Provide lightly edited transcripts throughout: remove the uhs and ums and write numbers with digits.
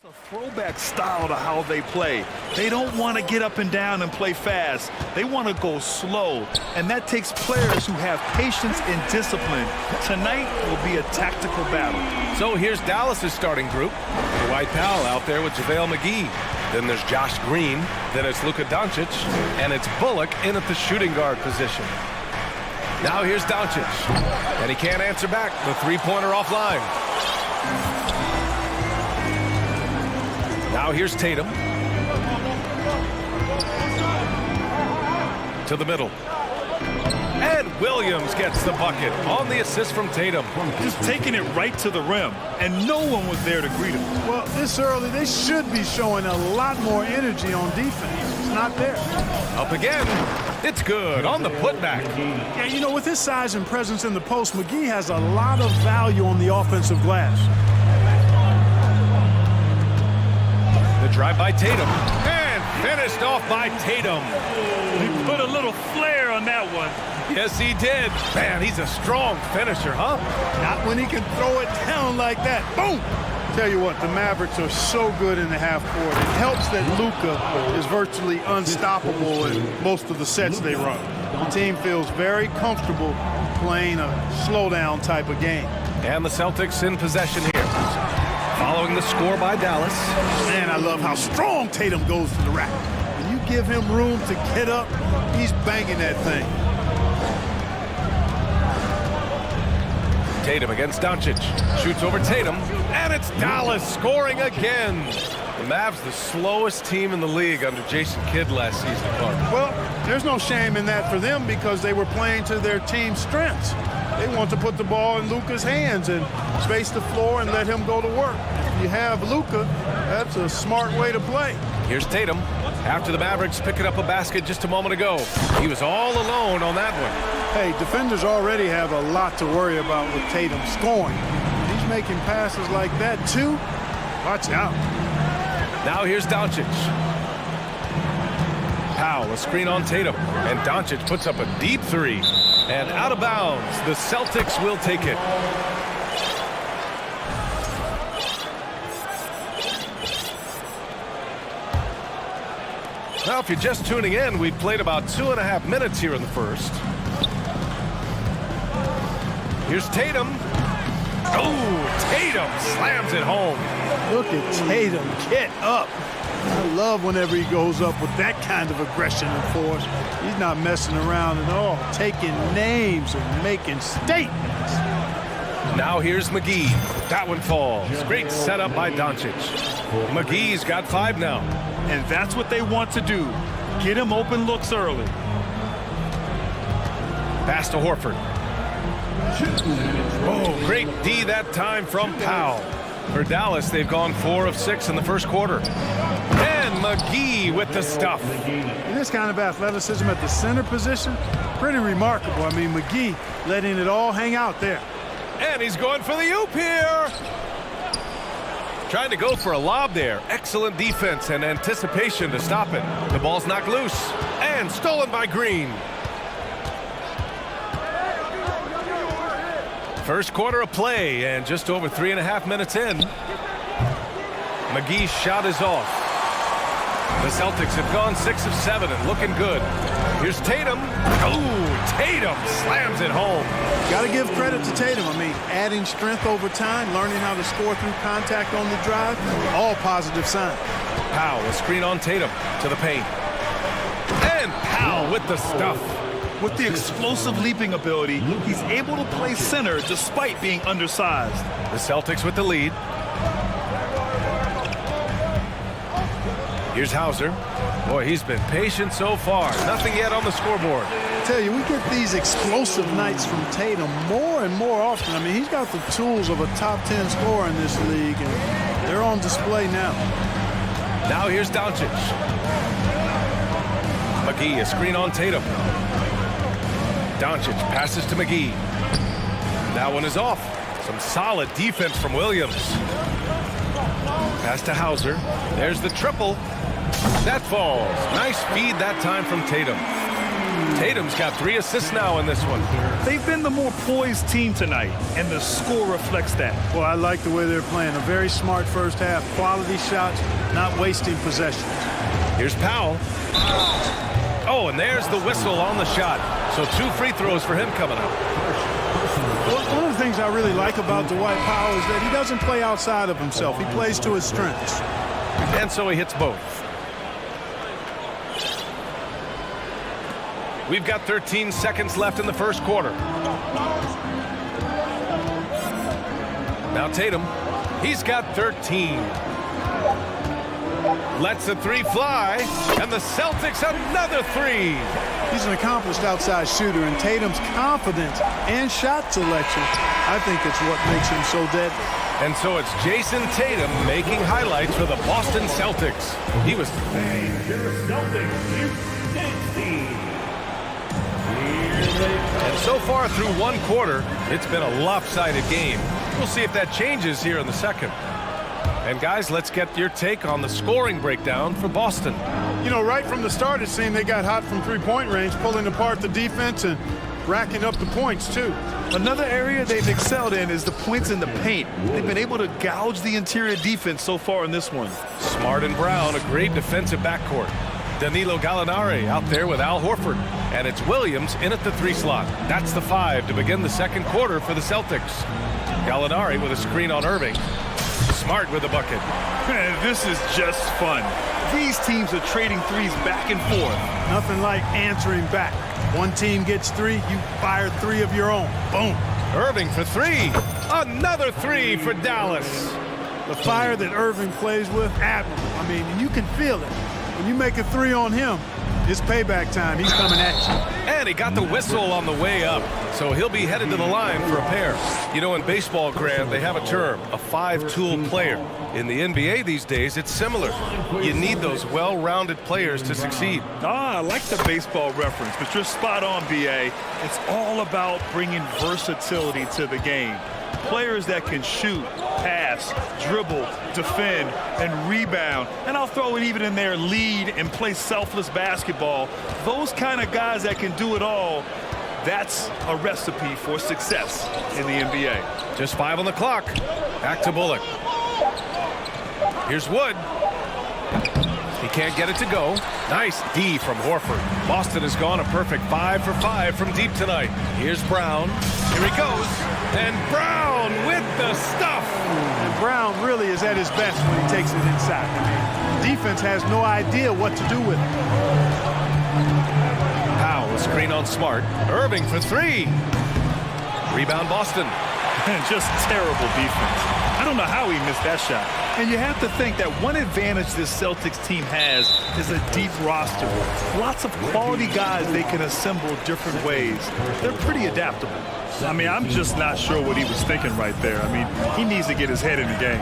A throwback style to how they play. They don't want to get up and down and play fast. They want to go slow, and that takes players who have patience and discipline. Tonight will be a tactical battle. So here's Dallas's starting group. Dwight Powell out there with JaVale McGee. Then there's Josh Green. Then it's Luka Doncic. And it's Bullock in at the shooting guard position. Now here's Doncic. And he can't answer back. The three-pointer offline. Now here's Tatum. To the middle. And Williams gets the bucket on the assist from Tatum. Just taking it right to the rim, and no one was there to greet him. Well, this early, they should be showing a lot more energy on defense. It's not there. Up again. It's good on the putback. Yeah, you know, with his size and presence in the post, McGee has a lot of value on the offensive glass. The drive by Tatum. And finished off by Tatum. He put a little flair on that one. Yes, he did. Man, he's a strong finisher, huh? Not when he can throw it down like that. Boom! Tell you what, the Mavericks are so good in the half court. It helps that Luka is virtually unstoppable in most of the sets they run. The team feels very comfortable playing a slowdown type of game. And the Celtics in possession here. Following the score by Dallas. Man, I love how strong Tatum goes to the rack. When you give him room to get up, he's banging that thing. Tatum against Doncic. Shoots over Tatum. And it's Dallas scoring again. The Mavs, the slowest team in the league under Jason Kidd last season. Well, there's no shame in that for them because they were playing to their team's strengths. They want to put the ball in Luka's hands and space the floor and let him go to work. If you have Luka, that's a smart way to play. Here's Tatum. After the Mavericks picking up a basket just a moment ago. He was all alone on that one. Hey, defenders already have a lot to worry about with Tatum scoring. He's making passes like that too. Watch out. Now here's Doncic. Powell, a screen on Tatum. And Doncic puts up a deep three. And out of bounds. The Celtics will take it. Now, if you're just tuning in, we've played about 2.5 minutes here in the first. Here's Tatum. Oh, Tatum slams it home. Look at Tatum get up. I love whenever he goes up with that kind of aggression and force. He's not messing around at all, taking names and making statements. Now here's McGee. That one falls. Great setup by Doncic. McGee's got 5 now. And that's what they want to do. Get him open looks early. Pass to Horford. Oh, great D that time from Powell. For Dallas, they've gone 4 of 6 in the first quarter. And McGee with the stuff. This kind of athleticism at the center position, pretty remarkable. I mean, McGee letting it all hang out there. And he's going for the oop here. Trying to go for a lob there. Excellent defense and anticipation to stop it. The ball's knocked loose. And stolen by Green. First quarter of play and just over 3.5 minutes in. McGee's shot is off. The Celtics have gone 6 of 7 and looking good. Here's Tatum. Oh, Tatum slams it home. Got to give credit to Tatum. I mean, adding strength over time, learning how to score through contact on the drive, all positive signs. Powell, a screen on Tatum to the paint. And Powell with the stuff. With the explosive leaping ability, he's able to play center despite being undersized. The Celtics with the lead. Here's Hauser. Boy, he's been patient so far. Nothing yet on the scoreboard. I tell you, we get these explosive nights from Tatum more and more often. I mean, he's got the tools of a top 10 scorer in this league, and they're on display now. Now here's Doncic. McGee, a screen on Tatum. Doncic passes to McGee. That one is off. Some solid defense from Williams. Pass to Hauser. There's the triple. That falls. Nice feed that time from Tatum. Tatum's got 3 assists now in this one. They've been the more poised team tonight, and the score reflects that. Well, I like the way they're playing. A very smart first half. Quality shots, not wasting possessions. Here's Powell. Oh, and there's the whistle on the shot. So 2 free throws for him coming up. One of the things I really like about Dwight Powell is that he doesn't play outside of himself. He plays to his strengths. And so he hits both. We've got 13 seconds left in the first quarter. Now Tatum, he's got 13. Lets the 3 fly, and the Celtics another 3. He's an accomplished outside shooter, and Tatum's confidence and shot selection, I think it's what makes him so deadly. And so it's Jason Tatum making highlights for the Boston Celtics. He was... And so far through one quarter, it's been a lopsided game. We'll see if that changes here in the second. And guys, let's get your take on the scoring breakdown for Boston. You know, right from the start, it seemed they got hot from three-point range, pulling apart the defense and racking up the points, too. Another area they've excelled in is the points in the paint. They've been able to gouge the interior defense so far in this one. Smart and Brown, a great defensive backcourt. Danilo Gallinari out there with Al Horford. And it's Williams in at the 3 slot. That's the 5 to begin the second quarter for the Celtics. Gallinari with a screen on Irving. Smart with a bucket. Man, this is just fun. These teams are trading threes back and forth. Nothing like answering back. One team gets 3, you fire 3 of your own. Boom. Irving for 3. Another 3 for Dallas. The fire that Irving plays with, admirable. I mean, you can feel it. When you make a 3 on him, it's payback time. He's coming at you. And he got the whistle on the way up. So he'll be headed to the line for a pair. You know, in baseball, Grant, they have a term, a 5-tool player. In the NBA these days, it's similar. You need those well-rounded players to succeed. I like the baseball reference, but you're spot on, B.A. It's all about bringing versatility to the game. Players that can shoot, pass, dribble, defend, and rebound. And I'll throw it even in there, lead and play selfless basketball. Those kind of guys that can do it all, that's a recipe for success in the NBA. Just 5 on the clock. Back to Bullock. Here's Wood. He can't get it to go. Nice D from Horford. Boston has gone a perfect 5 for 5 from deep tonight. Here's Brown. Here he goes. And Brown with the stuff. And Brown really is at his best when he takes it inside. I mean, defense has no idea what to do with it. Powell, screen on Smart. Irving for 3. Rebound Boston. Just terrible defense. I don't know how he missed that shot. And you have to think that one advantage this Celtics team has is a deep roster. Lots of quality guys they can assemble different ways. They're pretty adaptable. I mean, I'm just not sure what he was thinking right there. I mean, he needs to get his head in the game.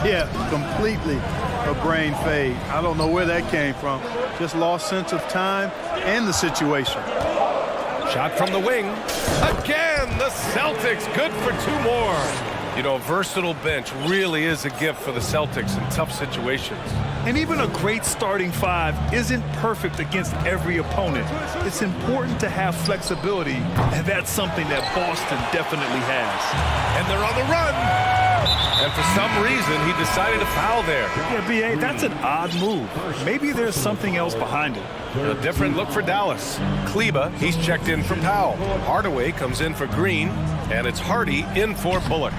Yeah, completely a brain fade. I don't know where that came from. Just lost sense of time and the situation. Shot from the wing. Again, the Celtics good for 2 more. You know, a versatile bench really is a gift for the Celtics in tough situations. And even a great starting 5 isn't perfect against every opponent. It's important to have flexibility, and that's something that Boston definitely has. And they're on the run. And for some reason, he decided to foul there. Yeah, B.A., that's an odd move. Maybe there's something else behind it. A different look for Dallas. Kleba, he's checked in for Powell. Hardaway comes in for Green, and it's Hardy in for Bullock.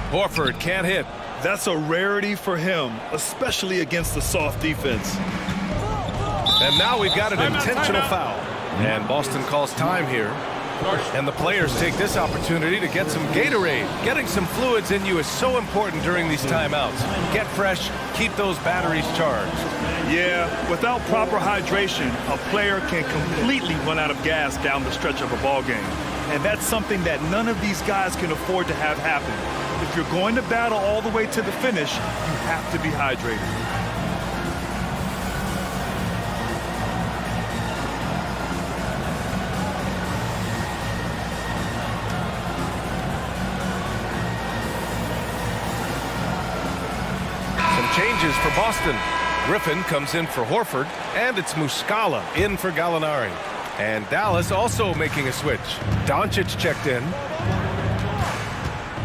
Horford can't hit. That's a rarity for him, especially against the soft defense. And now we've got an intentional foul. And Boston calls time here. And the players take this opportunity to get some Gatorade. Getting some fluids in you is so important during these timeouts. Get fresh, keep those batteries charged. Yeah, without proper hydration, a player can completely run out of gas down the stretch of a ball game. And that's something that none of these guys can afford to have happen. If you're going to battle all the way to the finish, you have to be hydrated. Some changes for Boston. Griffin comes in for Horford, and it's Muscala in for Gallinari. And Dallas also making a switch. Doncic checked in.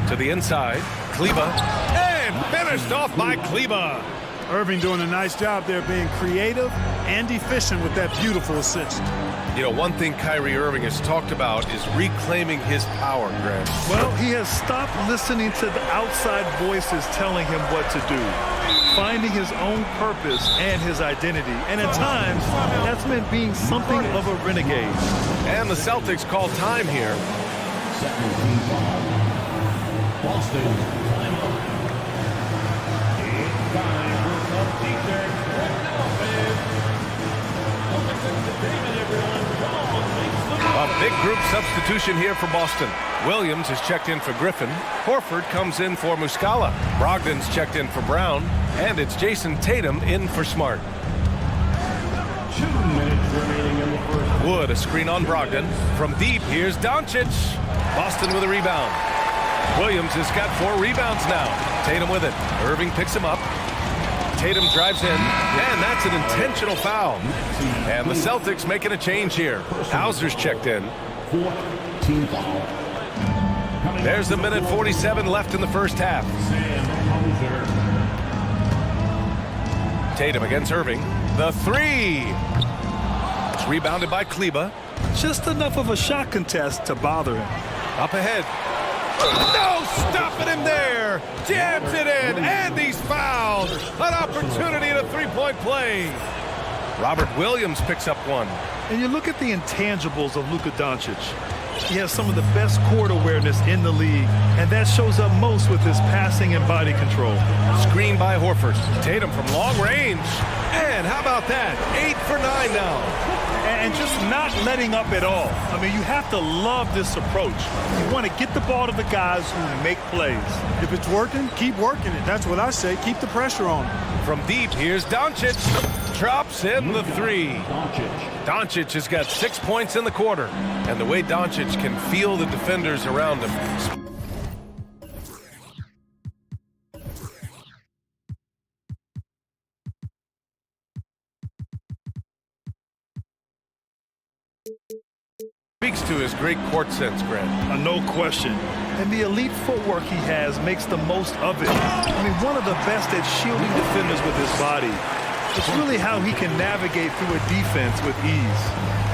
To the inside. Kleba. And finished off by Kleba. Irving doing a nice job there being creative and efficient with that beautiful assist. You know, one thing Kyrie Irving has talked about is reclaiming his power, Grant. Well, he has stopped listening to the outside voices telling him what to do, finding his own purpose and his identity. And at times, that's meant being something of a renegade. And the Celtics call time here. Second team foul. Boston, timeout. 8-5 for Celtics. A big group substitution here for Boston. Williams is checked in for Griffin. Horford comes in for Muscala. Brogdon's checked in for Brown. And it's Jason Tatum in for Smart. 2 minutes remaining in the first. Wood, a screen on Brogdon. From deep, here's Doncic. Boston with a rebound. Williams has got 4 rebounds now. Tatum with it. Irving picks him up. Tatum drives in, and that's an intentional foul. And the Celtics making a change here. Hauser's checked in. 4th team foul. There's a minute 47 left in the first half. Tatum against Irving. The 3. It's rebounded by Kleba. Just enough of a shot contest to bother him. Up ahead. No stopping him there. Jams it in, and he's fouled. An opportunity at a three-point play. Robert Williams picks up one. And you look at the intangibles of Luka Doncic. He has some of the best court awareness in the league, and that shows up most with his passing and body control. Screen by Horford. Tatum from long range. And how about that? 8 for 9 now. And just not letting up at all. I mean, you have to love this approach. You want to get the ball to the guys who make plays. If it's working, keep working it. That's what I say. Keep the pressure on. From deep, here's Doncic. Drops in the 3. Doncic has got 6 points in the quarter. And the way Doncic can feel the defenders around him. Speaks to his great court sense, Grant. No question. And the elite footwork he has makes the most of it. I mean, one of the best at shielding defenders with his body. It's really how he can navigate through a defense with ease.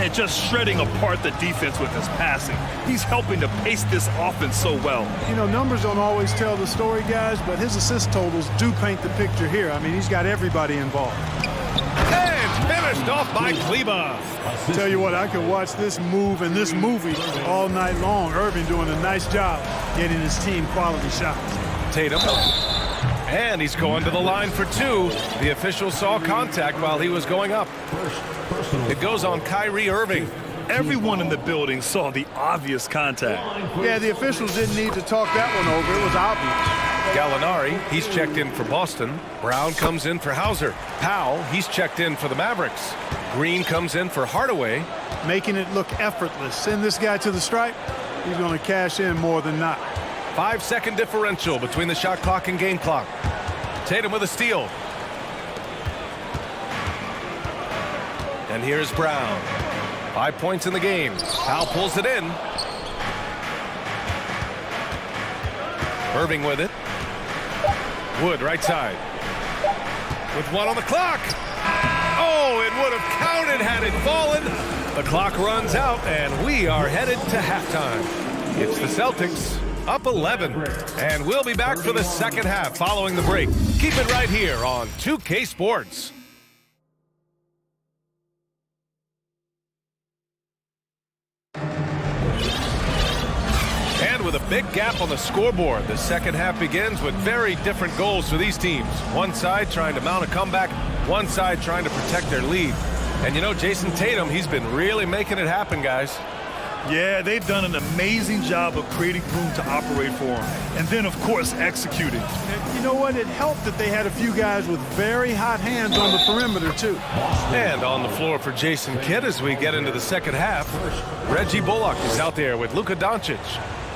And just shredding apart the defense with his passing. He's helping to pace this offense so well. You know, numbers don't always tell the story, guys, but his assist totals do paint the picture here. I mean, he's got everybody involved. And finished off by Kleba. Tell you what, I could watch this move and this movie all night long. Irving doing a nice job getting his team quality shots. Tatum. And he's going to the line for 2. The official saw contact while he was going up. It goes on Kyrie Irving. Everyone in the building saw the obvious contact. Yeah, the officials didn't need to talk that one over. It was obvious. Gallinari, he's checked in for Boston. Brown comes in for Hauser. Powell, he's checked in for the Mavericks. Green comes in for Hardaway. Making it look effortless. Send this guy to the stripe. He's going to cash in more than not. 5-second differential between the shot clock and game clock. Tatum with a steal. And here's Brown. 5 points in the game. Powell pulls it in. Irving with it. Wood right side. With 1 on the clock. Oh, it would have counted had it fallen. The clock runs out, and we are headed to halftime. It's the Celtics up 11. And we'll be back for the second half following the break. Keep it right here on 2K Sports. And with a big gap on the scoreboard, the second half begins with very different goals for these teams. One side trying to mount a comeback, one side trying to protect their lead. And you know, Jason Tatum, he's been really making it happen, guys. Yeah, they've done an amazing job of creating room to operate for him. And then, of course, executing. And you know what? It helped that they had a few guys with very hot hands on the perimeter, too. And on the floor for Jason Kidd as we get into the second half, Reggie Bullock is out there with Luka Doncic.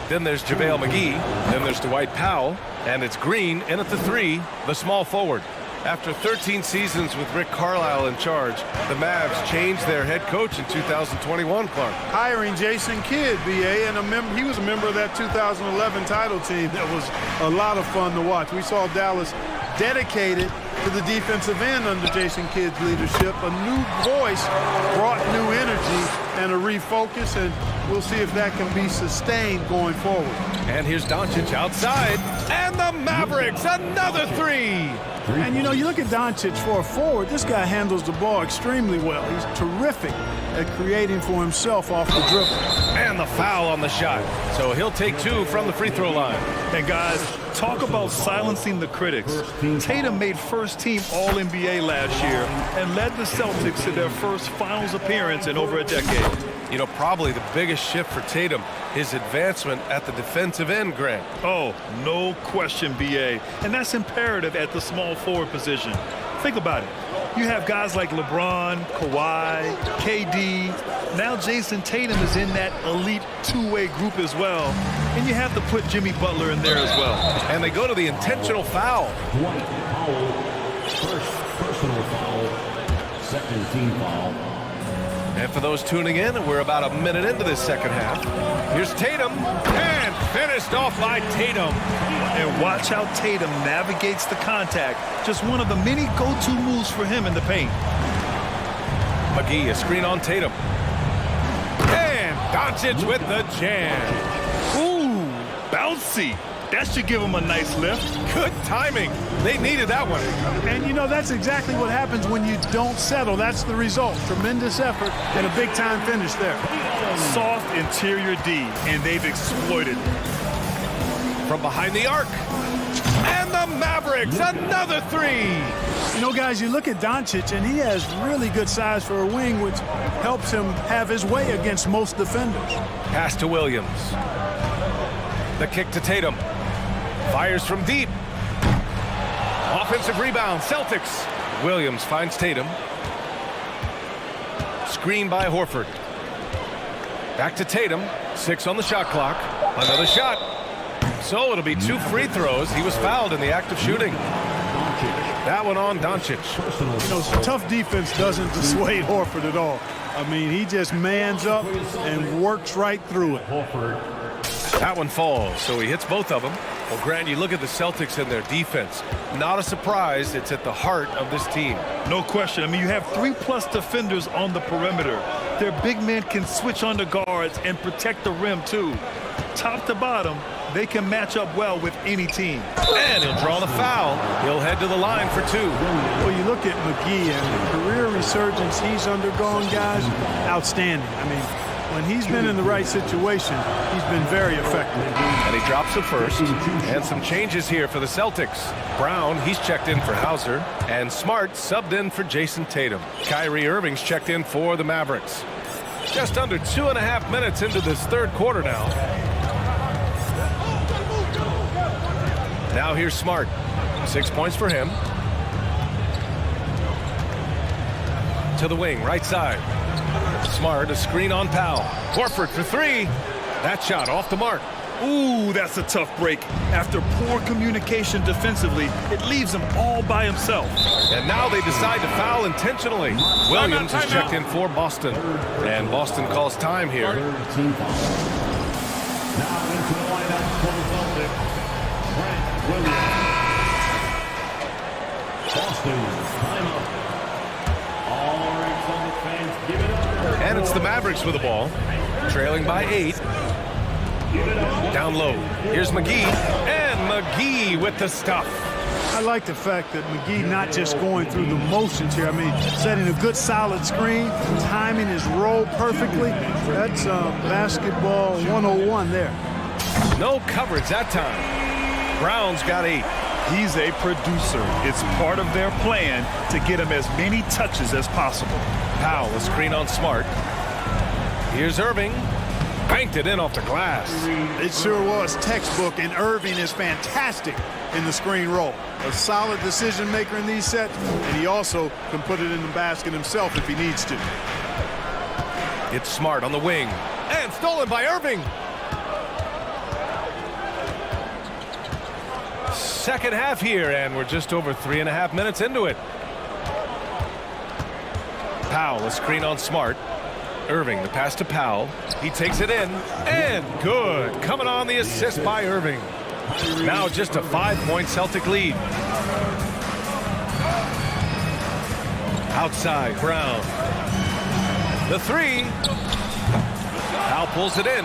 Then there's JaVale McGee. Then there's Dwight Powell. And it's Green in at the 3, the small forward. After 13 seasons with Rick Carlisle in charge, the Mavs changed their head coach in 2021, Clark. Hiring Jason Kidd, BA, and he was a member of that 2011 title team. That was a lot of fun to watch. We saw Dallas dedicated to the defensive end under Jason Kidd's leadership. A new voice brought new energy and a refocus, and we'll see if that can be sustained going forward. And here's Doncic outside, and the Mavericks, another three! And, you know, you look at Doncic for a forward, this guy handles the ball extremely well. He's terrific at creating for himself off the dribble. And the foul on the shot. So he'll take two from the free throw line. And guys, talk about silencing the critics. Tatum made first team All-NBA last year and led the Celtics to their first finals appearance in over a decade. You know, probably the biggest shift for Tatum, his advancement at the defensive end, Grant. Oh, no question, BA. And that's imperative at the small forward position. Think about it. You have guys like LeBron, Kawhi, KD. Now Jason Tatum is in that elite two-way group as well. And you have to put Jimmy Butler in there as well. And they go to the intentional foul. One foul. First personal foul. Second team foul. And for those tuning in, we're about a minute into this second half. Here's Tatum, and finished off by Tatum. And watch how Tatum navigates the contact. Just one of the many go-to moves for him in the paint. McGee, a screen on Tatum. And Doncic with the jam. Ooh, bouncy. That should give him a nice lift. Good timing. They needed that one. And, you know, that's exactly what happens when you don't settle. That's the result. Tremendous effort and a big-time finish there. Soft interior D, and they've exploited it. From behind the arc. And the Mavericks, another three. You know, guys, you look at Doncic, and he has really good size for a wing, which helps him have his way against most defenders. Pass to Williams. The kick to Tatum. Fires from deep. Offensive rebound, Celtics. Williams finds Tatum. Screen by Horford. Back to Tatum. 6 on the shot clock. Another shot. So it'll be 2 free throws. He was fouled in the act of shooting. That one on Doncic. You know, tough defense doesn't dissuade Horford at all. I mean, he just mans up and works right through it. That one falls, so he hits both of them. Well, Grant, you look at the Celtics and their defense. Not a surprise, it's at the heart of this team. No question. I mean, you have 3+ defenders on the perimeter. Their big men can switch on the guards and protect the rim, too. Top to bottom, they can match up well with any team. And he'll draw the foul. He'll head to the line for 2. Well, you look at McGee and the career resurgence he's undergone, guys, outstanding. I mean, when he's been in the right situation, he's been very effective. And he drops the first. And some changes here for the Celtics. Brown, he's checked in for Hauser. And Smart subbed in for Jason Tatum. Kyrie Irving's checked in for the Mavericks. Just under 2.5 minutes into this third quarter now. Now here's Smart. 6 points for him. To the wing, right side. Smart, a screen on Powell. Horford for 3. That shot off the mark. Ooh, that's a tough break. After poor communication defensively, it leaves him all by himself. And now they decide to foul intentionally. Williams is checked in for Boston. And Boston calls time here. Team foul. Now into the lineup for the Celtics. Grant Williams. Boston, timeout. All right, Celtics fans, give it up. And it's the Mavericks with the ball. Trailing by 8. Down low. Here's McGee. And McGee with the stuff. I like the fact that McGee not just going through the motions here. I mean, setting a good solid screen, timing his roll perfectly. That's basketball 101 there. No coverage that time. Brown's got 8. He's a producer. It's part of their plan to get him as many touches as possible. Powell, a screen on Smart. Here's Irving. Banked it in off the glass. It sure was textbook, and Irving is fantastic in the screen roll. A solid decision maker in these sets, and he also can put it in the basket himself if he needs to. It's Smart on the wing. And stolen by Irving. second half here, and we're just over 3.5 minutes into it. Powell, a screen on Smart. Irving, the pass to Powell. He takes it in, and good. Coming on the assist by Irving. Now just a 5-point Celtic lead. Outside, Brown. The three. Powell pulls it in.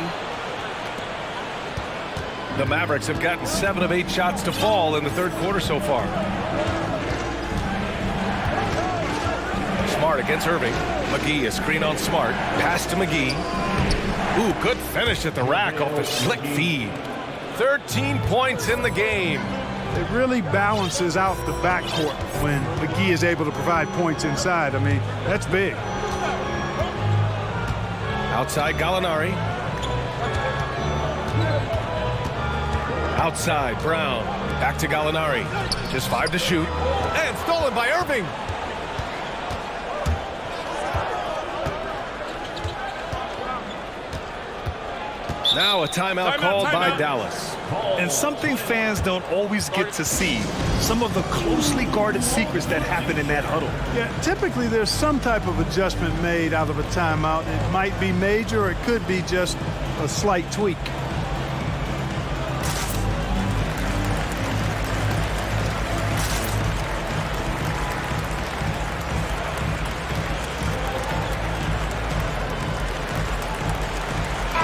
The Mavericks have gotten 7 of 8 shots to fall in the third quarter so far. Smart against Irving. McGee, a screen on Smart. Pass to McGee. Ooh, good finish at the rack off the slick feed. 13 points in the game. It really balances out the backcourt when McGee is able to provide points inside. I mean, that's big. Outside, Gallinari. Outside, Brown. Back to Gallinari. Just 5 to shoot. And stolen by Irving. Now a timeout called by Dallas. And something fans don't always get to see, some of the closely guarded secrets that happen in that huddle. Yeah, typically there's some type of adjustment made out of a timeout. It might be major, or it could be just a slight tweak.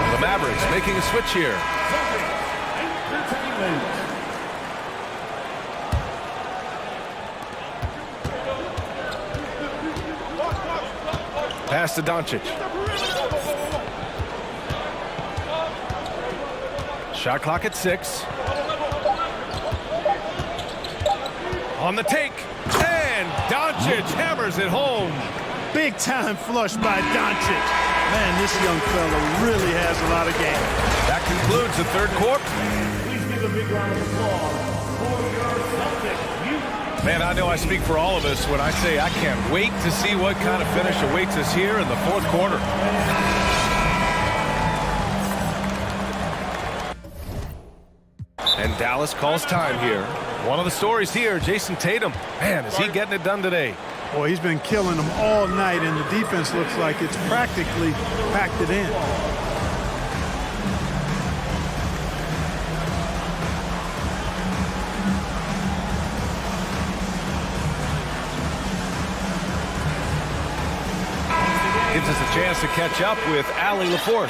The Mavericks making a switch here. Pass to Doncic. Shot clock at 6. On the take. And Doncic hammers it home. Big time flush by Doncic. Man, this young fella really has a lot of game. That concludes the third quarter. Please give a big round of applause for your Celtics. Man, I know I speak for all of us when I say I can't wait to see what kind of finish awaits us here in the fourth quarter. And Dallas calls time here. One of the stories here, Jason Tatum. Man, is he getting it done today? Boy, he's been killing them all night, and the defense looks like it's practically packed it in. Gives us a chance to catch up with Allie LaForce.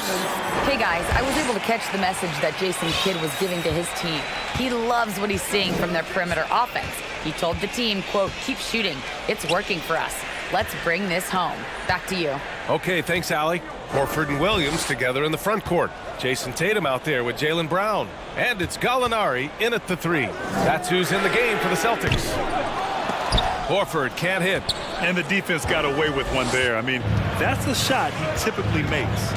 Hey guys, I was able to catch the message that Jason Kidd was giving to his team. He loves what he's seeing from their perimeter offense. He told the team, quote, keep shooting. It's working for us. Let's bring this home. Back to you. Okay, thanks, Allie. Horford and Williams together in the front court. Jason Tatum out there with Jaylen Brown. And it's Gallinari in at the 3. That's who's in the game for the Celtics. Horford can't hit. And the defense got away with one there. I mean, that's a shot he typically makes.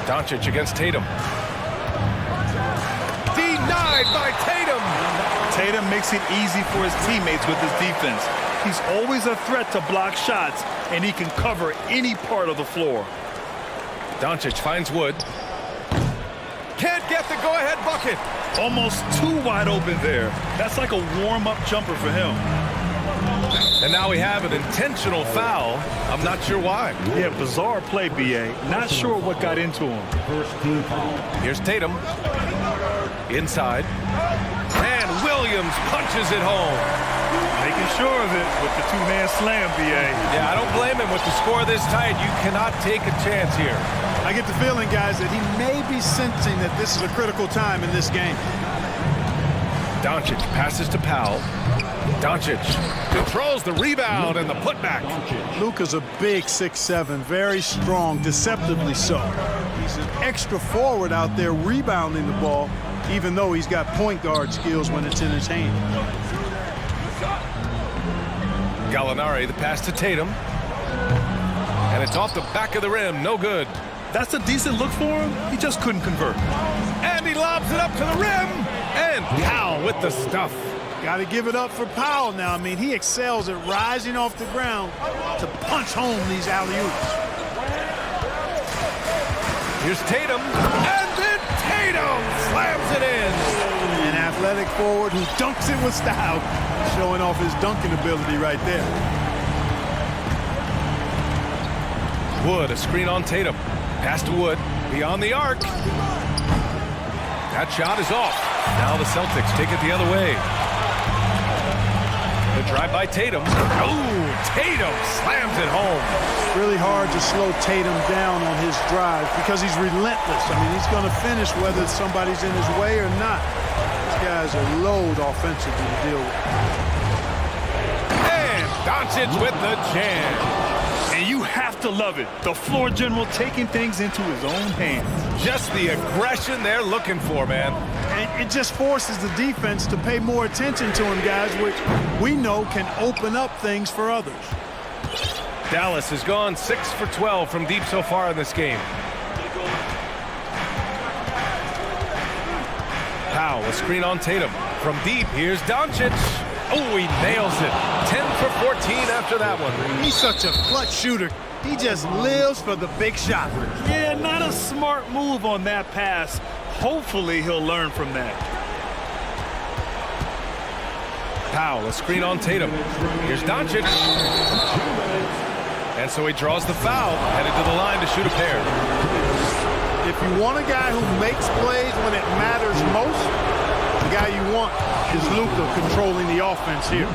Doncic against Tatum. Denied by Tatum. Tatum makes it easy for his teammates with his defense. He's always a threat to block shots, and he can cover any part of the floor. Doncic finds Wood. Can't get the go-ahead bucket. Almost too wide open there. That's like a warm-up jumper for him. And now we have an intentional foul. I'm not sure why. Yeah, bizarre play, B.A. Not sure what got into him. First team foul. Here's Tatum. Inside. And Williams punches it home. Making sure of it with the two-man slam, B.A. Yeah, I don't blame him with the score this tight. You cannot take a chance here. I get the feeling, guys, that he may be sensing that this is a critical time in this game. Doncic passes to Powell. Doncic controls the rebound and the putback. Luka's a big 6'7", very strong, deceptively so. He's an extra forward out there rebounding the ball, even though he's got point guard skills when it's in his hand. Gallinari, the pass to Tatum. And it's off the back of the rim, no good. That's a decent look for him. He just couldn't convert. And he lobs it up to the rim. And Powell with the stuff. Got to give it up for Powell now. I mean, he excels at rising off the ground to punch home these alley-oops. Here's Tatum. And then Tatum slams it athletic forward who dunks it with style, showing off his dunking ability right there. Wood, a screen on Tatum. Pass to Wood, beyond the arc. That shot is off. Now the Celtics take it the other way. The drive by Tatum. Oh, Tatum slams it home. It's really hard to slow Tatum down on his drive because he's relentless. I mean, he's going to finish whether somebody's in his way or not. These guys are load offensively to deal with. And Doncic with the jam. And you have to love it. The floor general taking things into his own hands. Just the aggression they're looking for, man. And it just forces the defense to pay more attention to him, guys, which we know can open up things for others. Dallas has gone 6 for 12 from deep so far in this game. Powell, a screen on Tatum. From deep, here's Doncic. Oh, he nails it. 10 for 14 after that one. He's such a clutch shooter. He just lives for the big shot. Yeah, not a smart move on that pass. Hopefully he'll learn from that. Powell, a screen on Tatum. Here's Doncic. And so he draws the foul, headed to the line to shoot a pair. If you want a guy who makes plays when it matters most, the guy you want is Luka controlling the offense here.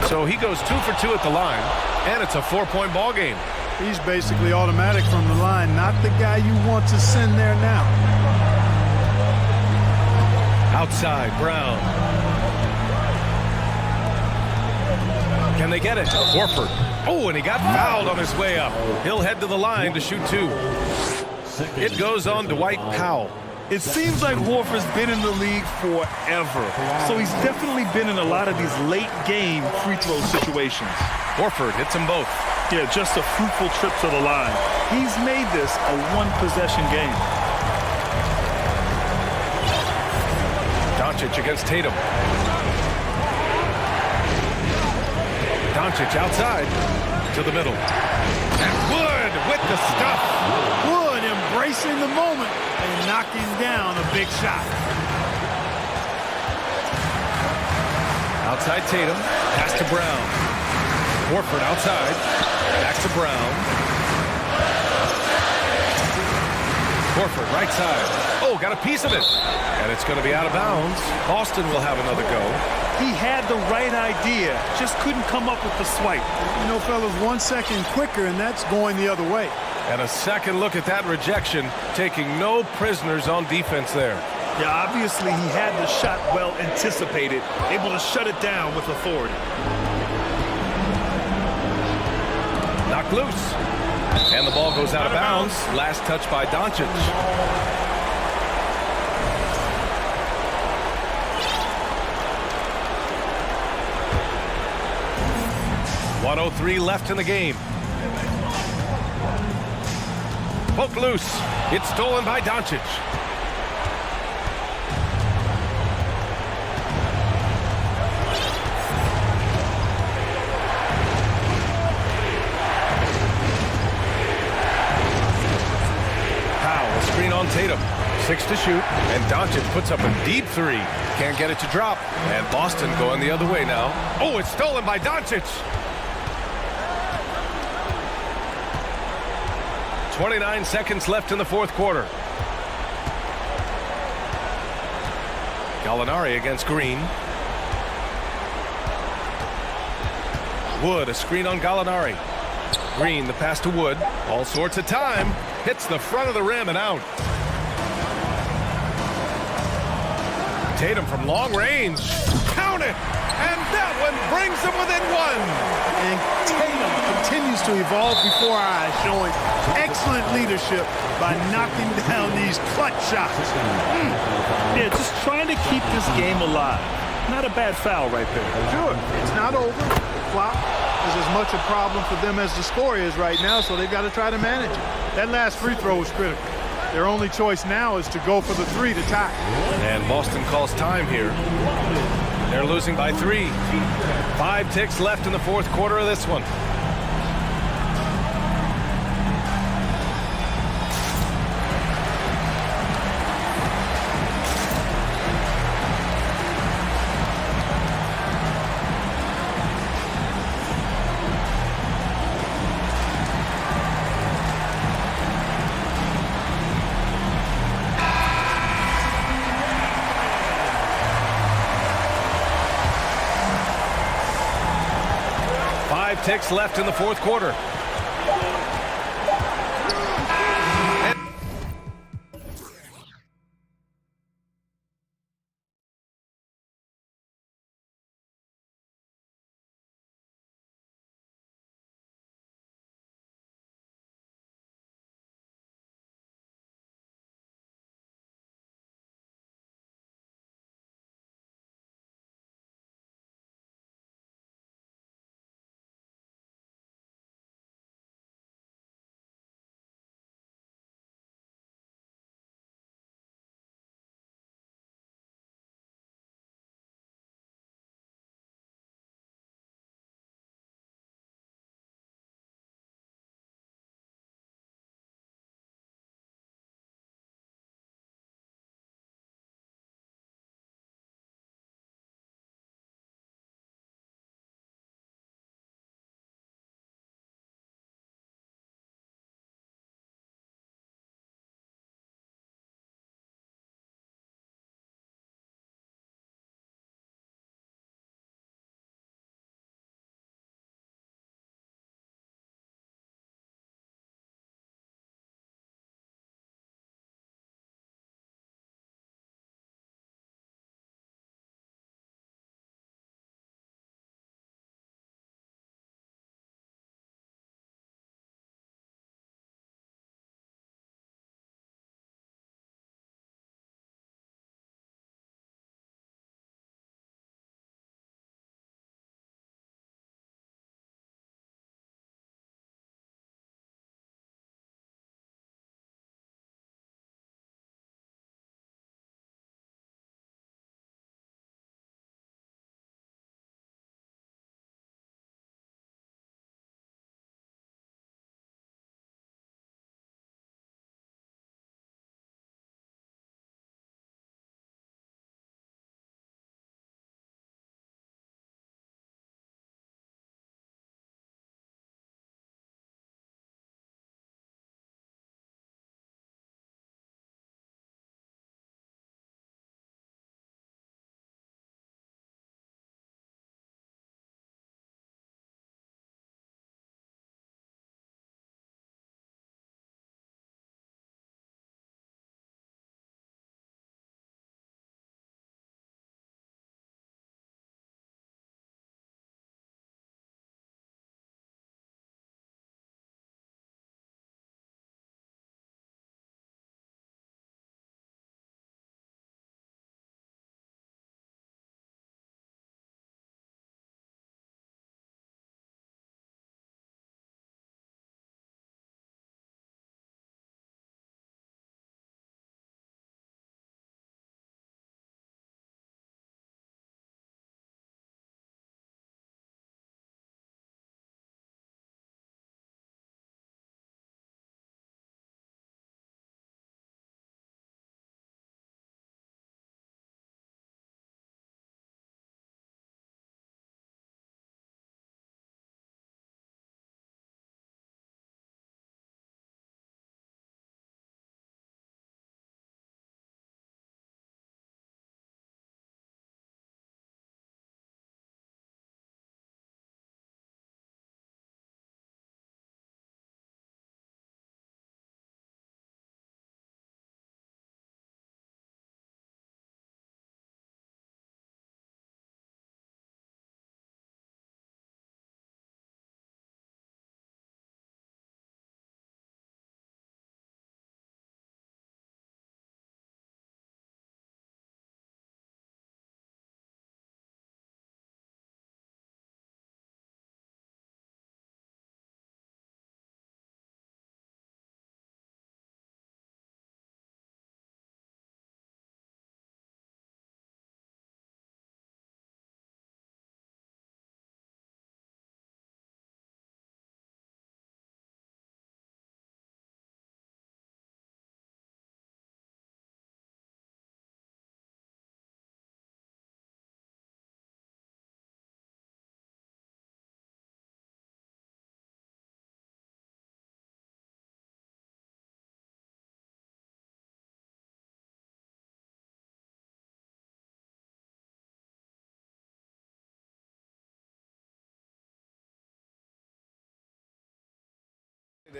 So he goes 2 for 2 at the line, and it's a 4-point ball game. He's basically automatic from the line, not the guy you want to send there now. Outside, Brown. Can they get it? Horford. Oh, and he got fouled on his way up. He'll head to the line to shoot 2. It goes on Dwight Powell. It seems like Horford's been in the league forever. So he's definitely been in a lot of these late game free throw situations. Horford hits them both. Yeah, just a fruitful trip to the line. He's made this a one-possession game. Doncic against Tatum. Doncic outside to the middle. And Wood with the stuff. Wood embracing the moment and knocking down a big shot. Outside Tatum. Pass to Brown. Horford outside. Back to Brown. Horford right side. Oh, got a piece of it. And it's going to be out of bounds. Boston will have another go. He had the right idea, just couldn't come up with the swipe. You know, fellas, 1 second quicker, and that's going the other way. And a second look at that rejection, taking no prisoners on defense there. Yeah, obviously he had the shot well anticipated, able to shut it down with authority. Knocked loose. And the ball goes out of bounds. Last touch by Doncic. .103 left in the game. Poked loose. It's stolen by Doncic. Powell, a screen on Tatum. 6 to shoot, and Doncic puts up a deep 3. Can't get it to drop. And Boston going the other way now. Oh, it's stolen by Doncic. 29 seconds left in the fourth quarter. Gallinari against Green. Wood, a screen on Gallinari. Green, the pass to Wood. All sorts of time. Hits the front of the rim and out. Tatum from long range. Count it! And that one brings them within 1. And Tatum continues to evolve before our eyes, showing excellent leadership by knocking down these clutch shots. Yeah, just trying to keep this game alive. Not a bad foul right there. Sure, it's not over. The clock is as much a problem for them as the score is right now, so they've got to try to manage it. That last free throw was critical. Their only choice now is to go for the 3 to tie. And Boston calls time here. They're losing by 3. 5 ticks left in the fourth quarter of this one. ticks left in the fourth quarter.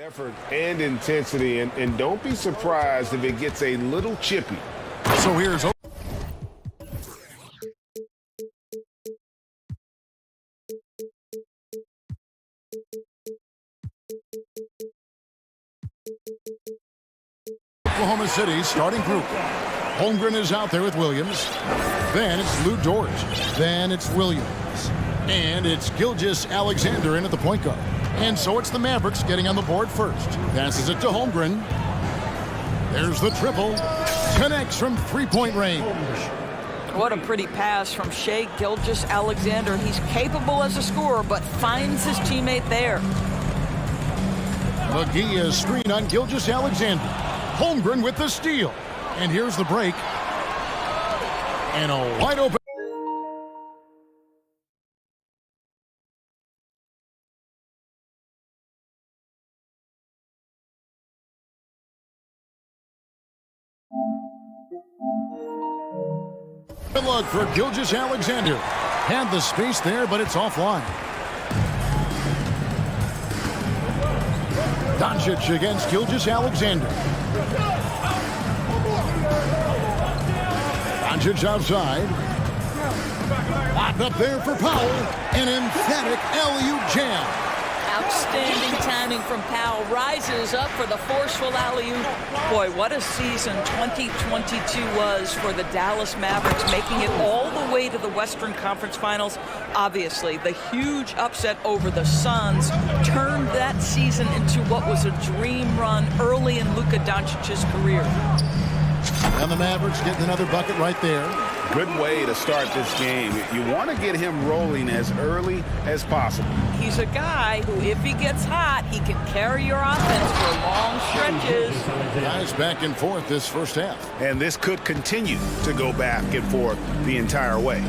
Effort and intensity, and don't be surprised if it gets a little chippy. So here's Oklahoma City's starting group. Holmgren is out there with Williams. Then it's Lou Dort. Then it's Williams. And it's Gilgeous Alexander in at the point guard. And so it's the Mavericks getting on the board first. Passes it to Holmgren. There's the triple. Connects from three-point range. What a pretty pass from Shai Gilgeous Alexander. He's capable as a scorer, but finds his teammate there. McGee is screen on Gilgeous Alexander. Holmgren with the steal. And here's the break. And a wide open. Good luck for Gilgeous Alexander. Had the space there, but it's offline. Doncic against Gilgeous Alexander. Doncic outside. Locked up there for Powell. An emphatic alley-oop jam. Outstanding timing from Powell. Rises up for the forceful alley-oop. Boy, what a season 2022 was for the Dallas Mavericks, making it all the way to the Western Conference Finals. Obviously, the huge upset over the Suns turned that season into what was a dream run early in Luka Doncic's career. And the Mavericks getting another bucket right there. Good way to start this game. You want to get him rolling as early as possible. He's a guy who, if he gets hot, he can carry your offense for long stretches. Guys back and forth this first half. And this could continue to go back and forth the entire way.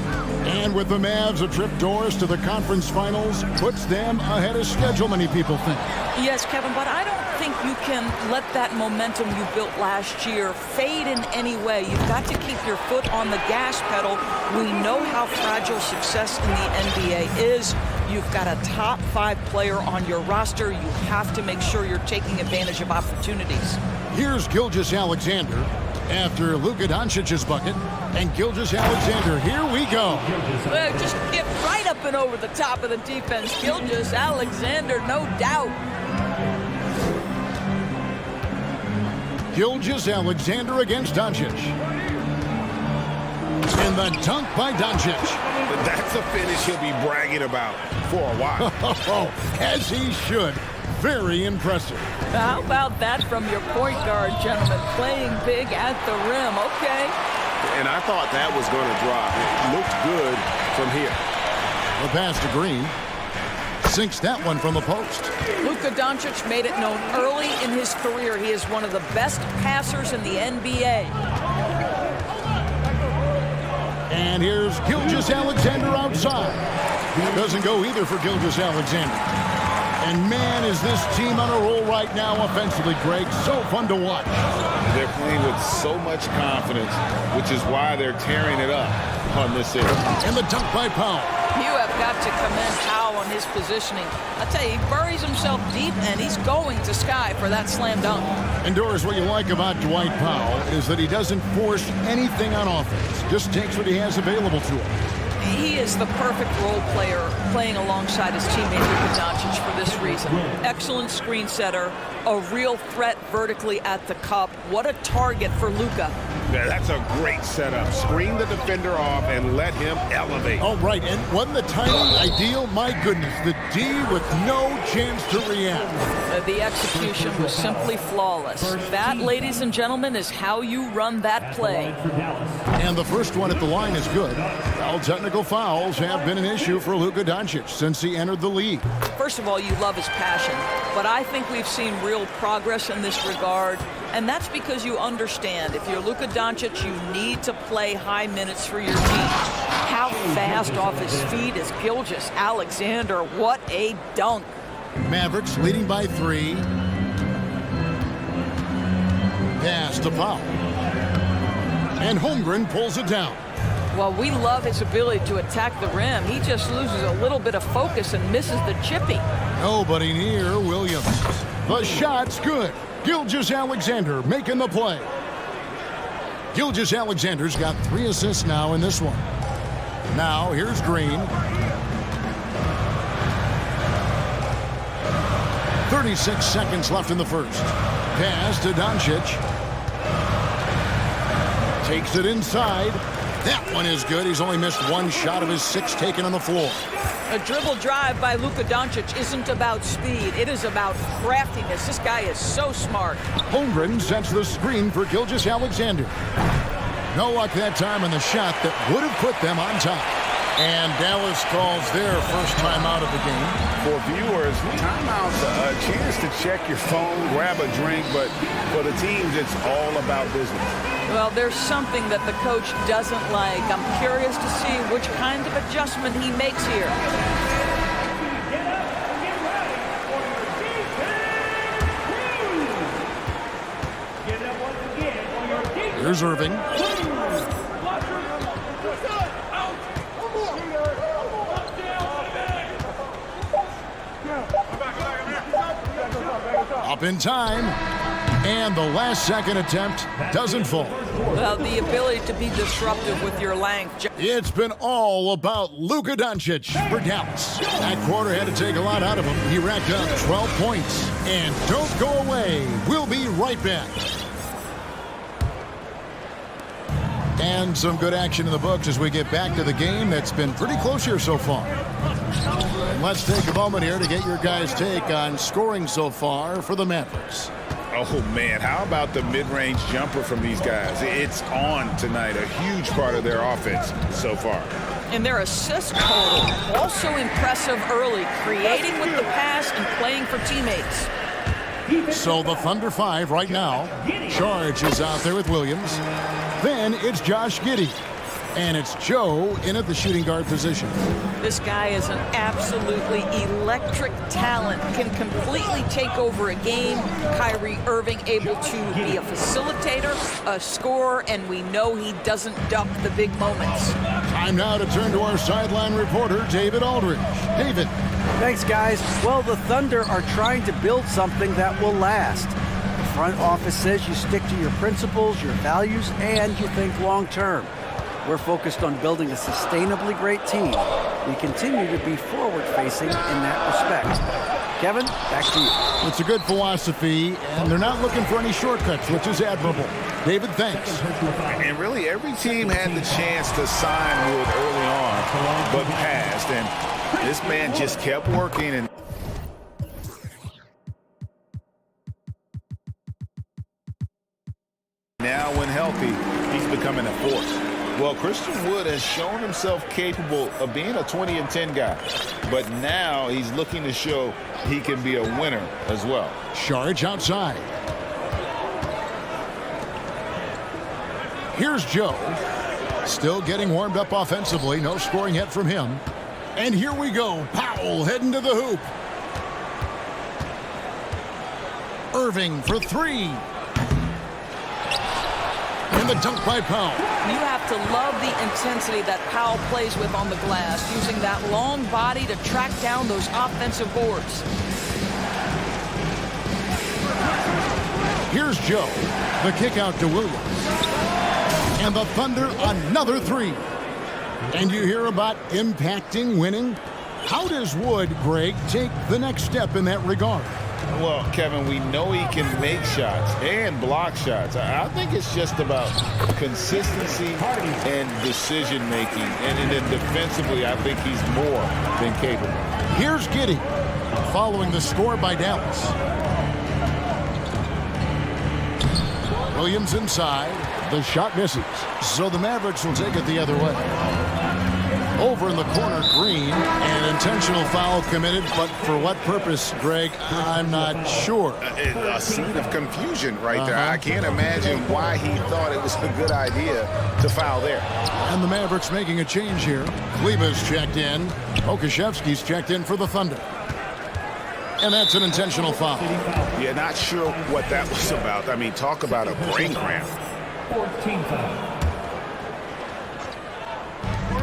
And with the Mavs a trip doors to the conference finals, puts them ahead of schedule, many people think. Yes, Kevin, but I don't think you can let that momentum you built last year fade in any way. You've got to keep your foot on the gas pedal. We know how fragile success in the NBA is. You've got a top 5 player on your roster. You have to make sure you're taking advantage of opportunities. Here's Gilgeous Alexander after Luka Doncic's bucket. And Gilgeous Alexander, here we go. Well, just get right up and over the top of the defense. Gilgeous Alexander, no doubt. Gilgeous Alexander against Doncic. And the dunk by Doncic. That's a finish he'll be bragging about for a while. As he should. Very impressive. How about that from your point guard, gentlemen? Playing big at the rim. Okay. And I thought that was going to drop. It looked good from here. The pass to Green. Sinks that one from the post. Luka Doncic made it known early in his career he is one of the best passers in the NBA. And here's Gilgeous Alexander outside. Doesn't go either for Gilgeous Alexander. And man, is this team on a roll right now offensively, Greg. So fun to watch. They're playing with so much confidence, which is why they're tearing it up on this area. And the dunk by Powell. You have got to commend Powell on his positioning. I tell you, he buries himself deep, and he's going to sky for that slam dunk. And Doris, what you like about Dwight Powell is that he doesn't force anything on offense. Just takes what he has available to him. He is the perfect role player playing alongside his teammate Luka Doncic for this reason. Excellent screen setter, a real threat vertically at the cup. What a target for Luka. Yeah, that's a great setup. Screen the defender off and let him elevate. All right, and wasn't the timing ideal? My goodness, the D with no chance to react. The execution was simply flawless. That, ladies and gentlemen, is how you run that play. And the first one at the line is good. Well, technical fouls have been an issue for Luka Doncic since he entered the league. First of all, you love his passion, but I think we've seen real progress in this regard, and that's because you understand if you're Luka Doncic, you need to play high minutes for your team. How fast off his feet is Gilgeous Alexander. What a dunk. Mavericks leading by 3. Pass to Powell. And Holmgren pulls it down. Well, we love his ability to attack the rim. He just loses a little bit of focus and misses the chippy. Nobody near Williams. The shot's good. Gilgeous-Alexander making the play. Gilgeous-Alexander's got 3 assists now in this one. Now, here's Green. 36 seconds left in the first. Pass to Doncic. Takes it inside. That one is good. He's only missed 1 shot of his 6 taken on the floor. A dribble drive by Luka Doncic isn't about speed. It is about craftiness. This guy is so smart. Holmgren sets the screen for Gilgeous-Alexander. No luck that time on the shot that would have put them on top. And Dallas calls their first timeout of the game. For viewers, timeout's a chance to check your phone, grab a drink, but for the teams, it's all about business. Well, there's something that the coach doesn't like. I'm curious to see which kind of adjustment he makes here. Here's Irving. Up in time. And the last second attempt doesn't fall. Well, the ability to be disruptive with your length. It's been all about Luka Doncic for Dallas. That quarter had to take a lot out of him. He racked up 12 points. And don't go away. We'll be right back. And some good action in the books as we get back to the game that's been pretty close here so far. And let's take a moment here to get your guys' take on scoring so far for the Mavericks. Oh, man, how about the mid-range jumper from these guys? It's on tonight, a huge part of their offense so far. And their assist total, also impressive early, creating with the pass and playing for teammates. So the Thunder 5 right now. Charge is out there with Williams. Then it's Josh Giddey. And it's Joe in at the shooting guard position. This guy is an absolutely electric talent, can completely take over a game. Kyrie Irving able to be a facilitator, a scorer, and we know he doesn't duck the big moments. Time now to turn to our sideline reporter, David Aldridge. David. Thanks, guys. Well, the Thunder are trying to build something that will last. The front office says you stick to your principles, your values, and you think long term. We're focused on building a sustainably great team. We continue to be forward-facing in that respect. Kevin, back to you. It's a good philosophy, and they're not looking for any shortcuts, which is admirable. David, thanks. And really, every team had the chance to sign Wood early on, but passed. And this man just kept working. And now, when healthy, he's becoming a force. Well, Christian Wood has shown himself capable of being a 20-10 guy, but now he's looking to show he can be a winner as well. Charge outside. Here's Joe. Still getting warmed up offensively. No scoring yet from him. And here we go. Powell heading to the hoop. Irving for 3. And the dunk by Powell. You have to love the intensity that Powell plays with on the glass, using that long body to track down those offensive boards. Here's Joe. The kick out to Williams. And the Thunder another 3. And you hear about impacting winning? How does Wood, Greg, take the next step in that regard? Well, Kevin, we know he can make shots and block shots. I think it's just about consistency and decision-making. And then defensively, I think he's more than capable. Here's Giddey, following the score by Dallas. Williams inside. The shot misses. So the Mavericks will take it the other way. Over in the corner, Green, an intentional foul committed, but for what purpose, Greg, I'm not sure. A scene of confusion right there. I can't imagine why he thought it was a good idea to foul there. And the Mavericks making a change here. Kleba's checked in. Okashevsky's checked in for the Thunder. And that's an intentional foul. Yeah, not sure what that was about. I mean, talk about a brain cramp. 14 foul.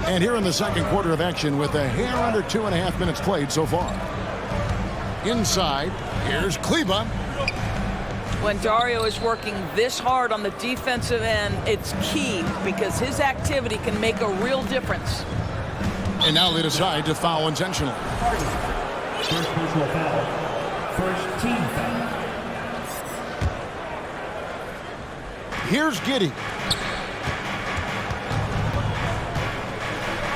And here in the second quarter of action with a hair under 2.5 minutes played so far. Inside, Here's Kleba. When Dario is working this hard on the defensive end, it's key because his activity can make a real difference. And now they decide to foul intentionally. First personal foul. First team foul. Here's Giddey.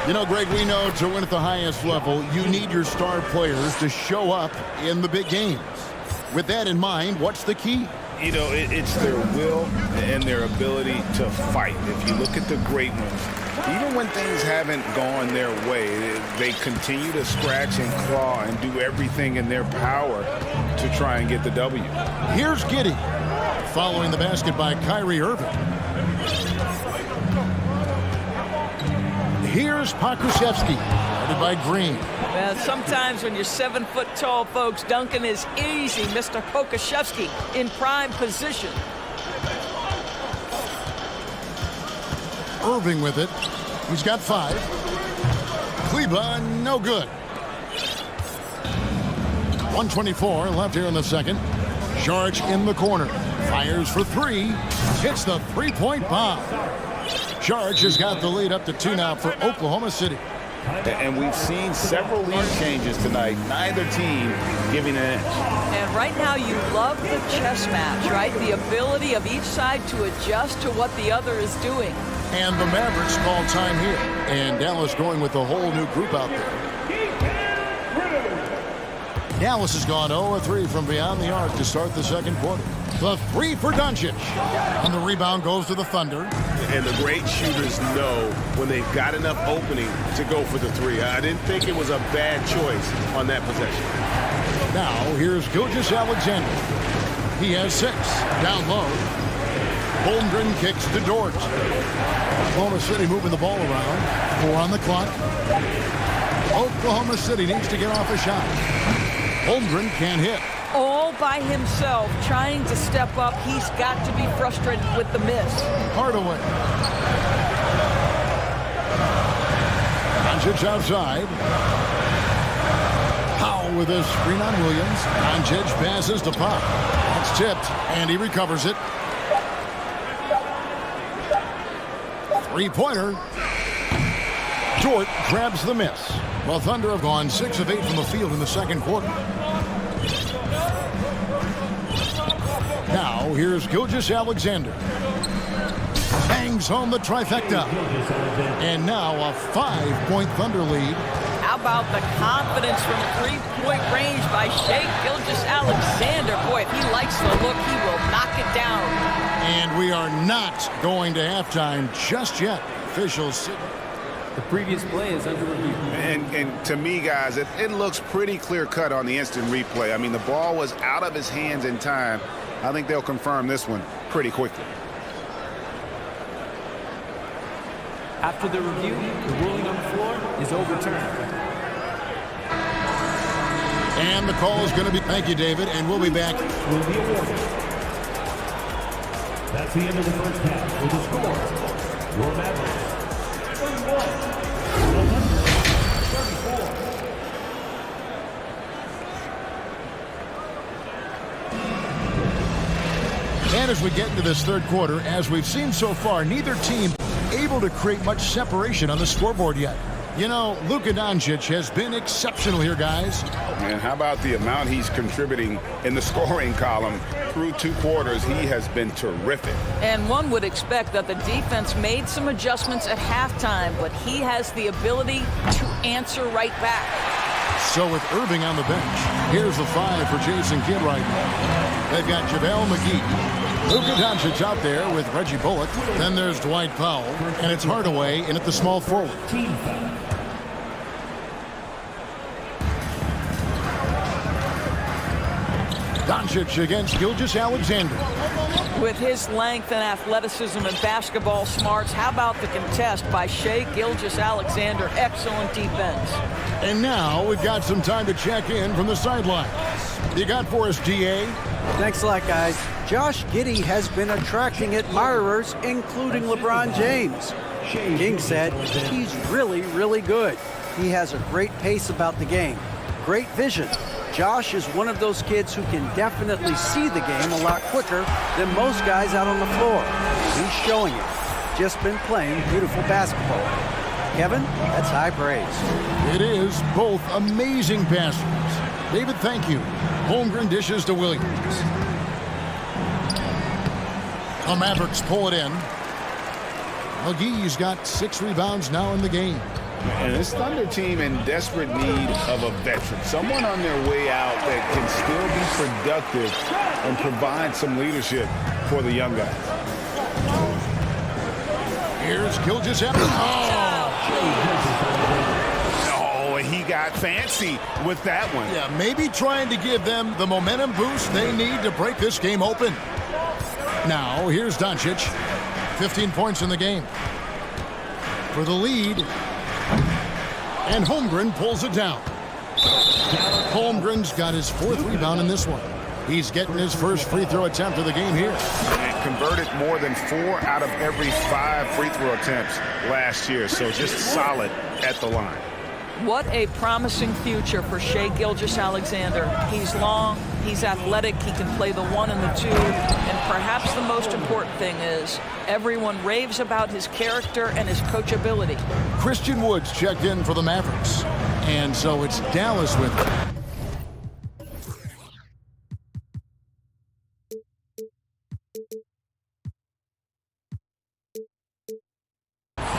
You know, Greg, we know to win at the highest level, you need your star players to show up in the big games. With that in mind, what's the key? You know, it's their will and their ability to fight. If you look at the great ones, even when things haven't gone their way, they continue to scratch and claw and do everything in their power to try and get the W. Here's Giddey, following the basket by Kyrie Irving. Here's Pokusevski, guarded by Green. Well, sometimes when you're 7 foot tall, folks, dunking is easy. Mr. Pokusevski in prime position. Irving with it. He's got 5. Kleba, no good. 1:24 left here in the second. Sharge in the corner. Fires for 3. Hits the three-point bomb. Sharge has got the lead up to 2 now for Oklahoma City. And we've seen several lead changes tonight. Neither team giving an inch. And right now you love the chess match, right? The ability of each side to adjust to what the other is doing. And the Mavericks call time here. And Dallas going with a whole new group out there. Dallas has gone 0-3 from beyond the arc to start the second quarter. The 3 for Doncic. And the rebound goes to the Thunder. And the great shooters know when they've got enough opening to go for the 3. I didn't think it was a bad choice on that possession. Now, here's Gilgeous-Alexander. He has 6. Down low. Holmgren kicks to Dort. Oklahoma City moving the ball around. 4 on the clock. Oklahoma City needs to get off a shot. Holmgren can't hit. All by himself, trying to step up. He's got to be frustrated with the miss. Hardaway. Doncic outside. Powell with a screen on Williams. Doncic passes to Pop. It's tipped, and he recovers it. Three-pointer. Dort grabs the miss. Well, Thunder have gone 6 of 8 from the field in the second quarter. Now, here's Gilgeous-Alexander. Bangs home the trifecta. And now a 5-point Thunder lead. How about the confidence from 3-point range by Shai Gilgeous-Alexander? Boy, if he likes the look, he will knock it down. And we are not going to halftime just yet. Officials. The previous play is under review. And to me, guys, it looks pretty clear-cut on the instant replay. I mean, the ball was out of his hands in time. I think they'll confirm this one pretty quickly. After the review, the ruling on the floor is overturned. And the call is going to be, thank you, David, and we'll be back. Will be awarded. That's the end of the first half with the score. Your Mavericks 31. And as we get into this third quarter, as we've seen so far, neither team able to create much separation on the scoreboard yet. You know, Luka Doncic has been exceptional here, guys. And how about the amount he's contributing in the scoring column? Through 2 quarters, he has been terrific. And one would expect that the defense made some adjustments at halftime, but he has the ability to answer right back. So with Irving on the bench, here's the 5 for Jason Kidd right now. They've got JaVale McGee. Luka Doncic out there with Reggie Bullock. Then there's Dwight Powell, and it's Hardaway in at the small forward. Doncic against Gilgeous-Alexander. With his length and athleticism and basketball smarts, how about the contest by Shai Gilgeous-Alexander? Excellent defense. And now we've got some time to check in from the sidelines. You got for us, DA? Thanks a lot, guys. Josh Giddey has been attracting admirers, including LeBron James. King said he's really, really good. He has a great pace about the game, great vision, Josh is one of those kids who can definitely see the game a lot quicker than most guys out on the floor. He's showing it. Just been playing beautiful basketball. Kevin, that's high praise. It is. Both amazing passers. David, thank you. Holmgren dishes to Williams. The Mavericks pull it in. McGee's got 6 rebounds now in the game. And this Thunder team in desperate need of a veteran, someone on their way out that can still be productive and provide some leadership for the young guys. Here's Gilgeous. Oh, he got fancy with that one. Yeah, maybe trying to give them the momentum boost they need to break this game open. Now, here's Doncic. 15 points in the game. For the lead. And Holmgren pulls it down. Holmgren's got his 4th rebound in this one. He's getting his first free throw attempt of the game here. And converted more than 4 out of every 5 free throw attempts last year. So just solid at the line. What a promising future for Shai Gilgeous-Alexander. He's long, he's athletic, he can play the 1 and the 2, and perhaps the most important thing is everyone raves about his character and his coachability. Christian Woods checked in for the Mavericks, and so it's Dallas with it.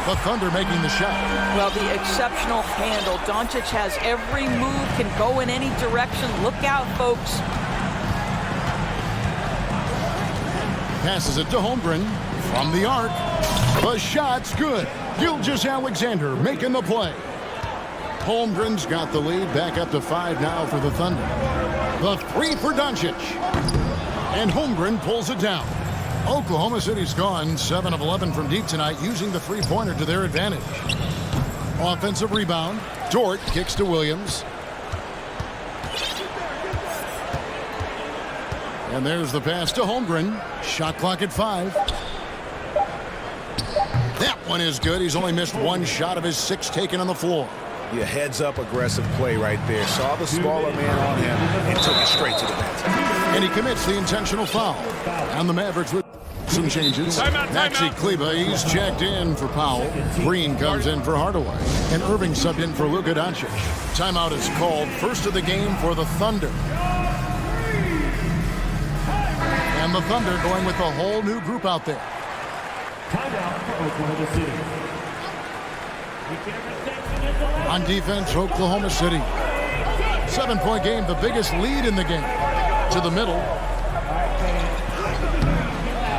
The Thunder making the shot. Well, the exceptional handle. Doncic has every move, can go in any direction. Look out, folks. Passes it to Holmgren from the arc. The shot's good. Gilgeous-Alexander making the play. Holmgren's got the lead back up to 5 now for the Thunder. The 3 for Doncic. And Holmgren pulls it down. Oklahoma City's gone 7 of 11 from deep tonight, using the three-pointer to their advantage. Offensive rebound. Dort kicks to Williams. And there's the pass to Holmgren. Shot clock at 5. That one is good. He's only missed 1 shot of his 6 taken on the floor. Yeah, heads-up aggressive play right there. Saw the smaller man on him and took it straight to the basket. And he commits the intentional foul. And the Mavericks with some changes. Maxi Kleba, he's checked in for Powell. Green comes in for Hardaway. And Irving subbed in for Luka Doncic. Timeout is called. First of the game for the Thunder. And the Thunder going with a whole new group out there. Timeout for Oklahoma City. On defense, Oklahoma City. 7-point game, the biggest lead in the game. To the middle.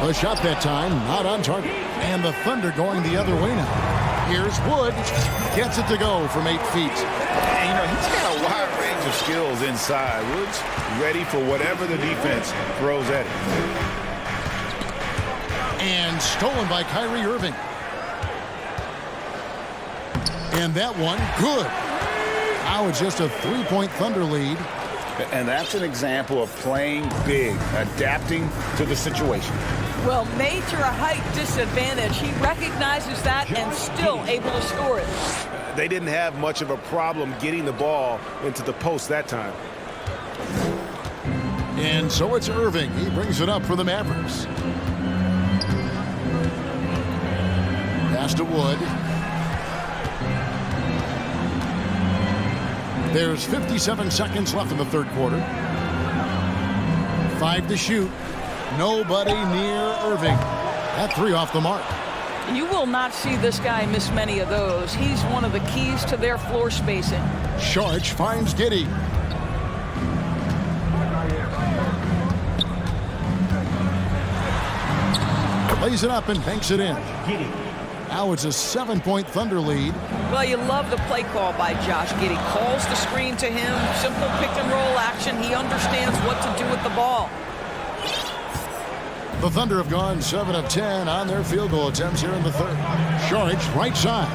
A shot that time, not on target. And the Thunder going the other way now. Here's Wood. Gets it to go from 8 feet. And, you know, he's got a wide range of skills inside. Woods ready for whatever the defense throws at him. And stolen by Kyrie Irving. And that one, good. Now it's just a 3-point Thunder lead. And that's an example of playing big, adapting to the situation. Well, major height disadvantage. He recognizes that and still able to score it. They didn't have much of a problem getting the ball into the post that time. And so it's Irving. He brings it up for the Mavericks. Pass to Wood. There's 57 seconds left in the third quarter. 5 to shoot. Nobody near Irving. That 3 off the mark. You will not see this guy miss many of those. He's one of the keys to their floor spacing. Sharch finds Giddey. Lays it up and banks it in. Now it's a 7-point Thunder lead. Well, you love the play call by Josh Giddey. Calls the screen to him. Simple pick-and-roll action. He understands what to do with the ball. The Thunder have gone 7 of 10 on their field goal attempts here in the third. Saric, right side.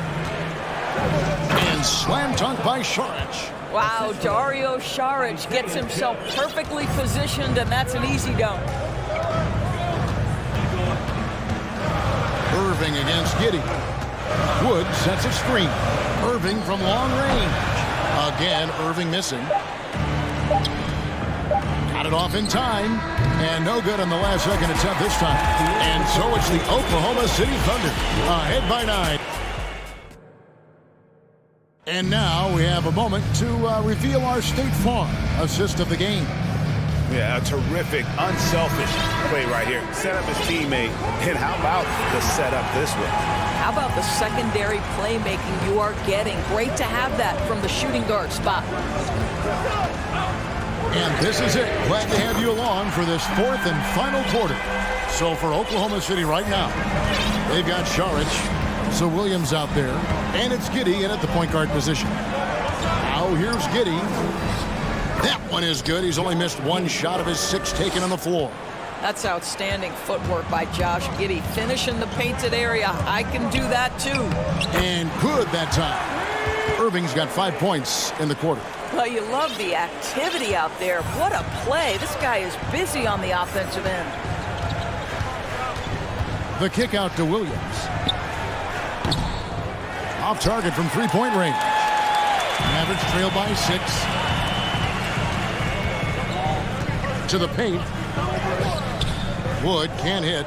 And slam dunk by Saric. Wow, Dario Saric gets himself perfectly positioned, and that's an easy dunk. Irving against Giddey. Wood sets a screen. Irving from long range. Again, Irving missing. Got it off in time, and no good on the last second attempt this time. And so it's the Oklahoma City Thunder, ahead by 9. And now we have a moment to reveal our State Farm assist of the game. Yeah, a terrific, unselfish play right here. Set up his teammate, and how about the setup this way? How about the secondary playmaking you are getting? Great to have that from the shooting guard spot. And this is it. Glad to have you along for this fourth and final quarter. So for Oklahoma City right now, they've got Sharich, so Williams out there, and it's Giddey in at the point guard position. Now here's Giddey. That one is good. He's only missed one shot of his 6 taken on the floor. That's outstanding footwork by Josh Giddey. Finish in the painted area. I can do that too. And good that time. Irving's got 5 points in the quarter. Well, you love the activity out there. What a play. This guy is busy on the offensive end. The kick out to Williams. Off target from three-point range. Mavericks trail by 6. To the paint. Wood can't hit.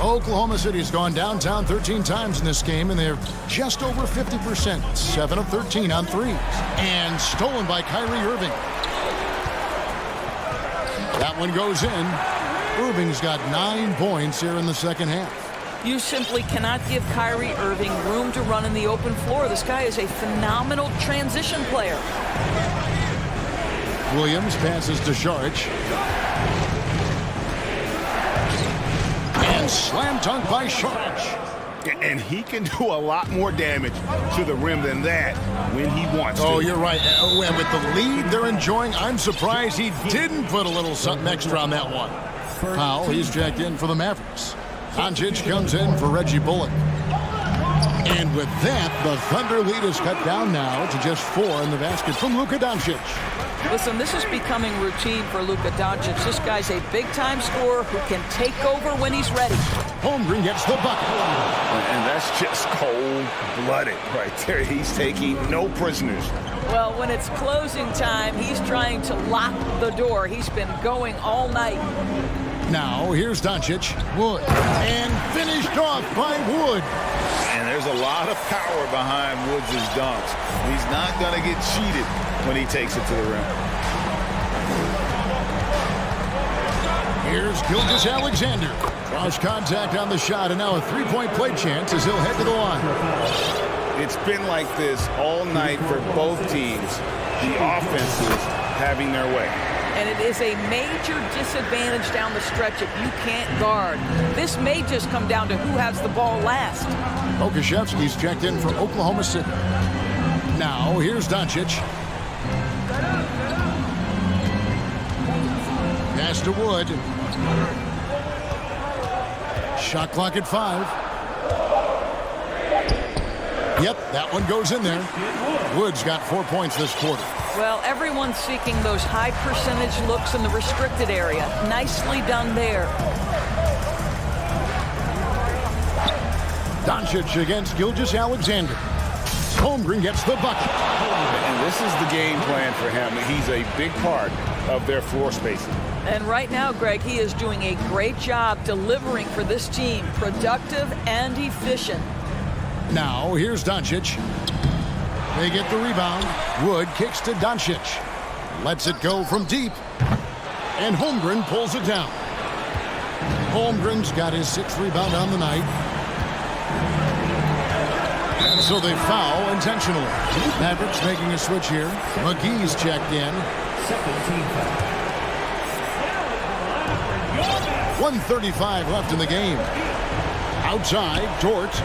Oklahoma City's gone downtown 13 times in this game, and they're just over 50%. 7 of 13 on threes. And stolen by Kyrie Irving. That one goes in. Irving's got 9 points here in the second half. You simply cannot give Kyrie Irving room to run in the open floor. This guy is a phenomenal transition player. Williams passes to Sharich. And slam dunk by Sharich. And he can do a lot more damage to the rim than that when he wants to. Oh, you're right. And with the lead they're enjoying, I'm surprised he didn't put a little something extra on that one. Powell, he's checked in for the Mavericks. Doncic comes in for Reggie Bullock. And with that, the Thunder lead is cut down now to just 4 in the basket from Luka Doncic. Listen, this is becoming routine for Luka Doncic. This guy's a big-time scorer who can take over when he's ready. Holmgren gets the bucket. And that's just cold-blooded right there. He's taking no prisoners. Well, when it's closing time, he's trying to lock the door. He's been going all night. Now, here's Doncic. Wood. And finished off by Wood. And there's a lot of power behind Woods' dunks. He's not going to get cheated when he takes it to the rim. Here's Gilgeous Alexander. Cross contact on the shot, and now a three-point play chance as he'll head to the line. It's been like this all night for both teams. The offenses having their way. And it is a major disadvantage down the stretch if you can't guard. This may just come down to who has the ball last. Okashevsky's checked in for Oklahoma City. Now, here's Doncic. Pass to Wood. Shot clock at 5. Yep, that one goes in there. Wood's got 4 points this quarter. Well, everyone's seeking those high percentage looks in the restricted area. Nicely done there. Doncic against Gilgeous Alexander. Holmgren gets the bucket. And this is the game plan for him. He's a big part of their floor spacing. And right now, Greg, he is doing a great job delivering for this team. Productive and efficient. Now, here's Doncic. They get the rebound. Wood kicks to Doncic. Lets it go from deep. And Holmgren pulls it down. Holmgren's got his 6th rebound on the night. And so they foul intentionally. Mavericks making a switch here. McGee's checked in. 1:35 left in the game. Outside, Dort.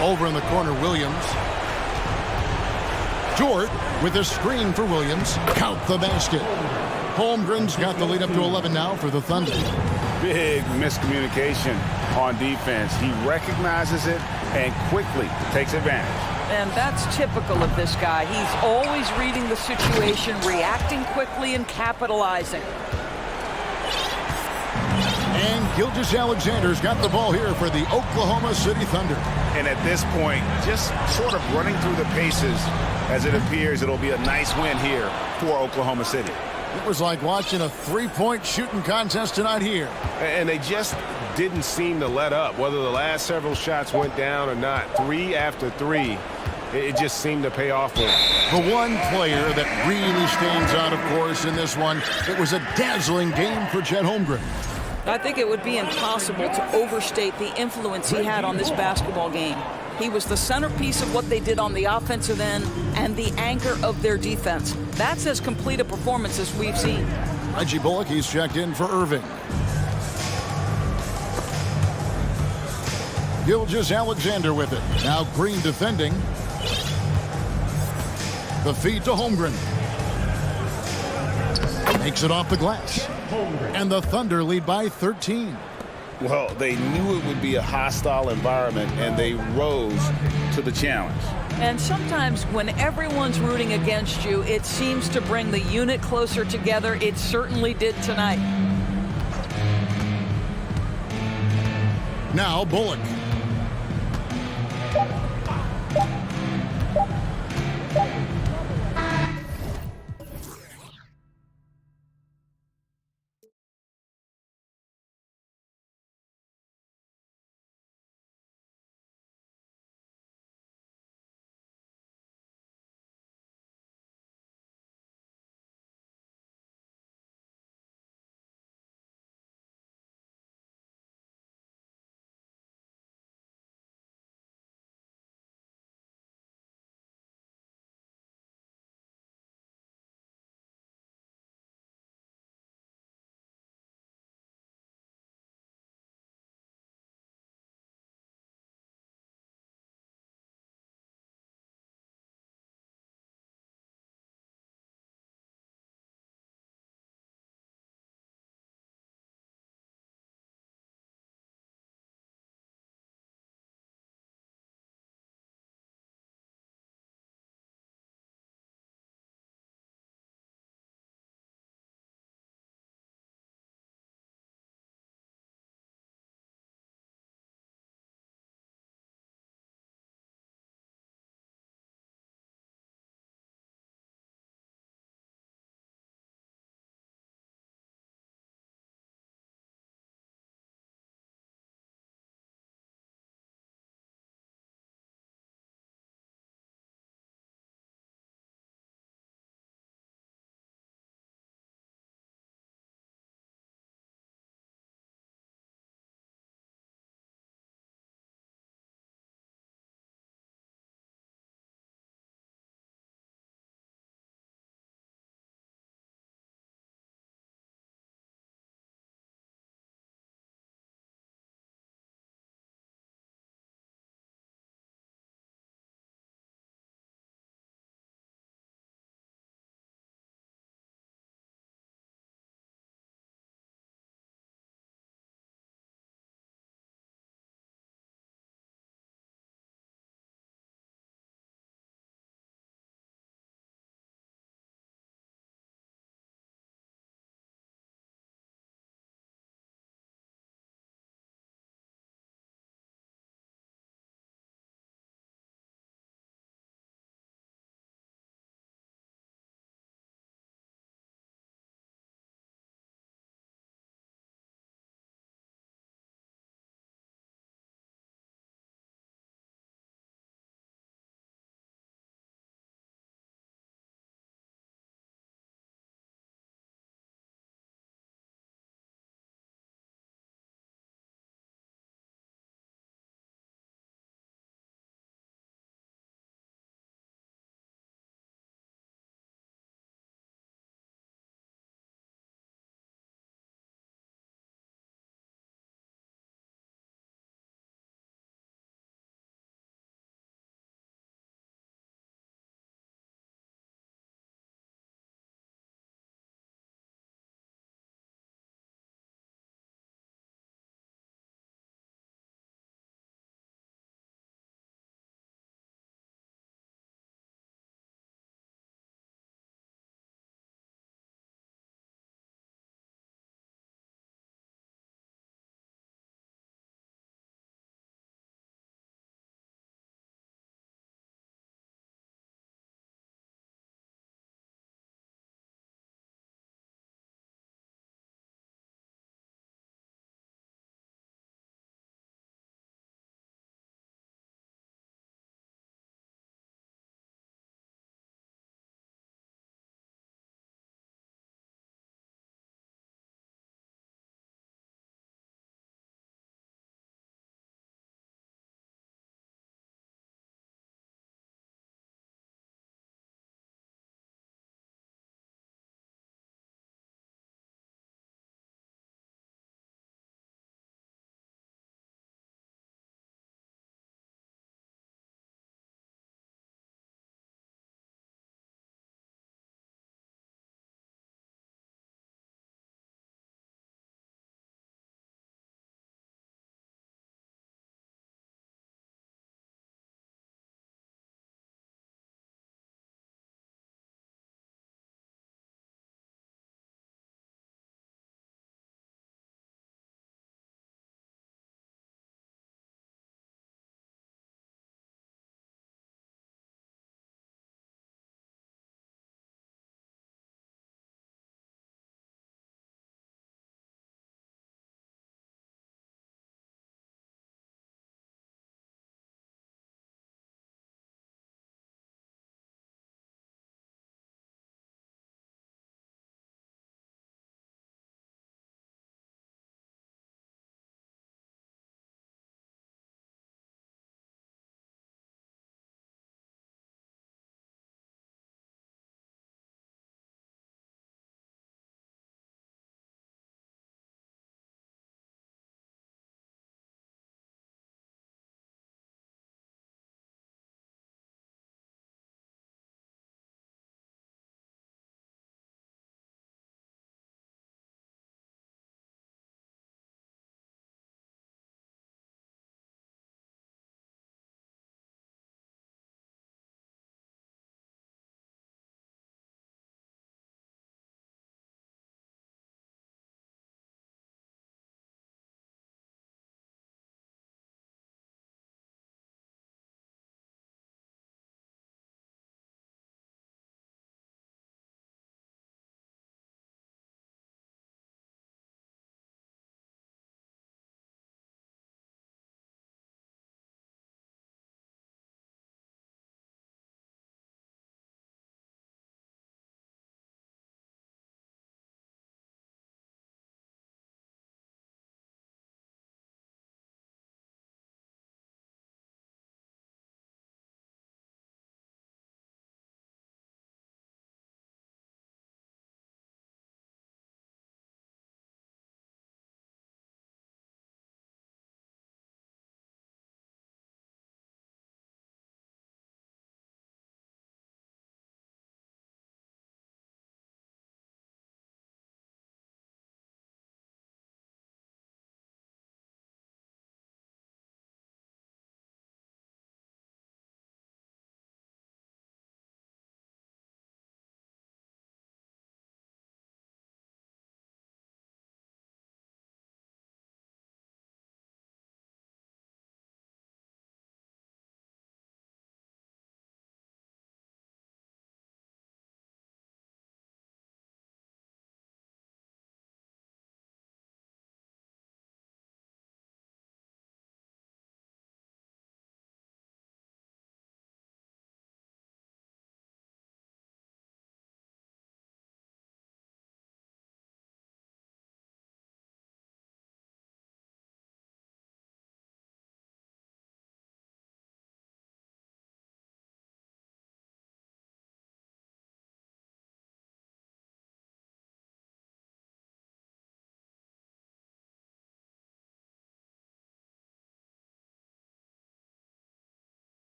Over in the corner, Williams. Dort with a screen for Williams. Count the basket. Holmgren's got the lead up to 11 now for the Thunder. Big miscommunication on defense. He recognizes it and quickly takes advantage. And that's typical of this guy. He's always reading the situation, reacting quickly, and capitalizing. And Gilgeous Alexander's got the ball here for the Oklahoma City Thunder. And at this point, just sort of running through the paces as it appears it'll be a nice win here for Oklahoma City. It was like watching a three-point shooting contest tonight here. And they just didn't seem to let up, whether the last several shots went down or not. 3 after 3, it just seemed to pay off for them. The one player that really stands out, of course, in this one, it was a dazzling game for Chet Holmgren. I think it would be impossible to overstate the influence he had on this basketball game. He was the centerpiece of what they did on the offensive end and the anchor of their defense. That's as complete a performance as we've seen. Reggie Bullock, he's checked in for Irving. Gilgeous Alexander with it. Now Green defending. The feed to Holmgren. Makes it off the glass. And the Thunder lead by 13. Well, they knew it would be a hostile environment, and they rose to the challenge. And sometimes when everyone's rooting against you, it seems to bring the unit closer together. It certainly did tonight. Now Bullock.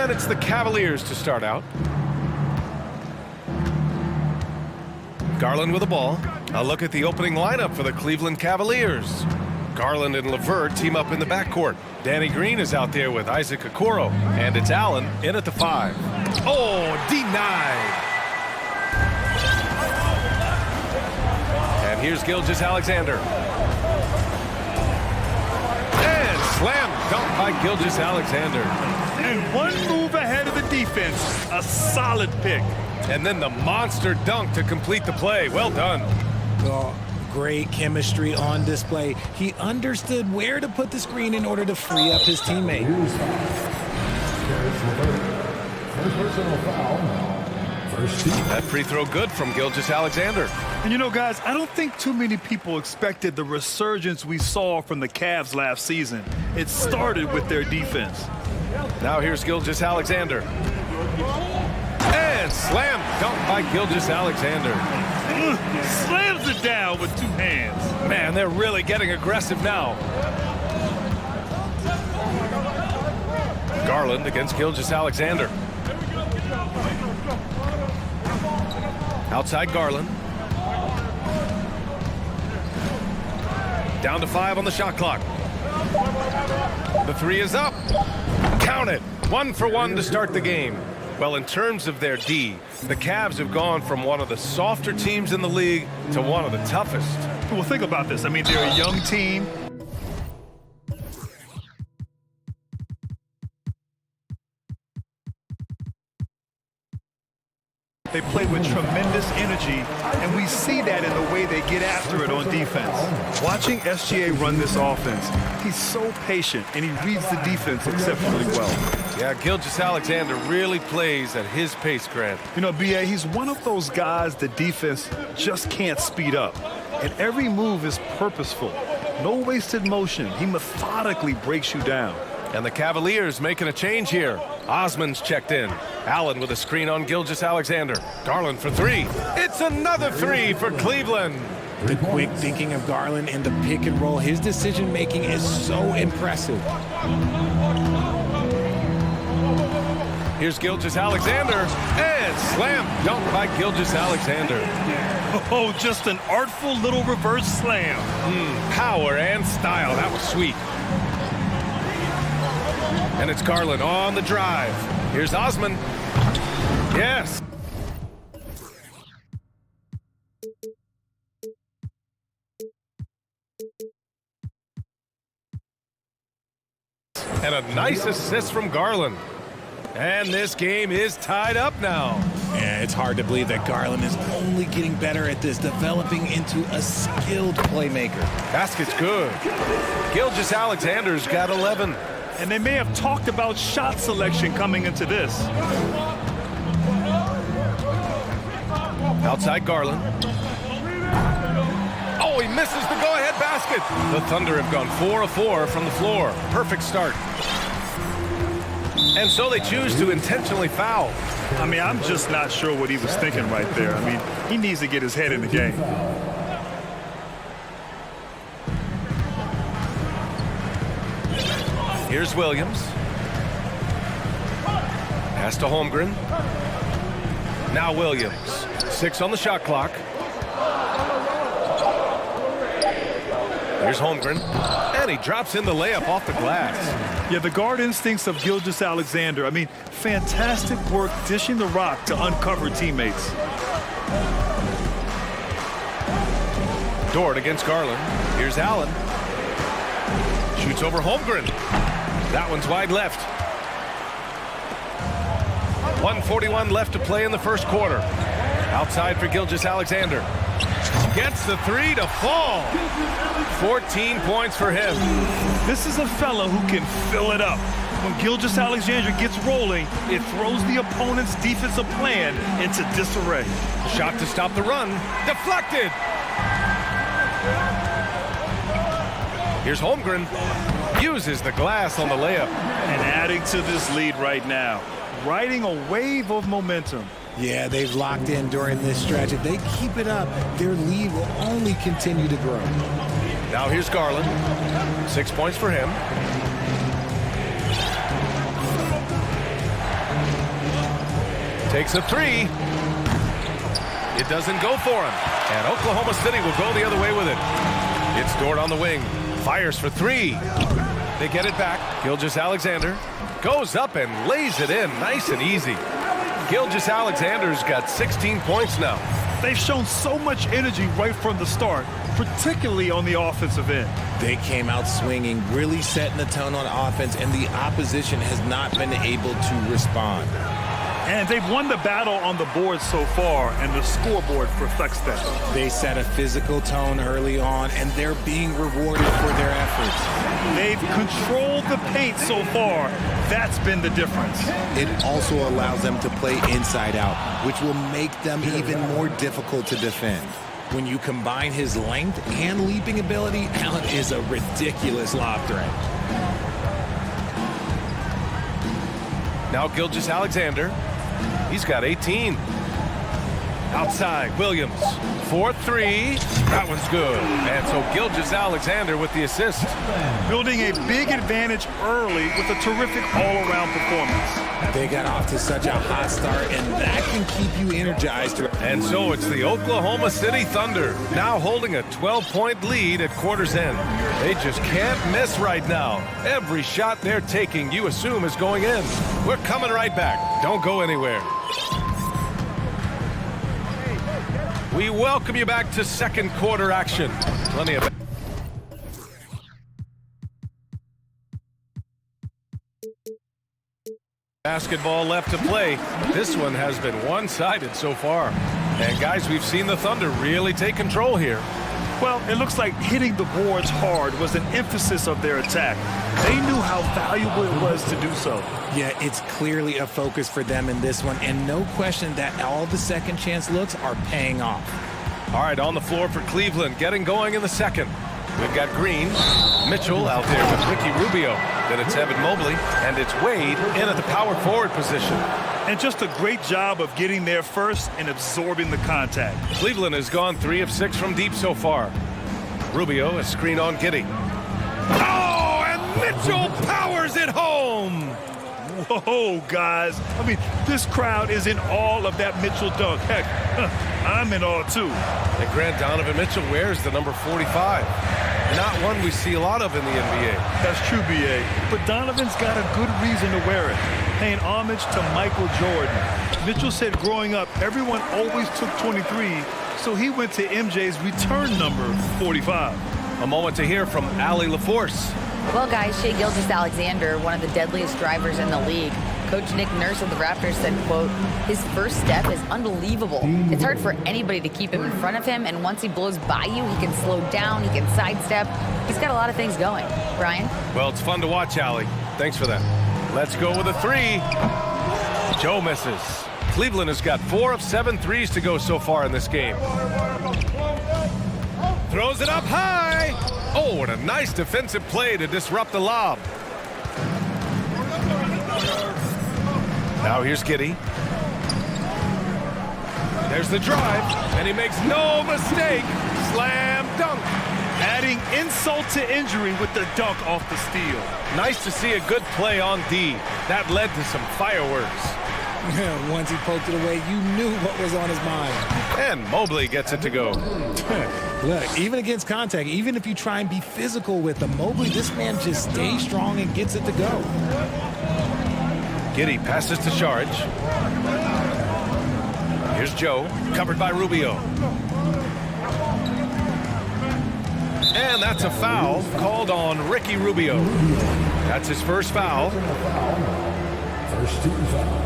And it's the Cavaliers to start out. Garland with the ball. A look at the opening lineup for the Cleveland Cavaliers. Garland and LeVert team up in the backcourt. Danny Green is out there with Isaac Okoro. And it's Allen in at the 5. Oh, denied. And here's Gilgeous-Alexander. And slam dunk by Gilgeous-Alexander. And one move ahead of the defense. A solid pick. And then the monster dunk to complete the play. Well done. Oh, great chemistry on display. He understood where to put the screen in order to free up his teammate. That free throw good from Gilgeous-Alexander. And you know, guys, I don't think too many people expected the resurgence we saw from the Cavs last season. It started with their defense. Now here's Gilgeous-Alexander. And slam dunk by Gilgeous-Alexander. Slams it down with 2 hands. Man, they're really getting aggressive now. Garland against Gilgeous-Alexander. Outside Garland. Down to 5 on the shot clock. The 3 is up. Count it. 1 for 1 to start the game. Well, in terms of their D, the Cavs have gone from one of the softer teams in the league to one of the toughest. Well, think about this. I mean, they're a young team. They play with tremendous energy, and we see that in the way they get after it on defense. Watching SGA run this offense, he's so patient, and he reads the defense exceptionally well. Yeah, Gilgeous-Alexander really plays at his pace, Grant. You know, B.A., he's one of those guys the defense just can't speed up. And every move is purposeful. No wasted motion. He methodically breaks you down. And the Cavaliers making a change here. Osman's checked in. Allen with a screen on Gilgeous-Alexander. Garland for 3. It's another 3 for Cleveland. The quick thinking of Garland in the pick and roll. His decision making is so impressive. Here's Gilgeous-Alexander. And slam dunk by Gilgeous-Alexander. Oh, just an artful little reverse slam. Power and style. That was sweet. And it's Garland on the drive. Here's Osman. Yes. And a nice assist from Garland. And this game is tied up now. Yeah, it's hard to believe that Garland is only getting better at this, developing into a skilled playmaker. Basket's good. Gilgeous-Alexander's got 11. And they may have talked about shot selection coming into this. Outside Garland. Oh, he misses the go-ahead basket. The Thunder have gone 4 of 4 from the floor. Perfect start. And so they choose to intentionally foul. I mean, I'm just not sure what he was thinking right there. I mean, he needs to get his head in the game. Here's Williams. Pass to Holmgren. Now Williams. 6 on the shot clock. Here's Holmgren. And he drops in the layup off the glass. Yeah, the guard instincts of Gilgeous-Alexander. I mean, fantastic work dishing the rock to uncover teammates. Dort against Garland. Here's Allen. Shoots over Holmgren. That one's wide left. 1:41 left to play in the first quarter. Outside for Gilgeous-Alexander. Gets the 3 to fall. 14 points for him. This is a fella who can fill it up. When Gilgeous-Alexander gets rolling, it throws the opponent's defensive plan into disarray. Shot to stop the run. Deflected. Here's Holmgren. Uses the glass on the layup. And adding to this lead right now. Riding a wave of momentum. Yeah, they've locked in during this stretch. If they keep it up, their lead will only continue to grow. Now here's Garland. 6 points for him. Takes a three. It doesn't go for him. And Oklahoma City will go the other way with it. It's Dort on the wing. Fires for three. They get it back. Gilgeous-Alexander goes up and lays it in nice and easy. Gilgeous-Alexander's got 16 points now. They've shown so much energy right from the start, particularly on the offensive end. They came out swinging, really setting the tone on offense, and the opposition has not been able to respond. And they've won the battle on the board so far, and the scoreboard reflects that. They set a physical tone early on, and they're being rewarded for their efforts. They've controlled the paint so far. That's been the difference. It also allows them to play inside out, which will make them even more difficult to defend. When you combine his length and leaping ability, Allen is a ridiculous lob threat. Now Gilgeous-Alexander. He's got 18. Outside, Williams. 4-3. That one's good. And so Gilgeous-Alexander with the assist. Building a big advantage early with a terrific all-around performance. They got off to such a hot start, and that can keep you energized. And so it's the Oklahoma City Thunder now holding a 12-point lead at quarter's end. They just can't miss right now. Every shot they're taking, you assume, is going in. We're coming right back. Don't go anywhere. We welcome you back to second quarter action. Plenty of basketball left to play. This one has been one-sided so far. And guys, we've seen the Thunder really take control here. Well, it looks like hitting the boards hard was an emphasis of their attack. They knew how valuable it was to do so. Yeah, it's clearly a focus for them in this one, and no question that all the second chance looks are paying off. All right, on the floor for Cleveland, getting going in the second. We've got Green, Mitchell out there with Ricky Rubio. Then it's Evan Mobley, and it's Wade in at the power forward position. And just a great job of getting there first and absorbing the contact. Cleveland has gone 3 of 6 from deep so far. Rubio, a screen on Giddey. Oh, and Mitchell powers it home! Whoa, guys. I mean, this crowd is in awe of that Mitchell dunk. Heck, I'm in awe, too. And Grant Donovan Mitchell wears the number 45. Not one we see a lot of in the NBA. That's true, B.A. But Donovan's got a good reason to wear it, paying homage to Michael Jordan. Mitchell said growing up, everyone always took 23, so he went to MJ's return number, 45. A moment to hear from Allie LaForce. Well, guys, Shai Gilgeous-Alexander, one of the deadliest drivers in the league. Coach Nick Nurse of the Raptors said, quote, his first step is unbelievable. It's hard for anybody to keep him in front of him, and once he blows by you, he can slow down, he can sidestep. He's got a lot of things going. Brian? Well, it's fun to watch, Allie. Thanks for that. Let's go with a three. Joe misses. Cleveland has got 4 of 7 threes to go so far in this game. Throws it up high. Oh, and a nice defensive play to disrupt the lob. Now here's Giddey. There's the drive, and he makes no mistake. Slam dunk. Adding insult to injury with the dunk off the steal. Nice to see a good play on D. That led to some fireworks. Once he poked it away, you knew what was on his mind. And Mobley gets it to go. Look, even against contact, even if you try and be physical with him, Mobley, this man just stays strong and gets it to go. Giddey passes to Charge. Here's Joe, covered by Rubio. And that's a foul called on Ricky Rubio. That's his first foul. First team foul.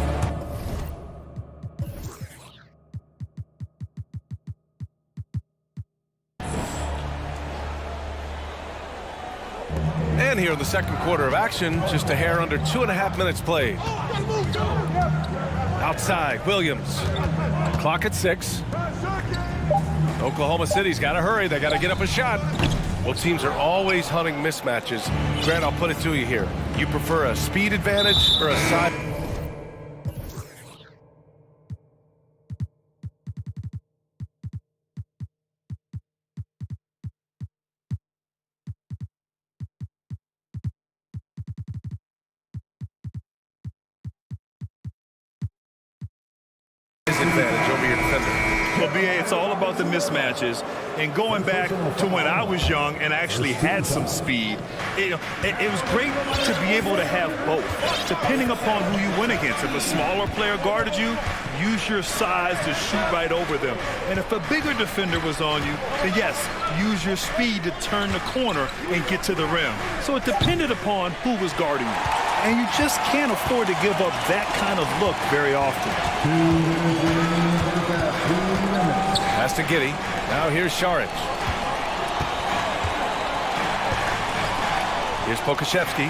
And here in the second quarter of action, just a hair under 2.5 minutes played. Outside, Williams. Clock at 6. Oklahoma City's got to hurry. They got to get up a shot. Well, teams are always hunting mismatches. Grant, I'll put it to you here. You prefer a speed advantage or a side? his advantage over your defender? Well, BA, it's all about the mismatches. And going back to when I was young and actually had some speed, it was great to be able to have both, depending upon who you went against. If a smaller player guarded you, use your size to shoot right over them. And if a bigger defender was on you, then yes, use your speed to turn the corner and get to the rim. So it depended upon who was guarding you. And you just can't afford to give up that kind of look very often. Pass to Giddey. Now here's Šarić. Here's Pokaševski.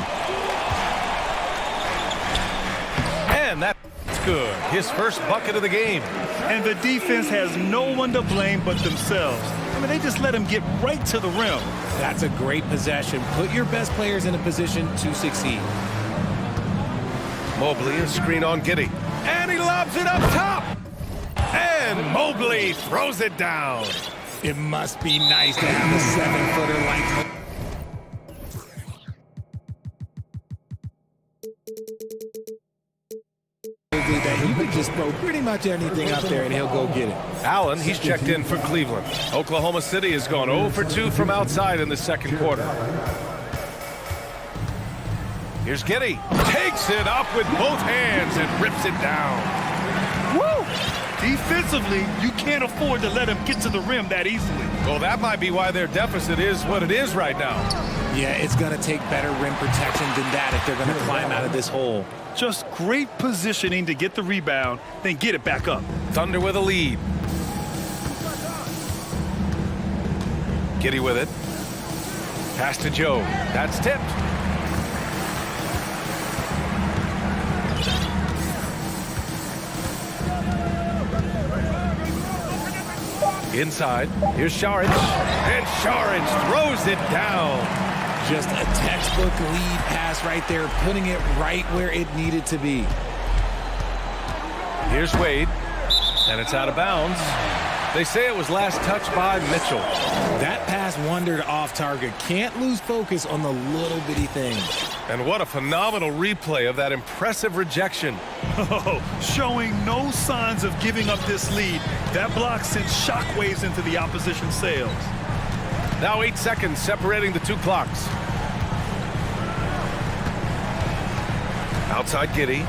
And that's good. His first bucket of the game. And the defense has no one to blame but themselves. I mean, they just let him get right to the rim. That's a great possession. Put your best players in a position to succeed. Mobley, a screen on Giddey. And he lobs it up top. And Mobley throws it down. It must be nice to have a 7-footer like that he could just throw pretty much anything up there and he'll go get it. Allen, he's checked in for Cleveland. Oklahoma City has gone 0 for 2 from outside in the second quarter. Here's Giddey. Takes it up with both hands and rips it down. Woo! Defensively, you can't afford to let him get to the rim that easily. Well, that might be why their deficit is what it is right now. Yeah, it's going to take better rim protection than that if they're going to climb out of this hole. Just great positioning to get the rebound, then get it back up. Thunder with a lead. Giddey with it. Pass to Joe. That's tipped. Inside, here's Šarić, and Šarić throws it down. Just a textbook lead pass right there, putting it right where it needed to be. Here's Wade, and it's out of bounds. They say it was last touched by Mitchell. That pass wandered off target. Can't lose focus on the little bitty things. And what a phenomenal replay of that impressive rejection. Oh, showing no signs of giving up this lead. That block sent shockwaves into the opposition sails. Now 8 seconds separating the two clocks. Outside Giddey.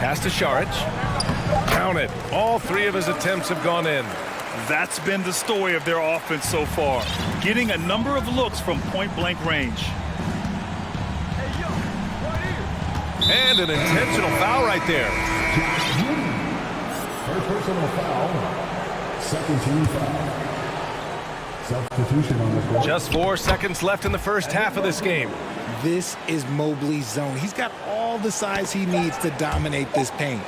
Pass to Šarić. Count it. All 3 of his attempts have gone in. That's been the story of their offense so far, getting a number of looks from point-blank range. And an intentional foul right there. First personal foul. Second team foul. Substitution on the court. Just 4 seconds left in the first half of this game. This is Mobley's zone. He's got all the size he needs to dominate this paint.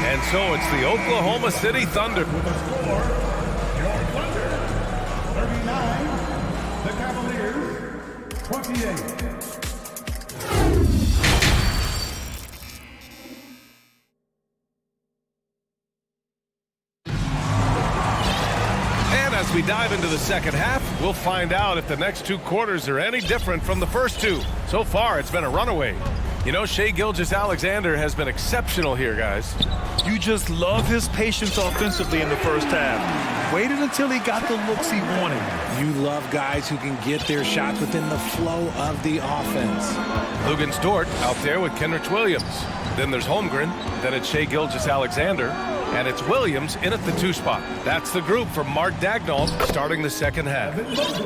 And so it's the Oklahoma City Thunder. With a score, your Thunder, 39, the Cavaliers, 28. And as we dive into the second half, we'll find out if the next 2 quarters are any different from the first 2. So far, it's been a runaway. You know, Shai Gilgeous-Alexander has been exceptional here, guys. You just love his patience offensively in the first half. Waited until he got the looks he wanted. You love guys who can get their shots within the flow of the offense. Lugens Dort out there with Kenrich Williams. Then there's Holmgren. Then it's Shai Gilgeous-Alexander. And it's Williams in at the 2 spot. That's the group from Mark Daigneault starting the second half.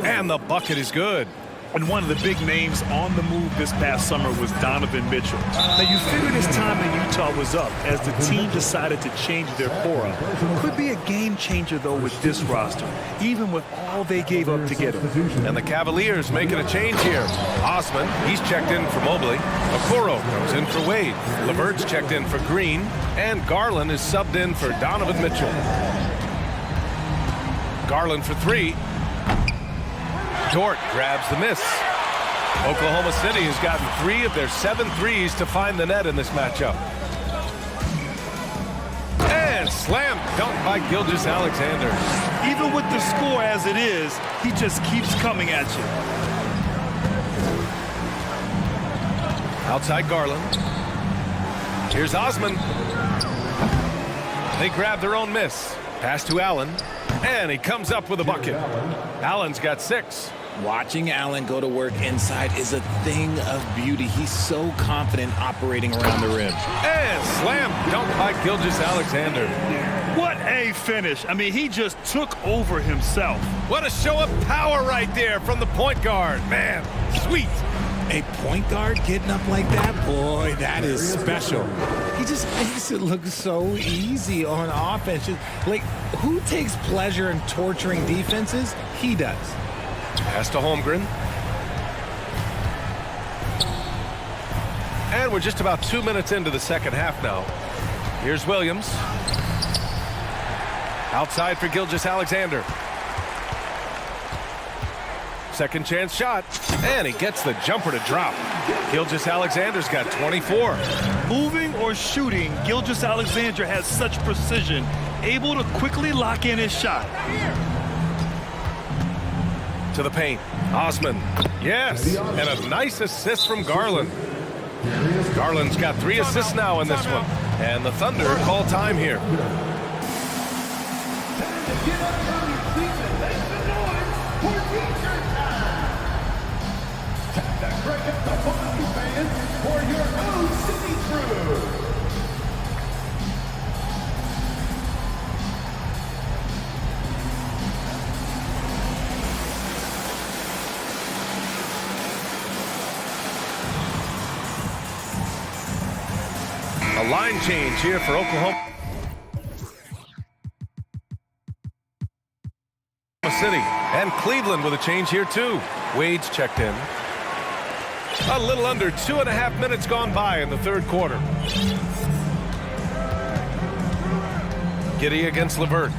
And the bucket is good. And one of the big names on the move this past summer was Donovan Mitchell. Now, you figured his time in Utah was up as the team decided to change their core up. Could be a game changer, though, with this roster, even with all they gave up to get him. And the Cavaliers making a change here. Osman, he's checked in for Mobley. Okoro comes in for Wade. LeVert's checked in for Green. And Garland is subbed in for Donovan Mitchell. Garland for 3. Dort grabs the miss. Oklahoma City has gotten 3 of their 7 threes to find the net in this matchup. And slam dunk by Gilgeous-Alexander. Even with the score as it is, he just keeps coming at you. Outside Garland. Here's Osman. They grab their own miss. Pass to Allen. And he comes up with a bucket. Allen's got 6. Watching Allen go to work inside is a thing of beauty. He's so confident operating around the rim. And slam dunk by Gilgeous-Alexander. What a finish. I mean, he just took over himself. What a show of power right there from the point guard. Man, sweet. A point guard getting up like that? Boy, that is special. He just makes it look so easy on offense. Like, who takes pleasure in torturing defenses? He does. Pass to Holmgren. And we're just about 2 minutes into the second half now. Here's Williams. Outside for Gilgeous-Alexander. Second chance shot. And he gets the jumper to drop. Gilgeous-Alexander's got 24. Moving or shooting, Gilgeous-Alexander has such precision, able to quickly lock in his shot. To the paint. Osman. Yes. And a nice assist from Garland. Garland's got 3 assists now in this one. And the Thunder call time here. A line change here for Oklahoma City. And Cleveland with a change here too. Wade's checked in. A little under 2.5 minutes gone by in the third quarter. Giddey against LeVert.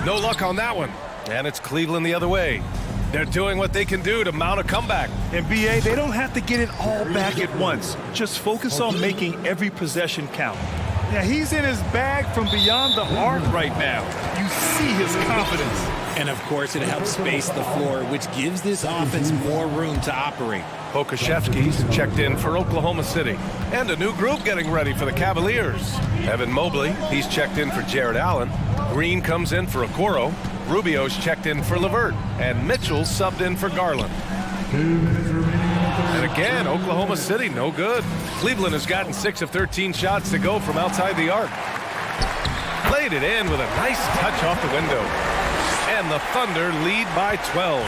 No luck on that one. And it's Cleveland the other way. They're doing what they can do to mount a comeback. And BA, they don't have to get it all back at once. Just focus on making every possession count. Now, he's in his bag from beyond the arc right now. You see his confidence. And of course, it helps space the floor, which gives this offense more room to operate. Pokashevsky's checked in for Oklahoma City. And a new group getting ready for the Cavaliers. Evan Mobley, he's checked in for Jared Allen. Green comes in for Okoro. Rubio's checked in for LeVert. And Mitchell subbed in for Garland. And again, Oklahoma City, no good. Cleveland has gotten 6 of 13 shots to go from outside the arc. Played it in with a nice touch off the window. And the Thunder lead by 12.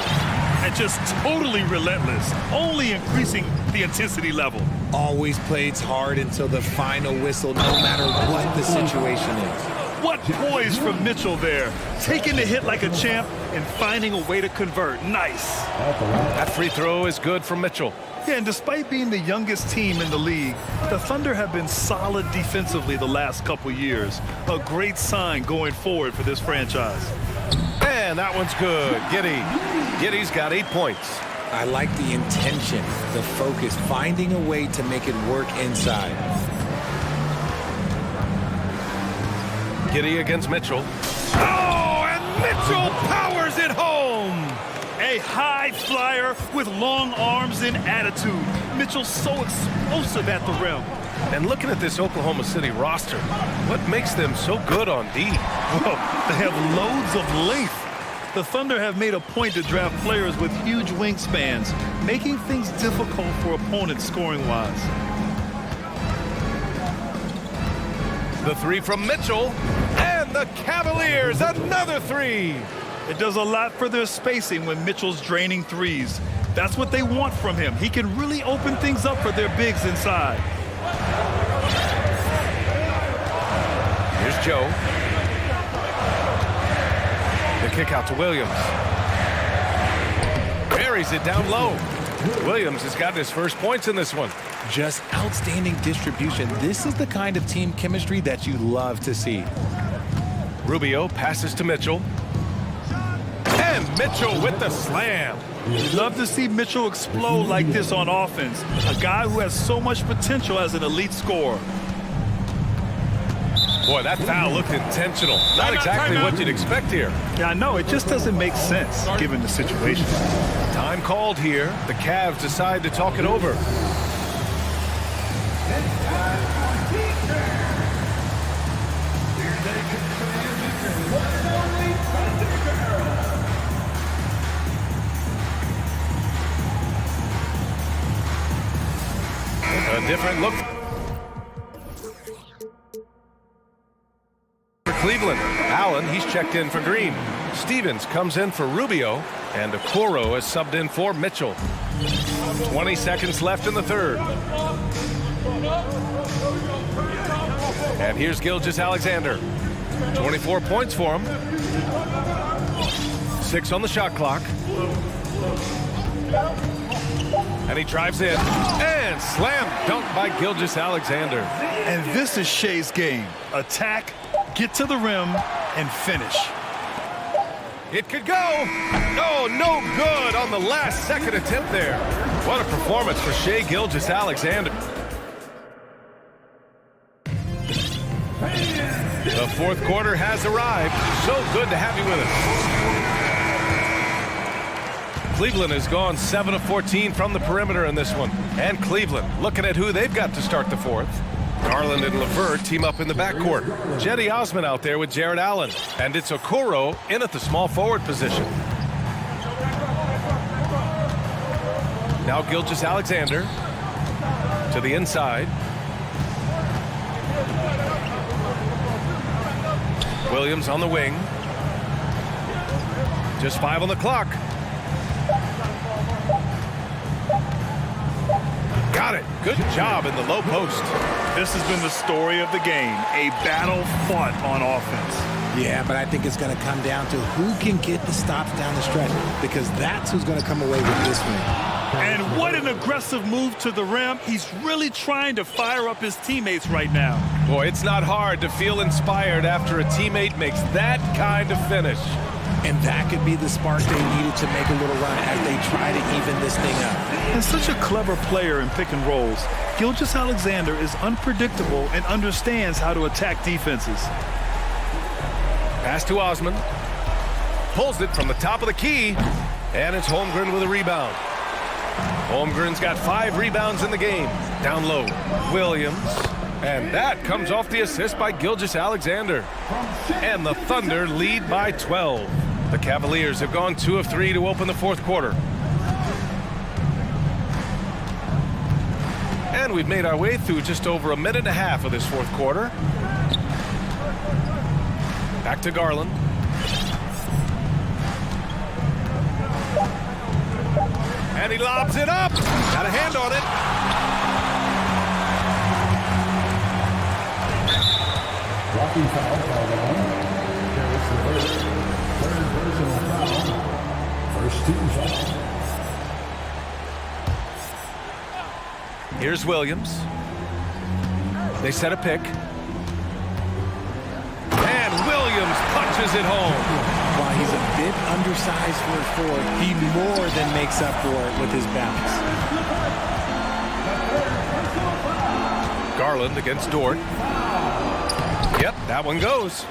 And just totally relentless, only increasing the intensity level. Always plays hard until the final whistle, no matter what the situation is. What poise from Mitchell there. Taking the hit like a champ and finding a way to convert. Nice. That free throw is good from Mitchell. Yeah, and despite being the youngest team in the league, the Thunder have been solid defensively the last couple years. A great sign going forward for this franchise. And that one's good. Giddey's got 8 points. I like the intention, the focus, finding a way to make it work inside. Giddey against Mitchell. Oh, and Mitchell powers it home! A high flyer with long arms and attitude. Mitchell's so explosive at the rim. And looking at this Oklahoma City roster, what makes them so good on D? Well, they have loads of length. The Thunder have made a point to draft players with huge wingspans, making things difficult for opponents scoring-wise. The three from Mitchell, and the Cavaliers, another three. It does a lot for their spacing when Mitchell's draining threes. That's what they want from him. He can really open things up for their bigs inside. Here's Joe. The kick out to Williams. Buries it down low. Williams has gotten his first points in this one. Just outstanding distribution. This is the kind of team chemistry that you love to see. Rubio passes to Mitchell. And Mitchell with the slam. You love to see Mitchell explode like this on offense. A guy who has so much potential as an elite scorer. Boy, that foul looked intentional. Not exactly what you'd expect here. Yeah, I know. It just doesn't make sense given the situation. Time called here. The Cavs decide to talk it over. A different look for Cleveland. Allen, he's checked in for Green. Stevens comes in for Rubio, and Okoro is subbed in for Mitchell. 20 seconds left in the third. And here's Gilgeous-Alexander. 24 points for him. 6 on the shot clock. And he drives in, and slam dunk by Gilgeous-Alexander. And this is Shea's game. Attack, get to the rim, and finish. It could go. Oh, no good on the last second attempt there. What a performance for Shai Gilgeous-Alexander. The fourth quarter has arrived. So good to have you with us. Cleveland has gone 7 of 14 from the perimeter in this one. And Cleveland looking at who they've got to start the fourth. Garland and LeVert team up in the backcourt. Jetty Osman out there with Jared Allen. And it's Okoro in at the small forward position. Now Gilgeous-Alexander to the inside. Williams on the wing. Just 5 on the clock. Got it. Good job in the low post. This has been the story of the game. A battle fought on offense. Yeah, but I think it's going to come down to who can get the stops down the stretch, because that's who's going to come away with this win. And what an aggressive move to the rim. He's really trying to fire up his teammates right now. Boy, it's not hard to feel inspired after a teammate makes that kind of finish. And that could be the spark they needed to make a little run as they try to even this thing up. And such a clever player in pick and rolls. Gilgeous-Alexander is unpredictable and understands how to attack defenses. Pass to Osman. Pulls it from the top of the key. And it's Holmgren with a rebound. Holmgren's got 5 rebounds in the game. Down low, Williams. And that comes off the assist by Gilgeous-Alexander. And the Thunder lead by 12. The Cavaliers have gone 2 of 3 to open the fourth quarter. And we've made our way through just over a minute and a half of this fourth quarter. Back to Garland. And he lobs it up. Got a hand on it. Blocking foul called on. Carries the third personal foul. First team foul. Here's Williams. They set a pick. And Williams punches it home. While he's a bit undersized for a forward, he more than makes up for it with his bounce. Garland against Dort. Yep, that one goes.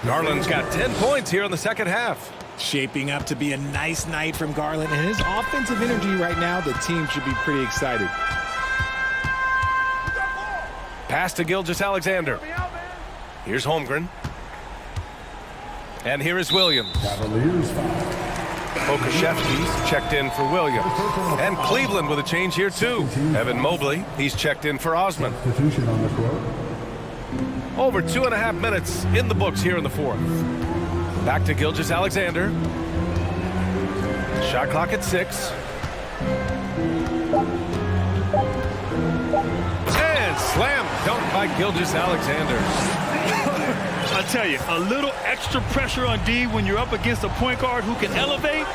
Garland's got 10 points here in the second half. Shaping up to be a nice night from Garland, and his offensive energy right now, the team should be pretty excited. Pass to Gilgeous-Alexander. Here's Holmgren. And here is Williams. Cavaliers foul. Okashevsky's checked in for Williams. And Cleveland with a change here too. Evan Mobley, he's checked in for Osman. Substitution on the court. Over 2.5 minutes in the books here in the fourth. Back to Gilgeous-Alexander. Shot clock at 6. And slam dunk by Gilgeous-Alexander. I tell you, a little extra pressure on D when you're up against a point guard who can elevate.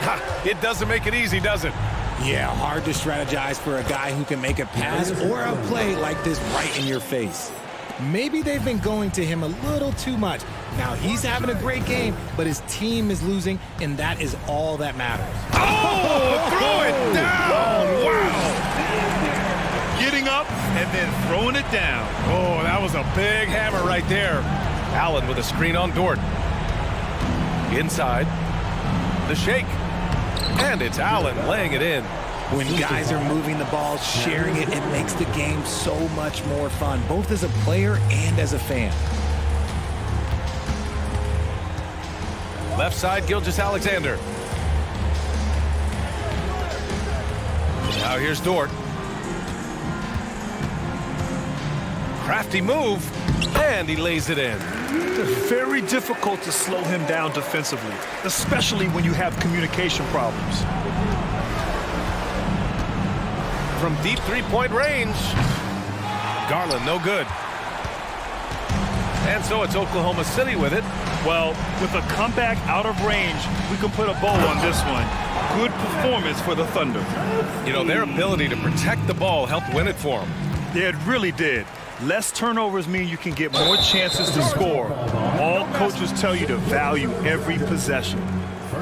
It doesn't make it easy, does it? Yeah, hard to strategize for a guy who can make a pass or a play like this right in your face. Maybe they've been going to him a little too much. Now he's having a great game, but his team is losing, and that is all that matters. Oh, throw it down! Wow! Getting up and then throwing it down. Oh, that was a big hammer right there. Allen with a screen on Dort. Inside. The shake. And it's Allen laying it in. When guys are moving the ball, sharing it, it makes the game so much more fun, both as a player and as a fan. Left side, Gilgeous-Alexander. Now here's Dort. Crafty move, and he lays it in. It's very difficult to slow him down defensively, especially when you have communication problems. From deep three-point range. Garland, no good. And so it's Oklahoma City with it. Well, with a comeback out of range, we can put a bow on this one. Good performance for the Thunder. You know, their ability to protect the ball helped win it for them. Yeah, it really did. Less turnovers mean you can get more chances to score. All coaches tell you to value every possession.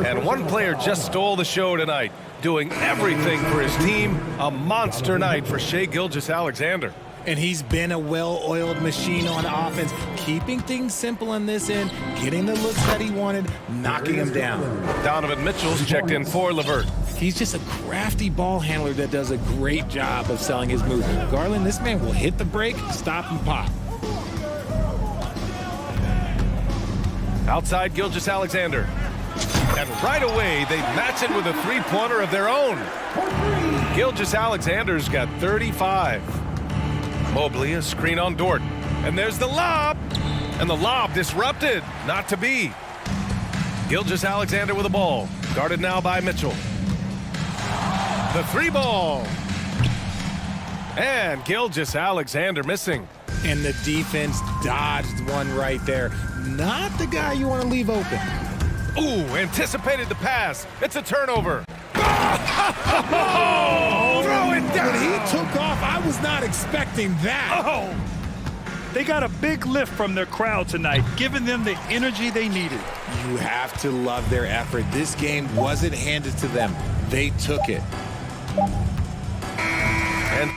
And one player just stole the show tonight, doing everything for his team. A monster night for Shai Gilgeous-Alexander. And he's been a well-oiled machine on offense, keeping things simple on this end, getting the looks that he wanted, knocking them down. Donovan Mitchell's checked in for LeVert. He's just a crafty ball handler that does a great job of selling his move. Garland, this man will hit the break, stop, and pop. Outside Gilgeous-Alexander. And right away, they match it with a three-pointer of their own. Gilgeous-Alexander's got 35. Mobley, a screen on Dort. And there's the lob. And the lob disrupted. Not to be. Gilgeous-Alexander with the ball. Guarded now by Mitchell. The three ball. And Gilgeous-Alexander missing. And the defense dodged one right there. Not the guy you want to leave open. Ooh, anticipated the pass. It's a turnover. Oh, throw it down. When he took off, I was not expecting that. Oh! They got a big lift from their crowd tonight, giving them the energy they needed. You have to love their effort. This game wasn't handed to them. They took it. And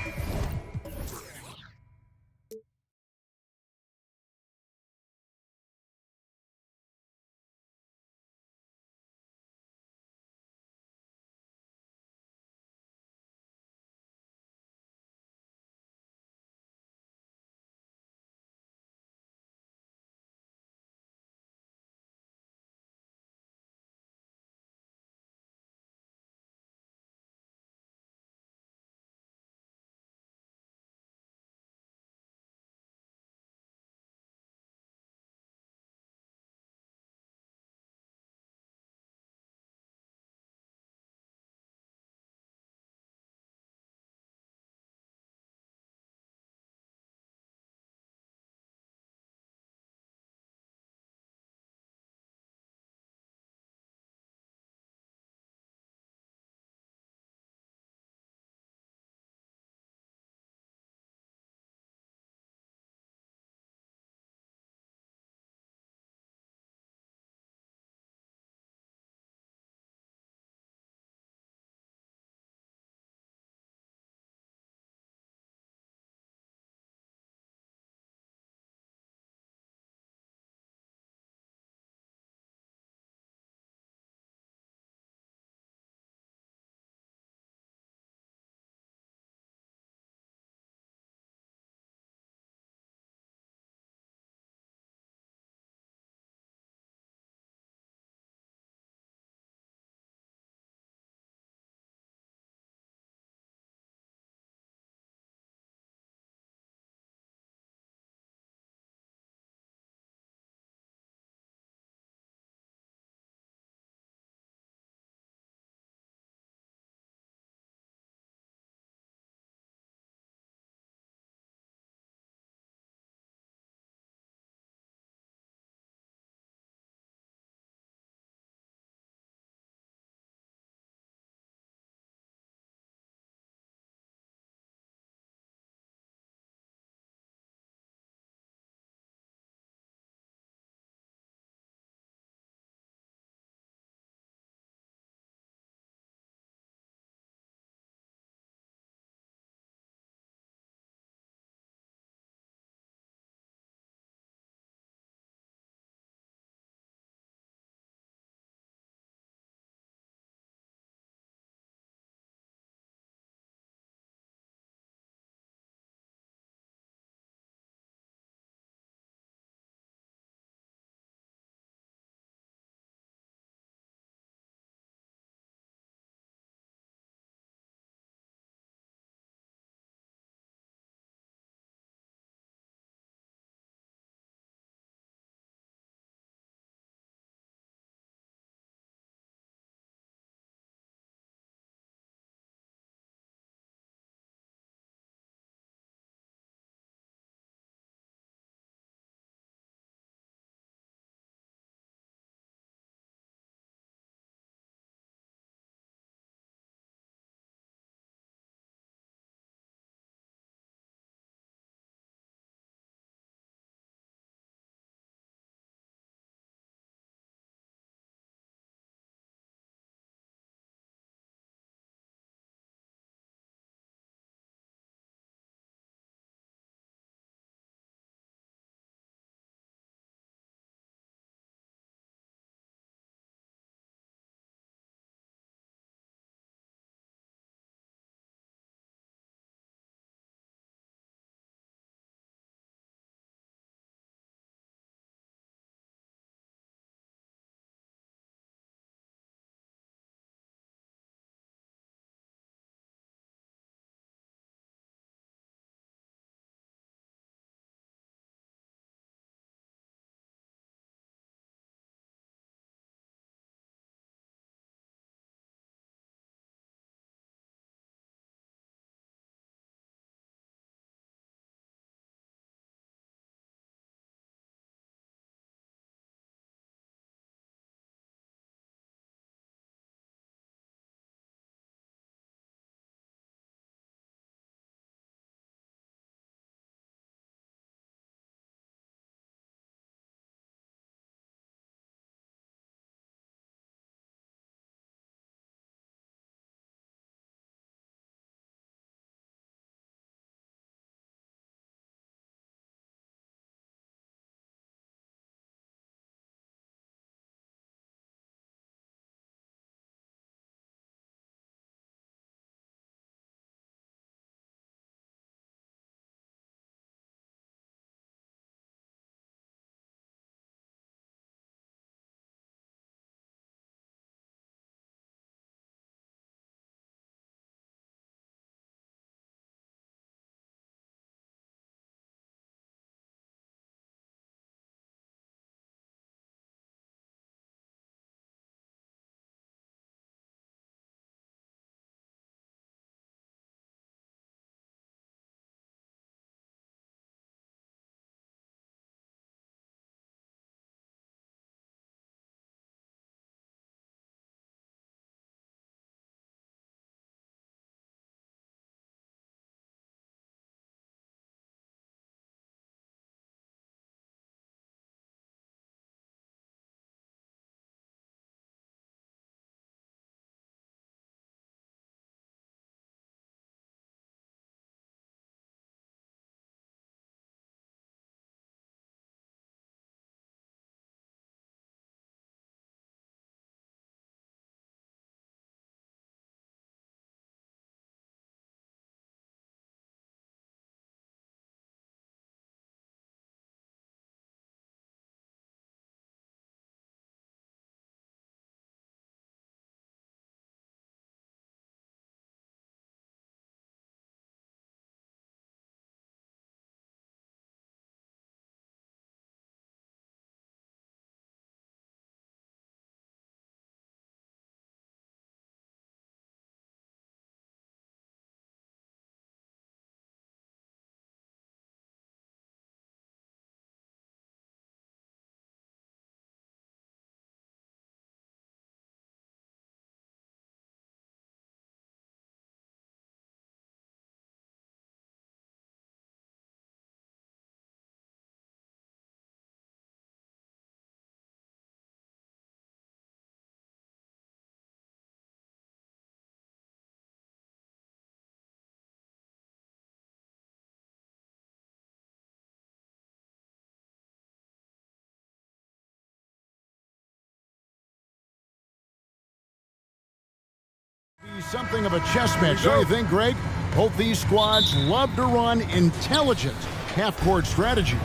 Something of a chess match, don't you think, Greg? Both these squads love to run intelligent half-court strategies.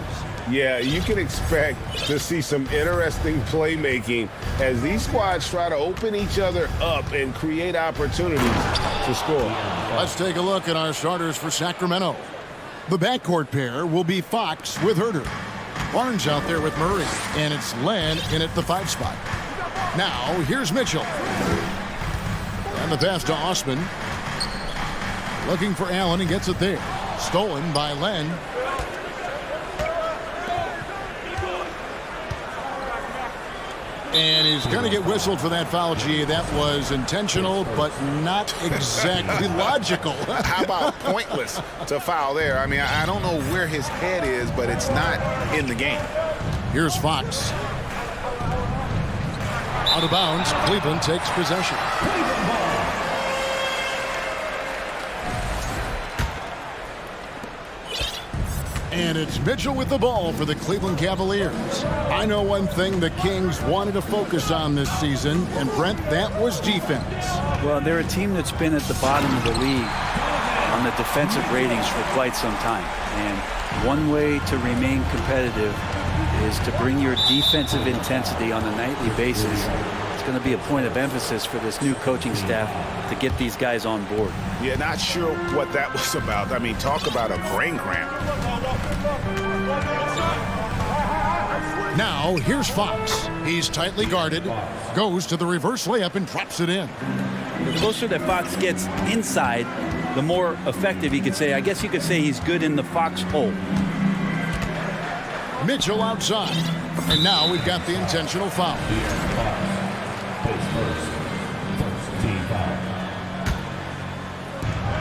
Yeah, you can expect to see some interesting playmaking as these squads try to open each other up and create opportunities to score. Let's take a look at our starters for Sacramento. The backcourt pair will be Fox with Herter. Barnes out there with Murray, and it's Len in at the 5 spot. Now, here's Mitchell. And the pass to Osman. Looking for Allen, and gets it there. Stolen by Len. And he's going to get whistled for that foul, G. That was intentional, but not exactly logical. How about pointless to foul there? I mean, I don't know where his head is, but it's not in the game. Here's Fox. Out of bounds, Cleveland takes possession. And it's Mitchell with the ball for the Cleveland Cavaliers. I know one thing the Kings wanted to focus on this season, and Brent, that was defense. Well, they're a team that's been at the bottom of the league on the defensive ratings for quite some time. And one way to remain competitive is to bring your defensive intensity on a nightly basis. It's going to be a point of emphasis for this new coaching staff to get these guys on board. Yeah, not sure what that was about. I mean, talk about a brain cramp. Now, here's Fox. He's tightly guarded, goes to the reverse layup and drops it in. The closer that Fox gets inside, the more effective he could say. I guess you could say he's good in the Fox hole. Mitchell outside. And now we've got the intentional foul.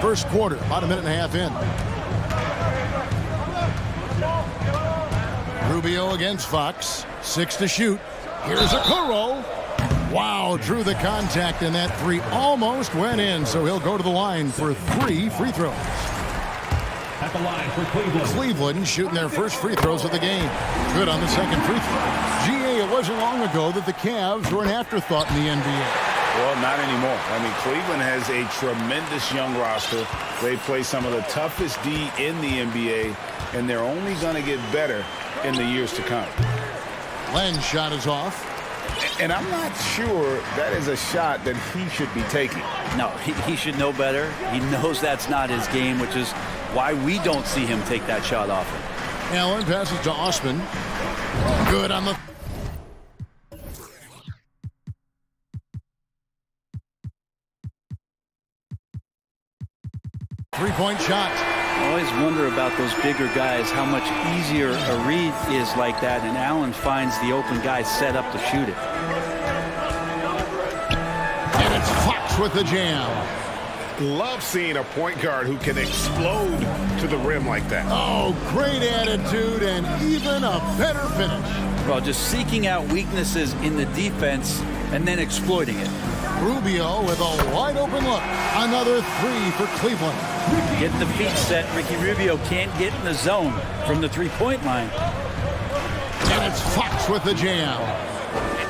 First quarter, about a minute and a half in. Rubio against Fox. 6 to shoot. Here's Okoro. Wow, drew the contact, and that 3 almost went in, so he'll go to the line for 3 free throws. At the line for Cleveland. Cleveland shooting their first free throws of the game. Good on the second free throw. GA, it wasn't long ago that the Cavs were an afterthought in the NBA. Well, not anymore. I mean, Cleveland has a tremendous young roster. They play some of the toughest D in the NBA, and they're only going to get better in the years to come. Len's shot is off. And I'm not sure that is a shot that he should be taking. No, he should know better. He knows that's not his game, which is why we don't see him take that shot often. Allen passes to Osman. Good on the... Three-point shot. I always wonder about those bigger guys, how much easier a read is like that, and Allen finds the open guy set up to shoot it. And it's Fox with the jam. Love seeing a point guard who can explode to the rim like that. Oh, great attitude and even a better finish. Well, just seeking out weaknesses in the defense and then exploiting it. Rubio with a wide open look. Another 3 for Cleveland. Get the feet set. Ricky Rubio can't get in the zone from the three-point line. And it's Fox with the jam.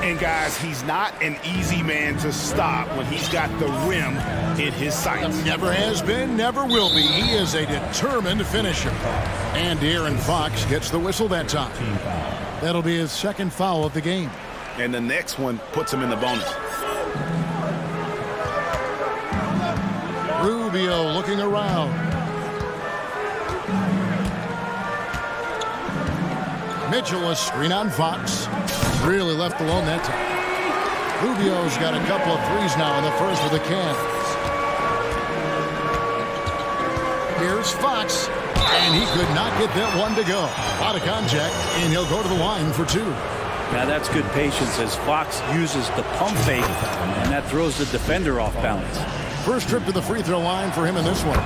And guys, he's not an easy man to stop when he's got the rim in his sights. Never has been, never will be. He is a determined finisher. And De'Aaron Fox gets the whistle that time. That'll be his second foul of the game. And the next one puts him in the bonus. Rubio looking around. Mitchell a screen on Fox. Really left alone that time. Rubio's got a couple of threes now in the first for the Cavs. Here's Fox. And he could not get that one to go. Out of contact, and he'll go to the line for 2. Now that's good patience as Fox uses the pump fake, and that throws the defender off balance. First trip to the free throw line for him in this one.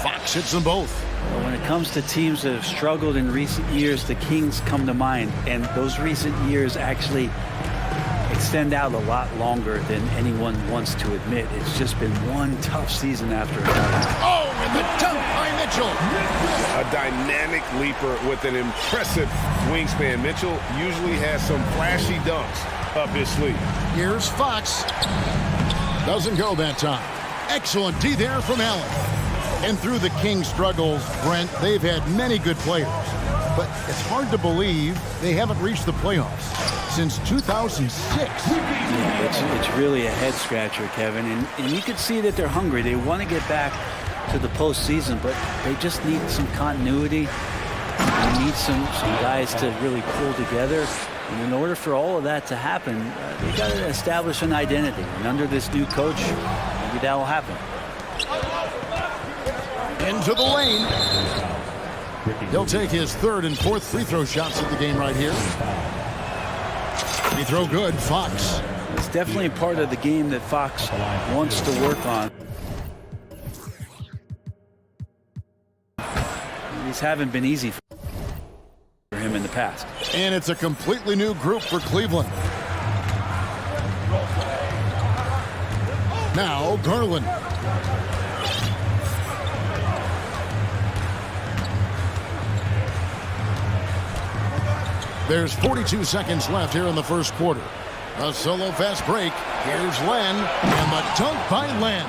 Fox hits them both. Well, when it comes to teams that have struggled in recent years, the Kings come to mind, and those recent years actually extend out a lot longer than anyone wants to admit. It's just been one tough season after another. Oh, and the dunk by Mitchell. A dynamic leaper with an impressive wingspan. Mitchell usually has some flashy dunks up his sleeve. Here's Fox. Doesn't go that time. Excellent D there from Allen. And through the Kings' struggles, Brent, they've had many good players. But it's hard to believe they haven't reached the playoffs since 2006. Yeah, it's really a head-scratcher, Kevin. And you can see that they're hungry. They want to get back to the postseason, but they just need some continuity. They need some guys to really pull together. And in order for all of that to happen, they got to establish an identity. And under this new coach, maybe that will happen. Into the lane. He'll take his third and fourth free throw shots of the game right here. Free throw good, Fox. It's definitely part of the game that Fox wants to work on. These haven't been easy for him in the past. And it's a completely new group for Cleveland. Now Garland. There's 42 seconds left here in the first quarter. A solo fast break. Here's Len, and the dunk by Len.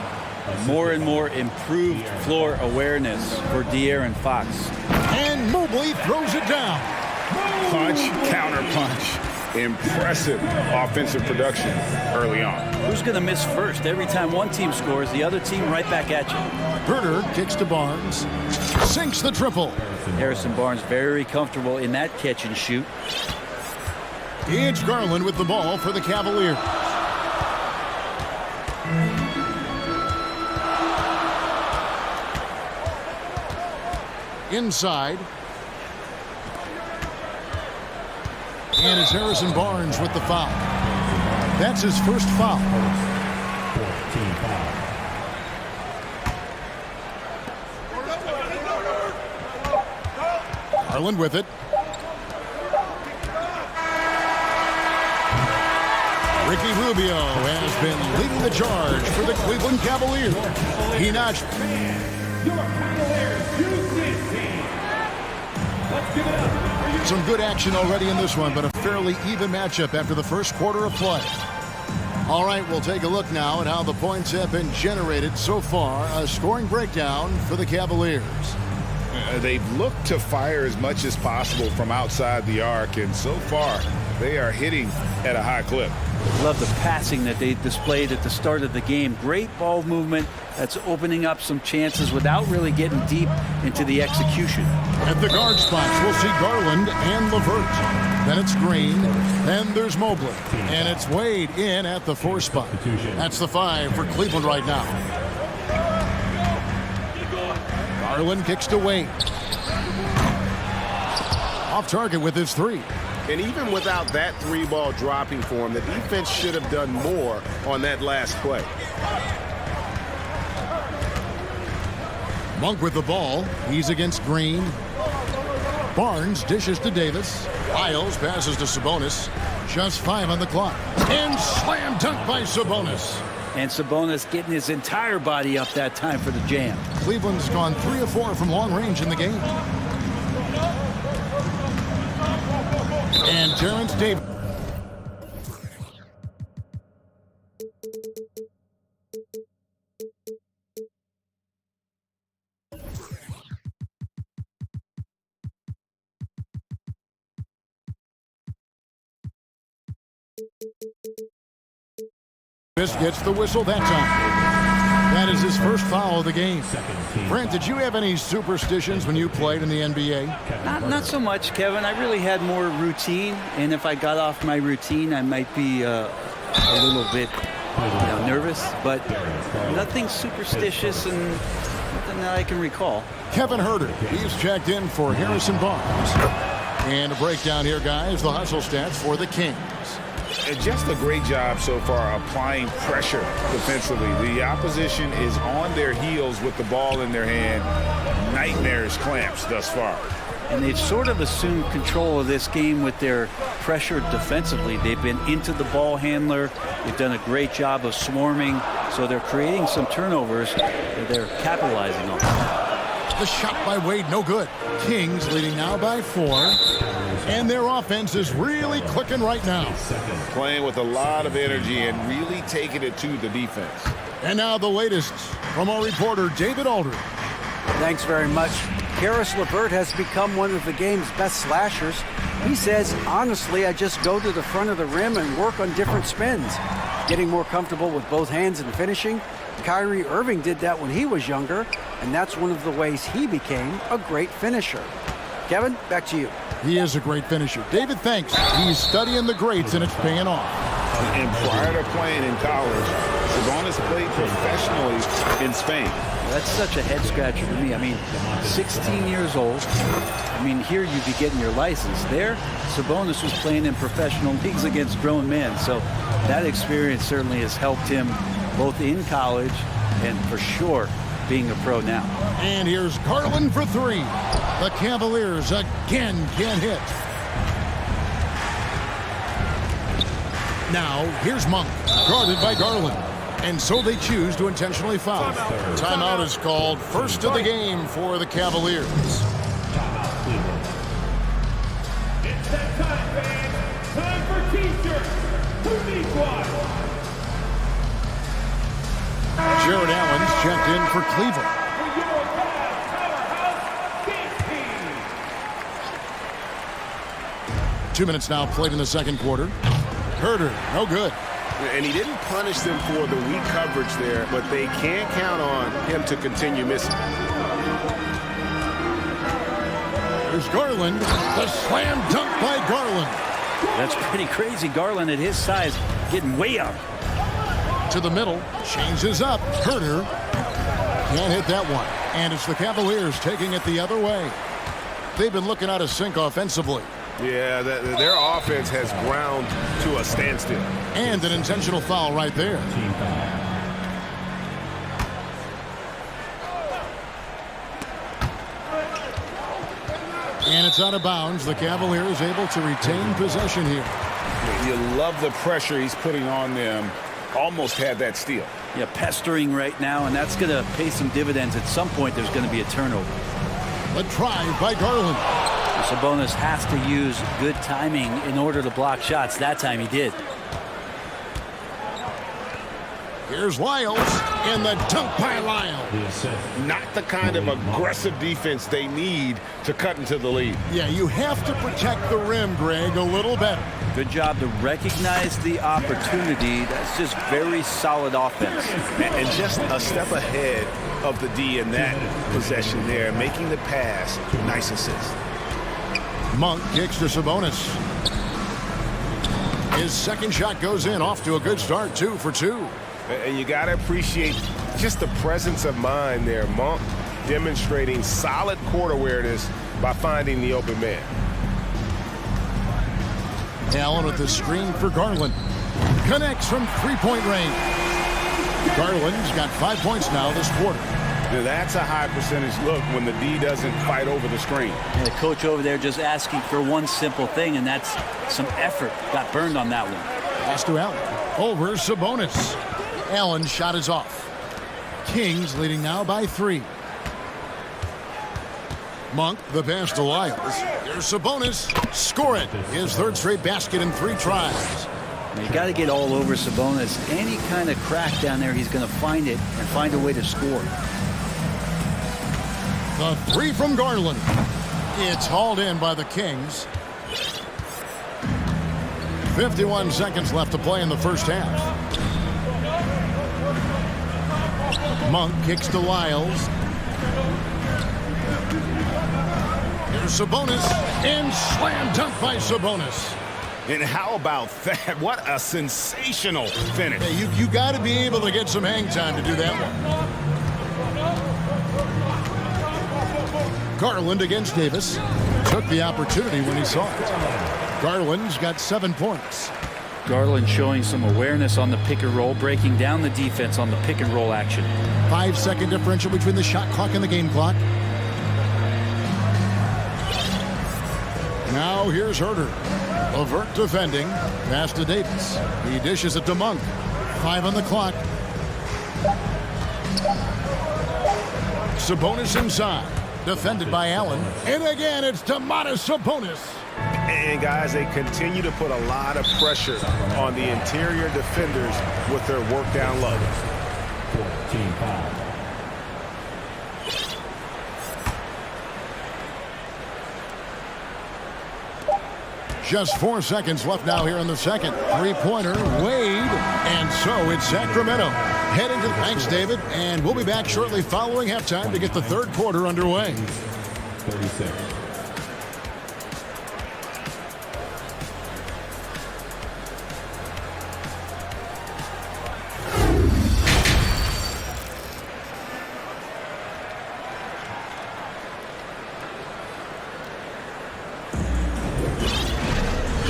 More and more improved floor awareness for De'Aaron Fox. And Mobley throws it down. Punch, counter punch. Impressive offensive production early on. Who's going to miss first? Every time one team scores, the other team right back at you. Herter kicks to Barnes. Sinks the triple. Harrison Barnes very comfortable in that catch and shoot. It's Garland with the ball for the Cavaliers. Inside. And it's Harrison Barnes with the foul. That's his first foul. Garland with it. Ricky Rubio has been leading the charge for the Cleveland Cavaliers. He notched. Some good action already in this one, but a fairly even matchup after the first quarter of play. All right, we'll take a look now at how the points have been generated so far. A scoring breakdown for the Cavaliers. They've looked to fire as much as possible from outside the arc, and so far they are hitting at a high clip. Love the passing that they displayed at the start of the game. Great ball movement that's opening up some chances without really getting deep into the execution. At the guard spots, we'll see Garland and LeVert. Then it's Green. Then there's Mobley. And it's Wade in at the 4 spot. That's the 5 for Cleveland right now. Garland kicks to Wade. Off target with his 3. And even without that 3-ball dropping for him, the defense should have done more on that last play. Monk with the ball. He's against Green. Barnes dishes to Davis. Isles passes to Sabonis. Just 5 on the clock. And slam dunk by Sabonis. And Sabonis getting his entire body up that time for the jam. Cleveland's gone 3 of 4 from long range in the game. And Terrence Davis. Gets the whistle that time. That is his first foul of the game. Brent, did you have any superstitions when you played in the NBA? Not so much, Kevin. I really had more routine, and if I got off my routine, I might be a little bit nervous, but nothing superstitious and nothing that I can recall. Kevin Herter, he's checked in for Harrison Barnes. And a breakdown here, guys, the hustle stats for the Kings. Just a great job so far applying pressure defensively. The opposition is on their heels with the ball in their hand. Nightmares clamps thus far. And they've sort of assumed control of this game with their pressure defensively. They've been into the ball handler. They've done a great job of swarming. So they're creating some turnovers that they're capitalizing on. The shot by Wade, no good. Kings leading now by 4. And their offense is really clicking right now. Playing with a lot of energy and really taking it to the defense. And now the latest from our reporter, David Aldridge. Thanks very much. Karis LeVert has become one of the game's best slashers. He says, honestly, I just go to the front of the rim and work on different spins. Getting more comfortable with both hands and finishing. Kyrie Irving did that when he was younger, and that's one of the ways he became a great finisher. Kevin, back to you. He is a great finisher. David, thanks. He's studying the greats, and it's paying off. And prior to playing in college, Sabonis played professionally in Spain. That's such a head-scratcher to me. I mean, 16 years old. I mean, here you'd be getting your license. There, Sabonis was playing in professional leagues against grown men. So that experience certainly has helped him both in college and, for sure, being a pro now. And here's Garland for three. The Cavaliers again can't hit. Now, here's Monk, guarded by Garland. And so they choose to intentionally foul. Timeout is called. First of the game for the Cavaliers. It's that time, fans. Time for T-shirts. Who needs one? Jared Allen's checked in for Cleveland. 2 minutes now played in the second quarter. Herter, no good. And he didn't punish them for the weak coverage there, but they can't count on him to continue missing. There's Garland. The slam dunk by Garland. That's pretty crazy. Garland at his size getting way up. To the middle. Changes up. Herter can't hit that one. And it's the Cavaliers taking it the other way. They've been looking out of sync offensively. Yeah, their offense has ground to a standstill. And an intentional foul right there. And it's out of bounds. The Cavaliers able to retain possession here. You love the pressure he's putting on them. Almost had that steal. Yeah, pestering right now, and that's going to pay some dividends. At some point, there's going to be a turnover. The drive by Garland. Sabonis has to use good timing in order to block shots. That time he did. Here's Lyles, and the dunk by Lyles. Not the kind of aggressive defense they need to cut into the lead. Yeah, you have to protect the rim, Greg, a little better. Good job to recognize the opportunity. That's just very solid offense. And just a step ahead of the D in that possession there, making the pass. Nice assist. Monk kicks to Sabonis. His second shot goes in, off to a good start, 2 for 2. And you got to appreciate just the presence of mind there. Monk demonstrating solid court awareness by finding the open man. Allen with the screen for Garland. Connects from three-point range. Garland's got 5 points now this quarter. That's a high percentage look when the D doesn't fight over the screen. And the coach over there just asking for one simple thing, and that's some effort. Got burned on that one. Pass to Allen. Over Sabonis. Allen's shot is off. Kings leading now by 3. Monk, the pass to Lyles. Here's Sabonis. Score it. His third straight basket in 3 tries. You got to get all over Sabonis. Any kind of crack down there, he's going to find it and find a way to score. The 3 from Garland. It's hauled in by the Kings. 51 seconds left to play in the first half. Monk kicks to Lyles. Here's Sabonis. And slam dunk by Sabonis. And how about that? What a sensational finish. Hey, you got to be able to get some hang time to do that one. Garland against Davis. Took the opportunity when he saw it. Garland's got 7 points. Garland showing some awareness on the pick and roll, breaking down the defense on the pick and roll action. 5-second differential between the shot clock and the game clock. Now here's Herter. LeVert defending. Pass to Davis. He dishes it to Monk. 5 on the clock. Sabonis inside. Defended by Allen. And again, it's Domantas Sabonis. And guys, they continue to put a lot of pressure on the interior defenders with their work down low. 14 foul. Just 4 seconds left now here in the second. Three-pointer, Wade, and so it's Sacramento. Heading to the thanks, David, and we'll be back shortly following halftime to get the third quarter underway. 36.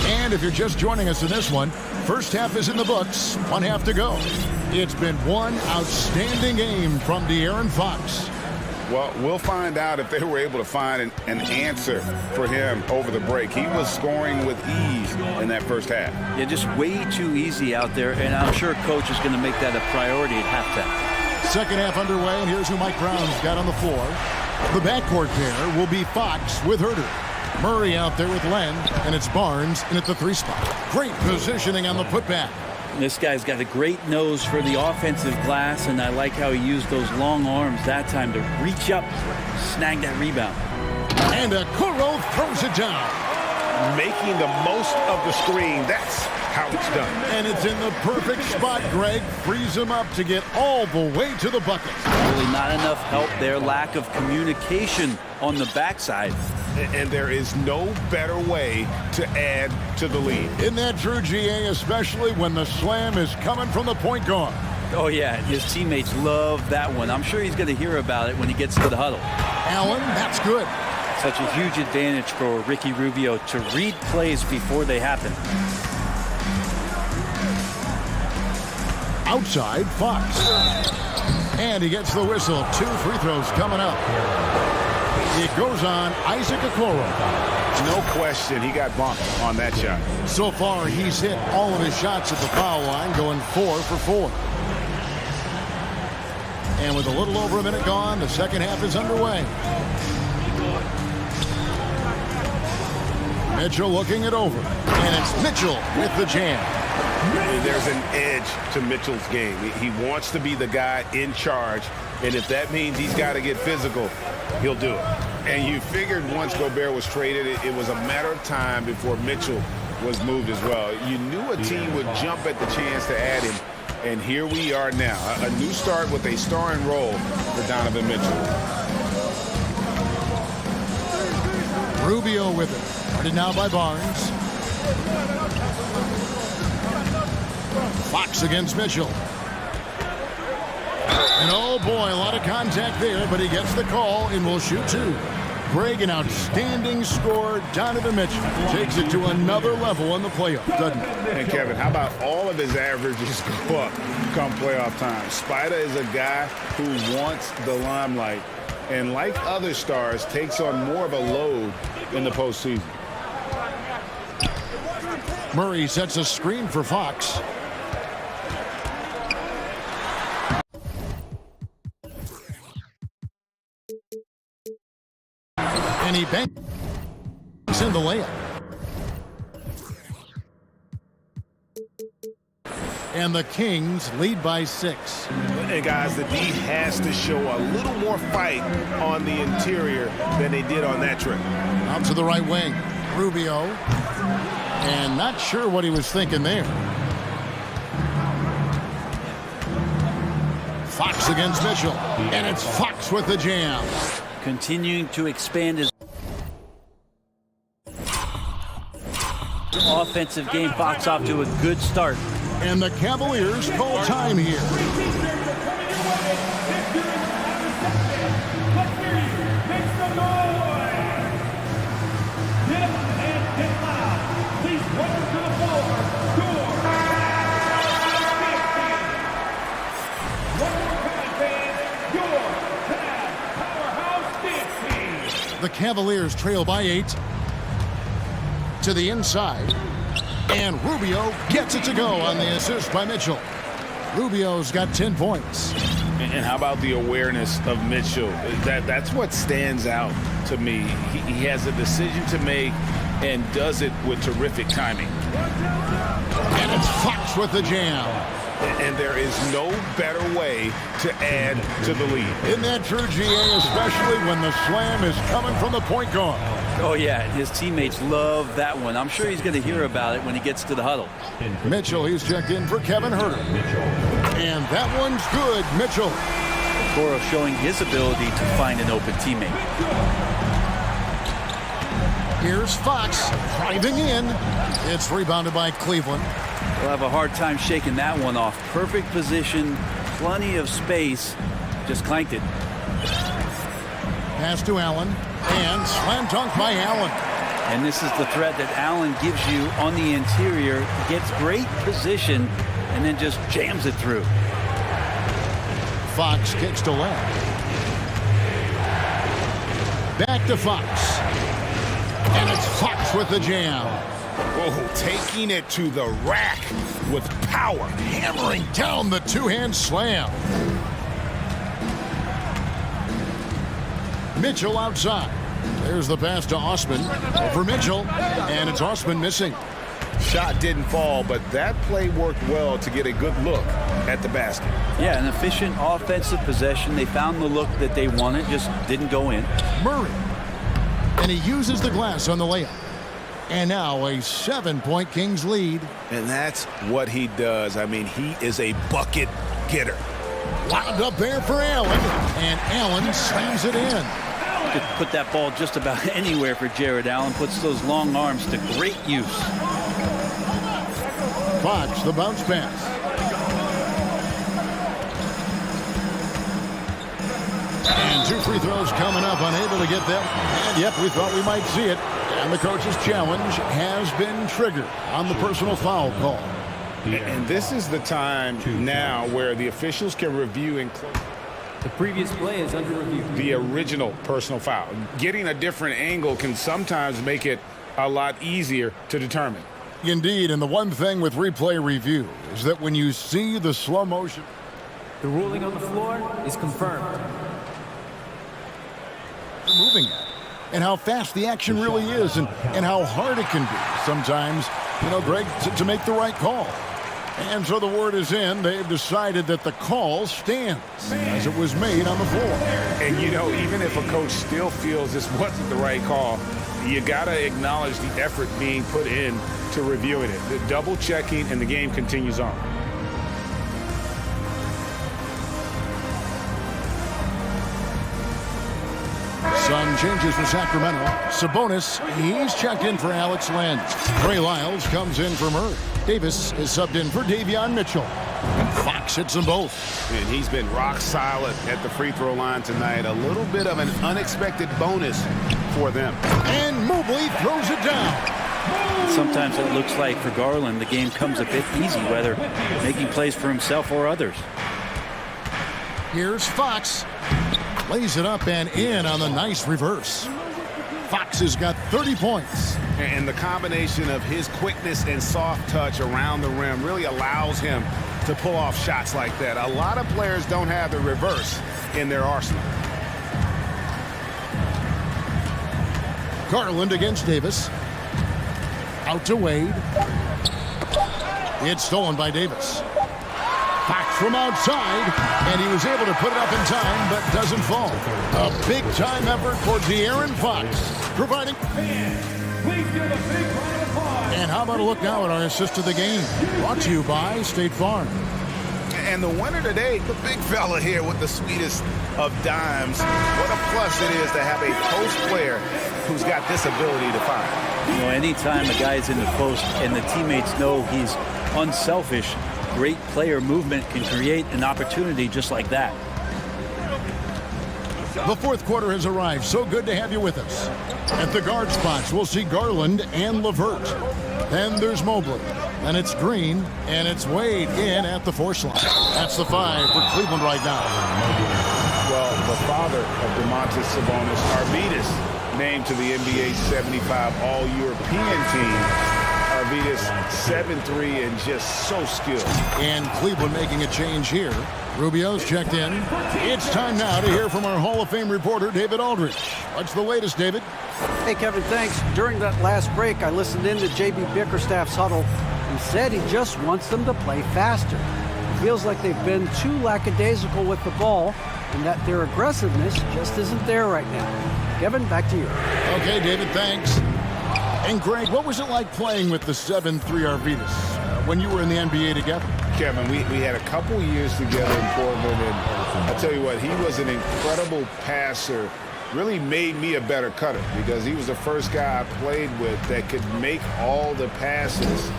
And if you're just joining us in this one, first half is in the books, one half to go. It's been one outstanding game from De'Aaron Fox. Well, we'll find out if they were able to find an answer for him over the break. He was scoring with ease in that first half. Yeah, just way too easy out there, and I'm sure coach is going to make that a priority at halftime. Second half underway, and here's who Mike Brown's got on the floor. The backcourt pair will be Fox with Herter. Murray out there with Len, and it's Barnes in at the 3 spot. Great positioning on the putback. This guy's got a great nose for the offensive glass, and I like how he used those long arms that time to reach up, snag that rebound. And Okoro throws it down. Making the most of the screen. That's how it's done. And it's in the perfect spot, Greg. Frees him up to get all the way to the bucket. Really not enough help there. Lack of communication on the backside. And there is no better way to add to the lead. Isn't that true, GA, especially when the slam is coming from the point guard? Oh, yeah, his teammates love that one. I'm sure he's going to hear about it when he gets to the huddle. Allen, that's good. Such a huge advantage for Ricky Rubio to read plays before they happen. Outside, Fox. And he gets the whistle. 2 free throws coming up. It goes on Isaac Okoro. No question, he got bumped on that shot. So far, he's hit all of his shots at the foul line, going 4 for 4. And with a little over a minute gone, the second half is underway. Mitchell looking it over. And it's Mitchell with the jam. There's an edge to Mitchell's game. He wants to be the guy in charge, and if that means he's got to get physical, he'll do it. And you figured once Gobert was traded, it was a matter of time before Mitchell was moved as well. You knew a team would jump at the chance to add him, and here we are now. A new start with a starring role for Donovan Mitchell. Rubio with it. Guarded now by Barnes. Fox against Mitchell. And oh boy, a lot of contact there, but he gets the call and will shoot 2. Greg, an outstanding scorer. Donovan Mitchell takes it to another level in the playoffs, doesn't it? And Kevin, how about all of his averages go up come playoff time? Spider is a guy who wants the limelight, and like other stars, takes on more of a load in the postseason. Murray sets a screen for Fox. And he banks in the layup. And the Kings lead by 6. And guys, the D has to show a little more fight on the interior than they did on that trip. Out to the right wing. Rubio. And not sure what he was thinking there. Fox against Mitchell. And it's Fox with the jam. Continuing to expand his offensive game. Fox off to a good start. And the Cavaliers call time here. The Cavaliers trail by 8 to the inside, and Rubio gets it to go on the assist by Mitchell. Rubio's got 10 points. And how about the awareness of Mitchell? That's what stands out to me. He has a decision to make, and does it with terrific timing. And it's Fox with the jam. And there is no better way to add to the lead. Isn't that true, GA, especially when the slam is coming from the point guard? Oh, yeah, his teammates love that one. I'm sure he's going to hear about it when he gets to the huddle. Mitchell, he's checked in for Kevin Herter. And that one's good, Mitchell. Goro showing his ability to find an open teammate. Here's Fox driving in. It's rebounded by Cleveland. We'll have a hard time shaking that one off. Perfect position, plenty of space. Just clanked it. Pass to Allen. And slam dunk by Allen. And this is the threat that Allen gives you on the interior. Gets great position and then just jams it through. Fox kicks to left. Back to Fox. And it's Fox with the jam. Oh, taking it to the rack with power. Hammering down the two-hand slam. Mitchell outside. There's the pass to Osman. Over Mitchell. And it's Osman missing. Shot didn't fall, but that play worked well to get a good look at the basket. Yeah, an efficient offensive possession. They found the look that they wanted, just didn't go in. Murray. And he uses the glass on the layup. And now a 7-point Kings lead. And that's what he does. I mean, he is a bucket getter. Wound up there for Allen. And Allen slams it in. Could put that ball just about anywhere for Jared Allen. Puts those long arms to great use. Fox, the bounce pass. And 2 free throws coming up, unable to get them. And yep, we thought we might see it. And the coach's challenge has been triggered on the personal foul call. And this is the time now where the officials can review and the previous play is under review. The original personal foul. Getting a different angle can sometimes make it a lot easier to determine. Indeed, and the one thing with replay review is that when you see the slow motion, the ruling on the floor is confirmed. Moving at and how fast the action really is and how hard it can be sometimes, you know, Greg, to make the right call. And so the word is in. They've decided that the call stands as it was made on the floor. And, you know, even if a coach still feels this wasn't the right call, you got to acknowledge the effort being put in to reviewing it. The double checking, and the game continues on. Sun changes for Sacramento. Sabonis, he's checked in for Alex Len. Trey Lyles comes in for Murray. Davis is subbed in for Davion Mitchell. And Fox hits them both. And he's been rock solid at the free throw line tonight. A little bit of an unexpected bonus for them. And Mobley throws it down. Sometimes it looks like for Garland the game comes a bit easy, whether making plays for himself or others. Here's Fox. Lays it up and in on the nice reverse. Fox has got 30 points. And the combination of his quickness and soft touch around the rim really allows him to pull off shots like that. A lot of players don't have the reverse in their arsenal. Garland against Davis. Out to Wade. It's stolen by Davis. Fox from outside, and he was able to put it up in time, but doesn't fall. A big-time effort for De'Aaron Fox, providing... And how about a look now at our assist of the game? Brought to you by State Farm. And the winner today, the big fella here with the sweetest of dimes. What a plus it is to have a post player who's got this ability to fire. You know, anytime a guy's in the post and the teammates know he's unselfish, great player movement can create an opportunity just like that. The fourth quarter has arrived. So good to have you with us. At the guard spots, we'll see Garland and LeVert. Then there's Mobley. Then it's Green, and it's Wade in at the force line. That's the 5 for Cleveland right now. Well, the father of Domantas Sabonis, Arvydas, named to the NBA 75 All-European team. Arvydas 7'3" and just so skilled. And Cleveland making a change here. Rubio's checked in. It's time now to hear from our Hall of Fame reporter, David Aldridge. What's the latest, David? Hey, Kevin, thanks. During that last break, I listened in to J.B. Bickerstaff's huddle. He said he just wants them to play faster. It feels like they've been too lackadaisical with the ball and that their aggressiveness just isn't there right now. Kevin, back to you. Okay, David, thanks. And Greg, what was it like playing with the 7-3 Arvidas when you were in the NBA together? Kevin, we had a couple years together in Portland, and I'll tell you what, he was an incredible passer. Really made me a better cutter because he was the first guy I played with that could make all the passes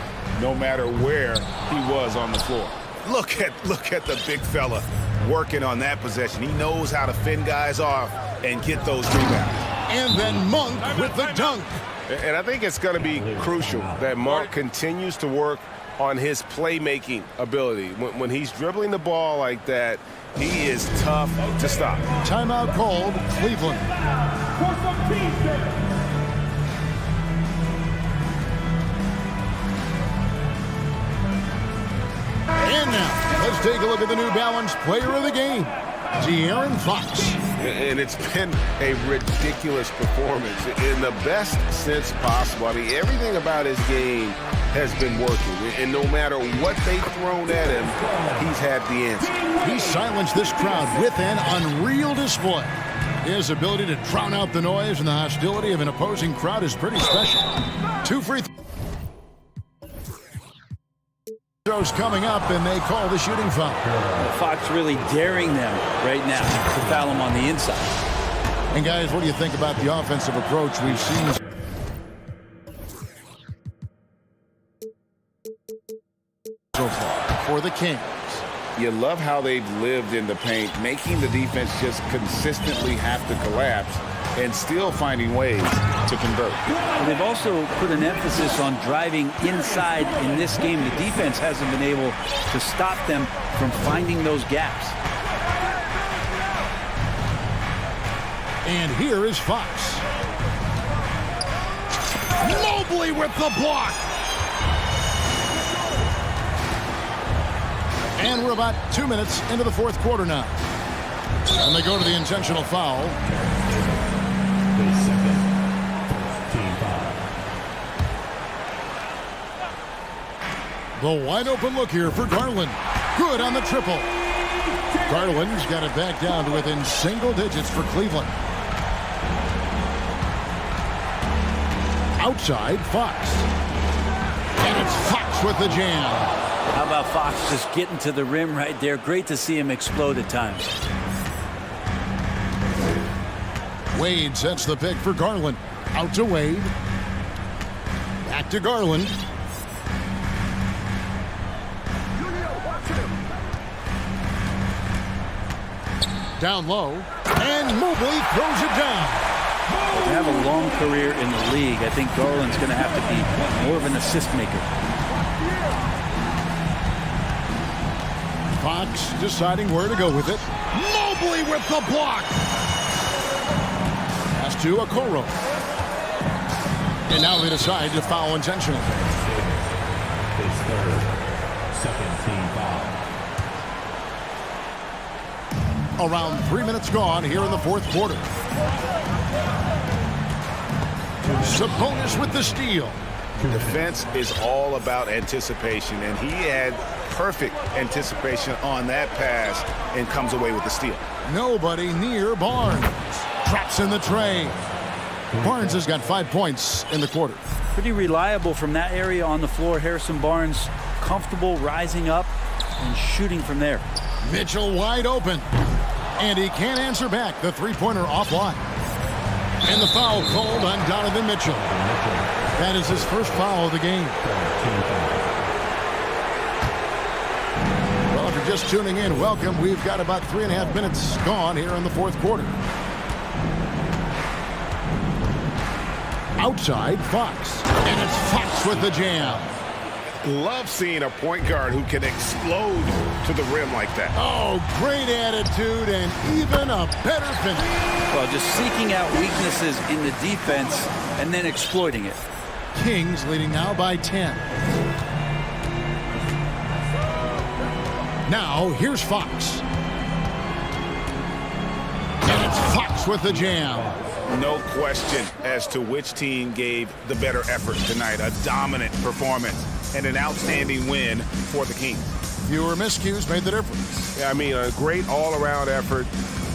no matter where he was on the floor. Look at the big fella working on that possession. He knows how to fend guys off and get those rebounds. And then Monk with the dunk. And I think it's going to be crucial that Monk continues to work on his playmaking ability. When he's dribbling the ball like that, he is tough to stop. Timeout called, Cleveland. And now, let's take a look at the New Balance Player of the Game, De'Aaron Fox. And it's been a ridiculous performance in the best sense possible. I mean, everything about his game has been working. And no matter what they've thrown at him, he's had the answer. He silenced this crowd with an unreal display. His ability to drown out the noise and the hostility of an opposing crowd is pretty special. 2 free throws coming up, and they call the shooting foul. Fox really daring them right now to foul him on the inside. And guys, what do you think about the offensive approach we've seen so far for the Kings? You love how they've lived in the paint, making the defense just consistently have to collapse and still finding ways to convert. They've also put an emphasis on driving inside in this game. The defense hasn't been able to stop them from finding those gaps. And here is Fox. Mobley with the block. And we're about 2 minutes into the fourth quarter now. And they go to the intentional foul. The wide open look here for Garland. Good on the triple. Garland's got it back down to within single digits for Cleveland. Outside, Fox. And it's Fox with the jam. How about Fox just getting to the rim right there? Great to see him explode at times. Wade sets the pick for Garland. Out to Wade. Back to Garland. Down low. And Mobley throws it down. To have a long career in the league, I think Garland's going to have to be more of an assist maker. Fox deciding where to go with it. Mobley with the block. Pass to Okoro. And now they decide to foul intentionally. His third, second team foul. Around 3 minutes gone here in the fourth quarter. Sabonis with the steal. Defense is all about anticipation, and he had perfect anticipation on that pass and comes away with the steal. Nobody near Barnes. Traps in the tray. Barnes has got 5 points in the quarter. Pretty reliable from that area on the floor. Harrison Barnes comfortable rising up and shooting from there. Mitchell wide open. And he can't answer back. The three-pointer offline. And the foul called on Donovan Mitchell. That is his first foul of the game. Well, if you're just tuning in, welcome. We've got about 3.5 minutes gone here in the fourth quarter. Outside, Fox. And it's Fox with the jam. Love seeing a point guard who can explode to the rim like that. Oh, great attitude and even a better finish. Well, just seeking out weaknesses in the defense and then exploiting it. Kings leading now by 10. Now, here's Fox. And it's Fox with the jam. No question as to which team gave the better effort tonight. A dominant performance and an outstanding win for the Kings. Fewer miscues made the difference. Yeah, I mean, a great all-around effort.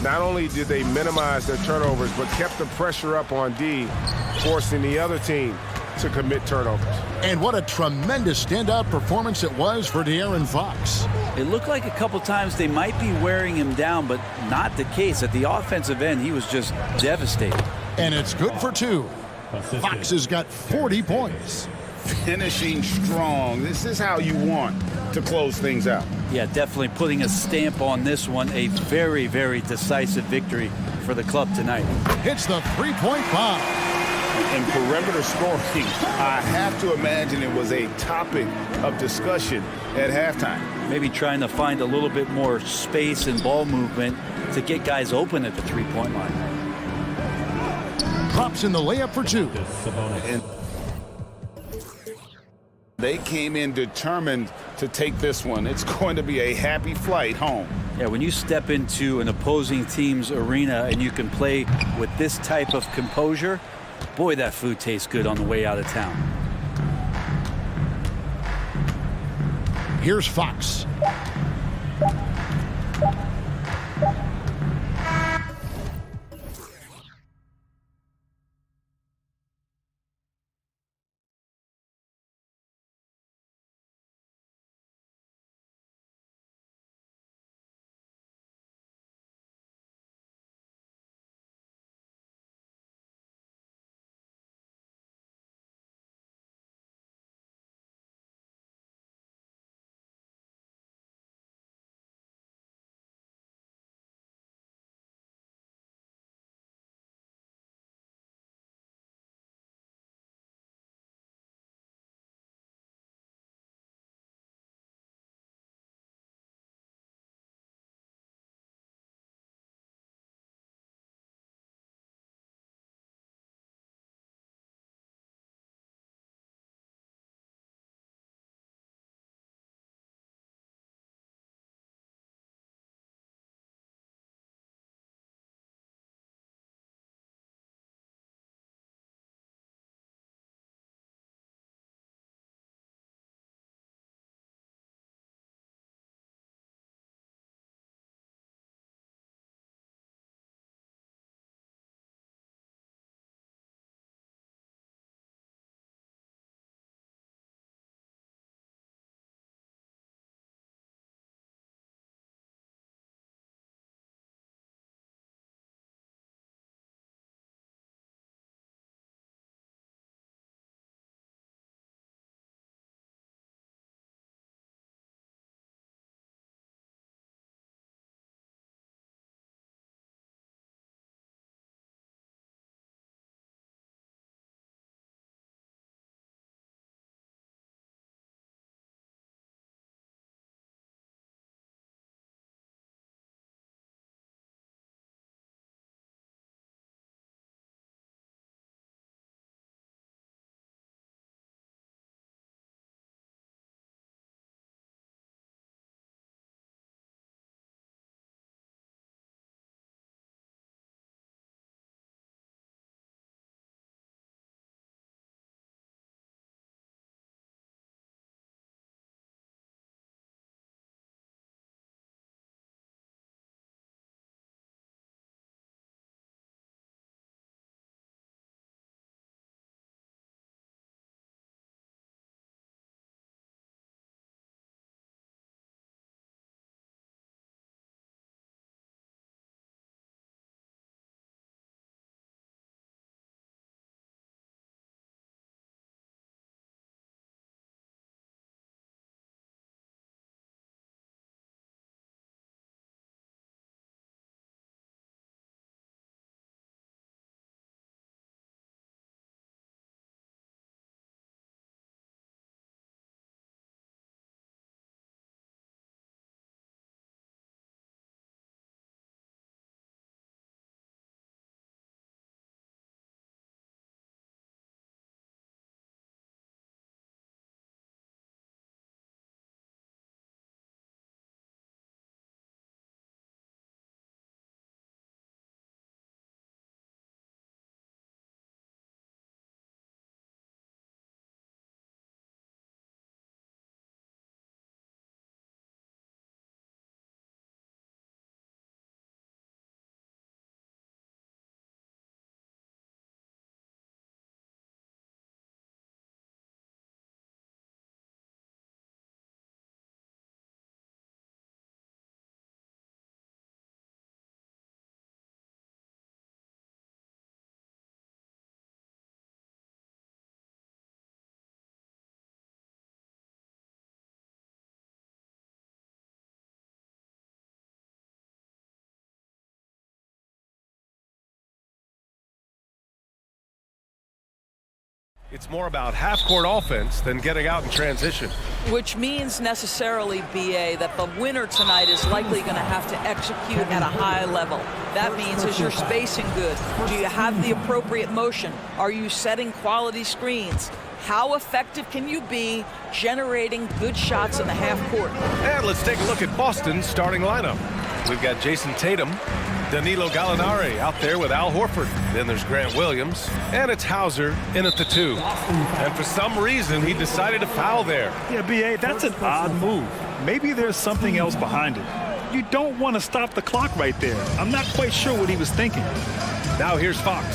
Not only did they minimize their turnovers, but kept the pressure up on D, forcing the other team to commit turnovers. And what a tremendous standout performance it was for De'Aaron Fox. It looked like a couple times they might be wearing him down, but not the case. At the offensive end, he was just devastating. And it's good for 2. Fox has got 40 points. Finishing strong. This is how you want to close things out. Yeah, definitely putting a stamp on this one. A very, very decisive victory for the club tonight. Hits the three-point bomb. And perimeter scoring, I have to imagine it was a topic of discussion at halftime. Maybe trying to find a little bit more space and ball movement to get guys open at the three-point line. Drops in the layup for 2. And they came in determined to take this one. It's going to be a happy flight home. Yeah, when you step into an opposing team's arena and you can play with this type of composure, boy, that food tastes good on the way out of town. Here's Fox. It's more about half-court offense than getting out in transition. Which means necessarily, BA, that the winner tonight is likely going to have to execute at a high level. That means, is your spacing good? Do you have the appropriate motion? Are you setting quality screens? How effective can you be generating good shots in the half court? And let's take a look at Boston's starting lineup. We've got Jason Tatum, Danilo Gallinari out there with Al Horford. Then there's Grant Williams, and it's Hauser in at the 2. And for some reason, he decided to foul there. Yeah, B.A., that's an odd move. Maybe there's something else behind it. You don't want to stop the clock right there. I'm not quite sure what he was thinking. Now here's Fox.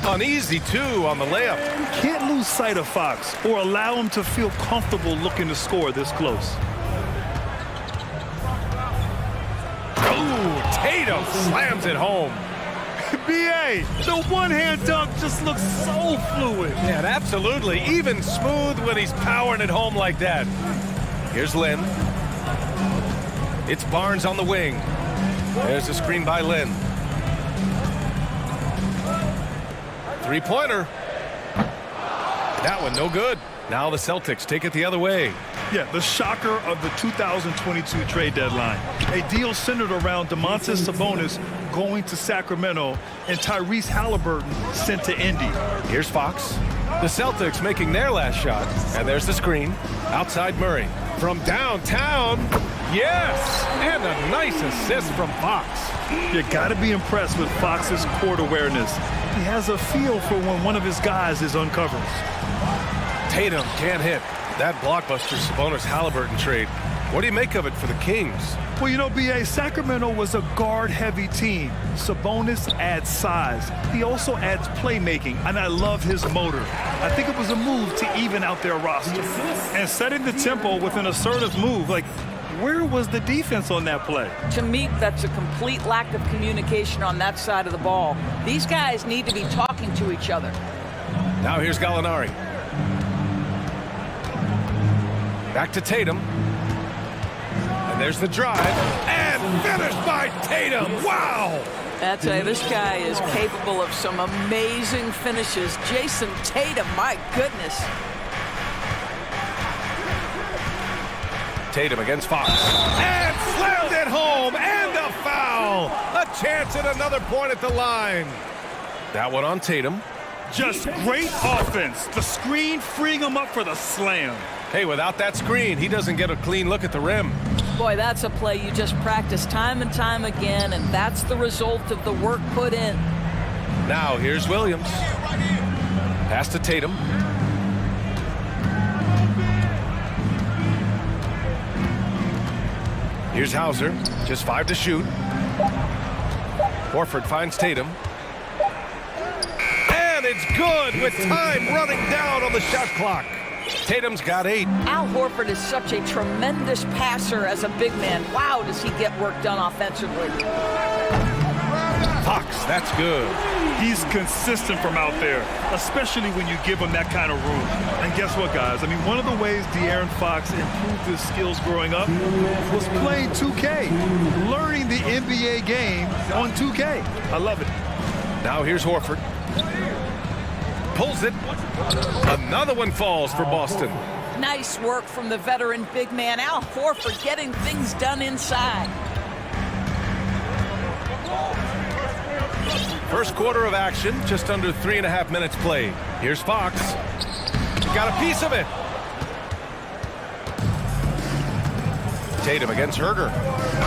Uneasy, too, on the layup. Can't lose sight of Fox or allow him to feel comfortable looking to score this close. Ooh, Tatum slams it home. B.A., the one-hand dunk just looks so fluid. Yeah, absolutely. Even smooth when he's powering it home like that. Here's Lynn. It's Barnes on the wing. There's a screen by Lynn. Three-pointer. That one no good. Now the Celtics take it the other way. Yeah, the shocker of the 2022 trade deadline. A deal centered around Domantas Sabonis going to Sacramento and Tyrese Halliburton sent to Indy. Here's Fox. The Celtics making their last shot. And there's the screen. Outside Murray. From downtown. Yes! And a nice assist from Fox. You gotta be impressed with Fox's court awareness. He has a feel for when one of his guys is uncovered. Tatum can't hit. That blockbuster Sabonis-Halliburton trade. What do you make of it for the Kings? Well, you know, B.A., Sacramento was a guard-heavy team. Sabonis adds size. He also adds playmaking, and I love his motor. I think it was a move to even out their roster. And setting the tempo with an assertive move, like, where was the defense on that play? To me, that's a complete lack of communication on that side of the ball. These guys need to be talking to each other. Now here's Gallinari. Back to Tatum. And there's the drive. And finished by Tatum. Wow! I tell you, this guy is capable of some amazing finishes. Jason Tatum, my goodness. Tatum against Fox. And slammed it home. And a foul. A chance at another point at the line. That one on Tatum. Just great offense. The screen freeing him up for the slam. Hey, without that screen, he doesn't get a clean look at the rim. Boy, that's a play you just practice time and time again, and that's the result of the work put in. Now, here's Williams. Pass to Tatum. Here's Hauser. Just 5 to shoot. Horford finds Tatum. And it's good with time running down on the shot clock. Tatum's got 8. Al Horford is such a tremendous passer as a big man. Wow, does he get work done offensively. Fox, that's good. He's consistent from out there, especially when you give him that kind of room. And guess what, guys? I mean, one of the ways De'Aaron Fox improved his skills growing up was playing 2K, learning the NBA game on 2K. I love it. Now here's Horford. Pulls it. Another one falls for Boston. Nice work from the veteran big man, Al Horford, getting things done inside. First quarter of action, just under 3.5 minutes played. Here's Fox. Got a piece of it. Tatum against Herger.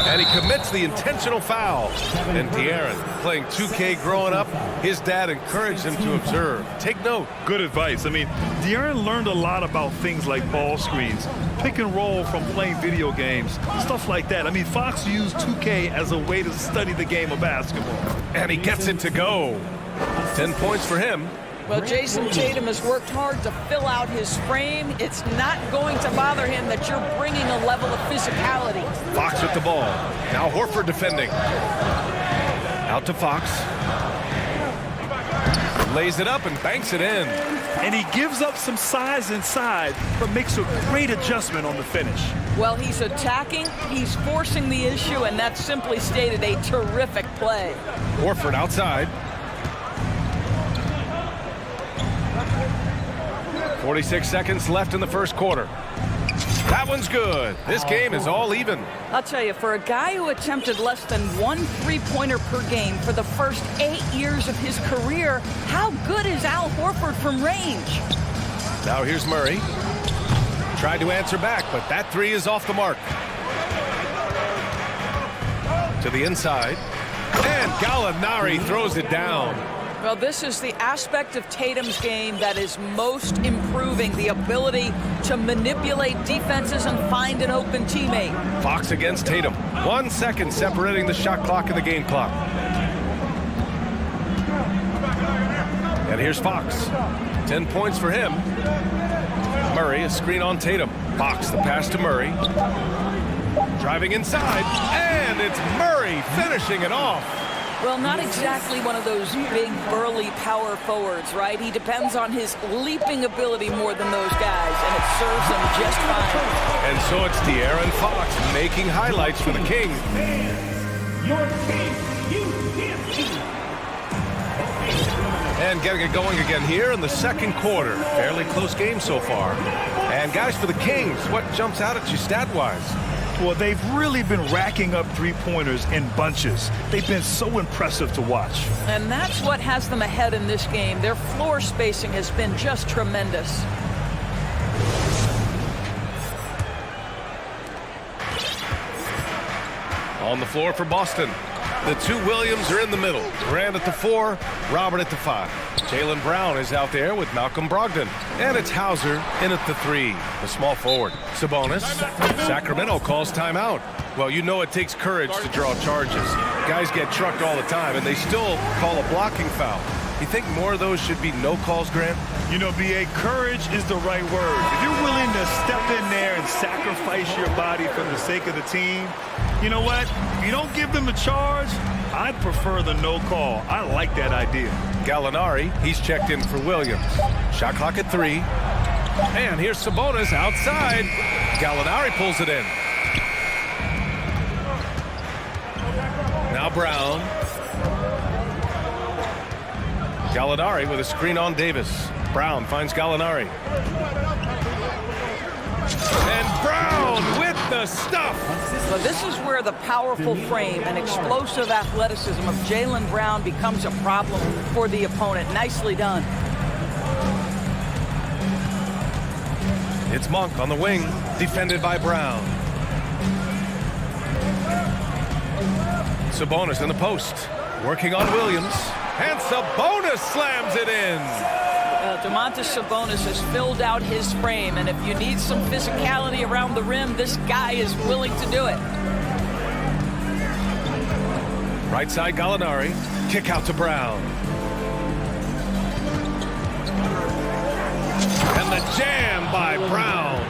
And he commits the intentional foul. And De'Aaron, playing 2K growing up, his dad encouraged him to observe. Take note. Good advice. I mean, De'Aaron learned a lot about things like ball screens, pick and roll from playing video games, stuff like that. I mean, Fox used 2K as a way to study the game of basketball. And he gets it to go. 10 points for him. Well, Jason Tatum has worked hard to fill out his frame. It's not going to bother him that you're bringing a level of physicality. Fox with the ball. Now Horford defending. Out to Fox. Lays it up and banks it in. And he gives up some size inside, but makes a great adjustment on the finish. Well, he's attacking, he's forcing the issue, and that's simply stated a terrific play. Horford outside. 46 seconds left in the first quarter. That one's good. This game is all even. I'll tell you, for a guy who attempted less than 1 3-pointer per game for the first 8 years of his career, how good is Al Horford from range? Now here's Murray. Tried to answer back, but that three is off the mark. To the inside. And Gallinari throws it down. Well, this is the aspect of Tatum's game that is most improving, the ability to manipulate defenses and find an open teammate. Fox against Tatum. 1 second separating the shot clock and the game clock. And here's Fox. 10 points for him. Murray, a screen on Tatum. Fox, the pass to Murray. Driving inside, and it's Murray finishing it off. Well, not exactly one of those big, burly power forwards, right? He depends on his leaping ability more than those guys, and it serves him just fine. And so it's De'Aaron Fox making highlights for the King. And getting it going again here in the second quarter. Fairly close game so far. And guys, for the Kings, what jumps out at you stat-wise? Well, they've really been racking up three-pointers in bunches. They've been so impressive to watch. And that's what has them ahead in this game. Their floor spacing has been just tremendous. On the floor for Boston. The two Williams are in the middle. Grant at the 4, Robert at the 5. Jaylen Brown is out there with Malcolm Brogdon. And it's Hauser in at the 3, the small forward. Sabonis. Sacramento calls timeout. Well, you know it takes courage to draw charges. Guys get trucked all the time, and they still call a blocking foul. You think more of those should be no calls, Grant? You know, B.A., courage is the right word. If you're willing to step in there and sacrifice your body for the sake of the team, you know what? If you don't give them a charge, I'd prefer the no call. I like that idea. Gallinari, he's checked in for Williams. Shot clock at 3. And here's Sabonis outside. Gallinari pulls it in. Now Brown. Gallinari with a screen on Davis. Brown finds Gallinari. And Brown with the stuff. So this is where the powerful frame and explosive athleticism of Jaylen Brown becomes a problem for the opponent. Nicely done. It's Monk on the wing, defended by Brown. Sabonis in the post, working on Williams. And Sabonis slams it in. Domantas Sabonis has filled out his frame, and if you need some physicality around the rim, this guy is willing to do it. Right side Gallinari, kick out to Brown. And the jam by Brown.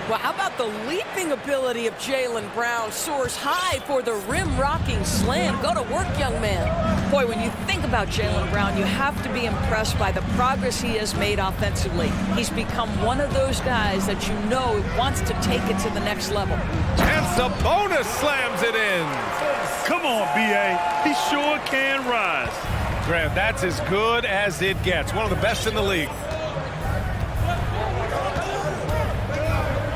Well, how about the leaping ability of Jaylen Brown? Soars high for the rim-rocking slam. Go to work, young man. Boy, when you think about Jaylen Brown, you have to be impressed by the progress he has made offensively. He's become one of those guys that you know wants to take it to the next level. And Sabonis slams it in. Come on, B.A. He sure can rise. Grant, that's as good as it gets. One of the best in the league.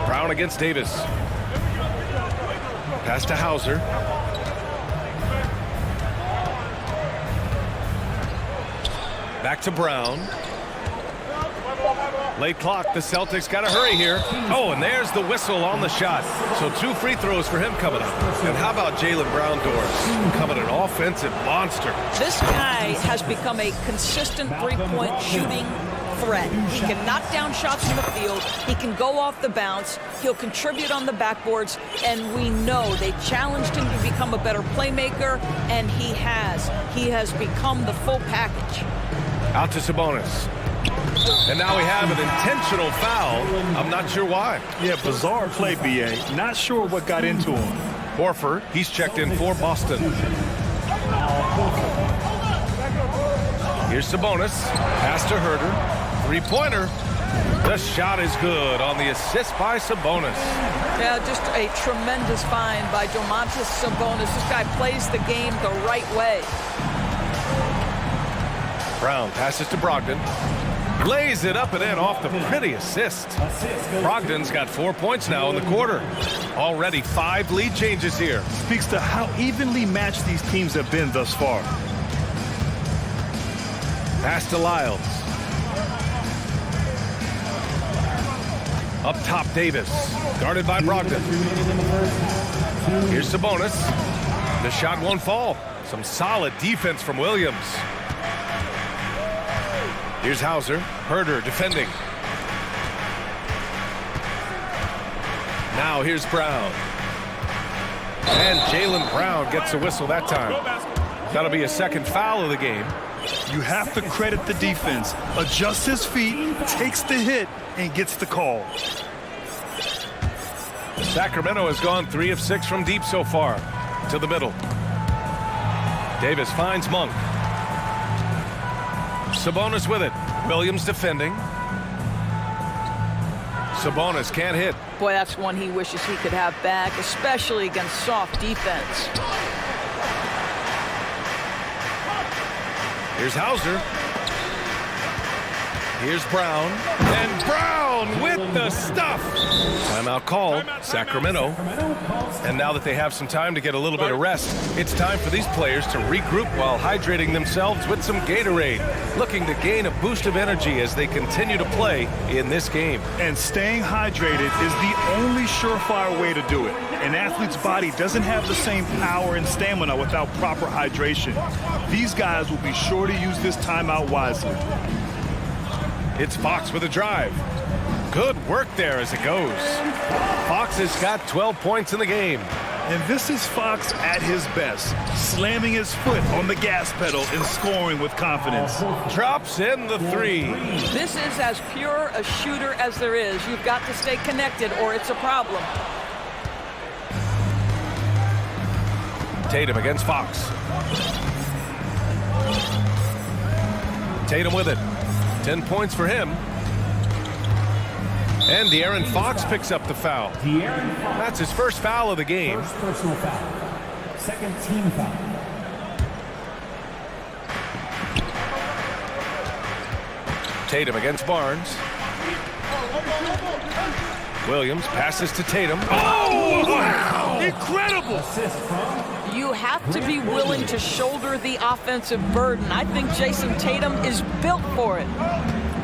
Brown against Davis. Pass to Hauser. Back to Brown. Late clock, the Celtics got to hurry here. Oh, and there's the whistle on the shot. So 2 free throws for him coming up. And how about Jaylen Brown, Doris? Becoming an offensive monster. This guy has become a consistent three-point shooting threat. He can knock down shots from the field. He can go off the bounce. He'll contribute on the backboards. And we know they challenged him to become a better playmaker, and he has. He has become the full package. Out to Sabonis. And now we have an intentional foul. I'm not sure why. Yeah, bizarre play, B.A. Not sure what got into him. Horford, he's checked in for Boston. Here's Sabonis. Pass to Herter. Three-pointer. The shot is good on the assist by Sabonis. Yeah, just a tremendous find by Domantas Sabonis. This guy plays the game the right way. Brown passes to Brogdon. Lays it up and in off the pretty assist. Brogdon's got 4 points now in the quarter. Already 5 lead changes here. Speaks to how evenly matched these teams have been thus far. Pass to Lyles. Up top, Davis. Guarded by Brogdon. Here's Sabonis. The shot won't fall. Some solid defense from Williams. Here's Hauser. Herder defending. Now here's Brown. And Jaylen Brown gets a whistle that time. That'll be a second foul of the game. You have to credit the defense. Adjusts his feet, takes the hit, and gets the call. Sacramento has gone 3 of 6 from deep so far. To the middle. Davis finds Monk. Sabonis with it. Williams defending. Sabonis can't hit. Boy, that's one he wishes he could have back, especially against soft defense. Here's Hauser. Here's Brown. And Brown with the stuff. Timeout called. Sacramento. And now that they have some time to get a little bit of rest, it's time for these players to regroup while hydrating themselves with some Gatorade, looking to gain a boost of energy as they continue to play in this game. And staying hydrated is the only surefire way to do it. An athlete's body doesn't have the same power and stamina without proper hydration. These guys will be sure to use this timeout wisely. It's Fox with a drive. Good work there as it goes. Fox has got 12 points in the game. And this is Fox at his best, slamming his foot on the gas pedal and scoring with confidence. Drops in the 3. This is as pure a shooter as there is. You've got to stay connected or it's a problem. Tatum against Fox. Tatum with it. 10 points for him. And De'Aaron Fox picks up the foul. That's his first foul of the game. First personal foul. Second team foul. Tatum against Barnes. Williams passes to Tatum. Oh, wow! Incredible! Assist from You have to be willing to shoulder the offensive burden. I think Jason Tatum is built for it.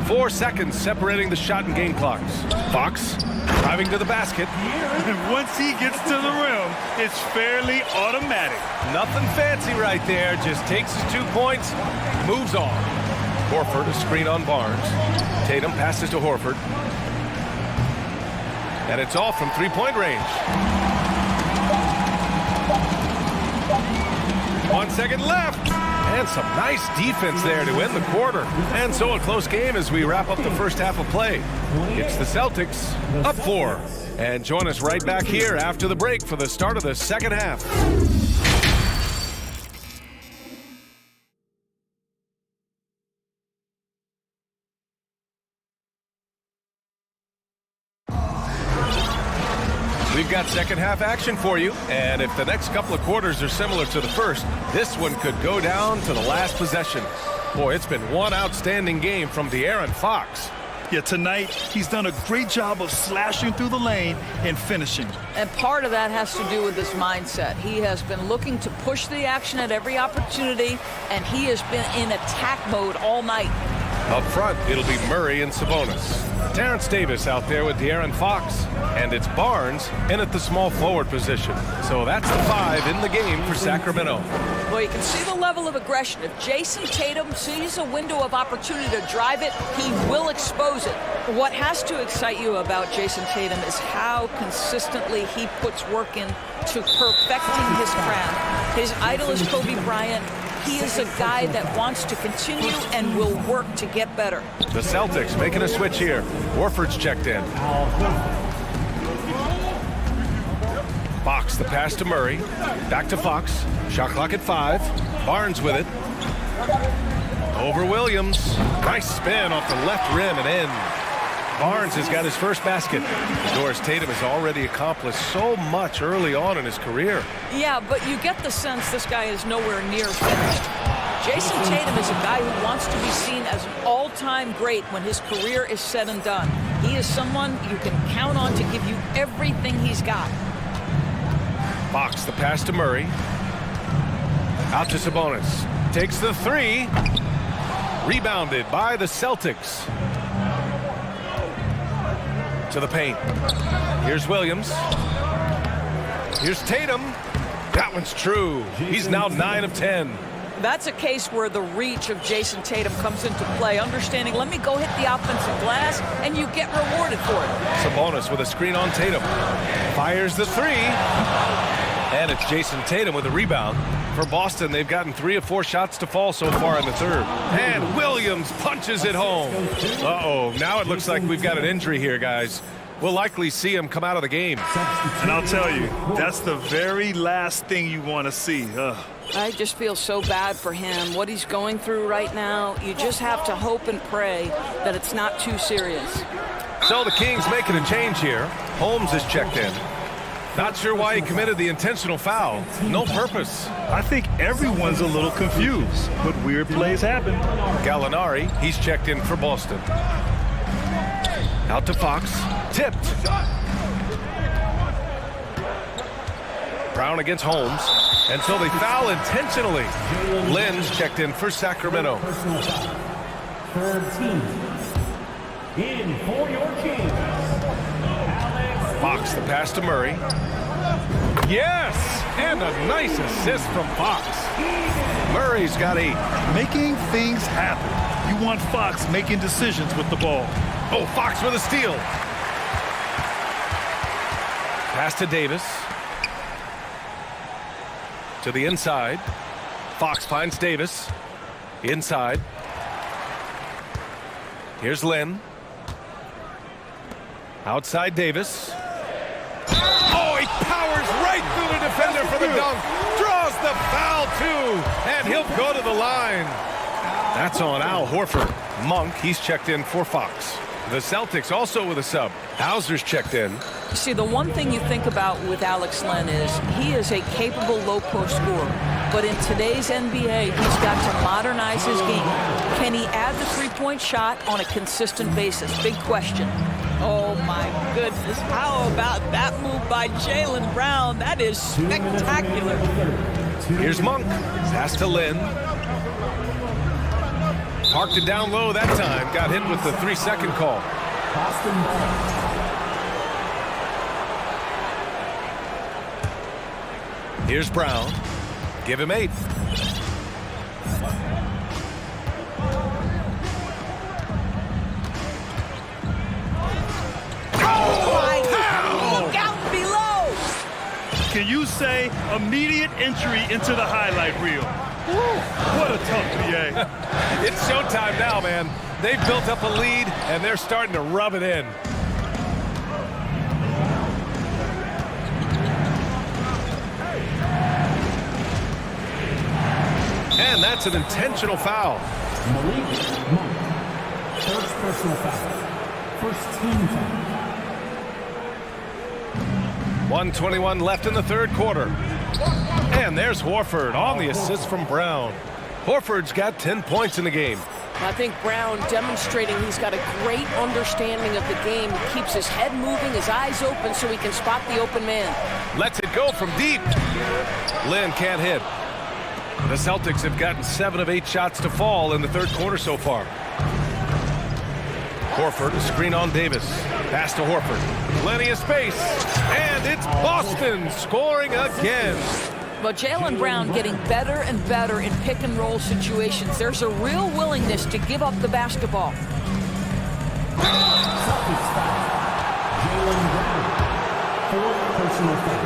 4 seconds separating the shot and game clocks. Fox driving to the basket. And once he gets to the rim, it's fairly automatic. Nothing fancy right there. Just takes his 2 points, moves on. Horford, a screen on Barnes. Tatum passes to Horford. And it's all from 3-point range. 1 second left. And some nice defense there to end the quarter. And so a close game as we wrap up the first half of play. It's the Celtics up 4. And join us right back here after the break for the start of the second half. We've got second half action for you, and if the next couple of quarters are similar to the first, this one could go down to the last possession. Boy, it's been one outstanding game from De'Aaron Fox. Yeah, tonight, he's done a great job of slashing through the lane and finishing. And part of that has to do with his mindset. He has been looking to push the action at every opportunity, and he has been in attack mode all night. Up front, it'll be Murray and Sabonis. Terrence Davis out there with De'Aaron Fox. And it's Barnes in at the small forward position. So that's the 5 in the game for Sacramento. Well, you can see the level of aggression. If Jason Tatum sees a window of opportunity to drive it, he will expose it. What has to excite you about Jason Tatum is how consistently he puts work in to perfecting his craft. His idol is Kobe Bryant. He is a guy that wants to continue and will work to get better. The Celtics making a switch here. Horford's checked in. Fox, the pass to Murray. Back to Fox. Shot clock at 5. Barnes with it. Over Williams. Nice spin off the left rim and in. Barnes has got his first basket. Doris Tatum has already accomplished so much early on in his career. Yeah, but you get the sense this guy is nowhere near finished. Jason Tatum is a guy who wants to be seen as an all-time great when his career is said and done. He is someone you can count on to give you everything he's got. Fox, the pass to Murray. Out to Sabonis. Takes the three. Rebounded by the Celtics. To the paint. Here's Williams. Here's Tatum. That one's true. He's now 9 of 10. That's a case where the reach of Jason Tatum comes into play. Understanding, let me go hit the offensive glass, and you get rewarded for it. Sabonis with a screen on Tatum. Fires the three. And it's Jason Tatum with a rebound. For Boston, they've gotten 3 of 4 shots to fall so far in the third. And Williams punches it home. Uh-oh, now it looks like we've got an injury here, guys. We'll likely see him come out of the game. And I'll tell you, that's the very last thing you want to see. I just feel so bad for him. What he's going through right now, you just have to hope and pray that it's not too serious. So the Kings making a change here. Holmes is checked in. Not sure why he committed the intentional foul. No purpose. I think everyone's a little confused, but weird plays happen. Gallinari, he's checked in for Boston. Out to Fox. Tipped. Brown against Holmes. And so they foul intentionally. Lynn's checked in for Sacramento. Third team. In for your Kings. Fox, the pass to Murray. Yes! And a nice assist from Fox. Murray's got 8. Making things happen. You want Fox making decisions with the ball. Oh, Fox with a steal. Pass to Davis. To the inside. Fox finds Davis. Inside. Here's Lynn. Outside Davis. Oh, he powers right through the defender for the dunk. Draws the foul, too. And he'll go to the line. That's on Al Horford. Monk, he's checked in for Fox. The Celtics also with a sub. Hauser's checked in. See, the one thing you think about with Alex Len is he is a capable low-post scorer. But in today's NBA, he's got to modernize his game. Can he add the three-point shot on a consistent basis? Big question. Oh, my goodness. How about that move by Jaylen Brown? That is spectacular. Here's Monk. Pass to Lynn. Parked it down low that time. Got hit with the 3-second call. Here's Brown. Give him 8. Look out below! Can you say immediate entry into the highlight reel? Woo, what a tough PA. It's showtime now, man. They've built up a lead, and they're starting to rub it in. And that's an intentional foul. Malik Monk. First personal foul. First team foul. 1:21 left in the third quarter. And there's Horford on the assist from Brown. Horford's got 10 points in the game. I think Brown demonstrating he's got a great understanding of the game. He keeps his head moving, his eyes open so he can spot the open man. Lets it go from deep. Lynn can't hit. The Celtics have gotten 7 of 8 shots to fall in the third quarter so far. Horford, a screen on Davis. Pass to Horford. Plenty of space. And it's Boston scoring again. But Jaylen Brown getting better and better in pick-and-roll situations. There's a real willingness to give up the basketball. Celtics foul. Jaylen Brown. 4th personal foul.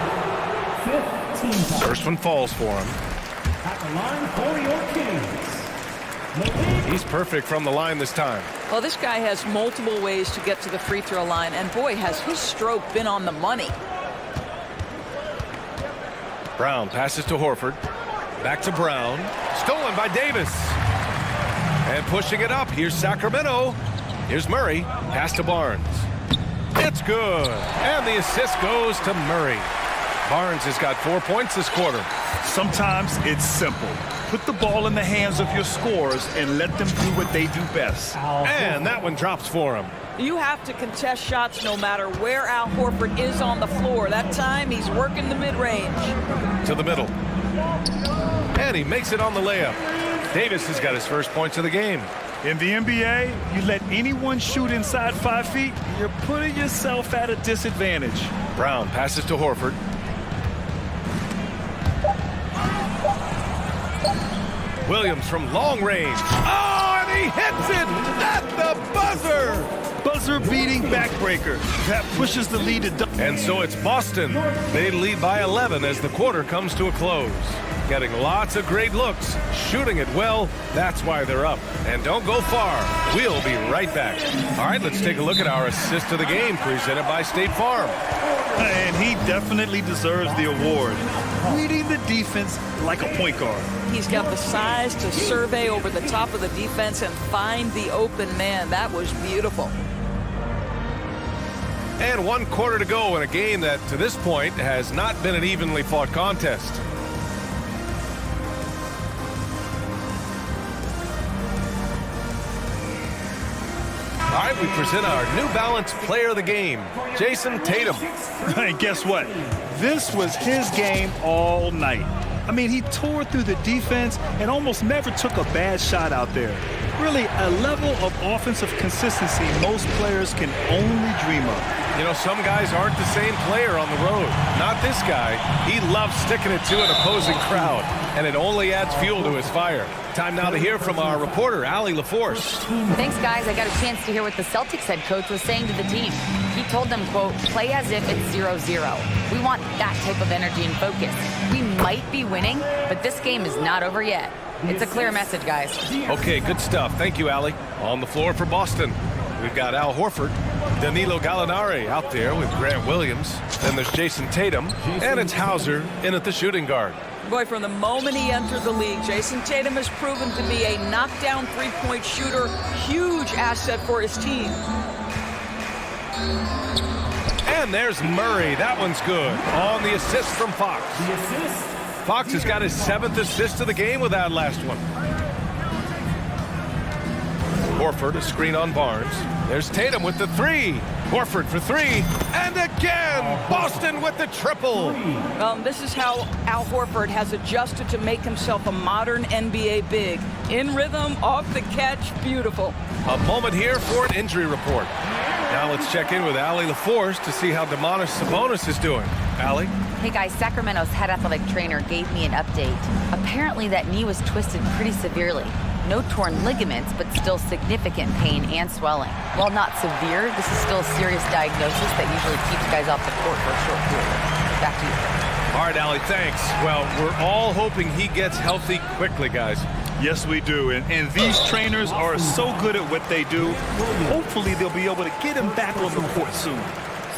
5th team foul. First one falls for him. At the line for your Kings. He's perfect from the line this time. Well, this guy has multiple ways to get to the free throw line, and boy, has his stroke been on the money. Brown passes to Horford. Back to Brown. Stolen by Davis. And pushing it up. Here's Sacramento. Here's Murray. Pass to Barnes. It's good. And the assist goes to Murray. Barnes has got 4 points this quarter. Sometimes it's simple. Put the ball in the hands of your scorers and let them do what they do best. And that one drops for him. You have to contest shots no matter where Al Horford is on the floor. That time, he's working the mid-range. To the middle. And he makes it on the layup. Davis has got his first points of the game. In the NBA, you let anyone shoot inside 5 feet, you're putting yourself at a disadvantage. Brown passes to Horford. Williams from long range. Oh, and he hits it at the buzzer. Buzzer-beating backbreaker. That pushes the lead to... And so it's Boston. They lead by 11 as the quarter comes to a close. Getting lots of great looks, shooting it well. That's why they're up. And don't go far. We'll be right back. All right, let's take a look at our assist of the game presented by State Farm. And he definitely deserves the award. Leading the defense like a point guard. He's got the size to survey over the top of the defense and find the open man. That was beautiful. And 1 quarter to go in a game that, to this point, has not been an evenly fought contest. All right, we present our New Balance Player of the Game, Jason Tatum. And guess what? This was his game all night. I mean, he tore through the defense and almost never took a bad shot out there. Really, a level of offensive consistency most players can only dream of. You know, some guys aren't the same player on the road. Not this guy. He loves sticking it to an opposing crowd, and it only adds fuel to his fire. Time now to hear from our reporter, Allie LaForce. Thanks, guys. I got a chance to hear what the Celtics head coach was saying to the team. He told them, quote, play as if it's 0-0. We want that type of energy and focus. We might be winning, but this game is not over yet. It's a clear message, guys. Okay, good stuff. Thank you, Allie. On the floor for Boston, we've got Al Horford, Danilo Gallinari out there with Grant Williams. Then there's Jason Tatum, and it's Hauser in at the shooting guard. Boy, from the moment he entered the league, Jason Tatum has proven to be a knockdown three-point shooter. Huge asset for his team. And there's Murray. That one's good. On the assist from Fox. Fox has got his 7th assist of the game with that last one. Horford, a screen on Barnes. There's Tatum with the 3. Horford for 3. And again, Boston with the triple. This is how Al Horford has adjusted to make himself a modern NBA big. In rhythm, off the catch, beautiful. A moment here for an injury report. Now let's check in with Allie LaForce to see how Domantas Sabonis is doing. Allie? Hey, guys, Sacramento's head athletic trainer gave me an update. Apparently, that knee was twisted pretty severely. No torn ligaments, but still significant pain and swelling. While not severe, this is still a serious diagnosis that usually keeps guys off the court for a short period. Back to you. All right, Allie, thanks. Well, we're all hoping he gets healthy quickly, guys. Yes, we do. And these trainers are so good at what they do. Hopefully, they'll be able to get him back on the court soon.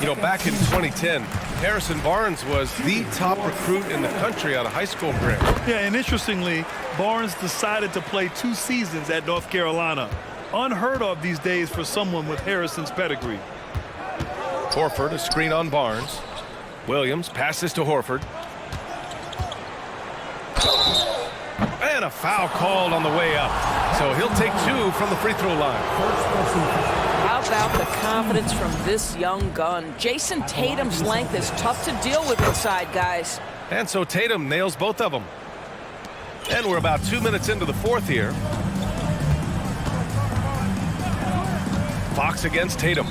You know, back in 2010, Harrison Barnes was the top recruit in the country out of high school grade. Yeah, and interestingly, Barnes decided to play 2 seasons at North Carolina. Unheard of these days for someone with Harrison's pedigree. Horford, a screen on Barnes. Williams passes to Horford. And a foul called on the way up. So he'll take 2 from the free throw line. How about the confidence from this young gun? Jason Tatum's length is tough to deal with inside, guys. And so Tatum nails both of them. And we're about 2 minutes into the 4th here. Fox against Tatum.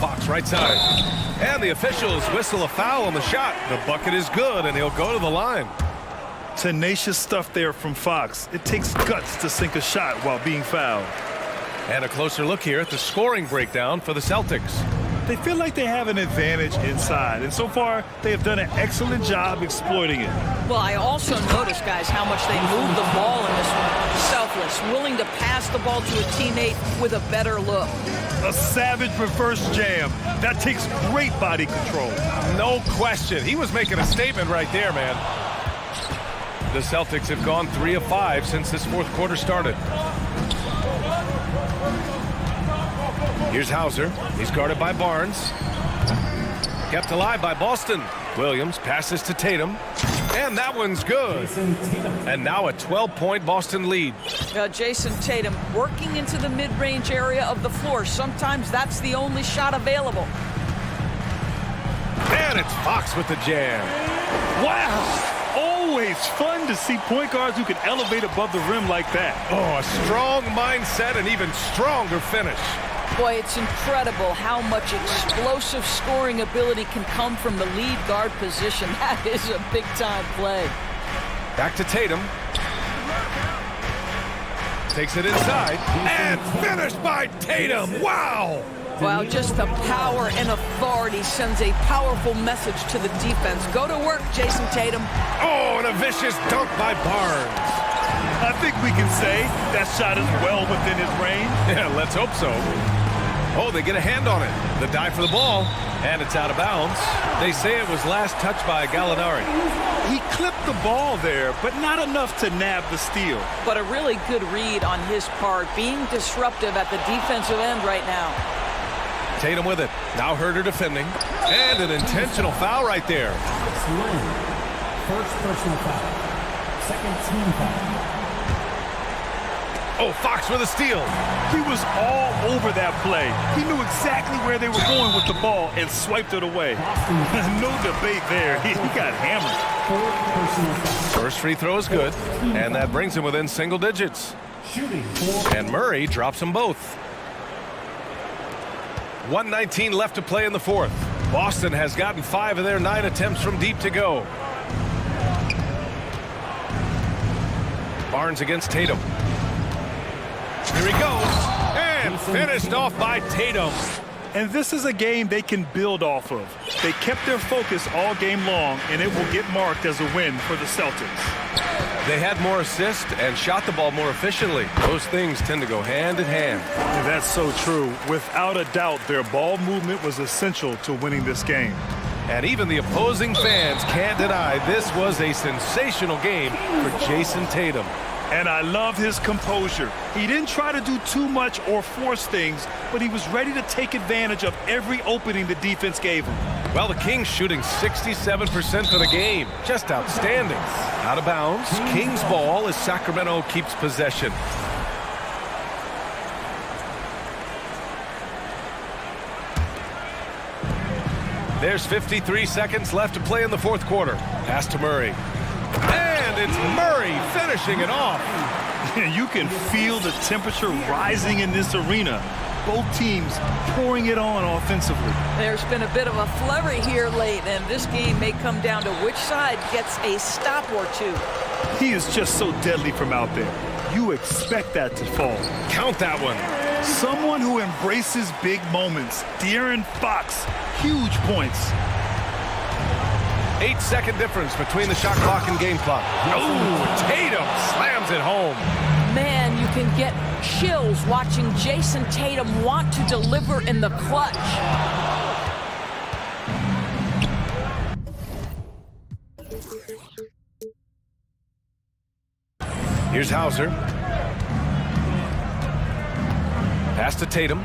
Fox right side. And the officials whistle a foul on the shot. The bucket is good, and he'll go to the line. Tenacious stuff there from Fox. It takes guts to sink a shot while being fouled. And a closer look here at the scoring breakdown for the Celtics. They feel like they have an advantage inside, and so far they have done an excellent job exploiting it. Well, I also noticed, guys, how much they move the ball in this one. Selfless, willing to pass the ball to a teammate with a better look. A savage reverse jam. That takes great body control. No question. He was making a statement right there, man. The Celtics have gone 3 of 5 since this 4th quarter started. Here's Hauser. He's guarded by Barnes. Kept alive by Boston. Williams passes to Tatum. And that one's good. And now a 12-point Boston lead. Jason Tatum working into the mid-range area of the floor. Sometimes that's the only shot available. And it's Fox with the jam. Wow! Always fun to see point guards who can elevate above the rim like that. Oh, a strong mindset and even stronger finish. Boy, it's incredible how much explosive scoring ability can come from the lead guard position. That is a big-time play. Back to Tatum. Takes it inside. And finished by Tatum. Wow! Wow, just the power and authority sends a powerful message to the defense. Go to work, Jason Tatum. Oh, and a vicious dunk by Barnes. I think we can say that shot is well within his range. Yeah, let's hope so. Oh, they get a hand on it. The dive for the ball, and it's out of bounds. They say it was last touched by Gallinari. He clipped the ball there, but not enough to nab the steal. But a really good read on his part, being disruptive at the defensive end right now. Tatum with it. Now Herter defending. And an intentional foul right there. First personal foul. Second team foul. Oh, Fox with a steal. He was all over that play. He knew exactly where they were going with the ball and swiped it away. No debate there. He got hammered. First free throw is good, and that brings him within single digits. And Murray drops them both. 1:19 left to play in the fourth. Boston has gotten 5 of their 9 attempts from deep to go. Barnes against Tatum. Here he goes, and finished off by Tatum. And this is a game they can build off of. They kept their focus all game long, and it will get marked as a win for the Celtics. They had more assists and shot the ball more efficiently. Those things tend to go hand in hand. And that's so true. Without a doubt, their ball movement was essential to winning this game. And even the opposing fans can't deny this was a sensational game for Jason Tatum. And I love his composure. He didn't try to do too much or force things, but he was ready to take advantage of every opening the defense gave him. Well, the Kings shooting 67% for the game. Just outstanding. Out of bounds. Kings ball as Sacramento keeps possession. There's 53 seconds left to play in the fourth quarter. Pass to Murray. And it's Murray finishing it off. You can feel the temperature rising in this arena. Both teams pouring it on offensively. There's been a bit of a flurry here late, and this game may come down to which side gets a stop or two. He is just so deadly from out there. You expect that to fall. Count that one. Someone who embraces big moments. De'Aaron Fox, huge points. 8-second difference between the shot clock and game clock. Oh, Tatum slams it home. Man, you can get chills watching Jason Tatum want to deliver in the clutch. Here's Hauser. Pass to Tatum.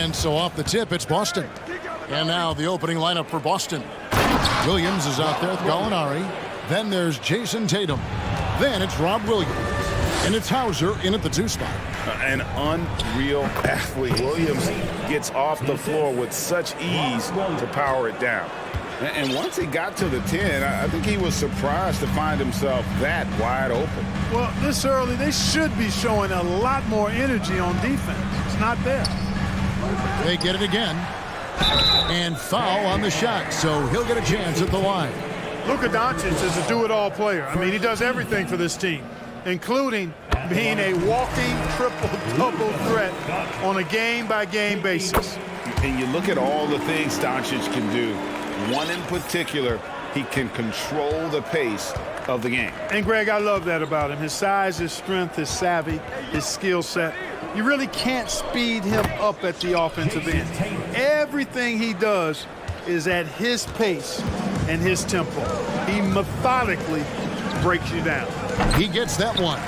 And so off the tip, it's Boston. And now the opening lineup for Boston. Williams is out there with Gallinari. Then there's Jason Tatum. Then it's Rob Williams. And it's Hauser in at the 2 spot. An unreal athlete. Williams gets off the floor with such ease to power it down. And once he got to the 10, I think he was surprised to find himself that wide open. Well, this early, they should be showing a lot more energy on defense. It's not there. They get it again. And foul on the shot, so he'll get a chance at the line. Luka Doncic is a do-it-all player. I mean, he does everything for this team, including being a walking triple-double threat on a game-by-game basis. And you look at all the things Doncic can do. One in particular, he can control the pace of the game. And, Greg, I love that about him. His size, his strength, his savvy, his skill set. You really can't speed him up at the offensive end. Everything he does is at his pace and his tempo. He methodically breaks you down. He gets that one.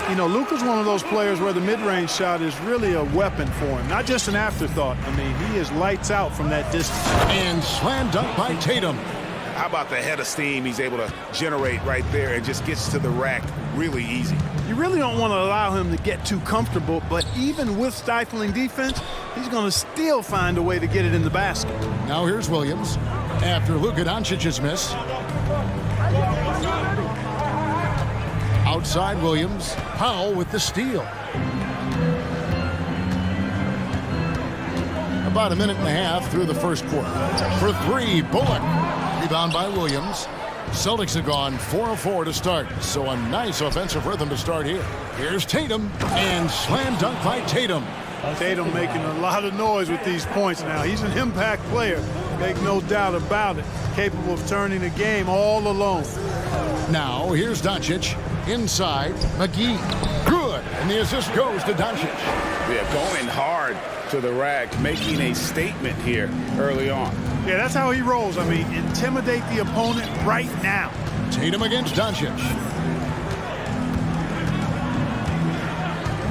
You know, Luka's one of those players where the mid-range shot is really a weapon for him, not just an afterthought. I mean, he is lights out from that distance. And slam dunk by Tatum. How about the head of steam he's able to generate right there and just gets to the rack really easy? You really don't want to allow him to get too comfortable, but even with stifling defense, he's going to still find a way to get it in the basket. Now here's Williams after Luka Doncic's miss. Outside Williams, Powell with the steal. About a minute and a half through the first quarter. For 3, Bullock. Rebound by Williams. Celtics have gone 4 of 4 to start, so a nice offensive rhythm to start here. Here's Tatum, and slam dunk by Tatum. Tatum making a lot of noise with these points now. He's an impact player, make no doubt about it. Capable of turning the game all alone. Now, here's Doncic. Inside, McGee. Good, and the assist goes to Doncic. Yeah, going hard to the rack, making a statement here early on. Yeah, that's how he rolls. I mean, intimidate the opponent right now. Tatum against Doncic.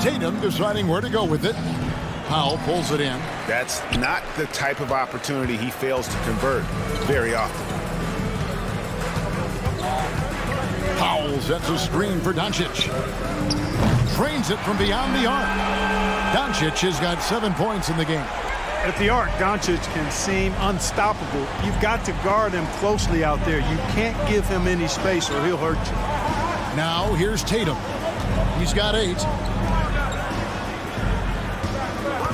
Tatum deciding where to go with it. Powell pulls it in. That's not the type of opportunity he fails to convert very often. Powell sets a screen for Doncic. Trains it from beyond the arc. Doncic has got 7 points in the game. At the arc, Doncic can seem unstoppable. You've got to guard him closely out there. You can't give him any space or he'll hurt you. Now here's Tatum. He's got 8.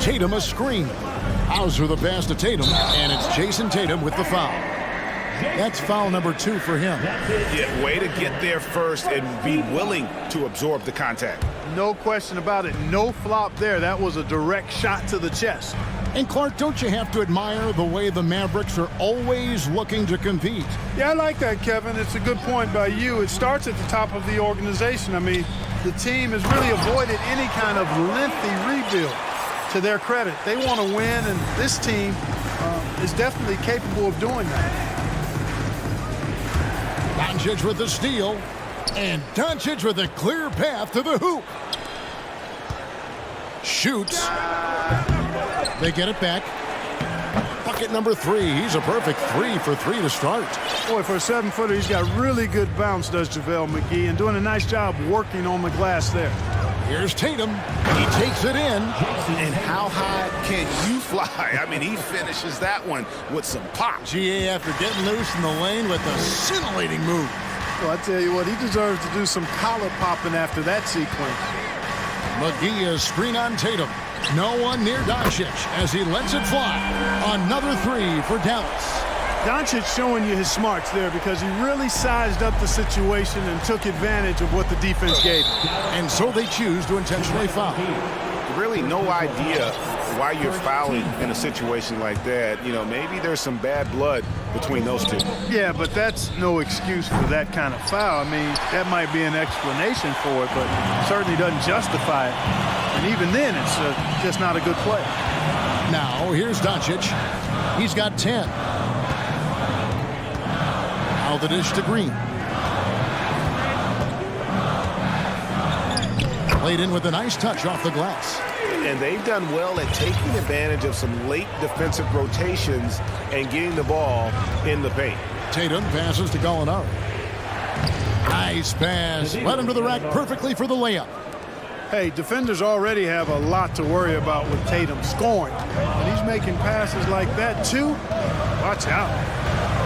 Tatum a screen. Hauser the pass to Tatum, and it's Jason Tatum with the foul. That's foul number 2 for him. Yeah, way to get there first and be willing to absorb the contact. No question about it. No flop there. That was a direct shot to the chest. And Clark, don't you have to admire the way the Mavericks are always looking to compete? Yeah, I like that, Kevin. It's a good point by you. It starts at the top of the organization. I mean, the team has really avoided any kind of lengthy rebuild. To their credit, they want to win, and this team is definitely capable of doing that. Doncic with the steal, and Doncic with a clear path to the hoop. Shoots. They get it back. Bucket number 3. He's a perfect 3 for 3 to start. Boy, for a 7-footer, he's got really good bounce, does JaVale McGee, and doing a nice job working on the glass there. Here's Tatum. He takes it in. And how high can you fly? I mean, he finishes that one with some pop. GA after getting loose in the lane with a scintillating move. Well, I tell you what, he deserves to do some collar popping after that sequence. McGee is screen on Tatum. No one near Doncic as he lets it fly. Another 3 for Dallas. Doncic showing you his smarts there because he really sized up the situation and took advantage of what the defense gave him. And so they choose to intentionally foul. Really no idea why you're fouling in a situation like that. You know, maybe there's some bad blood between those two. Yeah, but that's no excuse for that kind of foul. I mean, that might be an explanation for it, but certainly doesn't justify it. And even then, it's just not a good play. Now, here's Doncic. He's got 10. Now the dish to Green. Played in with a nice touch off the glass. And they've done well at taking advantage of some late defensive rotations and getting the ball in the paint. Tatum passes to Gallinari. Nice pass. Led him to the rack perfectly for the layup. Hey, defenders already have a lot to worry about with Tatum scoring. And he's making passes like that, too. Watch out.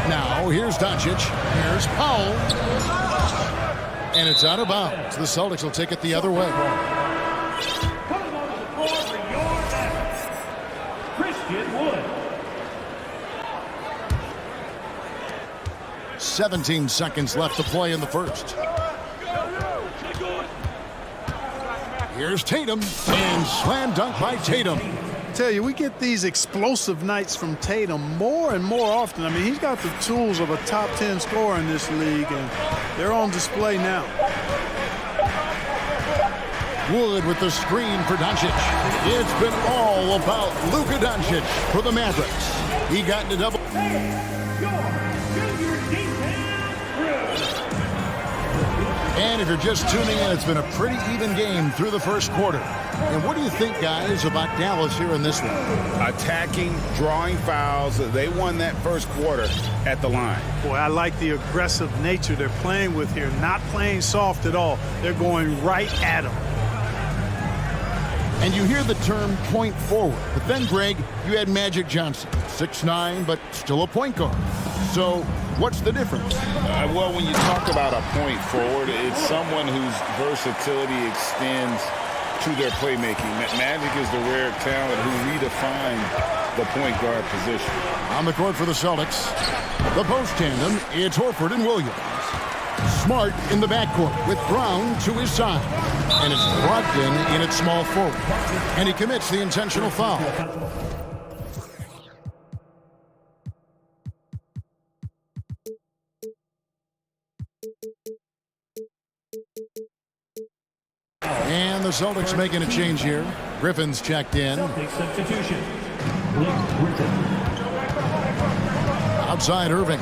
Now, here's Doncic. Here's Powell. And it's out of bounds. The Celtics will take it the other way. 17 seconds left to play in the first. Here's Tatum, and slam dunk by Tatum. Tell you, we get these explosive nights from Tatum more and more often. I mean, he's got the tools of a top 10 scorer in this league, and they're on display now. Wood with the screen for Doncic. It's been all about Luka Doncic for the Mavericks. He got into double. And if you're just tuning in, it's been a pretty even game through the first quarter. And what do you think, guys, about Dallas here in this one? Attacking, drawing fouls. They won that first quarter at the line. Boy, I like the aggressive nature they're playing with here. Not playing soft at all. They're going right at them. And you hear the term point forward. But then, Greg, you had Magic Johnson, 6'9", but still a point guard. So what's the difference? Well, when you talk about a point forward, it's someone whose versatility extends to their playmaking. Magic is the rare talent who redefined the point guard position. On the court for the Celtics, the post tandem, it's Horford and Williams. Smart in the backcourt with Brown to his side. And it's Brogdon in at small forward. And he commits the intentional foul. And the Celtics making a change here. Griffin's checked in. Substitution. Outside Irving.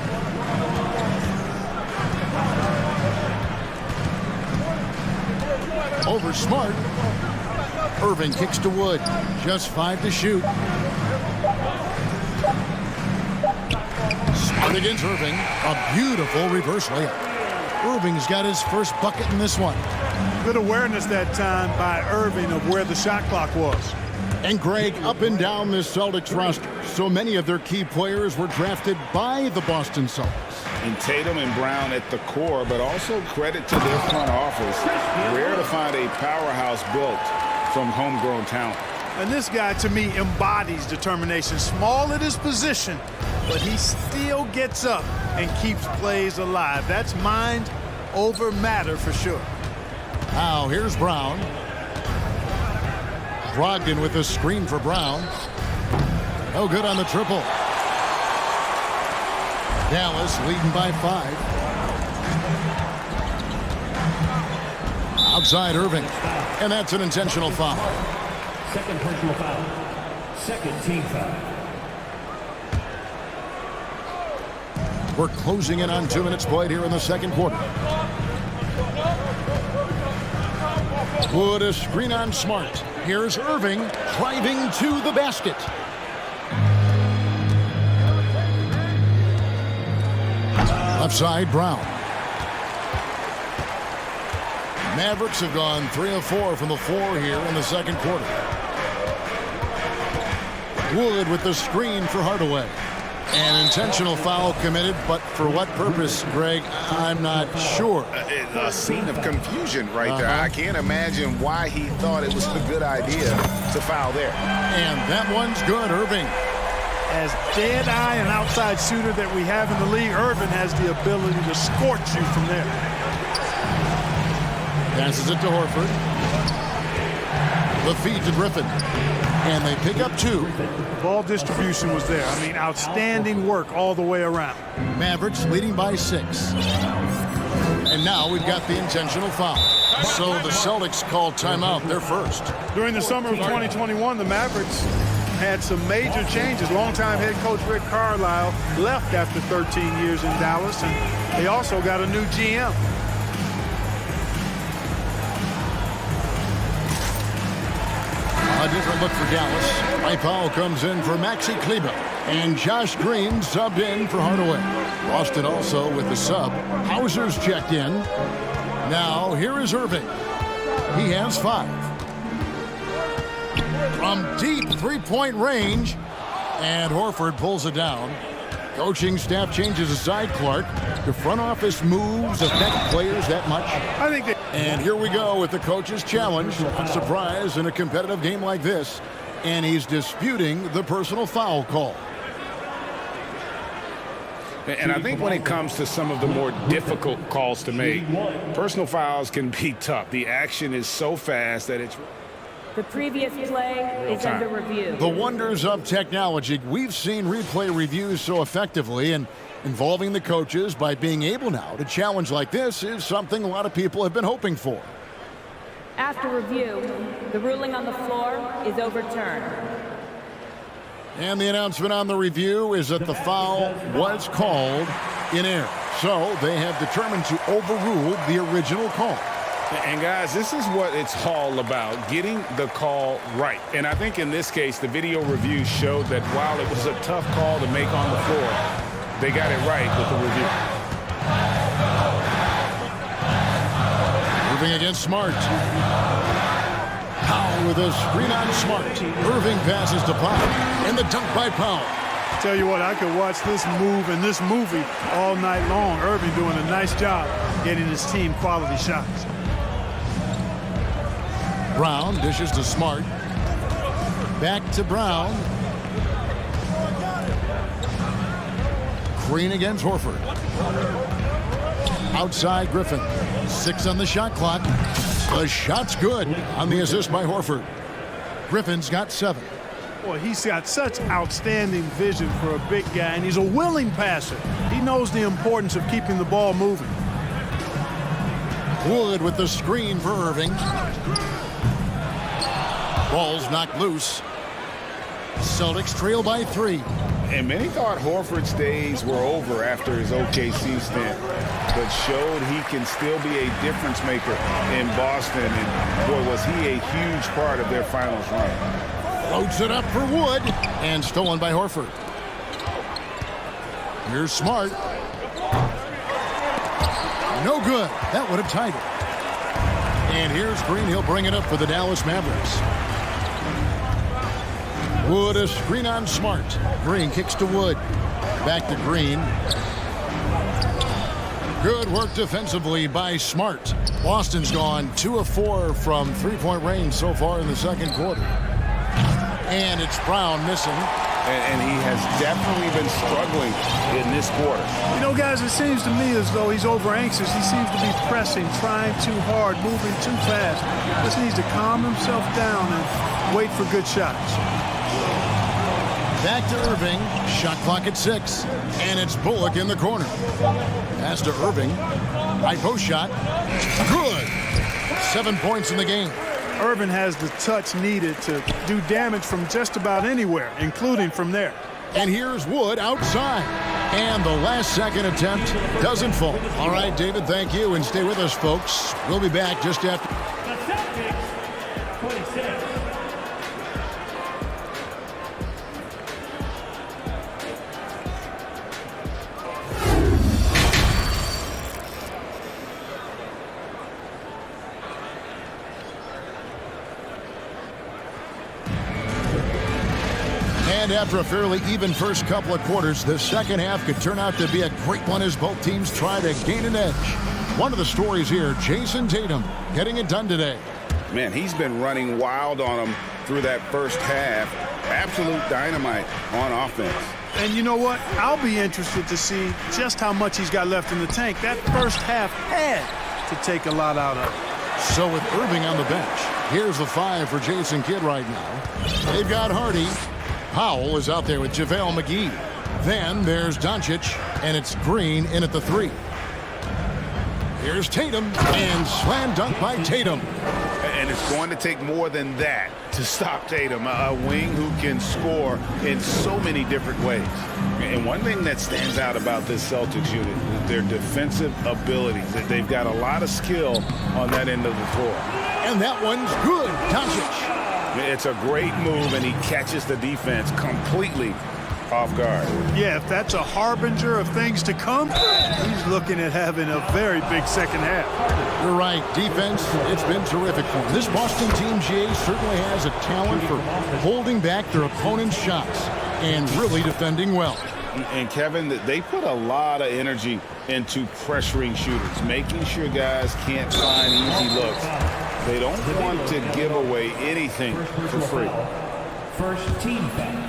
Over Smart. Irving kicks to Wood. Just 5 to shoot. Smart against Irving. A beautiful reverse layup. Irving's got his first bucket in this one. Good awareness that time by Irving of where the shot clock was. And Greg, up and down this Celtics roster, so many of their key players were drafted by the Boston Celtics. And Tatum and Brown at the core, but also credit to their front office. Rare to find a powerhouse built from homegrown talent. And this guy, to me, embodies determination. Small at his position, but he still gets up and keeps plays alive. That's mind over matter for sure. Now, here's Brown. Brogdon with a screen for Brown. No good on the triple. Dallas leading by 5. Outside Irving. And that's an intentional foul. Second personal foul. Second team foul. We're closing in on 2 minutes played here in the second quarter. Wood a screen on Smart. Here's Irving driving to the basket. Left side, Brown. Mavericks have gone 3 of 4 from the floor here in the second quarter. Wood with the screen for Hardaway. An intentional foul committed, but for what purpose, Greg, I'm not sure. A scene of confusion right there. I can't imagine why he thought it was a good idea to foul there. And that one's good, Irving. As dead-eye and outside shooter that we have in the league, Irving has the ability to scorch you from there. Passes it to Horford. The feed to Griffin. And they pick up 2. Ball distribution was there. I mean, outstanding work all the way around. Mavericks leading by 6. And now we've got the intentional foul. So the Celtics called timeout, their first. During the summer of 2021, the Mavericks had some major changes. Longtime head coach Rick Carlisle left after 13 years in Dallas, and they also got a new GM. A different look for Dallas. Mike Powell comes in for Maxi Kleba. And Josh Green subbed in for Hardaway. Boston also with the sub. Hauser's checked in. Now here is Irving. He has 5. From deep three-point range. And Horford pulls it down. Coaching staff changes aside, Clark. The front office moves affect players that much? I think they... And here we go with the coach's challenge. A surprise in a competitive game like this. And he's disputing the personal foul call. And I think when it comes to some of the more difficult calls to make, personal fouls can be tough. The action is so fast that it's... The previous play is under review. The wonders of technology. We've seen replay reviews so effectively, and involving the coaches by being able now to challenge like this is something a lot of people have been hoping for. After review, the ruling on the floor is overturned. And the announcement on the review is that the foul was called in error. So they have determined to overrule the original call. And guys, this is what it's all about, getting the call right. And I think in this case, the video review showed that while it was a tough call to make on the floor, they got it right with the review. Moving against Smart. Powell with a screen on Smart. Irving passes to Powell. And the dunk by Powell. Tell you what, I could watch this move and this movie all night long. Irving doing a nice job getting his team quality shots. Brown dishes to Smart. Back to Brown. Green against Horford. Outside Griffin. 6 on the shot clock. The shot's good on the assist by Horford. Griffin's got 7. Boy, he's got such outstanding vision for a big guy, and he's a willing passer. He knows the importance of keeping the ball moving. Wood with the screen for Irving. Ball's knocked loose. Celtics trail by 3. And many thought Horford's days were over after his OKC stint, but showed he can still be a difference maker in Boston. And boy, was he a huge part of their finals run. Loads it up for Wood, and stolen by Horford. Here's Smart. No good. That would have tied it. And here's Green. He'll bring it up for the Dallas Mavericks. Wood, a screen on Smart. Green kicks to Wood. Back to Green. Good work defensively by Smart. Boston's gone 2 of 4 from three-point range so far in the second quarter. And it's Brown missing. And he has definitely been struggling in this quarter. You know, guys, it seems to me as though he's over-anxious. He seems to be pressing, trying too hard, moving too fast. Just needs to calm himself down and wait for good shots. Back to Irving. Shot clock at 6. And it's Bullock in the corner. Pass to Irving. High post shot. Good. 7 points in the game. Irving has the touch needed to do damage from just about anywhere, including from there. And here's Wood outside. And the last second attempt doesn't fall. All right, David, thank you. And stay with us, folks. We'll be back just after. And after a fairly even first couple of quarters, the second half could turn out to be a great one as both teams try to gain an edge. One of the stories here, Jason Tatum getting it done today. Man, he's been running wild on them through that first half. Absolute dynamite on offense. And you know what? I'll be interested to see just how much he's got left in the tank. That first half had to take a lot out of it. So with Irving on the bench, here's the 5 for Jason Kidd right now. They've got Hardy. Powell is out there with JaVale McGee. Then there's Doncic, and it's Green in at the 3. Here's Tatum, and slam dunk by Tatum. And it's going to take more than that to stop Tatum, a wing who can score in so many different ways. And one thing that stands out about this Celtics unit is their defensive abilities. They've got a lot of skill on that end of the floor. And that one's good. Doncic. It's a great move, and he catches the defense completely off guard. Yeah, if that's a harbinger of things to come, he's looking at having a very big second half. You're right. Defense, it's been terrific for him. This Boston team, GA, certainly has a talent for holding back their opponent's shots and really defending well. And Kevin, they put a lot of energy into pressuring shooters, making sure guys can't find easy looks. They don't want to give away anything for free. First team foul.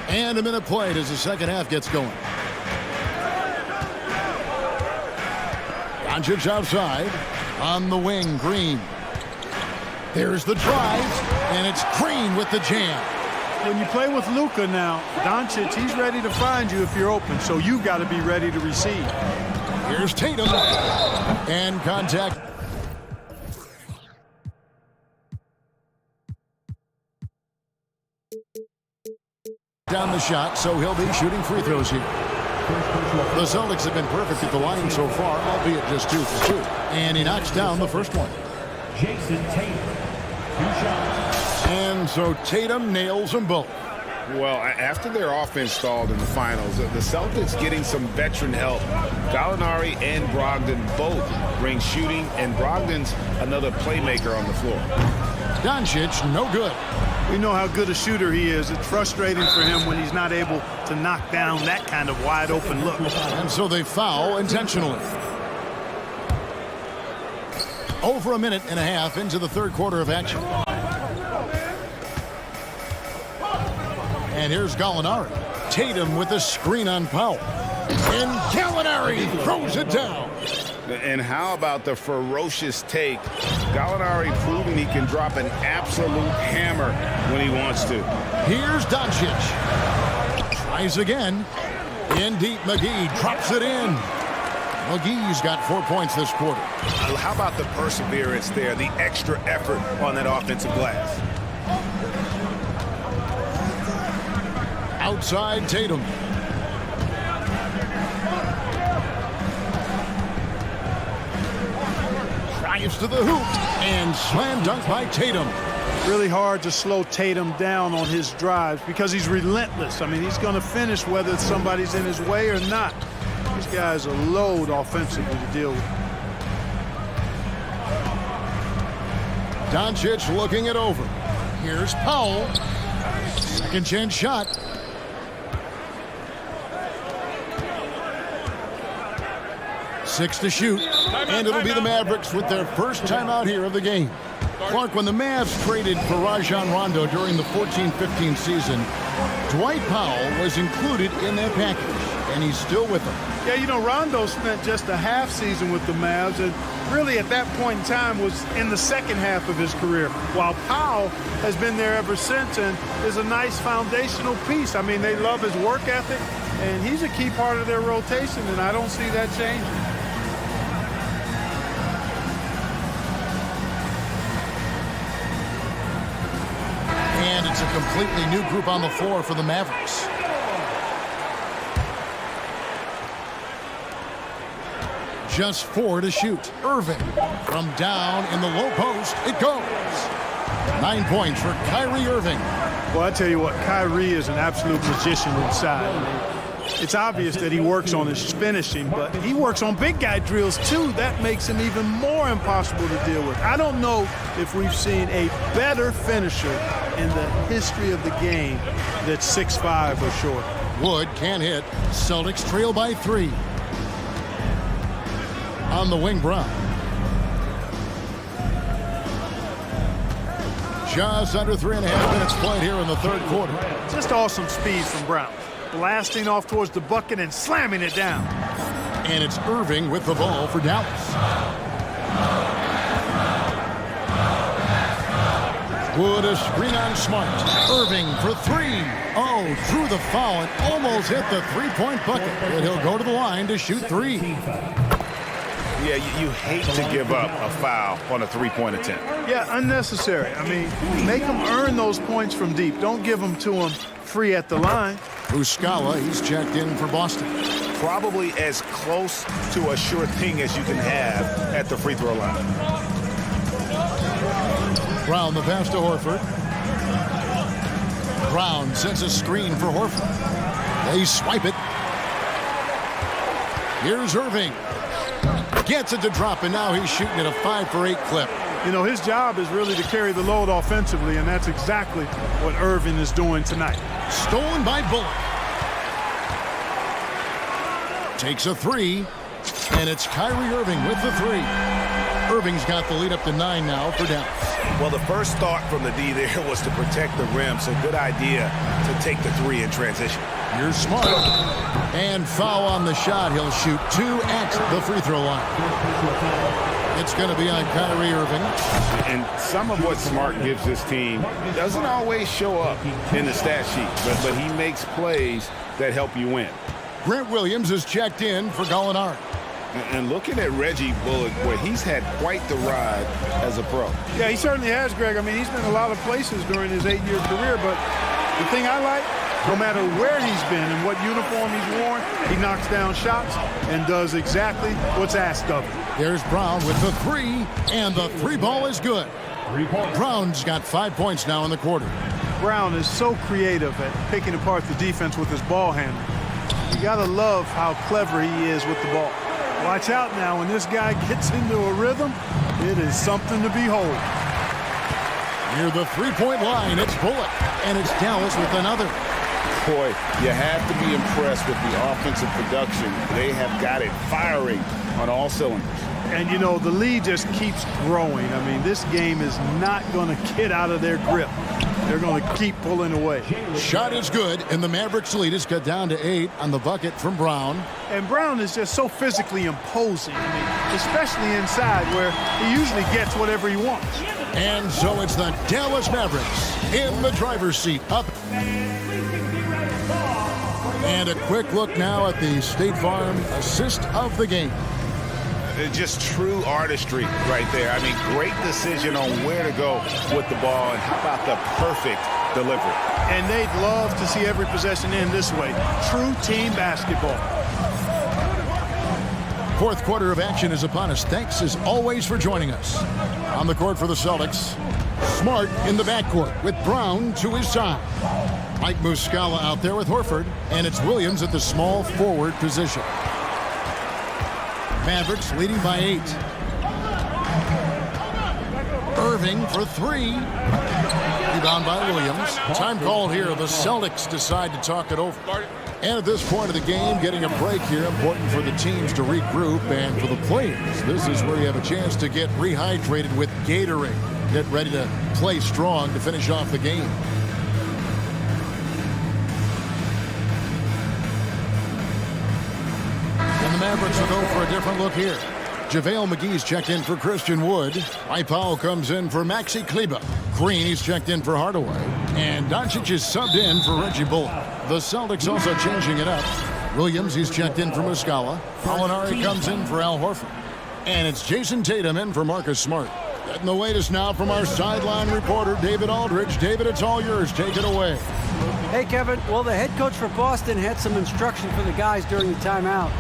And a minute played as the second half gets going. Doncic outside. On the wing, Green. There's the drive, and it's Green with the jam. When you play with Luka now, Doncic, he's ready to find you if you're open, so you've got to be ready to receive. Here's Tatum. And contact. Down the shot, so he'll be shooting free throws here. The Celtics have been perfect at the line so far, albeit just 2 for 2. And he knocks down the first one. Jason Tatum. 2 shots. And so Tatum nails them both. Well, after their offense stalled in the finals, the Celtics getting some veteran help. Gallinari and Brogdon both bring shooting, and Brogdon's another playmaker on the floor. Doncic, no good. We know how good a shooter he is. It's frustrating for him when he's not able to knock down that kind of wide open look. And so they foul intentionally. Over a minute and a half into the third quarter of action. And here's Gallinari. Tatum with a screen on Powell. And Gallinari throws it down. And how about the ferocious take? Gallinari proving he can drop an absolute hammer when he wants to. Here's Doncic. Tries again. In deep, McGee drops it in. McGee's got 4 points this quarter. How about the perseverance there, the extra effort on that offensive glass? Outside Tatum. Drives to the hoop and slam dunk by Tatum. Really hard to slow Tatum down on his drives because he's relentless. I mean, he's going to finish whether somebody's in his way or not. This guy's a load offensively to deal with. Doncic looking it over. Here's Powell. Second chance shot. Six to shoot, and it'll be the Mavericks with their first timeout here of the game. Clark, when the Mavs traded for Rajon Rondo during the 14-15 season, Dwight Powell was included in that package, and he's still with them. Yeah, you know, Rondo spent just a half season with the Mavs, and really at that point in time was in the second half of his career, while Powell has been there ever since and is a nice foundational piece. I mean, they love his work ethic, and he's a key part of their rotation, and I don't see that changing. And it's a completely new group on the floor for the Mavericks. Just 4 to shoot. Irving from down in the low post. It goes. 9 points for Kyrie Irving. Well, I tell you what, Kyrie is an absolute magician inside. It's obvious that he works on his finishing, but he works on big guy drills too. That makes him even more impossible to deal with. I don't know if we've seen a better finisher in the history of the game that's 6'5" or short. Wood can't hit. Celtics trail by 3. On the wing, Brown. Just under 3.5 minutes played here in the third quarter. Just awesome speed from Brown. Blasting off towards the bucket and slamming it down. And it's Irving with the ball for Dallas. Wood a screen on Smart. Irving for 3. Oh, drew the foul and almost hit the three-point bucket. But he'll go to the line to shoot 3. Yeah, you hate to give up a foul on a three-point attempt. Yeah, unnecessary. I mean, make them earn those points from deep. Don't give them to them free at the line. Muscala, he's checked in for Boston. Probably as close to a sure thing as you can have at the free throw line. Brown the pass to Horford. Brown sends a screen for Horford. They swipe it. Here's Irving. Gets it to drop, and now he's shooting at a 5-for-8 clip. You know, his job is really to carry the load offensively, and that's exactly what Irving is doing tonight. Stolen by Bullock. Takes a three, and it's Kyrie Irving with the three. Irving's got the lead up to 9 now for Dallas. Well, the first thought from the D there was to protect the rim, so good idea to take the three in transition. Here's Smart. And foul on the shot. He'll shoot 2 at the free throw line. It's going to be on Kyrie Irving. And some of what Smart gives this team doesn't always show up in the stat sheet, but he makes plays that help you win. Grant Williams is checked in for Gallinari. And looking at Reggie Bullock, boy, he's had quite the ride as a pro. Yeah, he certainly has, Greg. I mean, he's been a lot of places during his 8-year career, but the thing I like, no matter where he's been and what uniform he's worn, he knocks down shots and does exactly what's asked of him. There's Brown with the three, and the three ball is good. Brown's got 5 points now in the quarter. Brown is so creative at picking apart the defense with his ball handling. You gotta love how clever he is with the ball. Watch out now, when this guy gets into a rhythm, it is something to behold. Near the three-point line, it's Bullock, and it's Dallas with another. Boy, you have to be impressed with the offensive production. They have got it firing on all cylinders. And, you know, the lead just keeps growing. I mean, this game is not going to get out of their grip. They're going to keep pulling away. Shot is good, and the Mavericks lead is cut down to 8 on the bucket from Brown. And Brown is just so physically imposing, I mean, especially inside where he usually gets whatever he wants. And so it's the Dallas Mavericks in the driver's seat, up. And a quick look now at the State Farm assist of the game. Just true artistry right there. I mean, great decision on where to go with the ball, and how about the perfect delivery. And they'd love to see every possession end this way. True team basketball. Fourth quarter of action is upon us. Thanks as always for joining us. On the court for the Celtics, Smart in the backcourt with Brown to his side. Mike Muscala out there with Horford, and it's Williams at the small forward position. Mavericks leading by 8. Irving for 3. Rebound by Williams. Time called here. The Celtics decide to talk it over. And at this point of the game, getting a break here, important for the teams to regroup, and for the players, this is where you have a chance to get rehydrated with Gatorade. Get ready to play strong to finish off the game. And the Mavericks will go for a different look here. JaVale McGee's checked in for Christian Wood. Mike Powell comes in for Maxi Kleber. Green, he's checked in for Hardaway. And Doncic is subbed in for Reggie Bullock. The Celtics also changing it up. Williams, he's checked in for Muscala. Gallinari comes in for Al Horford. And it's Jason Tatum in for Marcus Smart. Getting the latest now from our sideline reporter, David Aldridge. David, it's all yours. Take it away. Hey, Kevin. Well, the head coach for Boston had some instruction for the guys during the timeout.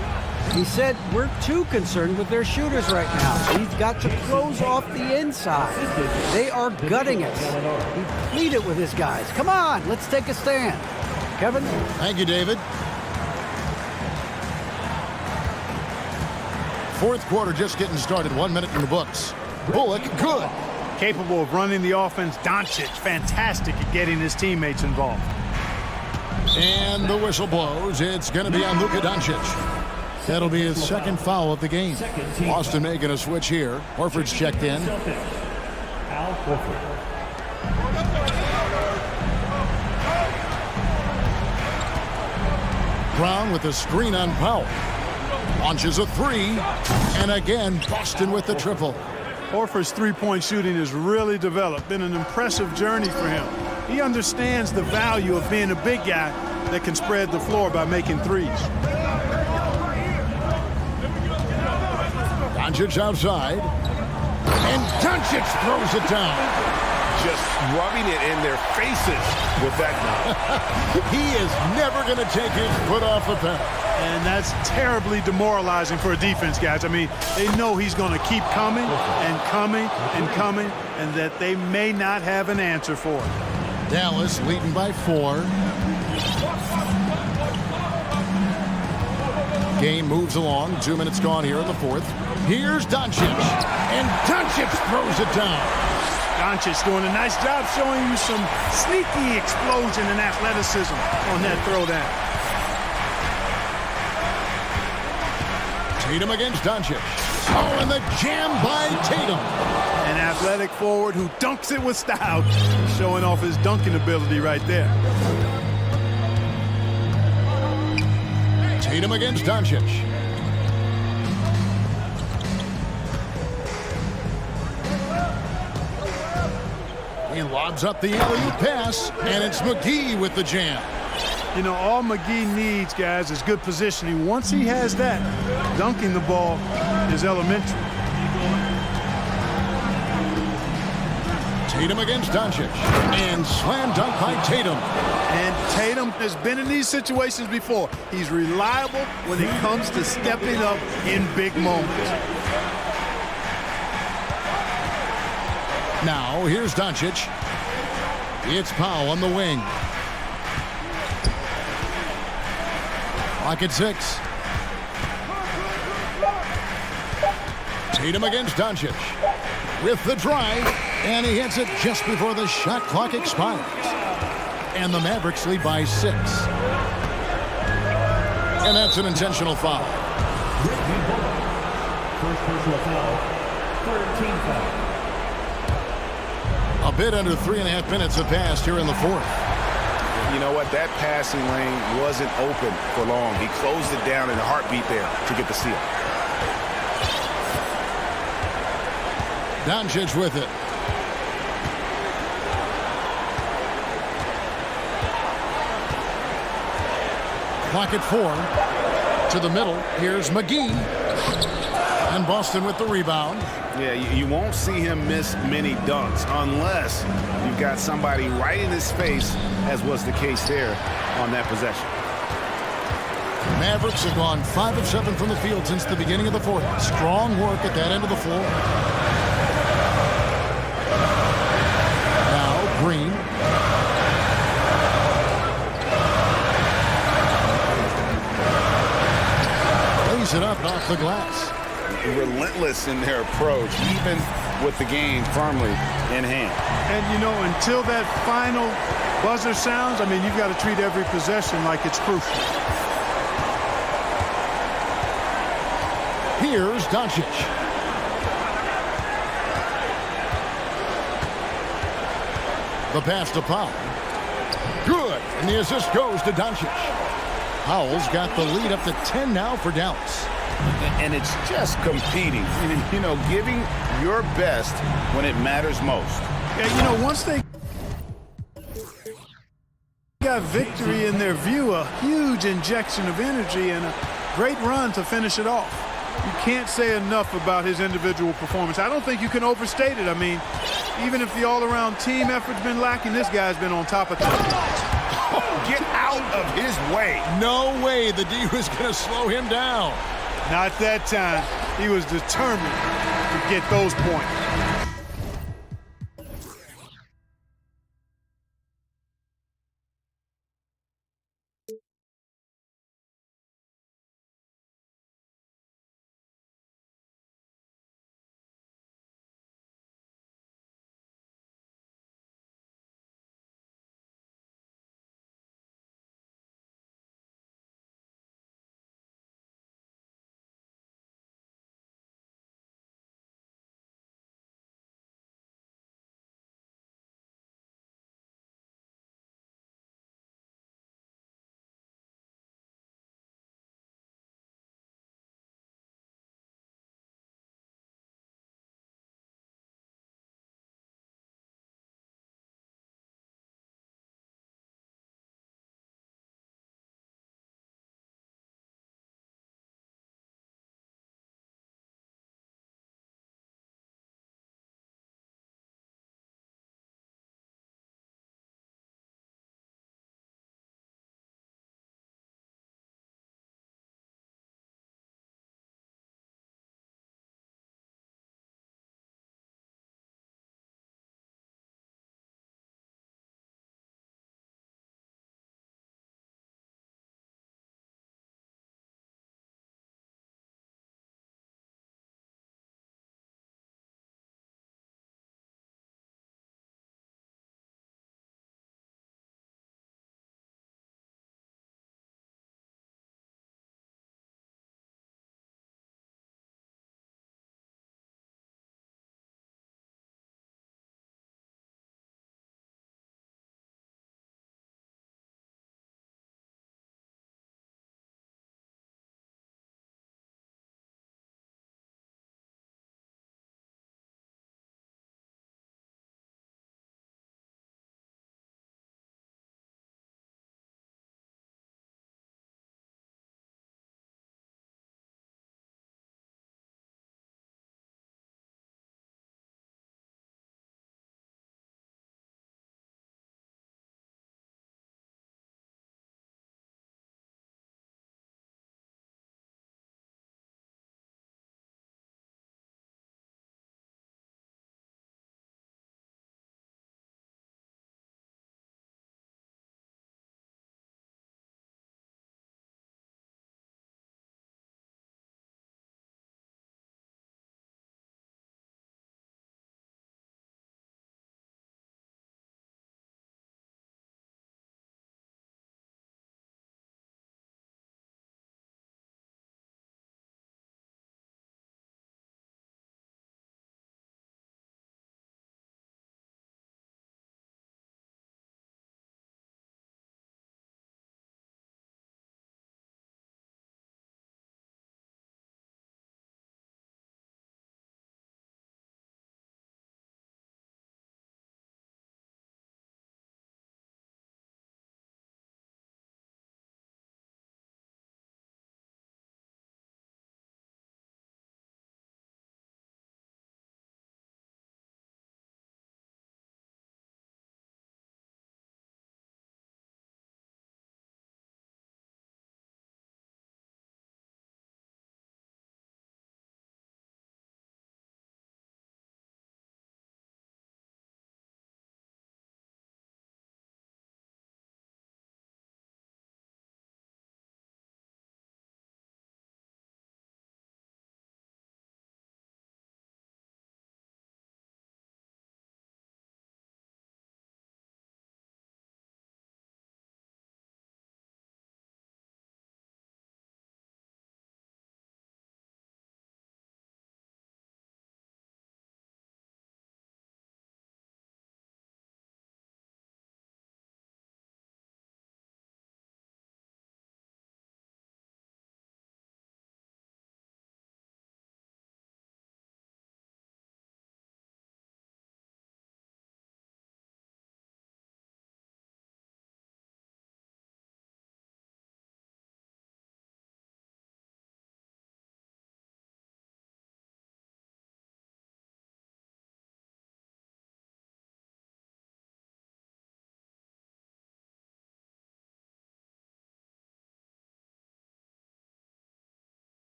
He said, we're too concerned with their shooters right now. We've got to close off the inside. They are gutting us. He pleaded with his guys. Come on, let's take a stand. Kevin? Thank you, David. Fourth quarter just getting started. 1 minute in the books. Bullock, good. Capable of running the offense. Doncic, fantastic at getting his teammates involved. And the whistle blows. It's going to be on Luka Doncic. That'll be his second foul of the game. Boston making a switch here. Horford's checked in. Al Horford. Brown with the screen on Powell. Launches a three. And again, Boston with the triple. Horford's three-point shooting has really developed. Been an impressive journey for him. He understands the value of being a big guy that can spread the floor by making threes. Doncic outside. And Doncic throws it down. just rubbing it in their faces with that knowledge. He is never going to take his foot off the pedal. And that's terribly demoralizing for a defense, guys. I mean, they know he's going to keep coming and coming and coming, and that they may not have an answer for it. Dallas leading by 4. Game moves along. 2 minutes gone here in the fourth. Here's Doncic. And Doncic throws it down. Doncic doing a nice job showing you some sneaky explosion and athleticism on that throw down. Tatum against Doncic. Oh, and the jam by Tatum. An athletic forward who dunks it with style, showing off his dunking ability right there. Tatum against Doncic. He lobs up the alley-oop pass, and it's McGee with the jam. You know, all McGee needs, guys, is good positioning. Once he has that, dunking the ball is elementary. Tatum against Doncic. And slam dunk by Tatum. And Tatum has been in these situations before. He's reliable when it comes to stepping up in big moments. Now, here's Doncic. It's Powell on the wing. Clock at 6. Tatum against Doncic. With the drive, and he hits it just before the shot clock expires. And the Mavericks lead by 6. And that's an intentional foul. First personal foul. Third team foul. A bit under 3.5 minutes have passed here in the fourth. You know what? That passing lane wasn't open for long. He closed it down in a heartbeat there to get the steal. Doncic with it. Clock at 4. To the middle. Here's McGee. And Boston with the rebound. Yeah, you won't see him miss many dunks unless you've got somebody right in his face, as was the case there on that possession. Mavericks have gone 5 of 7 from the field since the beginning of the fourth. Strong work at that end of the floor. Now Green. Lays it up off the glass. Relentless in their approach, even with the game firmly in hand. And, you know, until that final buzzer sounds, I mean, you've got to treat every possession like it's crucial. Here's Doncic. The pass to Powell. Good. And the assist goes to Doncic. Powell's got the lead up to 10 now for Dallas. And it's just competing, you know, giving your best when it matters most. Yeah, you know, once they got victory in their view, a huge injection of energy and a great run to finish it off. You can't say enough about his individual performance. I don't think you can overstate it. I mean, even if the all-around team effort's been lacking, this guy's been on top of things. Oh, get out of his way. No way the D was going to slow him down. Not that time. He was determined to get those points.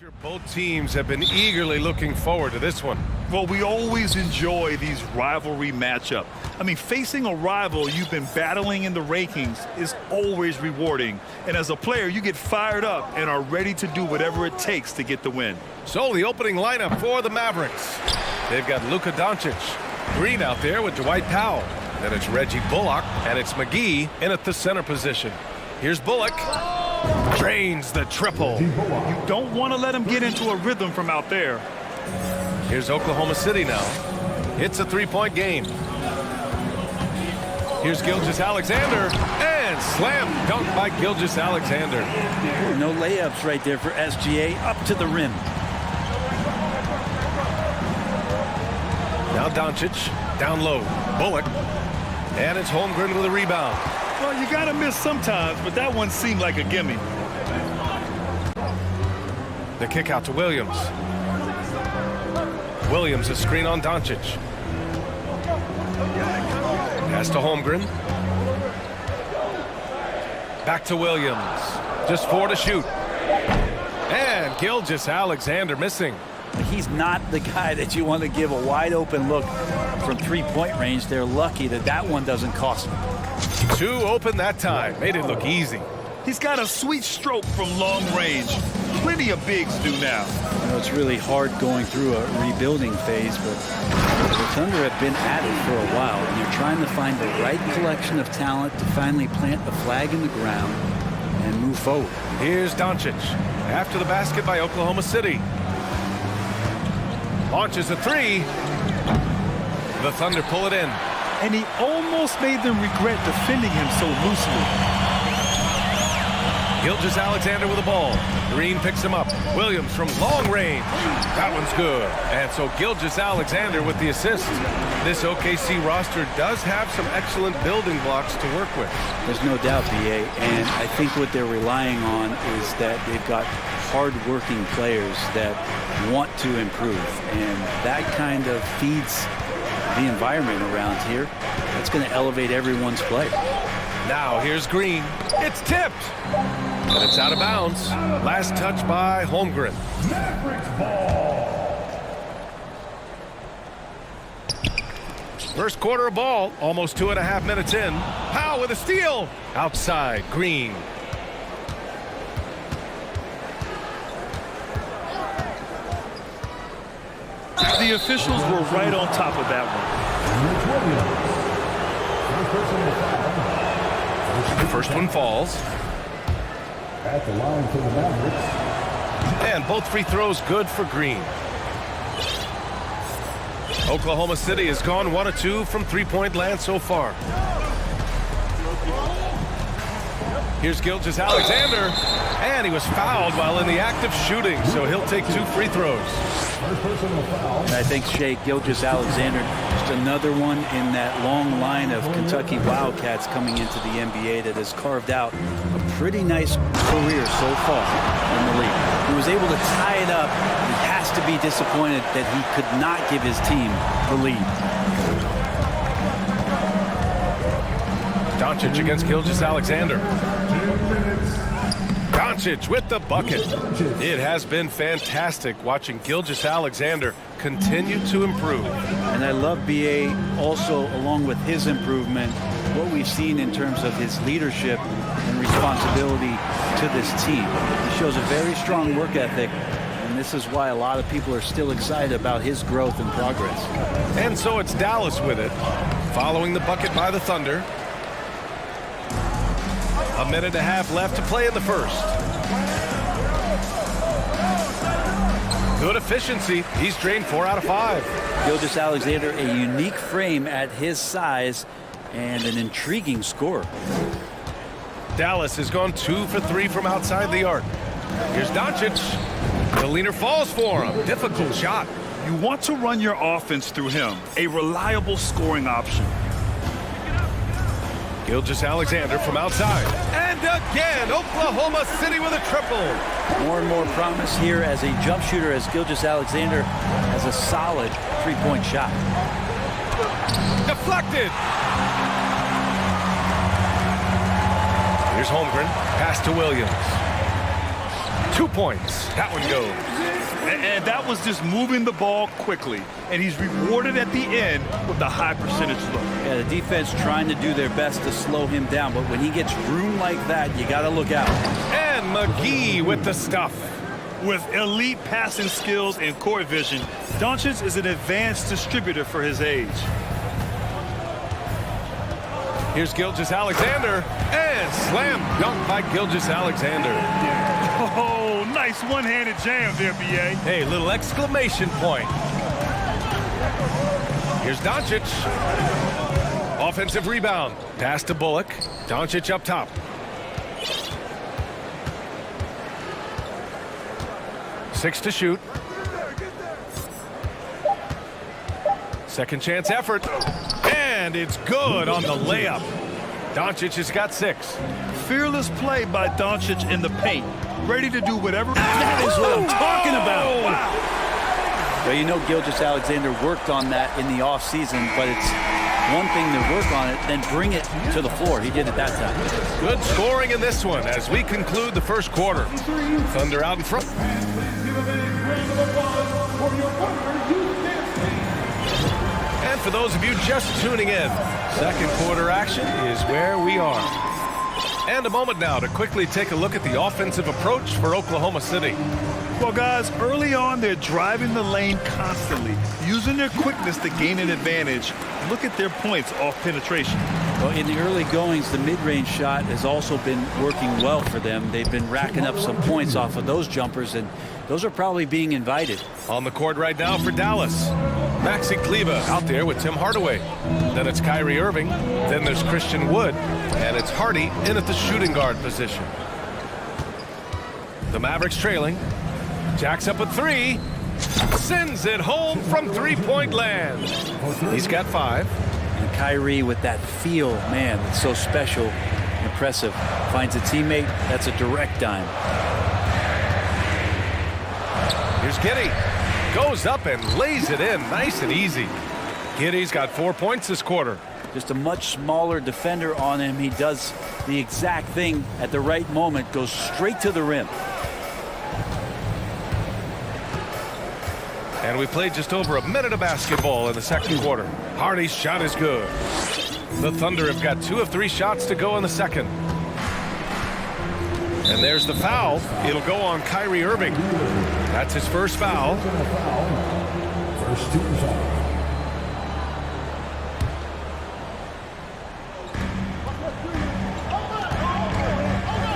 sure both teams have been eagerly looking forward to this one. Well, we always enjoy these rivalry matchups. I mean, facing a rival you've been battling in the rankings is always rewarding. And as a player, you get fired up and are ready to do whatever it takes to get the win. So the opening lineup for the Mavericks. They've got Luka Doncic, Green out there with Dwight Powell. Then it's Reggie Bullock, and it's McGee in at the center position. Here's Bullock. Drains the triple. You don't want to let him get into a rhythm from out there. Here's Oklahoma City now. It's a three-point game. Here's Gilgeous-Alexander, and slam dunk by Gilgeous-Alexander. No layups right there for SGA, up to the rim. Now Doncic, down low, Bullock, and it's Holmgren with a rebound. Well, you gotta miss sometimes, but that one seemed like a gimme. The kick out to Williams. Williams, a screen on Doncic. Pass to Holmgren. Back to Williams. Just 4 to shoot. And Gilgeous-Alexander missing. He's not the guy that you want to give a wide open look from three-point range. They're lucky that that one doesn't cost them. 2 open that time. Made it look easy. He's got a sweet stroke from long range. Plenty of bigs do now. You know, it's really hard going through a rebuilding phase, but the Thunder have been at it for a while, and they're trying to find the right collection of talent to finally plant the flag in the ground and move forward. Here's Doncic. After the basket by Oklahoma City. Launches a 3. The Thunder pull it in. And he almost made them regret defending him so loosely. Gilgeous-Alexander with the ball. Green picks him up. Williams from long range. That one's good. And so Gilgeous-Alexander with the assist. This OKC roster does have some excellent building blocks to work with. There's no doubt, BA, and I think what they're relying on is that they've got hard-working players that want to improve, and that kind of feeds the environment around here. That's going to elevate everyone's play. Now here's Green. It's tipped. And it's out of bounds. Last touch by Holmgren. First quarter of ball, almost 2.5 minutes in. Powell with a steal. Outside, Green. The officials were right on top of that one. The first one falls. At the line for the Mavericks. And both free throws good for Green. Oklahoma City has gone 1 of 2 from three-point land so far. Here's Gilgeous-Alexander, and he was fouled while in the act of shooting, so he'll take 2 free throws. I think Shea Gilgeous-Alexander, just another one in that long line of Kentucky Wildcats coming into the NBA that has carved out a pretty nice career so far in the league. He was able to tie it up. He has to be disappointed that he could not give his team the lead. Doncic against Gilgeous-Alexander. Doncic with the bucket. It has been fantastic watching Gilgeous-Alexander continue to improve. And I love BA also, along with his improvement, what we've seen in terms of his leadership and responsibility to this team. He shows a very strong work ethic, and this is why a lot of people are still excited about his growth and progress. And so it's Dallas with it, following the bucket by the Thunder. 1.5 minutes left to play in the first. Good efficiency. He's drained 4 out of 5. Gilgeous-Alexander, a unique frame at his size and an intriguing scorer. Dallas has gone 2 for 3 from outside the arc. Here's Doncic. The leaner falls for him. Difficult shot. You want to run your offense through him, a reliable scoring option. Gilgeous-Alexander from outside. And again, Oklahoma City with a triple. More and more promise here as a jump shooter, as Gilgeous-Alexander has a solid three-point shot. Deflected. Here's Holmgren. Pass to Williams. 2 points. That one goes. And that was just moving the ball quickly. And he's rewarded at the end with a high percentage look. Yeah, the defense trying to do their best to slow him down, but when he gets room like that, you got to look out. And McGee with the stuff. With elite passing skills and court vision, Doncic is an advanced distributor for his age. Here's Gilgeous-Alexander, and slam dunk by Gilgeous-Alexander. Oh, nice one-handed jam there, B.A. Hey, little exclamation point. Here's Doncic. Offensive rebound. Pass to Bullock. Doncic up top. Six to shoot. Second chance effort. And it's good on the layup. Doncic has got 6. Fearless play by Doncic in the paint. Ready to do whatever. That is what I'm talking about. Wow. Well, you know Gilgeous-Alexander worked on that in the offseason, but it's one thing to work on it, then bring it to the floor. He did it that time. Good scoring in this one as we conclude the first quarter. Thunder out in front. And for those of you just tuning in, second quarter action is where we are. And a moment now to quickly take a look at the offensive approach for Oklahoma City. Well, guys, early on, they're driving the lane constantly, using their quickness to gain an advantage. Look at their points off penetration. Well, in the early goings, the mid-range shot has also been working well for them. They've been racking up some points off of those jumpers, and those are probably being invited. On the court right now for Dallas. Maxi Kleber out there with Tim Hardaway. Then it's Kyrie Irving. Then there's Christian Wood. And it's Hardy in at the shooting guard position. The Mavericks trailing. Jacks up a 3. Sends it home from three-point land. He's got 5. And Kyrie with that feel, man, it's so special, impressive. Finds a teammate, that's a direct dime. Here's Giddey. Goes up and lays it in nice and easy. Giddey's got 4 points this quarter. Just a much smaller defender on him. He does the exact thing at the right moment, goes straight to the rim. And we played just over a minute of basketball in the second quarter. Hardy's shot is good. The Thunder have got 2 of 3 shots to go in the second. And there's the foul. It'll go on Kyrie Irving. That's his first foul. First team's out.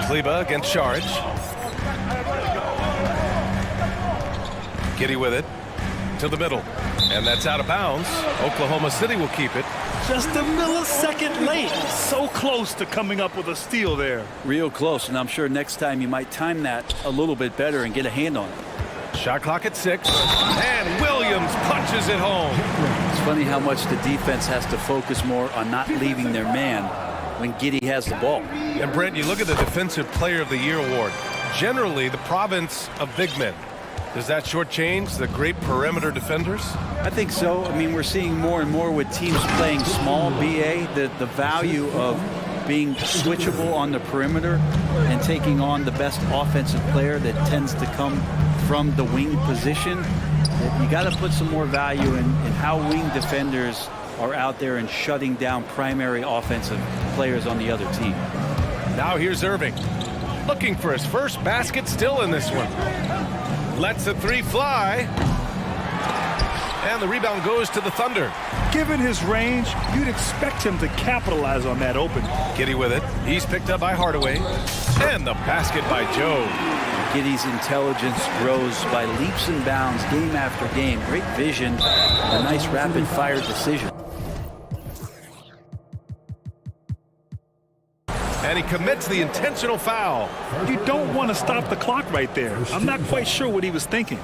Kleber against Charge. Giddey with it to the middle. And that's out of bounds. Oklahoma City will keep it. Just a millisecond late. So close to coming up with a steal there. Real close, and I'm sure next time you might time that a little bit better and get a hand on it. Shot clock at 6. And Williams punches it home. It's funny how much the defense has to focus more on not leaving their man when Giddey has the ball. And Brent, you look at the Defensive Player of the Year award. Generally, the province of big men. Does that shortchange the great perimeter defenders? I think so. I mean, we're seeing more and more with teams playing small, BA, the value of being switchable on the perimeter and taking on the best offensive player that tends to come from the wing position. You got to put some more value in how wing defenders are out there and shutting down primary offensive players on the other team. Now here's Irving. Looking for his first basket still in this one. Lets the 3 fly. And the rebound goes to the Thunder. Given his range, you'd expect him to capitalize on that open. Giddey with it. He's picked up by Hardaway. And the basket by Joe. Giddey's intelligence grows by leaps and bounds game after game. Great vision, a nice rapid-fire decision. And he commits the intentional foul. You don't want to stop the clock right there. I'm not quite sure what he was thinking.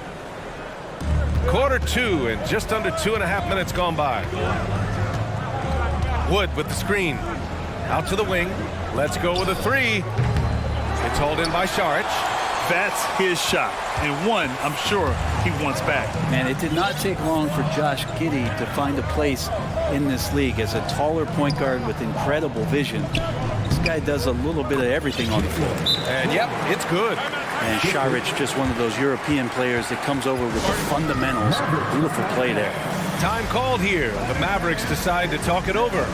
Quarter 2 and just under 2.5 minutes gone by. Wood with the screen. Out to the wing. Let's go with a 3. It's hauled in by Saric. That's his shot, and one I'm sure he wants back. Man, it did not take long for Josh Giddey to find a place in this league as a taller point guard with incredible vision. This guy does a little bit of everything on the floor. And yep, it's good. And Šarić, just one of those European players that comes over with the fundamentals. Beautiful play there. Time called here. The Mavericks decide to talk it over.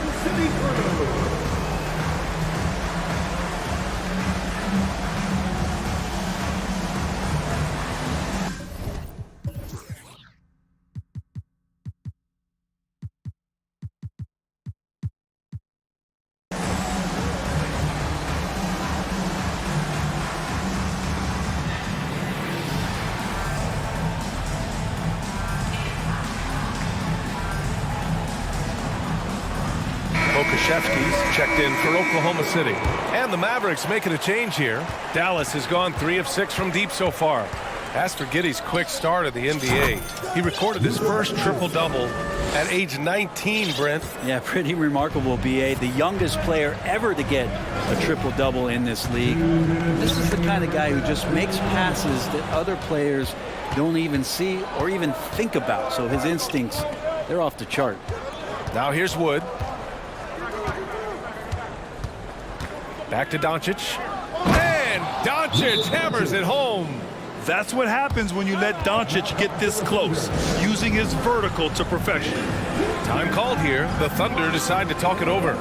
Checked in for Oklahoma City. And the Mavericks making a change here. Dallas has gone 3 of 6 from deep so far. As for Giddey's quick start of the NBA, he recorded his first triple-double at age 19, Brent. Yeah, pretty remarkable, B.A. The youngest player ever to get a triple-double in this league. This is the kind of guy who just makes passes that other players don't even see or even think about. So his instincts, they're off the chart. Now here's Wood. Back to Doncic. And Doncic hammers it home. That's what happens when you let Doncic get this close, using his vertical to perfection. Time called here. The Thunder decide to talk it over.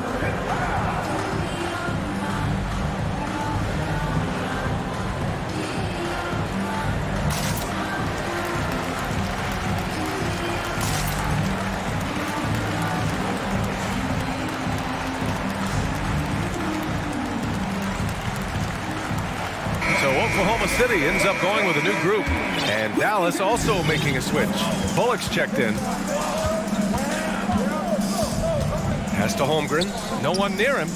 Oklahoma City ends up going with a new group. And Dallas also making a switch. Bullock's checked in. Pass to Holmgren. No one near him.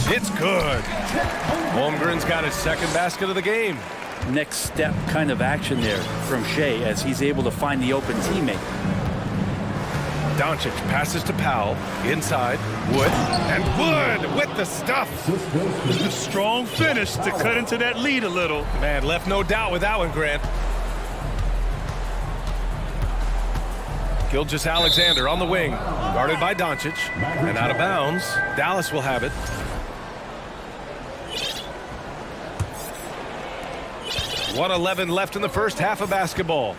It's good. Holmgren's got his second basket of the game. Next step kind of action there from Shea as he's able to find the open teammate. Doncic passes to Powell. Inside. Wood. And Wood with the stuff. A strong finish to cut into that lead a little. Man, left no doubt with that one, Grant. Gilgeous-Alexander on the wing. Guarded by Doncic. And out of bounds. Dallas will have it. .111 left in the first half of basketball.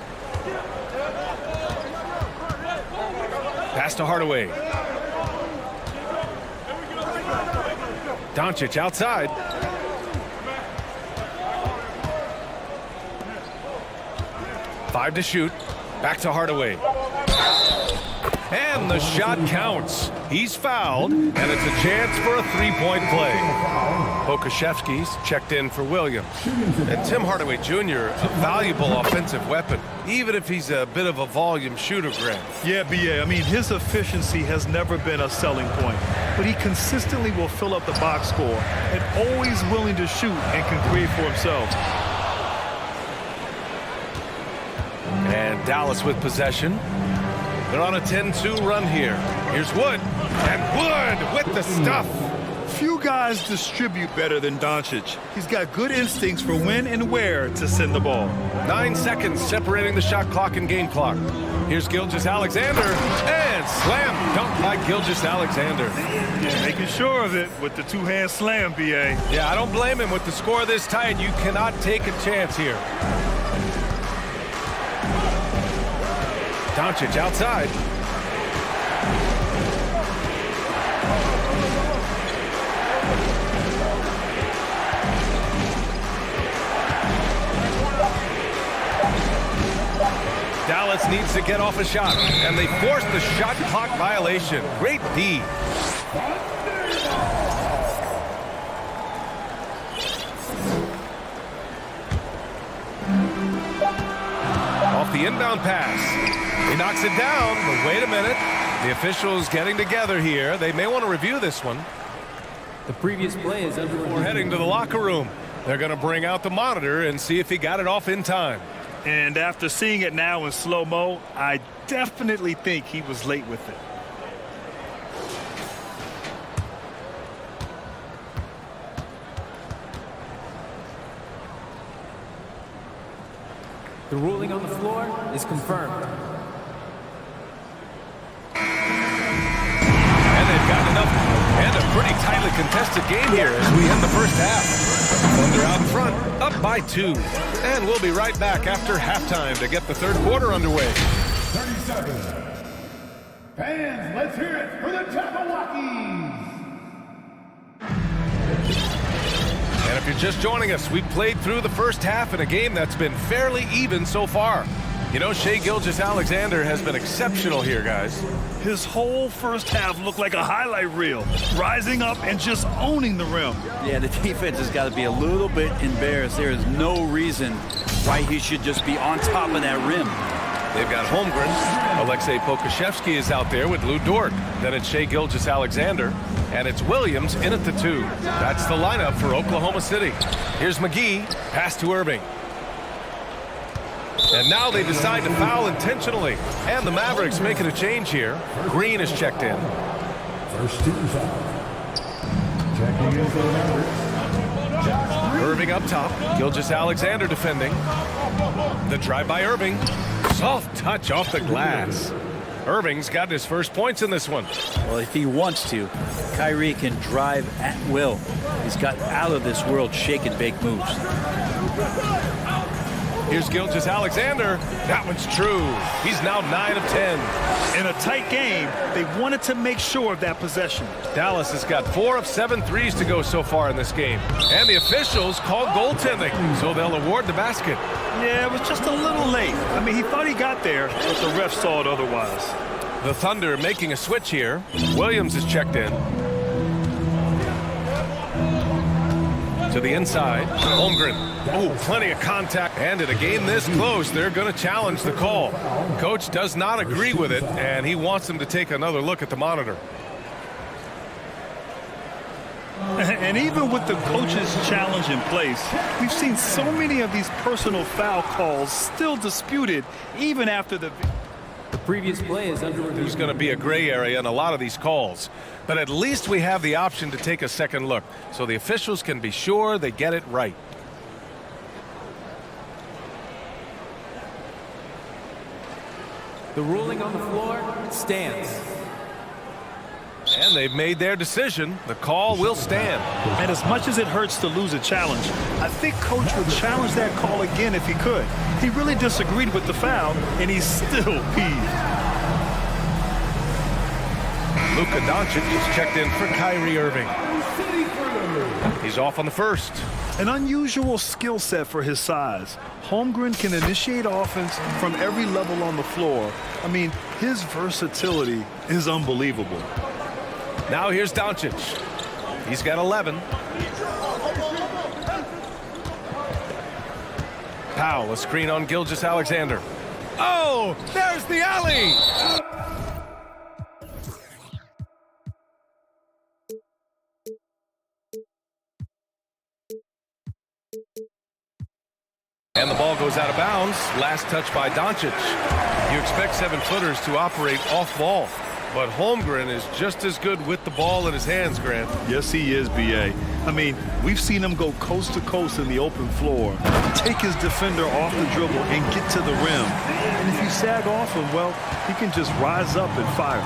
Pass to Hardaway. Doncic outside. Five to shoot. Back to Hardaway. And the shot counts. He's fouled, and it's a chance for a three-point play. Pokusevski's checked in for Williams. And Tim Hardaway Jr., a valuable offensive weapon, even if he's a bit of a volume shooter, Grant. Yeah, B.A. I mean, his efficiency has never been a selling point, but he consistently will fill up the box score and always willing to shoot and can create for himself. And Dallas with possession. They're on a 10-2 run here. Here's Wood. And Wood with the stuff. Few guys distribute better than Doncic. He's got good instincts for when and where to send the ball. 9 seconds separating the shot clock and game clock. Here's Gilgeous-Alexander. And slam dunk by Gilgeous-Alexander. Making sure of it with the two-hand slam, B.A. Yeah, I don't blame him. With the score this tight, you cannot take a chance here. Doncic outside. Dallas needs to get off a shot, and they force the shot clock violation. Great D. Off the inbound pass. He knocks it down, but wait a minute. The officials getting together here. They may want to review this one. The previous play is under review. We're heading to the locker room. They're going to bring out the monitor and see if he got it off in time. And after seeing it now in slow-mo, I definitely think he was late with it. The ruling on the floor is confirmed. And they've gotten enough. And a pretty tightly contested game here as we end the first half. Thunder out in front. Up by 2. And we'll be right back after halftime to get the third quarter underway. 30 seconds. Fans, let's hear it for the Jabberwockies. And if you're just joining us, we've played through the first half in a game that's been fairly even so far. You know, Shai Gilgeous-Alexander has been exceptional here, guys. His whole first half looked like a highlight reel, rising up and just owning the rim. Yeah, the defense has got to be a little bit embarrassed. There is no reason why he should just be on top of that rim. They've got Holmgren. Alexei Pokushevsky is out there with Lou Dort. Then it's Shai Gilgeous-Alexander. And it's Williams in at the 2. That's the lineup for Oklahoma City. Here's McGee, pass to Irving. And now they decide to foul intentionally. And the Mavericks making a change here. Green is checked in. First team foul. Checking in for the Mavericks. Irving up top. Gilgeous-Alexander defending. The drive by Irving. Soft touch off the glass. Irving's got his first points in this one. Well, if he wants to, Kyrie can drive at will. He's got out-of-this-world shake-and-bake moves. Here's Gilgeous-Alexander. That one's true. He's now 9 of 10. In a tight game, they wanted to make sure of that possession. Dallas has got 4 of 7 threes to go so far in this game. And the officials called goaltending, so they'll award the basket. Yeah, it was just a little late. I mean, he thought he got there, but the ref saw it otherwise. The Thunder making a switch here. Williams is checked in. To the inside. Holmgren. Oh, plenty of contact. And in a game this close, they're going to challenge the call. Coach does not agree with it, and he wants them to take another look at the monitor. And even with the coach's challenge in place, we've seen so many of these personal foul calls still disputed even after the previous play is under review. There's going to be a gray area in a lot of these calls. But at least we have the option to take a second look, so the officials can be sure they get it right. The ruling on the floor stands. And they've made their decision. The call will stand. And as much as it hurts to lose a challenge, I think Coach would challenge that call again if he could. He really disagreed with the foul, and he's still peeved. Luka Doncic is checked in for Kyrie Irving. He's off on the first. An unusual skill set for his size. Holmgren can initiate offense from every level on the floor. I mean, his versatility is unbelievable. Now here's Doncic. He's got 11. Powell, a screen on Gilgeous-Alexander. Oh, there's the alley! And the ball goes out of bounds. Last touch by Doncic. You expect 7-footers to operate off ball. But Holmgren is just as good with the ball in his hands, Grant. Yes, he is, B.A. I mean, we've seen him go coast to coast in the open floor, take his defender off the dribble and get to the rim. And if you sag off him, well, he can just rise up and fire.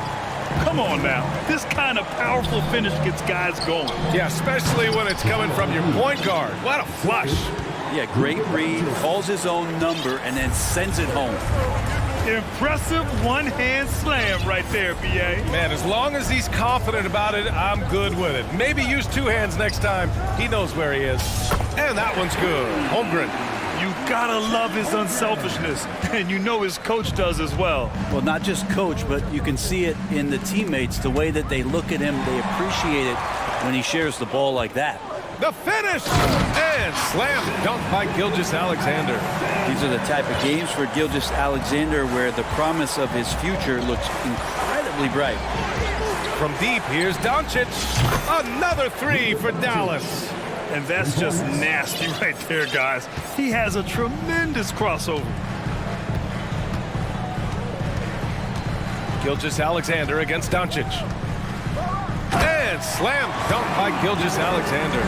Come on now. This kind of powerful finish gets guys going. Yeah, especially when it's coming from your point guard. What a flush. Yeah, great read, calls his own number, and then sends it home. Impressive one-hand slam right there, B.A. Man, as long as he's confident about it, I'm good with it. Maybe use 2 hands next time. He knows where he is. And that one's good. Holmgren. You gotta love his unselfishness, and you know his coach does as well. Well, not just coach, but you can see it in the teammates, the way that they look at him, they appreciate it when he shares the ball like that. The finish! And slam dunk by Gilgeous-Alexander. These are the type of games for Gilgeous-Alexander where the promise of his future looks incredibly bright. From deep, here's Doncic. Another 3 for Dallas. And that's just nasty right there, guys. He has a tremendous crossover. Gilgeous-Alexander against Doncic. And slam dunk by Gilgeous-Alexander.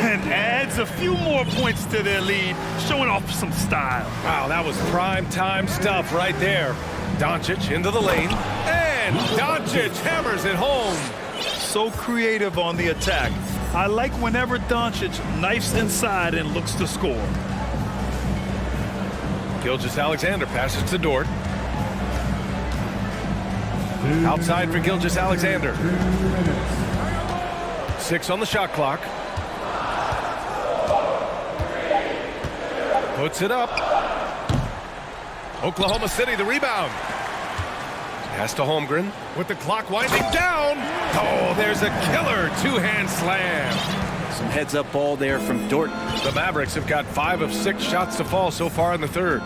And adds a few more points to their lead, showing off some style. Wow, that was prime time stuff right there. Doncic into the lane. And Doncic hammers it home. So creative on the attack. I like whenever Doncic knifes inside and looks to score. Gilgeous-Alexander passes to Dort. Outside for Gilgeous-Alexander. 6 on the shot clock. Puts it up. Oklahoma City the rebound. Pass to Holmgren with the clock winding down. Oh, there's a killer two-hand slam. Some heads-up ball there from Dort. The Mavericks have got 5 of 6 shots to fall so far in the third.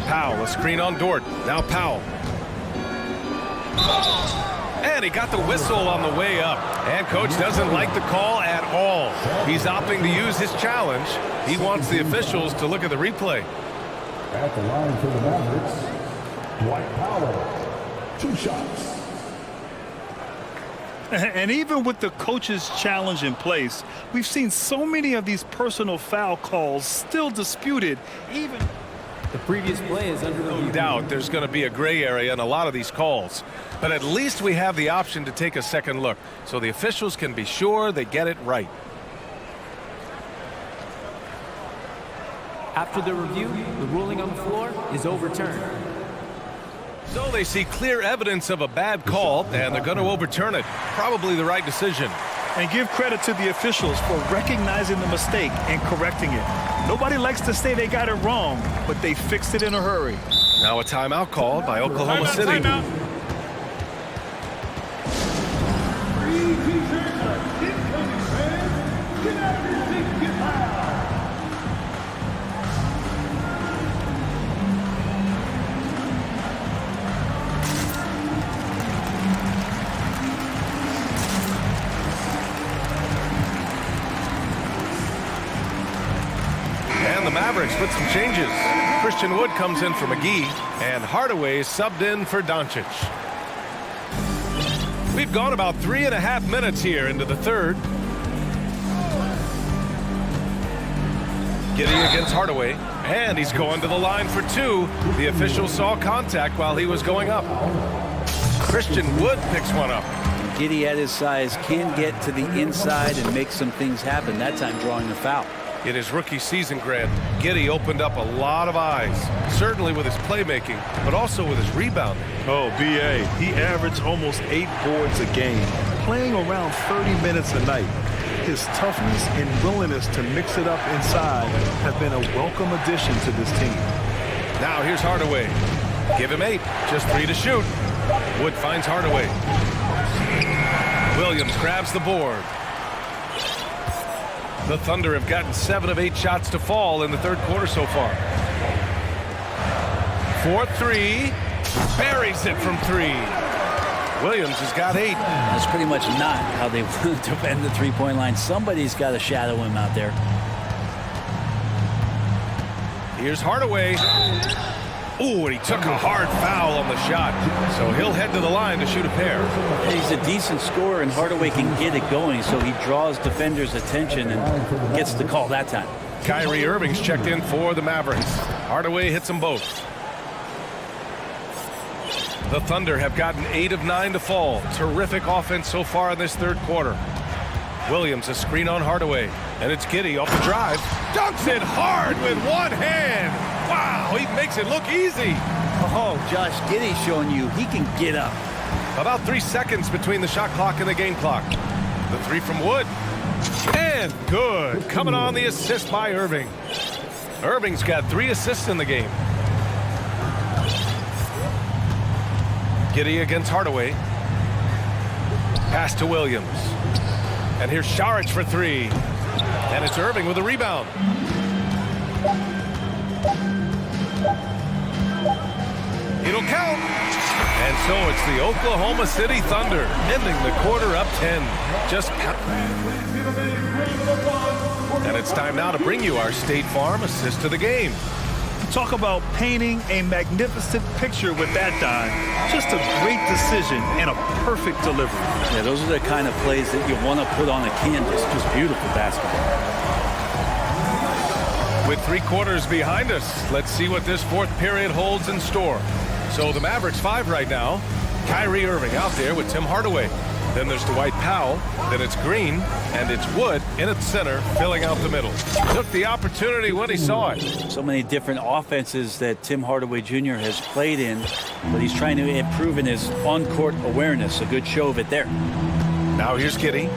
Powell, a screen on Dort. Now Powell. And he got the whistle on the way up. And coach doesn't like the call at all. He's opting to use his challenge. He wants the officials to look at the replay. At the line for the Mavericks, Dwight Powell, 2 shots. And even with the coach's challenge in place, we've seen so many of these personal foul calls still disputed, even... The previous play is under review. No doubt there's going to be a gray area in a lot of these calls. But at least we have the option to take a second look, so the officials can be sure they get it right. After the review, the ruling on the floor is overturned. So they see clear evidence of a bad call, and they're going to overturn it. Probably the right decision. And give credit to the officials for recognizing the mistake and correcting it. Nobody likes to say they got it wrong, but they fixed it in a hurry. Now a timeout called by Oklahoma City. Timeout. And the Mavericks with some changes. Christian Wood comes in for McGee, and Hardaway subbed in for Doncic. We've gone about 3.5 minutes here into the third. Giddey against Hardaway, and he's going to the line for 2. The official saw contact while he was going up. Christian Wood picks one up. Giddey at his size can get to the inside and make some things happen, that time drawing the foul. In his rookie season, Grant, Giddey opened up a lot of eyes, certainly with his playmaking, but also with his rebounding. Oh, B.A., he averaged almost 8 boards a game, playing around 30 minutes a night. His toughness and willingness to mix it up inside have been a welcome addition to this team. Now here's Hardaway. Give him 8, just 3 to shoot. Wood finds Hardaway. Williams grabs the board. The Thunder have gotten 7 of 8 shots to fall in the third quarter so far. 4-3, buries it from 3. Williams has got 8. That's pretty much not how they want to defend the three-point line. Somebody's got to shadow him out there. Here's Hardaway. Ooh, and he took a hard foul on the shot. So he'll head to the line to shoot a pair. And he's a decent scorer, and Hardaway can get it going, so he draws defenders' attention and gets the call that time. Kyrie Irving's checked in for the Mavericks. Hardaway hits them both. The Thunder have gotten 8 of 9 to fall. Terrific offense so far in this third quarter. Williams a screen on Hardaway, and it's Giddey off the drive. Dunks it hard with one hand. Wow, he makes it look easy. Oh, Josh Giddey showing you he can get up. About 3 seconds between the shot clock and the game clock. The 3 from Wood. And good. Coming on the assist by Irving. Irving's got 3 assists in the game. Giddey against Hardaway. Pass to Williams. And here's Saric for 3. And it's Irving with a rebound. It'll count. And so it's the Oklahoma City Thunder ending the quarter up 10. And it's time now to bring you our State Farm assist to the game. Talk about painting a magnificent picture with that dime. Just a great decision and a perfect delivery. Yeah, those are the kind of plays that you want to put on a canvas. Just beautiful basketball. With 3 quarters behind us, let's see what this fourth period holds in store. So the Mavericks 5 right now. Kyrie Irving out there with Tim Hardaway. Then there's Dwight Powell. Then it's Green. And it's Wood in at center, filling out the middle. Took the opportunity when he saw it. So many different offenses that Tim Hardaway Jr. has played in, but he's trying to improve in his on-court awareness. A good show of it there. Now here's Giddey.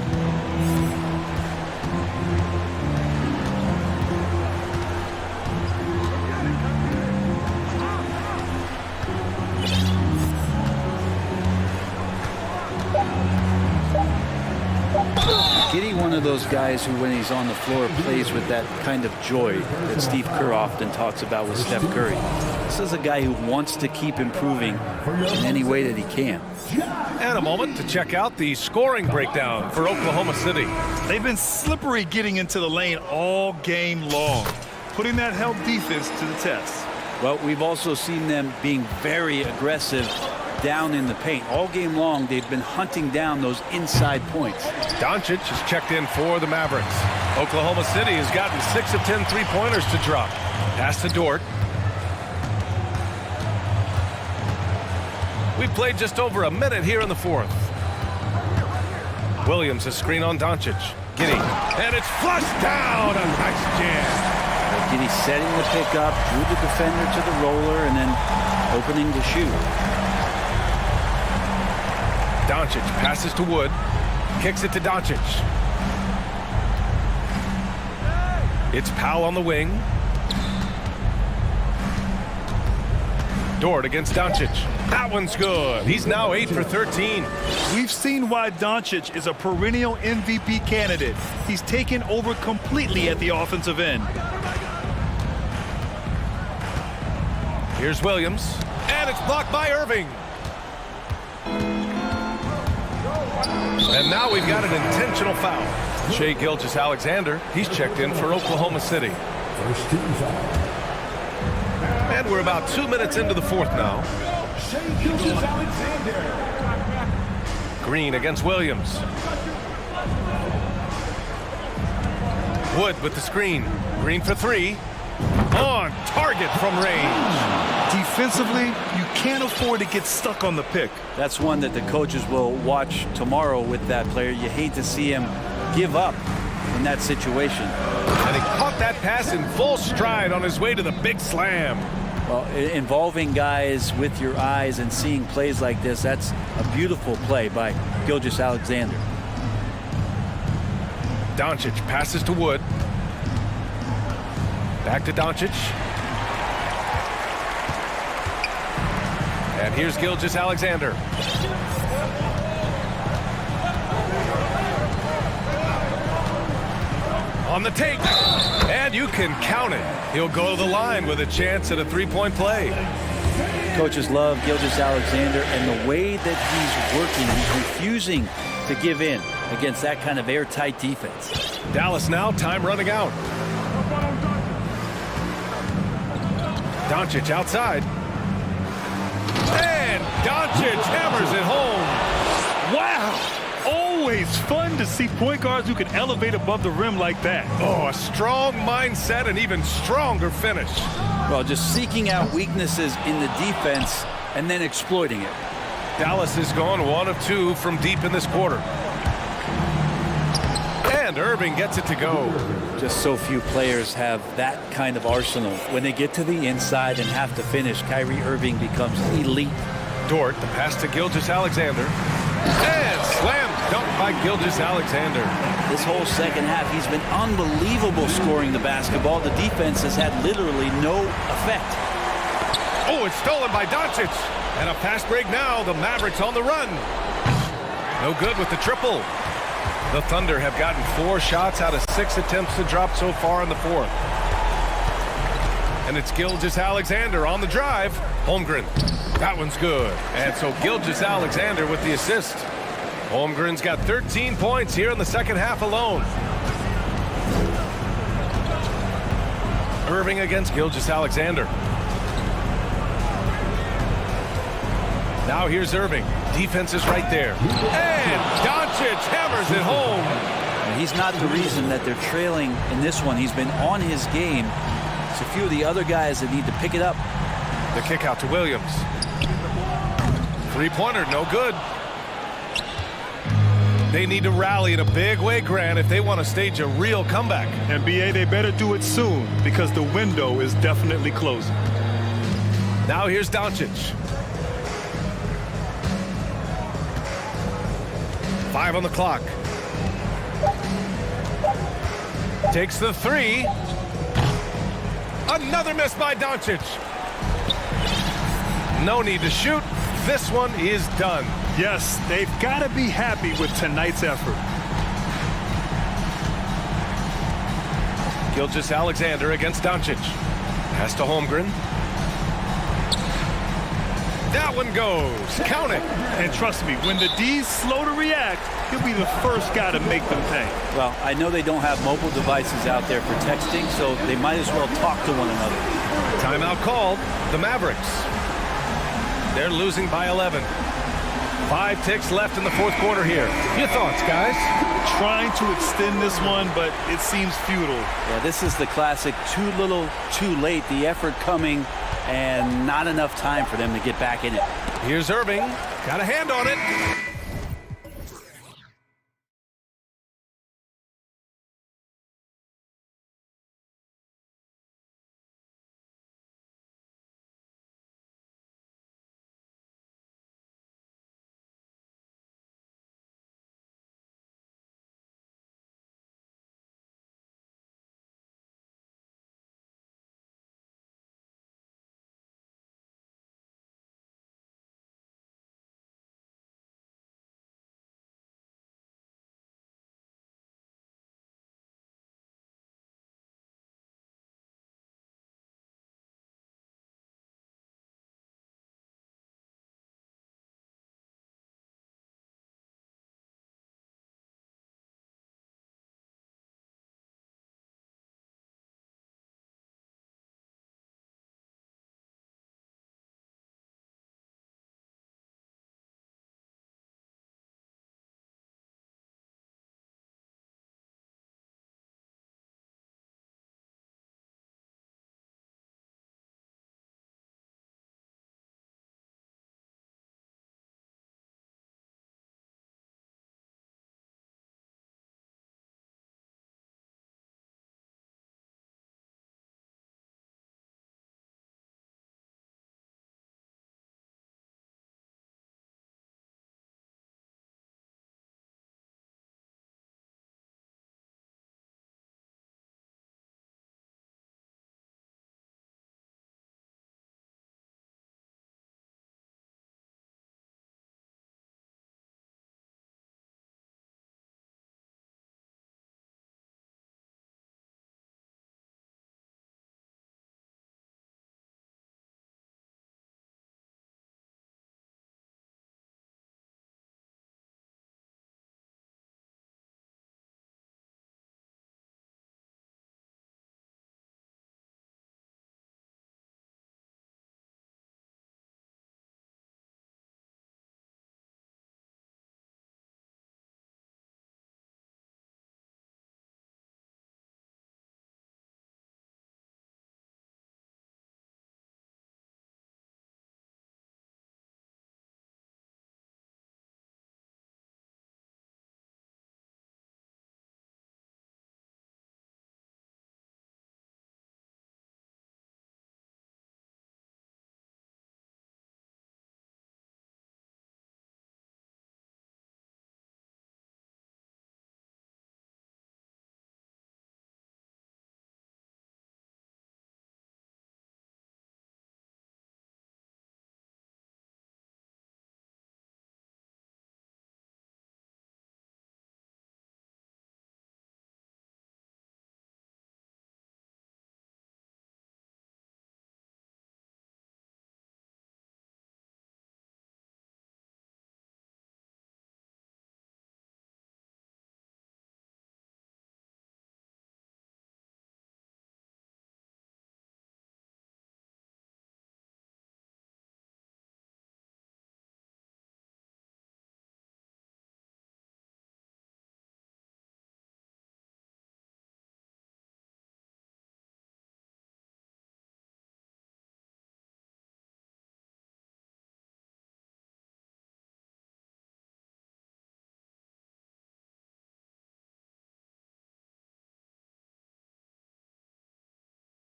Giddey, one of those guys who, when he's on the floor, plays with that kind of joy that Steve Kerr often talks about with Steph Curry. This is a guy who wants to keep improving in any way that he can. And a moment to check out the scoring breakdown for Oklahoma City. They've been slippery getting into the lane all game long, putting that help defense to the test. Well, we've also seen them being very aggressive down in the paint. All game long, they've been hunting down those inside points. Doncic has checked in for the Mavericks. Oklahoma City has gotten 6 of 10 three-pointers to drop. Pass to Dort. We've played just over a minute here in the fourth. Williams has screen on Doncic. Giddey. And it's flushed down. A nice jam. Giddey setting the pick up, drew the defender to the roller, and then opening to shoot. Doncic passes to Wood. Kicks it to Doncic. It's Powell on the wing. Dort against Doncic. That one's good. He's now 8 for 13. We've seen why Doncic is a perennial MVP candidate. He's taken over completely at the offensive end. Here's Williams. And it's blocked by Irving. And now we've got an intentional foul. Shai Gilgeous-Alexander, he's checked in for Oklahoma City. First team foul. And we're about 2 minutes into the fourth now. Shai Gilgeous-Alexander. Green against Williams. Wood with the screen. Green for three. On target from range. Defensively, you can't afford to get stuck on the pick. That's one that the coaches will watch tomorrow with that player. You hate to see him give up in that situation. And he caught that pass in full stride on his way to the big slam. Well, involving guys with your eyes and seeing plays like this, that's a beautiful play by Gilgeous-Alexander. Doncic passes to Wood. Back to Doncic. And here's Gilgeous-Alexander. On the take. And you can count it. He'll go to the line with a chance at a three-point play. Coaches love Gilgeous-Alexander and the way that he's working. He's refusing to give in against that kind of airtight defense. Dallas now, time running out. Doncic outside. And Doncic hammers it home. Wow! Always fun to see point guards who can elevate above the rim like that. Oh, a strong mindset and even stronger finish. Well, just seeking out weaknesses in the defense and then exploiting it. Dallas has gone 1 of 2 from deep in this quarter. And Irving gets it to go. Just so few players have that kind of arsenal. When they get to the inside and have to finish, Kyrie Irving becomes elite. Dort, the pass to Gilgeous-Alexander. And slam dunk by Gilgeous-Alexander. This whole second half, he's been unbelievable scoring the basketball. The defense has had literally no effect. Oh, it's stolen by Doncic. And a fast break now. The Mavericks on the run. No good with the triple. The Thunder have gotten 4 shots out of 6 attempts to drop so far in the fourth. And it's Gilgeous-Alexander on the drive. Holmgren. That one's good. And so Gilgeous-Alexander with the assist. Holmgren's got 13 points here in the second half alone. Irving against Gilgeous-Alexander. Now here's Irving. Defense is right there. And Doncic hammers it home. And he's not the reason that they're trailing in this one. He's been on his game. It's a few of the other guys that need to pick it up. The kick out to Williams. Three-pointer, no good. They need to rally in a big way, Grant, if they want to stage a real comeback. And BA, they better do it soon because the window is definitely closing. Now here's Doncic. 5 on the clock. Takes the three. Another miss by Doncic. No need to shoot. This one is done. Yes, they've got to be happy with tonight's effort. Gilgeous-Alexander against Doncic. Pass to Holmgren. That one goes. Count it. And trust me, when the D's slow to react, he'll be the first guy to make them pay. Well, I know they don't have mobile devices out there for texting, so they might as well talk to one another. Timeout called. The Mavericks. They're losing by 11. 5 ticks left in the fourth quarter here. Your thoughts, guys? Trying to extend this one, but it seems futile. Yeah, this is the classic too little, too late. The effort coming and not enough time for them to get back in it. Here's Irving. Got a hand on it.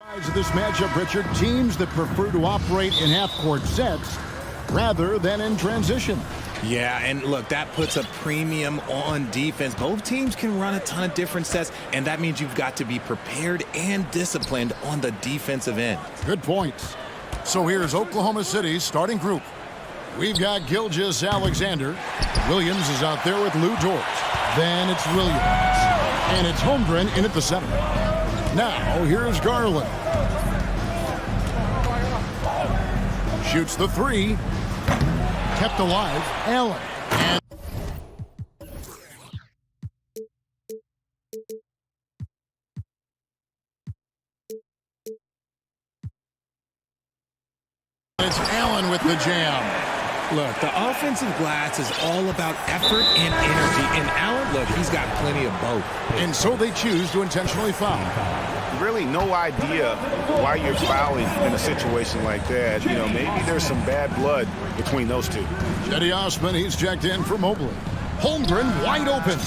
Of this matchup, Richard, teams that prefer to operate in half-court sets rather than in transition. Yeah, and look, that puts a premium on defense. Both teams can run a ton of different sets, and that means you've got to be prepared and disciplined on the defensive end. Good points. So here's Oklahoma City's starting group. We've got Gilgeous Alexander. Williams is out there with Lou Dort. Then it's Williams. And it's Holmgren in at the center. Now, here's Garland. Shoots the three. Kept alive, Allen. And it's Allen with the jam. Look, the offensive glass is all about effort and energy. And Allen, look, he's got plenty of both. And so they choose to intentionally foul. Really no idea why you're fouling in a situation like that. You know, maybe there's some bad blood between those two. Jetty Osman, he's checked in for Mobley. Holmgren wide open.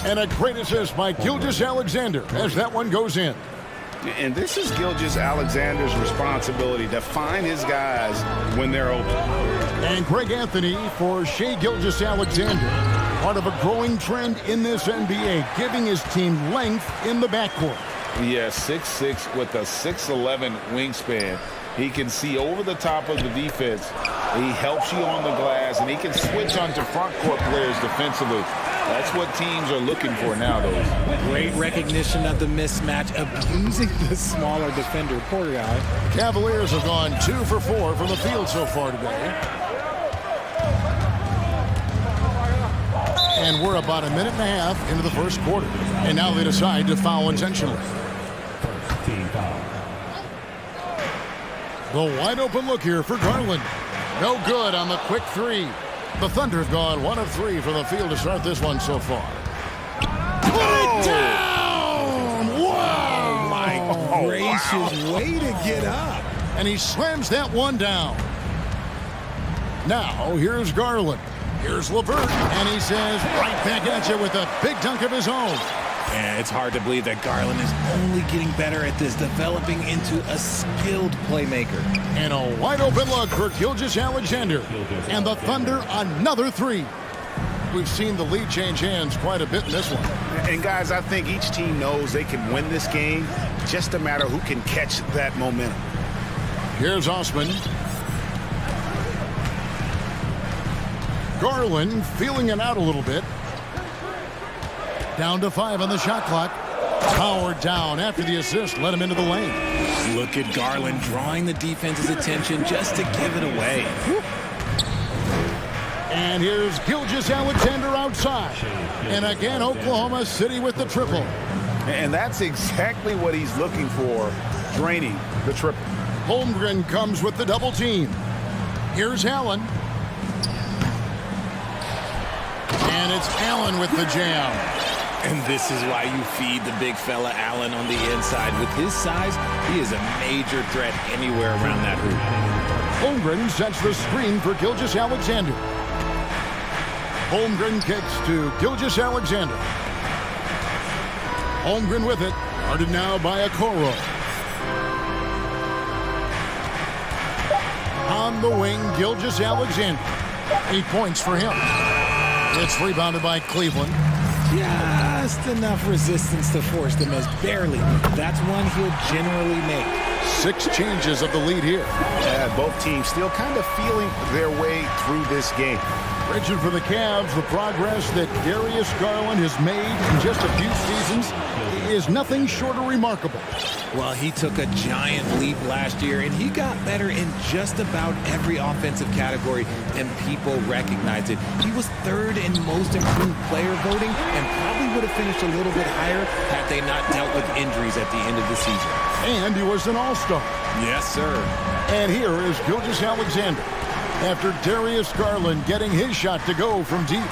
And a great assist by Gilgeous Alexander as that one goes in. And this is Gilgeous Alexander's responsibility to find his guys when they're open. And Greg Anthony for Shai Gilgeous-Alexander, part of a growing trend in this NBA, giving his team length in the backcourt. Yeah, 6'6" with a 6'11" wingspan. He can see over the top of the defense. He helps you on the glass, and he can switch onto front court players defensively. That's what teams are looking for nowadays. Great recognition of the mismatch, abusing the smaller defender. Poor guy. Cavaliers have gone 2 for 4 from the field so far today. And we're about a minute and a half into the first quarter. And now they decide to foul intentionally. The wide open look here for Garland. No good on the quick three. The Thunder have gone 1 of 3 from the field to start this one so far. Put it down! Wow! Oh, my gracious, way to get up. And he slams that one down. Now, here's Garland. Here's LeVert, and he says right back at you with a big dunk of his own. And it's hard to believe that Garland is only getting better at this, developing into a skilled playmaker. And a wide open look for Gilgeous-Alexander. And the Thunder another three. We've seen the lead change hands quite a bit in this one. And guys, I think each team knows they can win this game. Just a matter who can catch that momentum. Here's Osman. Garland feeling it out a little bit. Down to 5 on the shot clock. Powered down after the assist led him into the lane. Look at Garland drawing the defense's attention just to give it away. And here's Gilgeous-Alexander outside. And again, Oklahoma City with the triple. And that's exactly what he's looking for, draining the triple. Holmgren comes with the double team. Here's Allen. And it's Allen with the jam. And this is why you feed the big fella Allen on the inside. With his size, he is a major threat anywhere around that hoop. Holmgren sets the screen for Gilgeous-Alexander. Holmgren kicks to Gilgeous-Alexander. Holmgren with it. Guarded now by Okoro. On the wing, Gilgeous-Alexander. 8 points for him. It's rebounded by Cleveland. Just enough resistance to force them as barely. That's one he'll generally make. 6 changes of the lead here. Both teams still kind of feeling their way through this game. Richard, for the Cavs, the progress that Darius Garland has made in just a few seasons is nothing short of remarkable. Well, he took a giant leap last year, and he got better in just about every offensive category, and people recognize it. He was 3rd in most improved player voting, and probably would have finished a little bit higher had they not dealt with injuries at the end of the season. And he was an all-star. Yes, sir. And here is Gilgeous-Alexander after Darius Garland getting his shot to go from deep.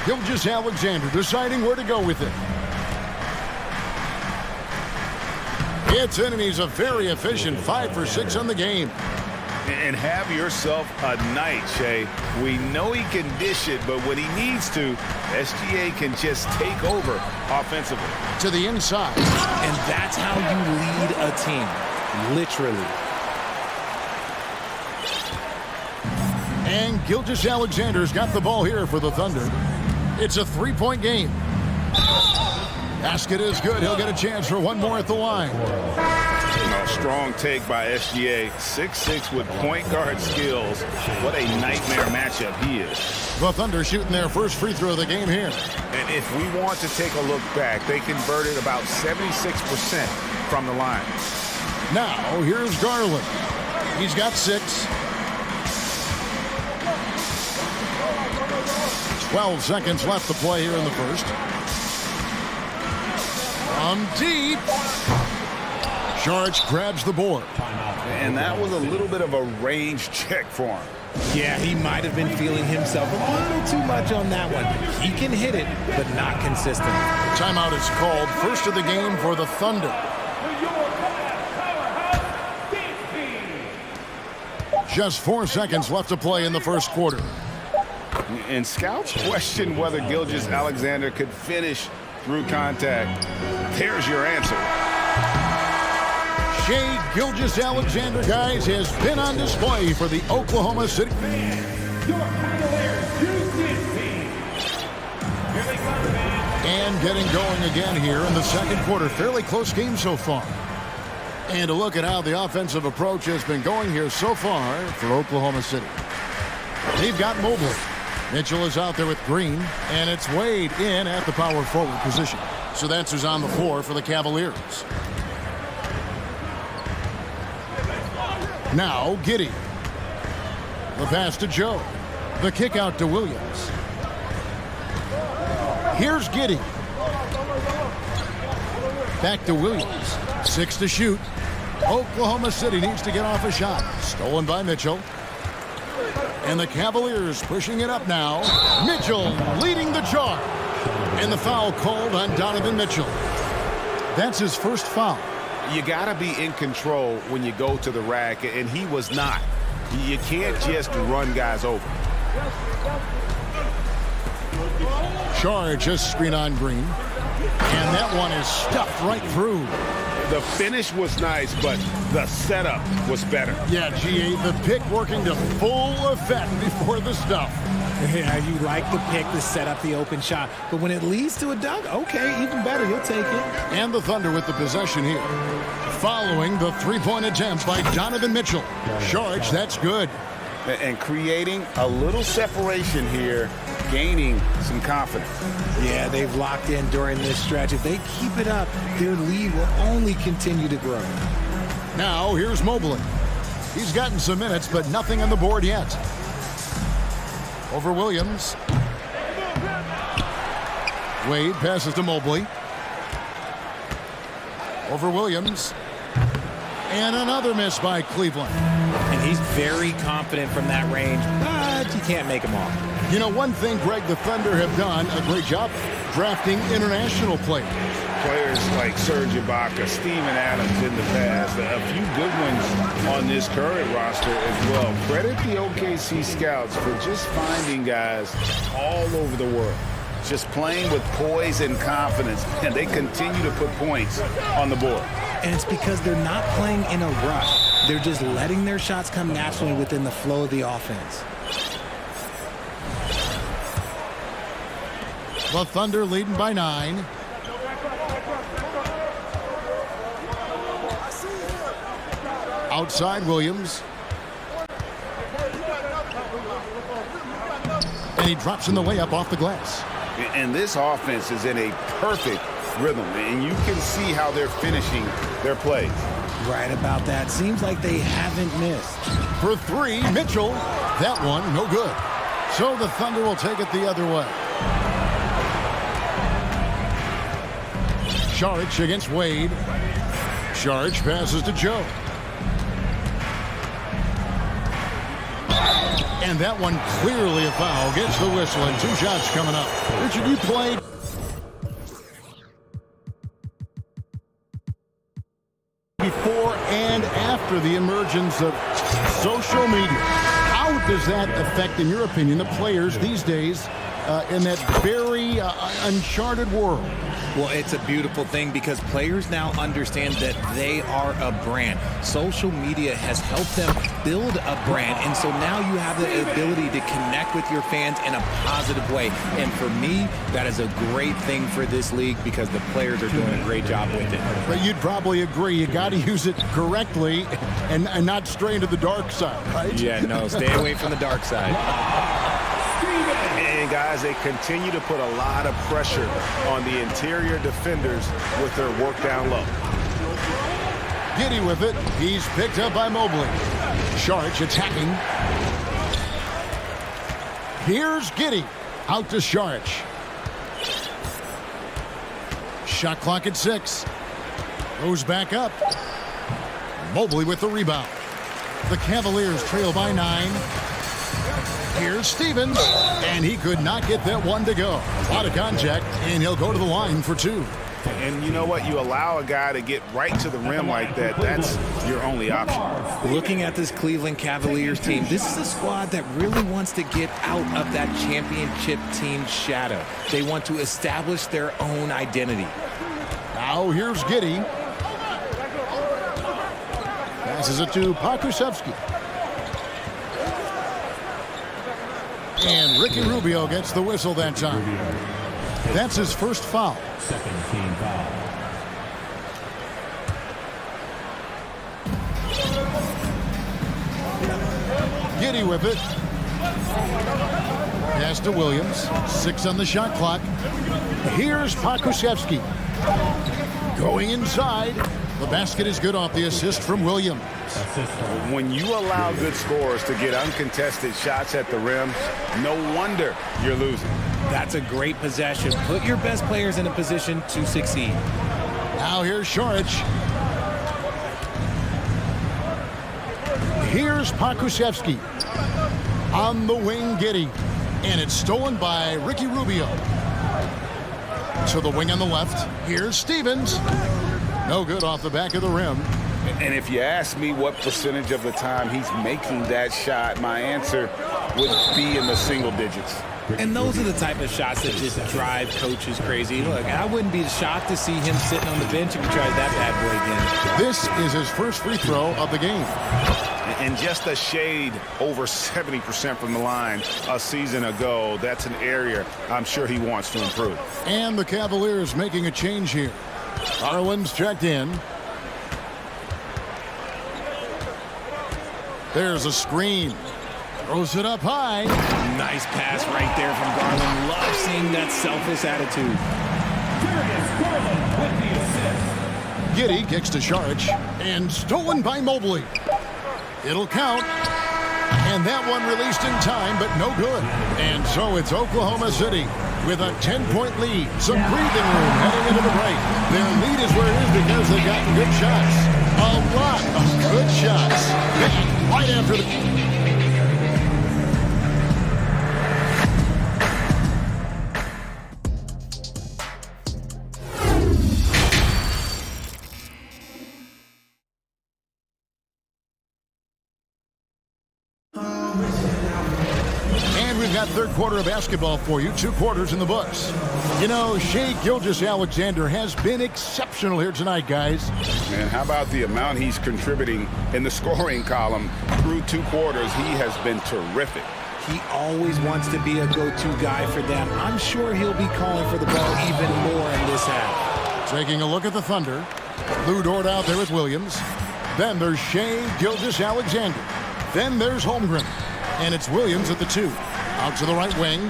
Gilgeous-Alexander deciding where to go with it. It's in, and he's a very efficient 5 for 6 on the game. And have yourself a night, Shea. We know he can dish it, but when he needs to, SGA can just take over offensively. To the inside. And that's how you lead a team, literally. And Gilgeous-Alexander's got the ball here for the Thunder. It's a three-point game. Basket is good. He'll get a chance for one more at the line. Strong take by SGA. 6'6" with point guard skills. What a nightmare matchup he is. The Thunder shooting their first free throw of the game here. And if we want to take a look back, they converted about 76% from the line. Now, here's Garland. He's got 6. 12 seconds left to play here in the first. From deep. Sharch grabs the board. And that was a little bit of a range check for him. Yeah, he might have been feeling himself a little too much on that one. He can hit it, but not consistent. Timeout is called. First of the game for the Thunder. Just 4 seconds left to play in the first quarter. And scouts question whether Gilgeous-Alexander could finish through contact. There's your answer. Shea Gilgeous-Alexander, guys, has been on display for the Oklahoma City. And getting going again here in the second quarter. Fairly close game so far. And a look at how the offensive approach has been going here so far for Oklahoma City. They've got Mobley. Mitchell is out there with Green, and it's Wade in at the power forward position. So that's who's on the floor for the Cavaliers. Now, Giddey. The pass to Joe. The kick out to Williams. Here's Giddey. Back to Williams. 6 to shoot. Oklahoma City needs to get off a shot. Stolen by Mitchell. And the Cavaliers pushing it up now. Mitchell leading the charge. And the foul called on Donovan Mitchell. That's his first foul. You got to be in control when you go to the rack, and he was not. You can't just run guys over. Charge just screen on Green. And that one is stuffed right through. The finish was nice, but the setup was better. Yeah, GA, the pick working to full effect before the stuff. Yeah, you like the pick to set up the open shot. But when it leads to a dunk, okay, even better, you'll take it. And the Thunder with the possession here. Following the three-point attempt by Donovan Mitchell. Charge, that's good. And creating a little separation here, gaining some confidence. Yeah, they've locked in during this stretch. If they keep it up, their lead will only continue to grow. Now, here's Mobley. He's gotten some minutes, but nothing on the board yet. Over Williams. Wade passes to Mobley. Over Williams. And another miss by Cleveland. And he's very confident from that range, but you can't make him off. You know, one thing, Greg, the Thunder have done a great job drafting international players. Players like Serge Ibaka, Steven Adams in the past, a few good ones on this current roster as well. Credit the OKC scouts for just finding guys all over the world, just playing with poise and confidence, and they continue to put points on the board. And it's because they're not playing in a rush. They're just letting their shots come naturally within the flow of the offense. The Thunder leading by 9. Outside Williams. And he drops in the layup off the glass. And this offense is in a perfect rhythm, and you can see how they're finishing their plays. Right about that. Seems like they haven't missed. For 3, Mitchell. That one, no good. So the Thunder will take it the other way. Saric against Wade. Saric passes to Joe. And that one clearly a foul. Gets the whistle and 2 shots coming up. Richard, you played before and after after the emergence of social media. How does that affect, in your opinion, the players these days in that very uncharted world? Well, it's a beautiful thing because players now understand that they are a brand. Social media has helped them build a brand, and so now you have the ability to connect with your fans in a positive way. And for me, that is a great thing for this league because the players are doing a great job with it. But you'd probably agree you got to use it correctly and not stray into the dark side, right? Yeah, no, stay away from the dark side. And guys, they continue to put a lot of pressure on the interior defenders with their work down low. Giddy with it. He's picked up by Mobley. Sharch attacking. Here's Giddy. Out to Sharch. Shot clock at 6. Goes back up. Mobley with the rebound. The Cavaliers trail by 9. Here's Stevens, and he could not get that one to go. A lot of contact, and he'll go to the line for 2. And you know what? You allow a guy to get right to the rim like that, that's your only option. Looking at this Cleveland Cavaliers team, this is a squad that really wants to get out of that championship team shadow. They want to establish their own identity. Now here's Giddy. Passes it to Pakusevsky. And Ricky Rubio gets the whistle that time. That's his first foul. Second team foul. Giddy with it. Pass to Williams. 6 on the shot clock. Here's Pakusevsky. Going inside. The basket is good off the assist from Williams. When you allow good scorers to get uncontested shots at the rim, no wonder you're losing. That's a great possession. Put your best players in a position to succeed. Now here's Sharch. Here's Pakusevsky. On the wing, Giddy. And it's stolen by Ricky Rubio. To the wing on the left. Here's Stevens. No good off the back of the rim. And if you ask me what percentage of the time he's making that shot, my answer would be in the single digits. And those are the type of shots that just drive coaches crazy. Look, I wouldn't be shocked to see him sitting on the bench if he tried that bad boy again. This is his first free throw of the game. And just a shade over 70% from the line a season ago. That's an area I'm sure he wants to improve. And the Cavaliers making a change here. Harlan's checked in. There's a screen. Throws it up high. Nice pass right there from Garland. Love seeing that selfless attitude. Giddy kicks to Sharch. And stolen by Mobley. It'll count. And that one released in time, but no good. And so it's Oklahoma City with a 10-point lead. Some breathing room heading into the break. Their lead is where it is because they've gotten good shots. A lot of good shots. Back right after the... Third quarter of basketball for you. 2 quarters in the books. You know, Shai Gilgeous-Alexander has been exceptional here tonight, guys. Man, how about the amount he's contributing in the scoring column through 2 quarters? He has been terrific. He always wants to be a go-to guy for them. I'm sure he'll be calling for the ball even more in this half. Taking a look at the Thunder. Lou Dort out there with Williams. Then there's Shai Gilgeous-Alexander. Then there's Holmgren. And it's Williams at the 2. Out to the right wing.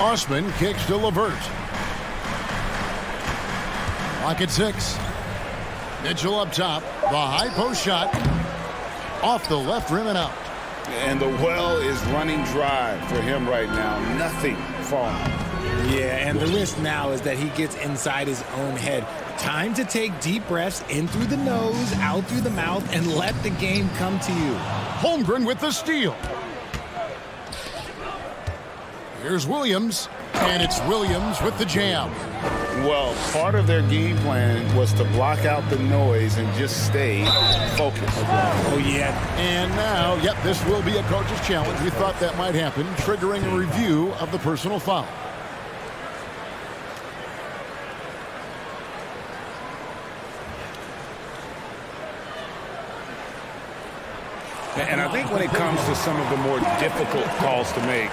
Osman kicks to LeVert. Clock at 6. Mitchell up top. The high post shot. Off the left rim and out. And the well is running dry for him right now. Nothing falling. Yeah, and the risk now is that he gets inside his own head. Time to take deep breaths in through the nose, out through the mouth, and let the game come to you. Holmgren with the steal. Here's Williams, and it's Williams with the jam. Well, part of their game plan was to block out the noise and just stay focused. Oh, yeah. And now, yep, this will be a coach's challenge. We thought that might happen, triggering a review of the personal foul. And I think when it comes to some of the more difficult calls to make,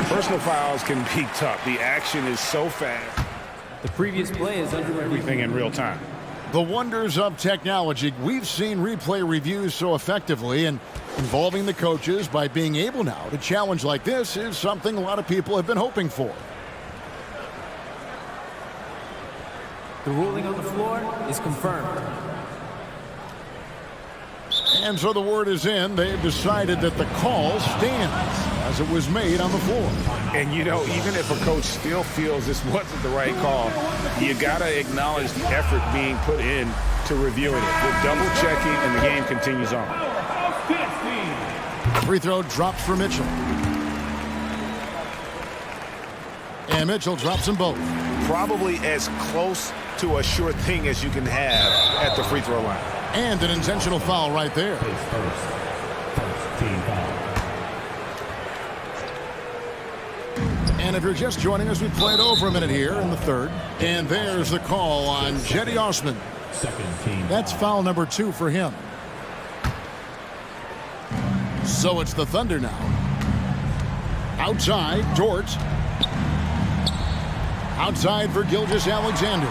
personal fouls can be tough. The action is so fast. The previous play is under everything in real time. The wonders of technology. We've seen replay reviews so effectively, and involving the coaches by being able now to challenge like this is something a lot of people have been hoping for. The ruling on the floor is confirmed. And so the word is in. They've decided that the call stands as it was made on the floor. And, you know, even if a coach still feels this wasn't the right call, you got to acknowledge the effort being put in to reviewing it. They're double-checking, and the game continues on. Free throw drops for Mitchell. And Mitchell drops them both. Probably as close to a sure thing as you can have at the free throw line. And an intentional foul right there. First team foul. And if you're just joining us, we played over a minute here in the third. And there's the call on Jetty Osman. Second team. That's foul number 2 for him. So it's the Thunder now. Outside, Dort. Outside for Gilgeous-Alexander.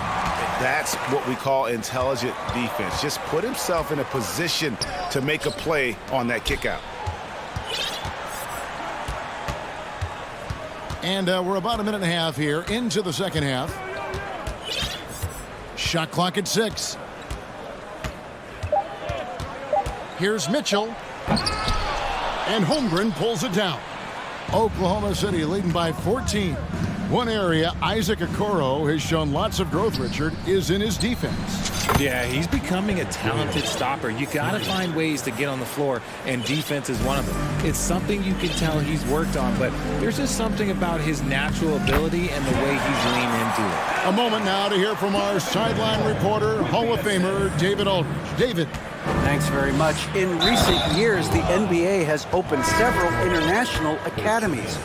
That's what we call intelligent defense. Just put himself in a position to make a play on that kick out. And we're about a minute and a half here into the second half. Shot clock at 6. Here's Mitchell. And Holmgren pulls it down. Oklahoma City leading by 14. One area Isaac Okoro has shown lots of growth, Richard, is in his defense. Yeah, he's becoming a talented stopper. You got to find ways to get on the floor, and defense is one of them. It's something you can tell he's worked on, but there's just something about his natural ability and the way he's leaned into it. A moment now to hear from our sideline reporter, Hall of Famer David Aldridge. David. Thanks very much. In recent years, the NBA has opened several international academies.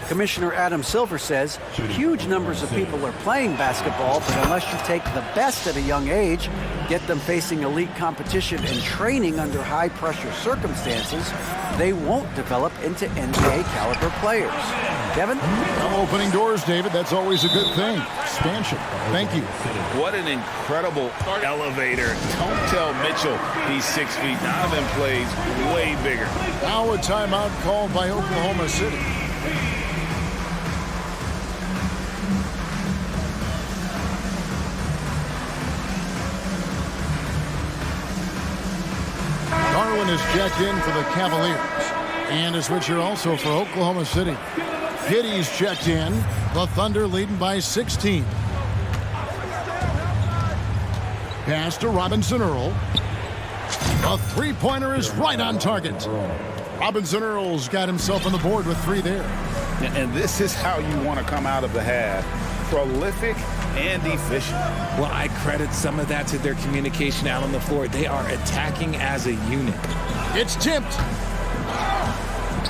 Commissioner Adam Silver says huge numbers of people are playing basketball, but unless you take the best at a young age, get them facing elite competition and training under high-pressure circumstances, they won't develop into NBA-caliber players. Kevin? Opening doors, David. That's always a good thing. Expansion. Thank you. What an incredible elevator. Don't tell Mitchell he's 6 feet. Donovan plays way bigger. Now a timeout called by Oklahoma City. Garland is checked in for the Cavaliers. And a switcher also for Oklahoma City. Giddey's checked in. The Thunder leading by 16. Pass to Robinson Earl. A three-pointer is right on target. Robinson Earl's got himself on the board with 3 there. And this is how you want to come out of the half. Prolific and efficient. Well, I credit some of that to their communication out on the floor. They are attacking as a unit. It's tipped.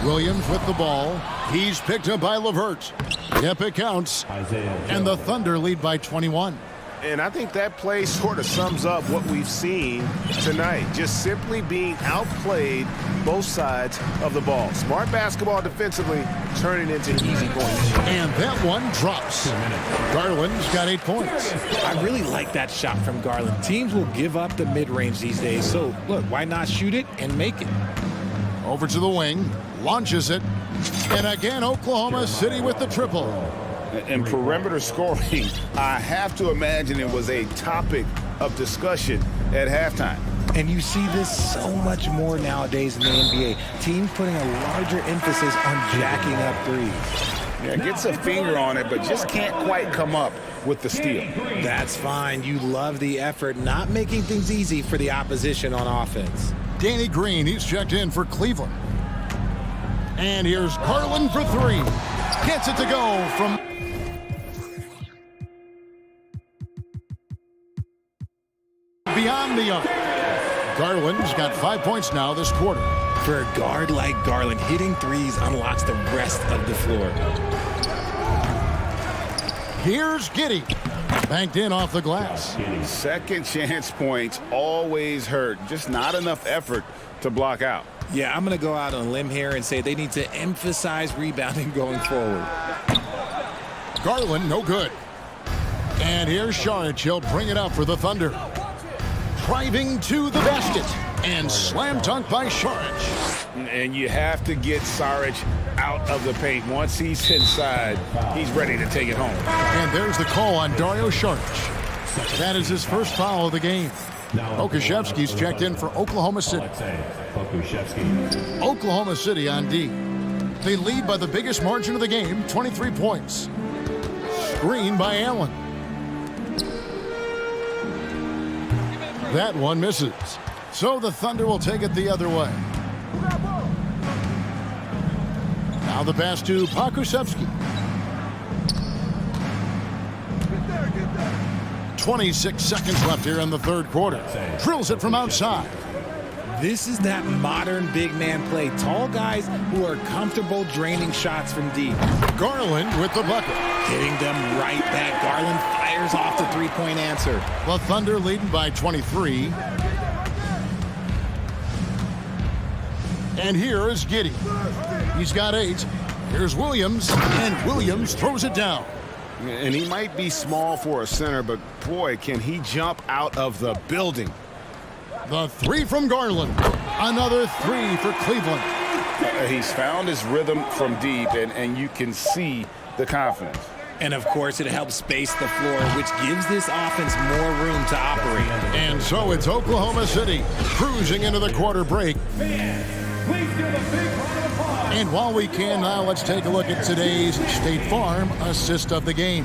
Williams with the ball. He's picked up by LeVert. Yep, it counts. And the Thunder lead by 21. And I think that play sort of sums up what we've seen tonight. Just simply being outplayed both sides of the ball. Smart basketball defensively, turning into easy points. And that one drops. Garland's got 8 points. I really like that shot from Garland. Teams will give up the mid-range these days. So, look, why not shoot it and make it? Over to the wing. Launches it. And again, Oklahoma City with the triple. And perimeter scoring, I have to imagine it was a topic of discussion at halftime. And you see this so much more nowadays in the NBA. Teams putting a larger emphasis on jacking up threes. Yeah, gets a finger on it, but just can't quite come up with the steal. That's fine. You love the effort, not making things easy for the opposition on offense. Danny Green, he's checked in for Cleveland. And here's Garland for 3. Gets it to go from... beyond the arc. Garland's got 5 points now this quarter. For a guard like Garland, hitting threes unlocks the rest of the floor. Here's Giddey. Banked in off the glass. Second chance points always hurt. Just not enough effort to block out. Yeah, I'm going to go out on a limb here and say they need to emphasize rebounding going forward. Garland, no good. And here's Saric. He'll bring it up for the Thunder. Driving to the basket. And slam dunk by Saric. And you have to get Saric out of the paint. Once he's inside, he's ready to take it home. And there's the call on Dario Saric. That is his first foul of the game. Okashevsky's checked in for Oklahoma City. Oklahoma City on D. They lead by the biggest margin of the game, 23 points. Screen by Allen. That one misses. So the Thunder will take it the other way. Now the pass to Pokusevski. 26 seconds left here in the third quarter. Drills it from outside. This is that modern big man play. Tall guys who are comfortable draining shots from deep. Garland with the bucket. Hitting them right back. Garland fires off the three-point answer. The Thunder leading by 23. And here is Giddey. He's got 8. Here's Williams, and Williams throws it down. And he might be small for a center, but boy, can he jump out of the building. The 3 from Garland. Another 3 for Cleveland. He's found his rhythm from deep, and you can see the confidence. And, of course, it helps space the floor, which gives this offense more room to operate. And so it's Oklahoma City cruising into the quarter break. And while we can now, let's take a look at today's State Farm assist of the game.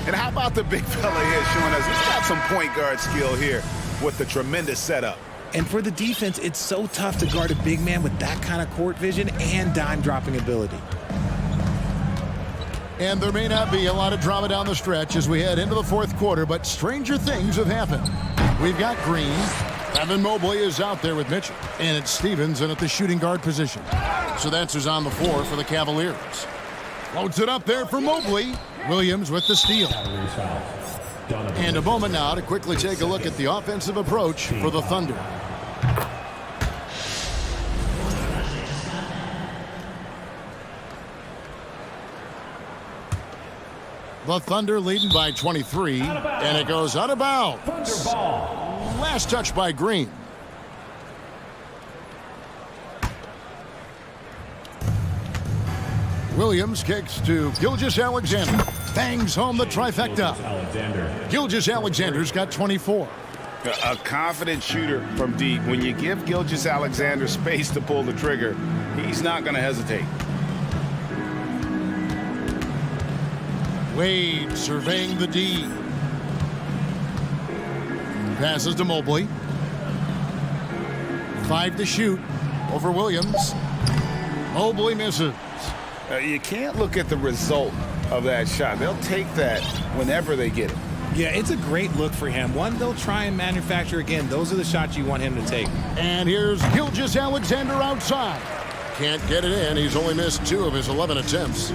And how about the big fella here showing us he's got some point guard skill here with the tremendous setup. And for the defense, it's so tough to guard a big man with that kind of court vision and dime-dropping ability. And there may not be a lot of drama down the stretch as we head into the fourth quarter, but stranger things have happened. We've got Green. Evan Mobley is out there with Mitchell. And it's Stevens in at the shooting guard position. So that's who's on the floor for the Cavaliers. Floats it up there for Mobley. Williams with the steal. And a moment now to quickly take a look at the offensive approach for the Thunder. The Thunder leading by 23, and it goes out of bounds. Last touch by Green. Williams kicks to Gilgeous-Alexander. Bangs home the trifecta. Gilgeous-Alexander's got 24. A confident shooter from deep. When you give Gilgeous-Alexander space to pull the trigger, he's not going to hesitate. Wade surveying the D. Passes to Mobley. 5 to shoot over Williams. Mobley misses. You can't look at the result of that shot. They'll take that whenever they get it. Yeah, it's a great look for him. One they'll try and manufacture again. Those are the shots you want him to take. And here's Gilgeous-Alexander outside. Can't get it in. He's only missed 2 of his 11 attempts.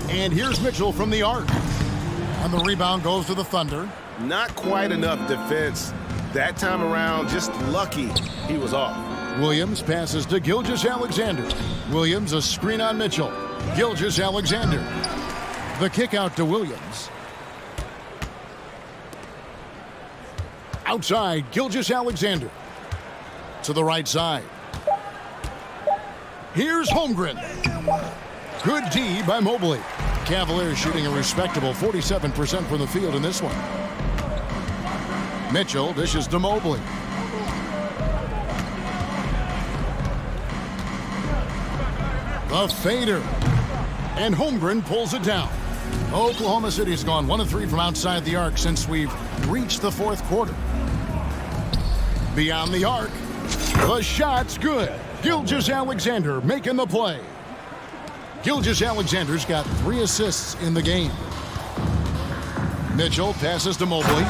And here's Mitchell from the arc. And the rebound goes to the Thunder. Not quite enough defense that time around. Just lucky he was off. Williams passes to Gilgeous-Alexander. Williams a screen on Mitchell. Gilgeous-Alexander. The kick out to Williams. Outside, Gilgeous-Alexander. To the right side. Here's Holmgren. Good D by Mobley. Cavaliers shooting a respectable 47% from the field in this one. Mitchell dishes to Mobley. The fader. And Holmgren pulls it down. Oklahoma City's gone 1 of 3 from outside the arc since we've reached the fourth quarter. Beyond the arc. The shot's good. Gilgeous-Alexander making the play. Gilgeous-Alexander's got 3 assists in the game. Mitchell passes to Mobley.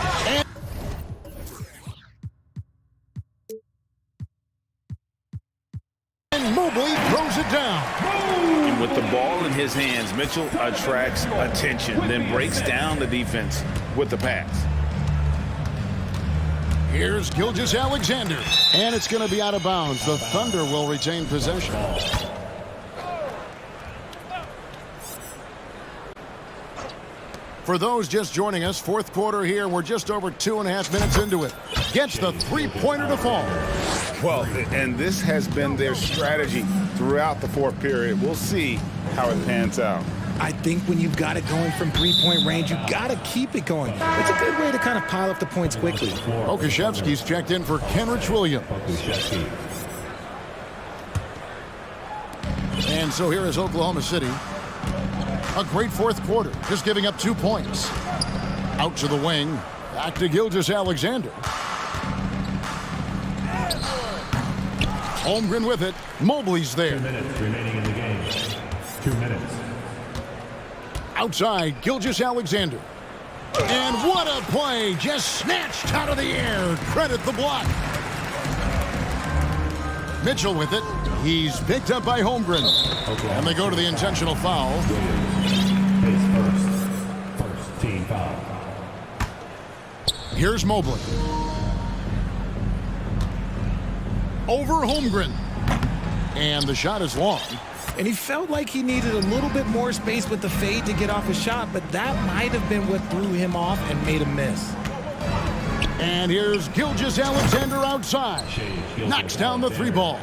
And Mobley throws it down. And with the ball in his hands, Mitchell attracts attention, then breaks down the defense with the pass. Here's Gilgeous-Alexander. And it's going to be out of bounds. The Thunder will retain possession. For those just joining us, fourth quarter here. We're just over 2.5 minutes into it. Gets the three-pointer to fall. Well, and this has been their strategy throughout the fourth period. We'll see how it pans out. I think when you've got it going from three-point range, you've got to keep it going. It's a good way to kind of pile up the points quickly. Okashevsky's checked in for Kenrich Williams. And so here is Oklahoma City. A great fourth quarter, just giving up 2 points. Out to the wing, back to Gilgeous-Alexander. Holmgren with it. Mobley's there. 2 minutes remaining in the game. 2 minutes. Outside, Gilgeous-Alexander. And what a play! Just snatched out of the air. Credit the block. Mitchell with it. He's picked up by Holmgren. And they go to the intentional foul. First team foul. Here's Mobley. Over Holmgren. And the shot is long. And he felt like he needed a little bit more space with the fade to get off a shot, but that might have been what threw him off and made him miss. And here's Gilgeous-Alexander outside. Knocks down the three ball.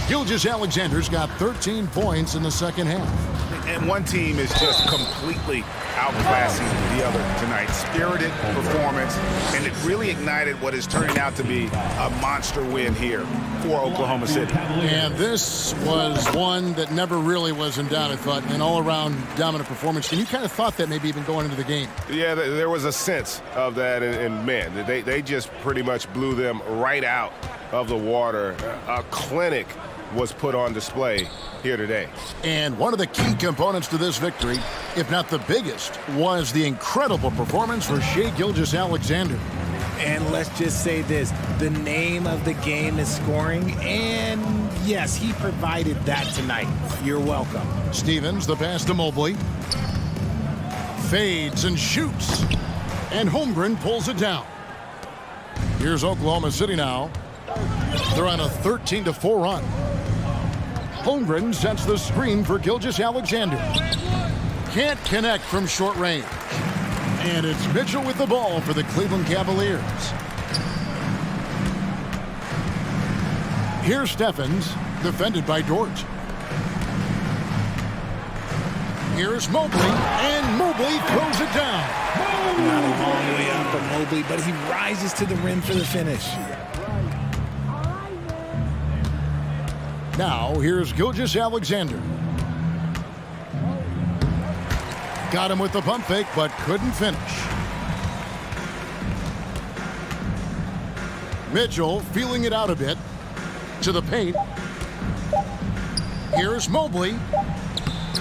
Gilgeous-Alexander's got 13 points in the second half. And one team is just completely outclassing the other tonight. Spirited performance, and it really ignited what is turning out to be a monster win here for Oklahoma City. And this was one that never really was in doubt, I thought, an all-around dominant performance. And you kind of thought that maybe even going into the game. Yeah, there was a sense of that, and man, they just pretty much blew them right out of the water. A clinic was put on display here today. And one of the key components to this victory, if not the biggest, was the incredible performance for Shai Gilgeous-Alexander. And let's just say this, the name of the game is scoring, and yes, he provided that tonight. You're welcome. Stevens, the pass to Mobley. Fades and shoots. And Holmgren pulls it down. Here's Oklahoma City now. They're on a 13-4 run. Holmgren sets the screen for Gilgeous-Alexander. Can't connect from short range. And it's Mitchell with the ball for the Cleveland Cavaliers. Here's Steffens, defended by Dort. Here's Mobley, and Mobley throws it down. Not a long way up for Mobley, but he rises to the rim for the finish. Now, here's Gilgeous-Alexander. Got him with the pump fake, but couldn't finish. Mitchell feeling it out a bit. To the paint. Here's Mobley.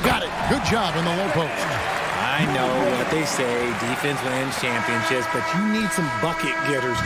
Got it. Good job in the low post. I know what they say, defense wins championships, but you need some bucket getters.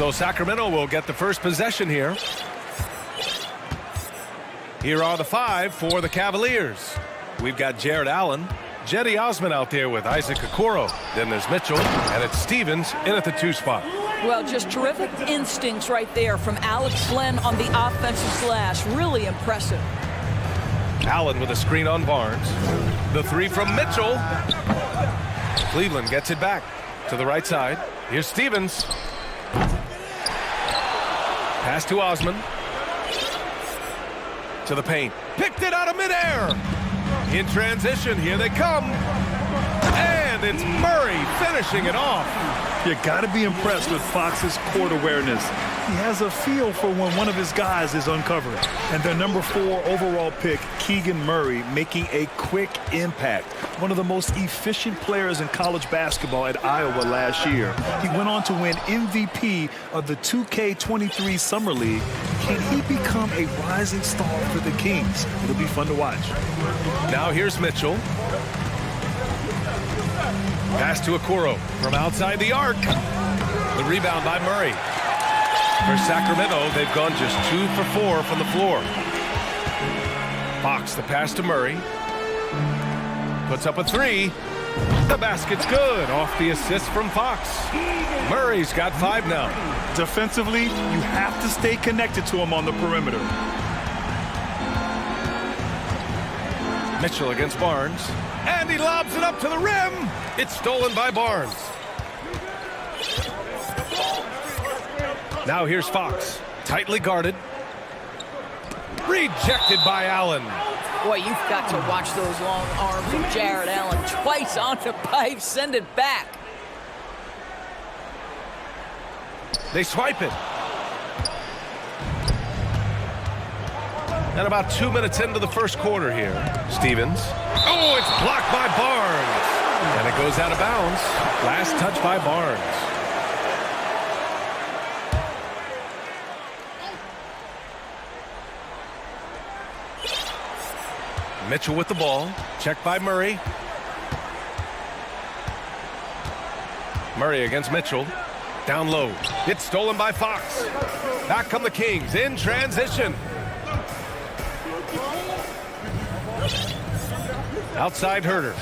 So Sacramento will get the first possession here. Here are the 5 for the Cavaliers. We've got Jared Allen, Jetty Osman out there with Isaac Okoro. Then there's Mitchell, and it's Stevens in at the 2 spot. Well, just terrific instincts right there from Alex Len on the offensive glass. Really impressive. Allen with a screen on Barnes. The 3 from Mitchell. Cleveland gets it back to the right side. Here's Stevens. Pass to Osman. To the paint. Picked it out of midair. In transition, here they come. And it's Murray finishing it off. You got to be impressed with Fox's court awareness. He has a feel for when one of his guys is uncovered. And their number 4 overall pick, Keegan Murray, making a quick impact. One of the most efficient players in college basketball at Iowa last year. He went on to win MVP of the 2K23 Summer League. Can he become a rising star for the Kings? It'll be fun to watch. Now here's Mitchell. Pass to Okoro from outside the arc. The rebound by Murray. For Sacramento, they've gone just 2 for 4 from the floor. Fox, the pass to Murray. Puts up a 3. The basket's good off the assist from Fox. Murray's got 5 now. Defensively, you have to stay connected to him on the perimeter. Mitchell against Barnes. And he lobs it up to the rim. It's stolen by Barnes. Now here's Fox. Tightly guarded. Rejected by Allen. Boy, you've got to watch those long arms of Jared Allen. Twice on the pipe, send it back. They swipe it. And about 2 minutes into the first quarter here. Stevens. Oh, it's blocked by Barnes. And it goes out of bounds. Last touch by Barnes. Mitchell with the ball. Checked by Murray. Murray against Mitchell. Down low. It's stolen by Fox. Back come the Kings in transition. Outside Herter.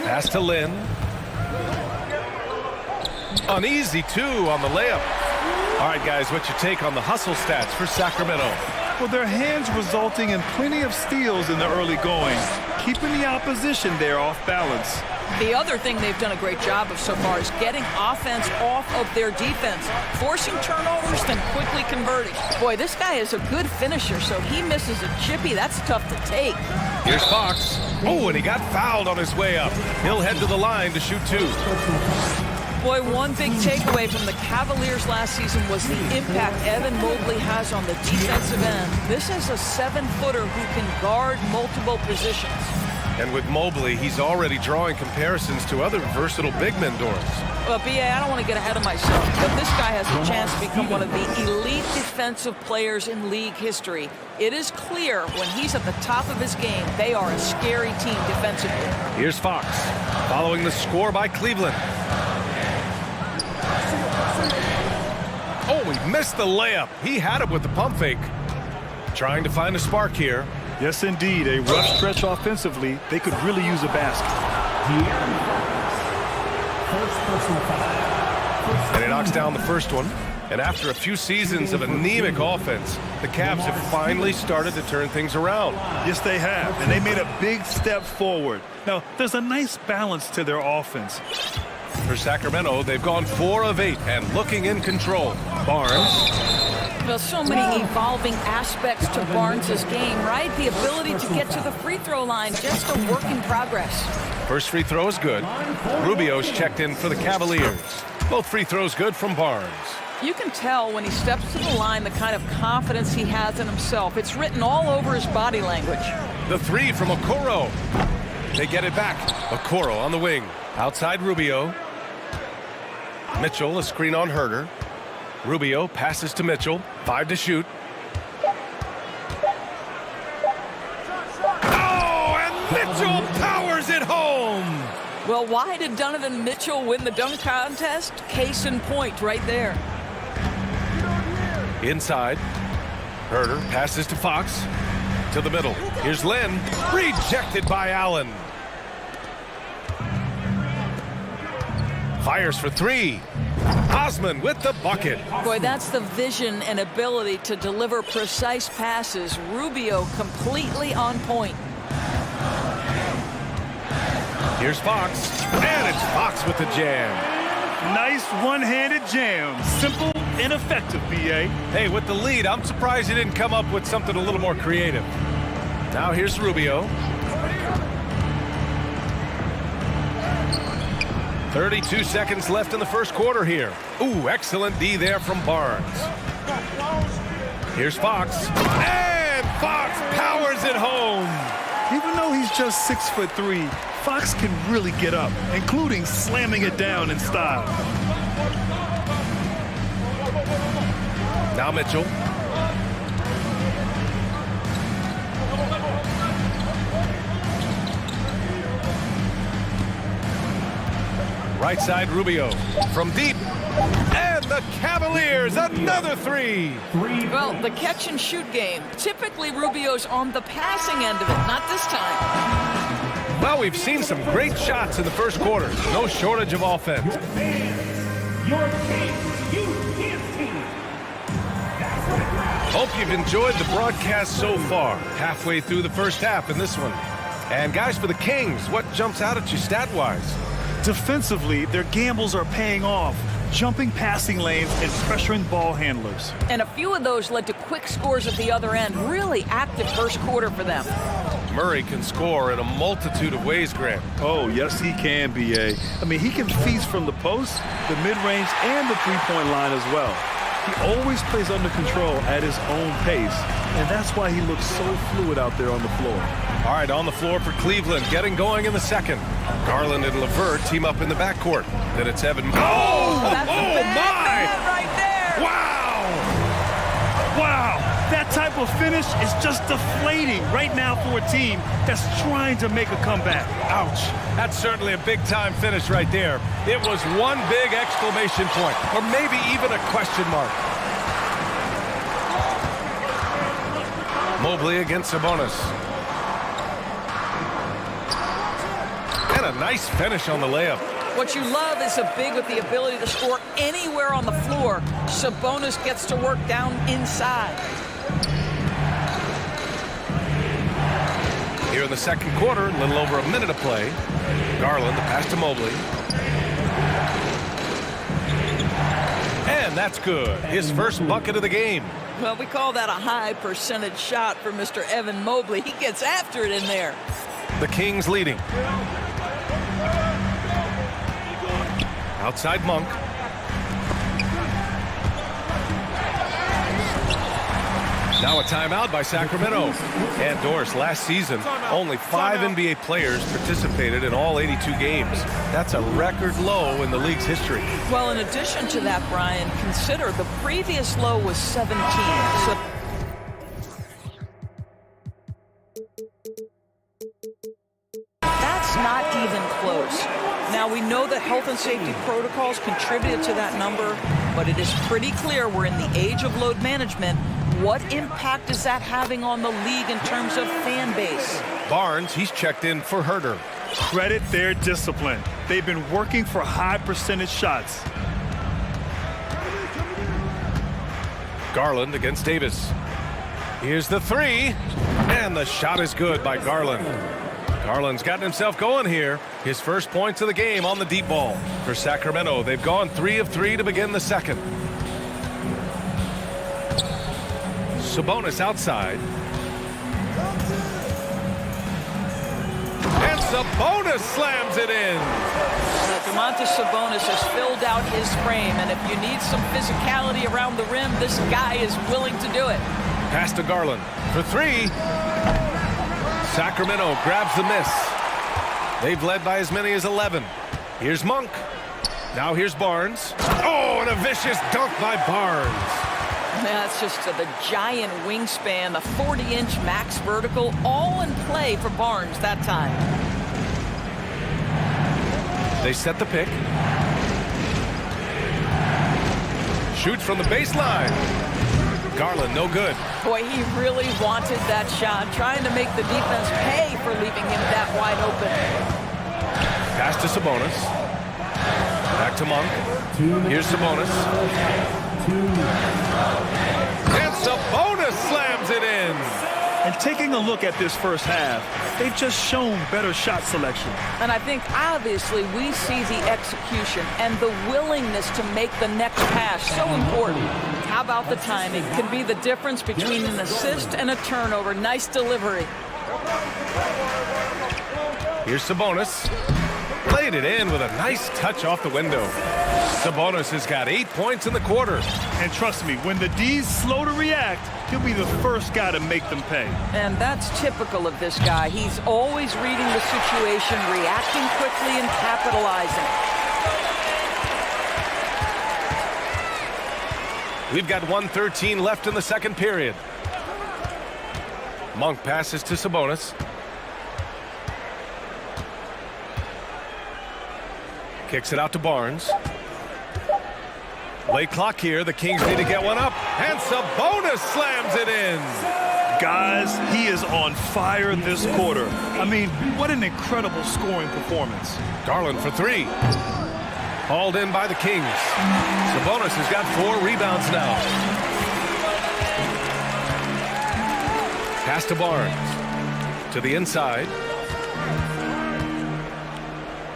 Pass to Lynn. An easy 2 on the layup. All right, guys, what's your take on the hustle stats for Sacramento? Well, their hands resulting in plenty of steals in the early going, keeping the opposition there off balance. The other thing they've done a great job of so far is getting offense off of their defense, forcing turnovers, then quickly converting. Boy, this guy is a good finisher, so he misses a chippy. That's tough to take. Here's Fox. Oh, and he got fouled on his way up. He'll head to the line to shoot 2. Boy, one big takeaway from the Cavaliers last season was the impact Evan Mobley has on the defensive end. This is a 7-footer who can guard multiple positions. And with Mobley, he's already drawing comparisons to other versatile big men, Doris. Well, B.A., I don't want to get ahead of myself, but this guy has a chance to become one of the elite defensive players in league history. It is clear when he's at the top of his game, they are a scary team defensively. Here's Fox, following the score by Cleveland. Oh, he missed the layup. He had it with the pump fake. Trying to find a spark here. Yes, indeed. A rough stretch offensively. They could really use a basket. And he knocks down the first one. And after a few seasons of anemic offense, the Cavs have finally started to turn things around. Yes, they have. And they made a big step forward. Now, there's a nice balance to their offense. For Sacramento, they've gone 4 of 8 and looking in control. Barnes. Well, so many evolving aspects to Barnes' game, right? The ability to get to the free throw line, just a work in progress. First free throw is good. Rubio's checked in for the Cavaliers. Both free throws good from Barnes. You can tell when he steps to the line the kind of confidence he has in himself. It's written all over his body language. The 3 from Okoro. They get it back. Okoro on the wing. Outside Rubio. Mitchell, a screen on Herter. Rubio passes to Mitchell. 5 to shoot. Oh, and Mitchell powers it home. Well, why did Donovan Mitchell win the dunk contest? Case in point right there. Inside. Herder passes to Fox. To the middle. Here's Lynn. Rejected by Allen. Fires for three. Osman with the bucket. Boy, that's the vision and ability to deliver precise passes. Rubio completely on point. Here's Fox. And it's Fox with the jam. Nice one-handed jam. Simple and effective, B.A. Hey, with the lead, I'm surprised he didn't come up with something a little more creative. Now here's Rubio. 32 seconds left in the first quarter here. Ooh, excellent D there from Barnes. Here's Fox. And Fox powers it home. Even though he's just 6'3", Fox can really get up, including slamming it down in style. Now Mitchell. Right side, Rubio. From deep. And the Cavaliers, another three. Well, the catch and shoot game. Typically, Rubio's on the passing end of it. Not this time. Well, we've seen some great shots in the first quarter. No shortage of offense. Hope you've enjoyed the broadcast so far. Halfway through the first half in this one. And guys, for the Kings, what jumps out at you stat-wise? Defensively, their gambles are paying off, jumping passing lanes and pressuring ball handlers. And a few of those led to quick scores at the other end. Really active first quarter for them. Murray can score in a multitude of ways, Grant. Oh, yes, he can, B.A. I mean, he can feast from the post, the mid-range, and the three-point line as well. He always plays under control at his own pace, and that's why he looks so fluid out there on the floor. All right, on the floor for Cleveland, getting going in the second. Garland and LeVert team up in the backcourt. Then it's Evan. That's a bad right there. Wow! Wow! That type of finish is just deflating right now for a team that's trying to make a comeback. Ouch. That's certainly a big-time finish right there. It was one big exclamation point, or maybe even a question mark. Mobley against Sabonis. And a nice finish on the layup. What you love is a big with the ability to score anywhere on the floor. Sabonis gets to work down inside. Here in the second quarter, a little over a minute of play. Garland, the pass to Mobley. And that's good. His first bucket of the game. Well, we call that a high percentage shot for Mr. Evan Mobley. He gets after it in there. The Kings leading. Outside Monk. Now a timeout by Sacramento. And Doris, last season, only 5 NBA players participated in all 82 games. That's a record low in the league's history. Well, in addition to that, Brian, consider the previous low was 17. So that's not even close. Now, we know that health and safety protocols contributed to that number, but it is pretty clear we're in the age of load management. What impact is that having on the league in terms of fan base? Barnes, he's checked in for Herder. Credit their discipline. They've been working for high percentage shots. Garland against Davis. Here's the three, and the shot is good by Garland. Garland's gotten himself going here. His first points of the game on the deep ball. For Sacramento, they've gone 3 of 3 to begin the second. Sabonis outside. And Sabonis slams it in. Domantas Sabonis has filled out his frame, and if you need some physicality around the rim, this guy is willing to do it. Pass to Garland for three. Sacramento grabs the miss. They've led by as many as 11. Here's Monk. Now here's Barnes. Oh, and a vicious dunk by Barnes. That's just the giant wingspan, the 40-inch max vertical, all in play for Barnes that time. They set the pick. Shoots from the baseline. Garland, no good. Boy, he really wanted that shot, trying to make the defense pay for leaving him that wide open. Pass to Sabonis. Back to Monk. Here's Sabonis. And Sabonis slams it in. And taking a look at this first half, they've just shown better shot selection. And I think obviously we see the execution and the willingness to make the next pass so important. How about the timing? Can be the difference between an assist and a turnover. Nice delivery. Here's Sabonis. Played it in with a nice touch off the window. Sabonis has got 8 points in the quarter. And trust me, when the D's slow to react, he'll be the first guy to make them pay. And that's typical of this guy. He's always reading the situation, reacting quickly and capitalizing. We've got 1:13 left in the second period. Monk passes to Sabonis. Kicks it out to Barnes. Late clock here. The Kings need to get one up. And Sabonis slams it in. Guys, he is on fire this quarter. I mean, what an incredible scoring performance. Garland for three. Hauled in by the Kings. Sabonis has got 4 rebounds now. Pass to Barnes. To the inside.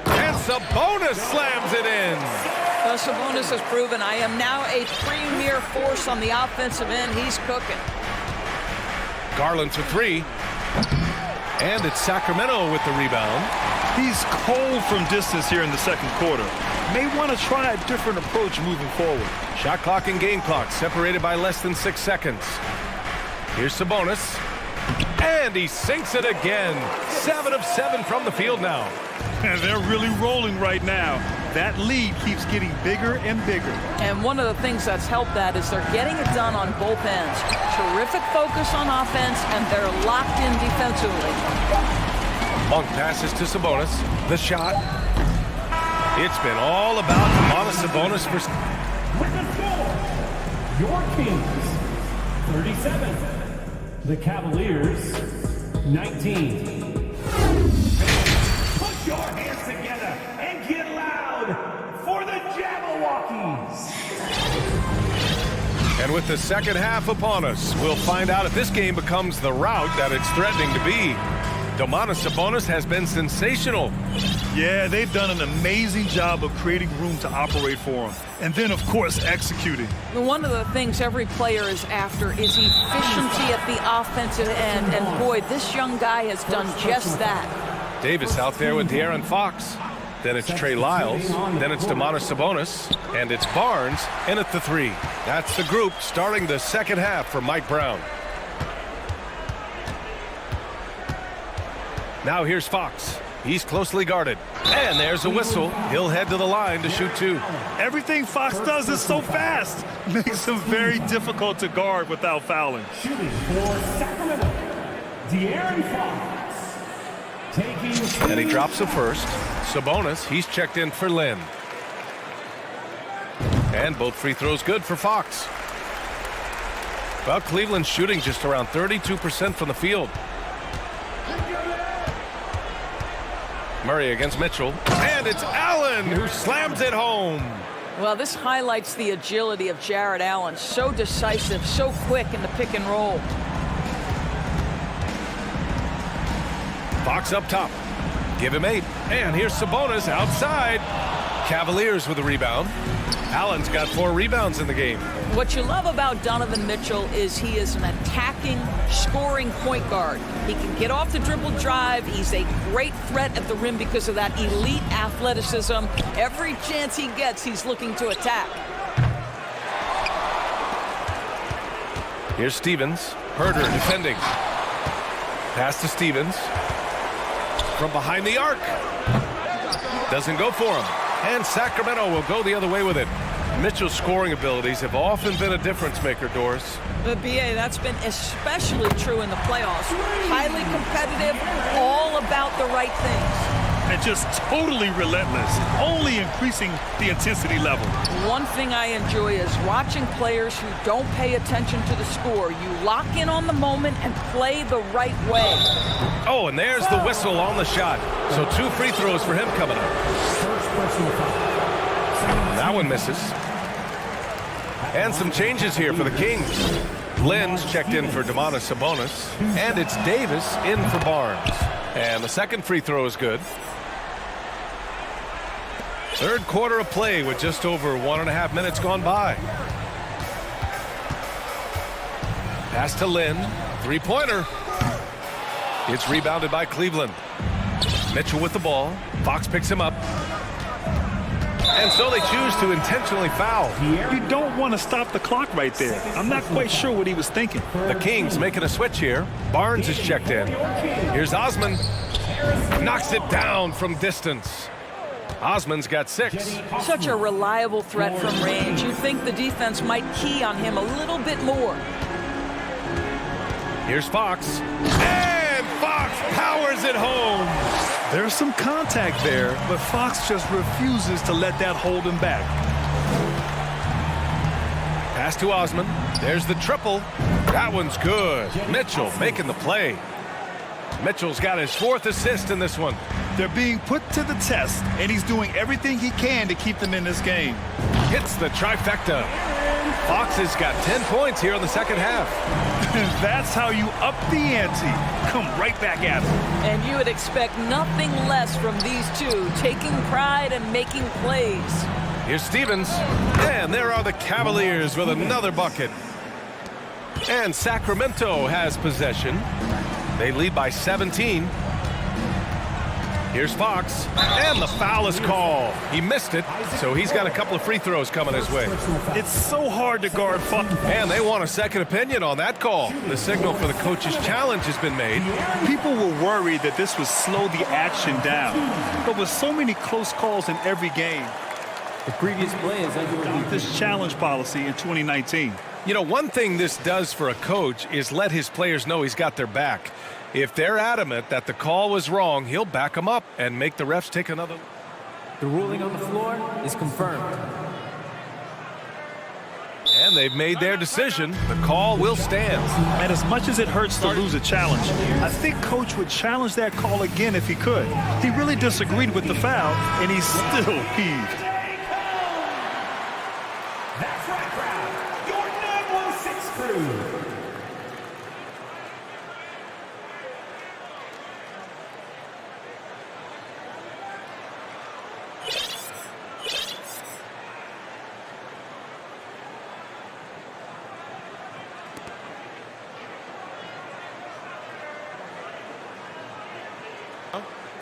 And Sabonis slams it in. Well, Sabonis has proven I am now a premier force on the offensive end. He's cooking. Garland for three. And it's Sacramento with the rebound. He's cold from distance here in the second quarter. May want to try a different approach moving forward. Shot clock and game clock separated by less than 6 seconds. Here's Sabonis. And he sinks it again. 7 of 7 from the field now. And they're really rolling right now. That lead keeps getting bigger and bigger. And one of the things that's helped that is they're getting it done on both ends. Terrific focus on offense, and they're locked in defensively. Monk passes to Sabonis. The shot. It's been all about Sabonis for... With the score, your Kings, 37. The Cavaliers, 19. Put your hands together and get loud for the Jabberwockies. And with the second half upon us, we'll find out if this game becomes the rout that it's threatening to be. Domantas Sabonis has been sensational. Yeah, they've done an amazing job of creating room to operate for him. And then, of course, executing. One of the things every player is after is efficiency at the offensive end. And boy, this young guy has done just that. Davis out there with De'Aaron Fox. Then it's Trey Lyles. Then it's Domantas Sabonis. And it's Barnes in at the three. That's the group starting the second half for Mike Brown. Now here's Fox. He's closely guarded. And there's a whistle. He'll head to the line to shoot two. Everything Fox does is so fast. Makes him very difficult to guard without fouling. Shooting for Sacramento, De'Aaron Fox. Taking And he drops the first. Sabonis, he's checked in for Lynn. And both free throws good for Fox. Well, Cleveland's shooting just around 32% from the field. Murray against Mitchell. And it's Allen who slams it home. Well, this highlights the agility of Jarrett Allen. So decisive, so quick in the pick and roll. Fox up top. Give him 8. And here's Sabonis outside. Cavaliers with a rebound. Allen's got 4 rebounds in the game. What you love about Donovan Mitchell is he is an attacking, scoring point guard. He can get off the dribble drive. He's a great threat at the rim because of that elite athleticism. Every chance he gets, he's looking to attack. Here's Stevens. Herder defending. Pass to Stevens. From behind the arc. Doesn't go for him. And Sacramento will go the other way with it. Mitchell's scoring abilities have often been a difference maker, Doris. The BA, that's been especially true in the playoffs. Highly competitive, all about the right things. and just totally relentless, only increasing the intensity level. One thing I enjoy is watching players who don't pay attention to the score. You lock in on the moment and play the right way. Oh, and there's the whistle on the shot. So 2 free throws for him coming up. That one misses. And some changes here for the Kings. Lynn's checked in for Domantas Sabonis, and it's Davis in for Barnes. And the second free throw is good. Third quarter of play with just over 1.5 minutes gone by. Pass to Lynn, three-pointer. It's rebounded by Cleveland. Mitchell with the ball. Fox picks him up. And so they choose to intentionally foul. You don't want to stop the clock right there. I'm not quite sure what he was thinking. The Kings making a switch here. Barnes is checked in. Here's Osman. Knocks it down from distance. Osman's got 6. Such a reliable threat from range. You'd think the defense might key on him a little bit more. Here's Fox. And Fox powers it home. There's some contact there, but Fox just refuses to let that hold him back. Pass to Osman. There's the triple. That one's good. Mitchell making the play. Mitchell's got his 4th assist in this one. They're being put to the test, and he's doing everything he can to keep them in this game. Hits the trifecta. Fox has got 10 points here in the second half. That's how you up the ante. Come right back at him. And you would expect nothing less from these two, taking pride and making plays. Here's Stevens. And there are the Cavaliers with another bucket. And Sacramento has possession. They lead by 17. Here's Fox, and the foul is called. He missed it, so he's got a couple of free throws coming his way. It's so hard to guard Fox. And they want a second opinion on that call. The signal for the coach's challenge has been made. People were worried that this would slow the action down. But with so many close calls in every game, the previous play is under this challenge policy in 2019. You know, one thing this does for a coach is let his players know he's got their back. If they're adamant that the call was wrong, he'll back them up and make the refs take another. The ruling on the floor is confirmed. And they've made their decision. The call will stand. And as much as it hurts to lose a challenge, I think Coach would challenge that call again if he could. He really disagreed with the foul, and he's still peeved. That's right, crowd. Your 916 crew.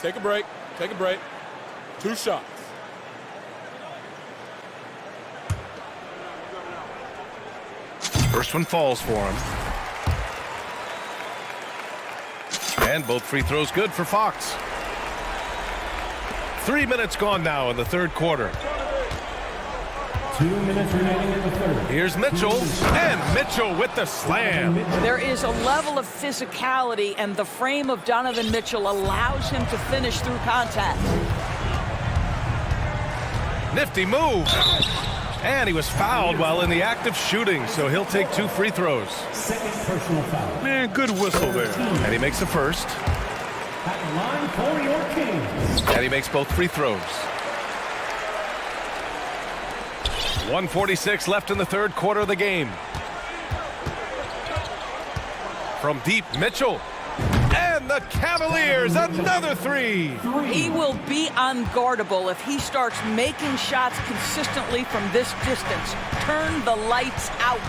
Take a break. Take a break. 2 shots. First one falls for him. And both free throws good for Fox. 3 minutes gone now in the third quarter. 2 minutes remaining in the third. Here's Mitchell, and Mitchell with the slam. There is a level of physicality, and the frame of Donovan Mitchell allows him to finish through contact. Nifty move. And he was fouled while in the act of shooting, so he'll take 2 free throws. Second personal foul. Man, good whistle there. And he makes the first. At line for your Kings. And he makes both free throws. 1:46 left in the third quarter of the game. From deep, Mitchell. And the Cavaliers, another 3. He will be unguardable if he starts making shots consistently from this distance. Turn the lights out.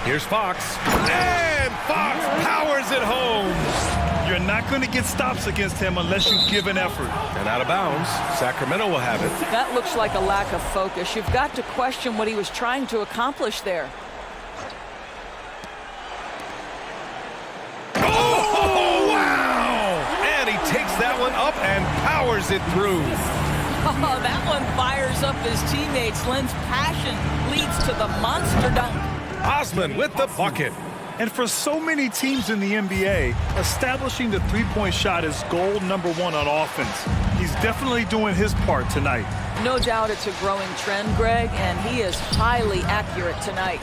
Here's Fox. And Fox powers it home. You're not going to get stops against him unless you give an effort. And out of bounds, Sacramento will have it. That looks like a lack of focus. You've got to question what he was trying to accomplish there. Oh, wow! And he takes that one up and powers it through. Oh, that one fires up his teammates. Lynn's passion leads to the monster dunk. Osman with the bucket. And for so many teams in the NBA, establishing the three-point shot is goal number one on offense. He's definitely doing his part tonight. No doubt it's a growing trend, Greg, and he is highly accurate tonight.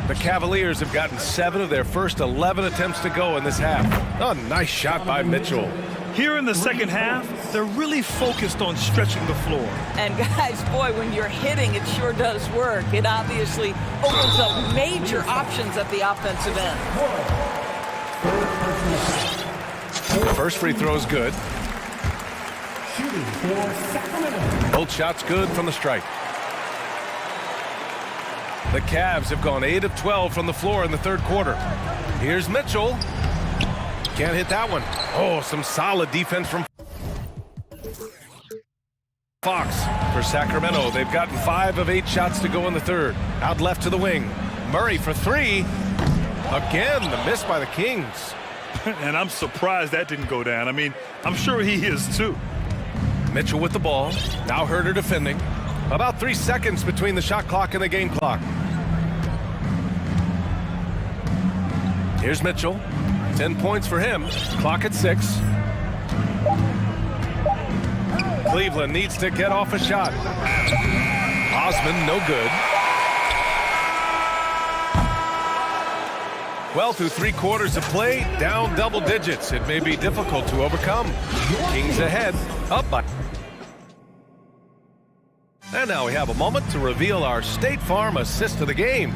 The Cavaliers have gotten 7 of their first 11 attempts to go in this half. A nice shot by Mitchell. Here in the second half, they're really focused on stretching the floor. And guys, boy, when you're hitting, it sure does work. It obviously opens up major options at the offensive end. First free throw is good. Both shots good from the strike. The Cavs have gone 8 of 12 from the floor in the third quarter. Here's Mitchell. Can't hit that one. Oh, some solid defense from Fox for Sacramento. They've gotten 5 of 8 shots to go in the third. Out left to the wing. Murray for 3. Again, the miss by the Kings. And I'm surprised that didn't go down. I mean, I'm sure he is too. Mitchell with the ball. Now Herter defending. About 3 seconds between the shot clock and the game clock. Here's Mitchell. 10 points for him. Clock at 6. Cleveland needs to get off a shot. Osman, no good. Well, through 3 quarters of play, down double digits. It may be difficult to overcome. Kings ahead, up by. And now we have a moment to reveal our State Farm assist of the game.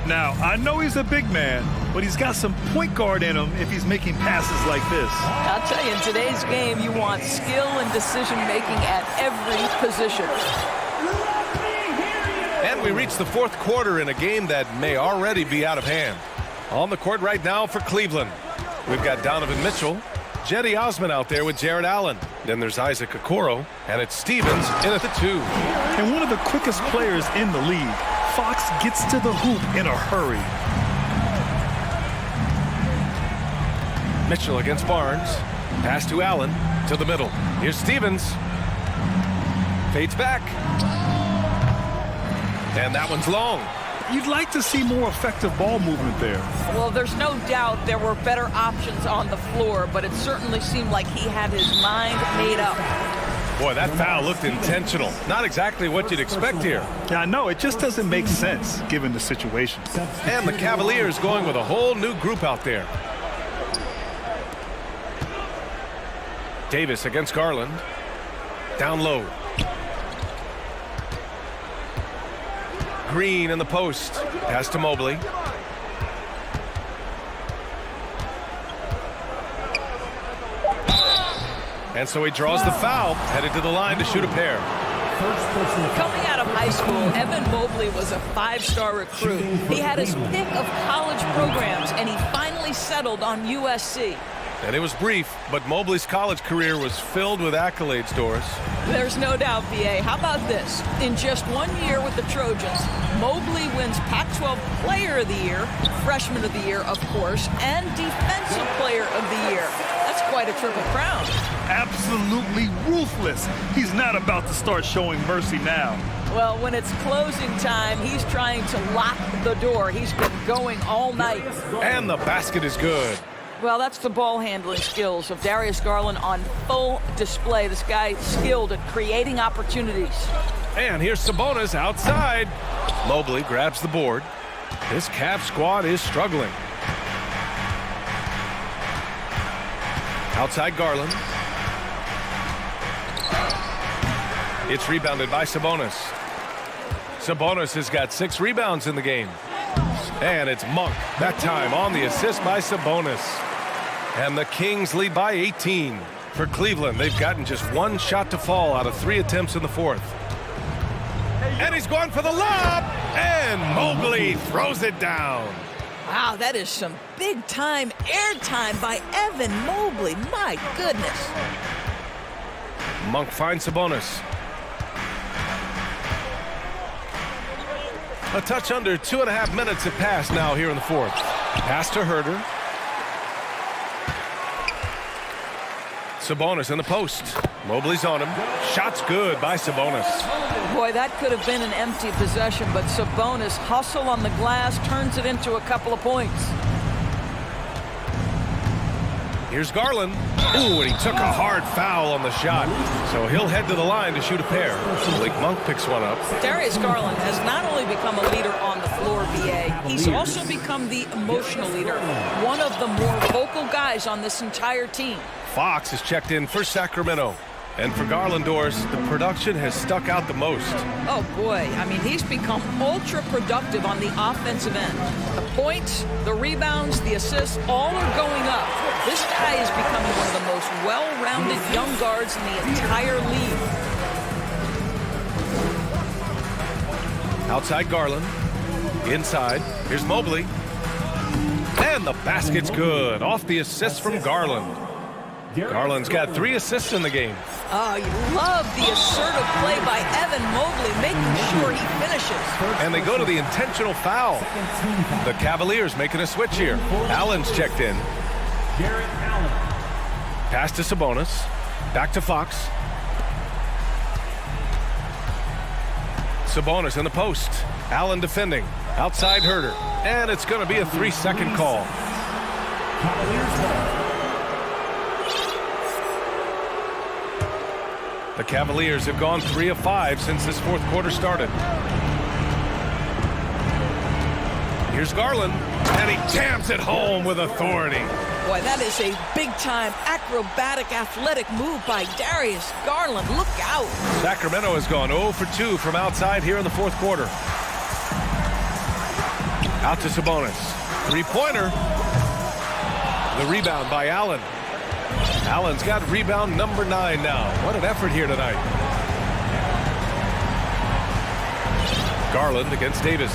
Now, I know he's a big man, but he's got some point guard in him if he's making passes like this. I'll tell you, in today's game, you want skill and decision-making at every position. And we reach the fourth quarter in a game that may already be out of hand. On the court right now for Cleveland, we've got Donovan Mitchell, Jetty Osman out there with Jared Allen. Then there's Isaac Okoro, and it's Stevens in at the 2. And one of the quickest players in the league. Fox gets to the hoop in a hurry. Mitchell against Barnes. Pass to Allen, to the middle. Here's Stevens. Fades back. And that one's long. You'd like to see more effective ball movement there. Well, there's no doubt there were better options on the floor, but it certainly seemed like he had his mind made up. Boy, that foul looked intentional. Not exactly what you'd expect here. Yeah, I know. It just doesn't make sense given the situation. And the Cavaliers going with a whole new group out there. Davis against Garland. Down low. Green in the post. Pass to Mobley. And so he draws the foul, headed to the line to shoot a pair. Coming out of high school, Evan Mobley was a 5-star recruit. He had his pick of college programs, and he finally settled on USC. And it was brief, but Mobley's college career was filled with accolades, Doris. There's no doubt, B.A. How about this? In just 1 year with the Trojans, Mobley wins Pac-12 Player of the Year, Freshman of the Year, of course, and Defensive Player of the Year. That's quite a triple crown. Absolutely ruthless. He's not about to start showing mercy now. Well, when it's closing time, he's trying to lock the door. He's been going all night. And the basket is good. Well, that's the ball handling skills of Darius Garland on full display. This guy skilled at creating opportunities. And here's Sabonis outside. Mobley grabs the board. This Cavs squad is struggling. Outside Garland. It's rebounded by Sabonis. Sabonis has got 6 rebounds in the game. And it's Monk, that time on the assist by Sabonis. And the Kings lead by 18. For Cleveland, they've gotten just 1 shot to fall out of 3 attempts in the fourth. And he's going for the lob, and Mobley throws it down. Wow, that is some big-time airtime by Evan Mobley. My goodness. Monk finds Sabonis. A touch under 2.5 minutes have passed now here in the fourth. Pass to Herter. Sabonis in the post. Mobley's on him. Shot's good by Sabonis. Boy, that could have been an empty possession, but Sabonis hustle on the glass, turns it into a couple of points. Here's Garland. Ooh, and he took a hard foul on the shot. So he'll head to the line to shoot a pair. Malik Monk picks one up. Darius Garland has not only become a leader on the floor, BA, he's also become the emotional leader. One of the more vocal guys on this entire team. Fox is checked in for Sacramento. And for Garland, Doris, the production has stuck out the most. Oh, boy. I mean, he's become ultra-productive on the offensive end. The points, the rebounds, the assists, all are going up. This guy is becoming one of the most well-rounded young guards in the entire league. Outside Garland. Inside. Here's Mobley. And the basket's good. Off the assist from Garland. Garland's got 3 assists in the game. Oh, you love the assertive play by Evan Mobley, making sure he finishes. And they go to the intentional foul. The Cavaliers making a switch here. Allen's checked in. Pass to Sabonis. Back to Fox. Sabonis in the post. Allen defending. Outside Herter. And it's going to be a 3-second call. The Cavaliers have gone 3 of 5 since this fourth quarter started. Here's Garland, and he jams it home with authority. Boy, that is a big-time acrobatic athletic move by Darius Garland. Look out. Sacramento has gone 0 for 2 from outside here in the fourth quarter. Out to Sabonis. Three-pointer. The rebound by Allen. Allen's got rebound number 9 now. What an effort here tonight. Garland against Davis.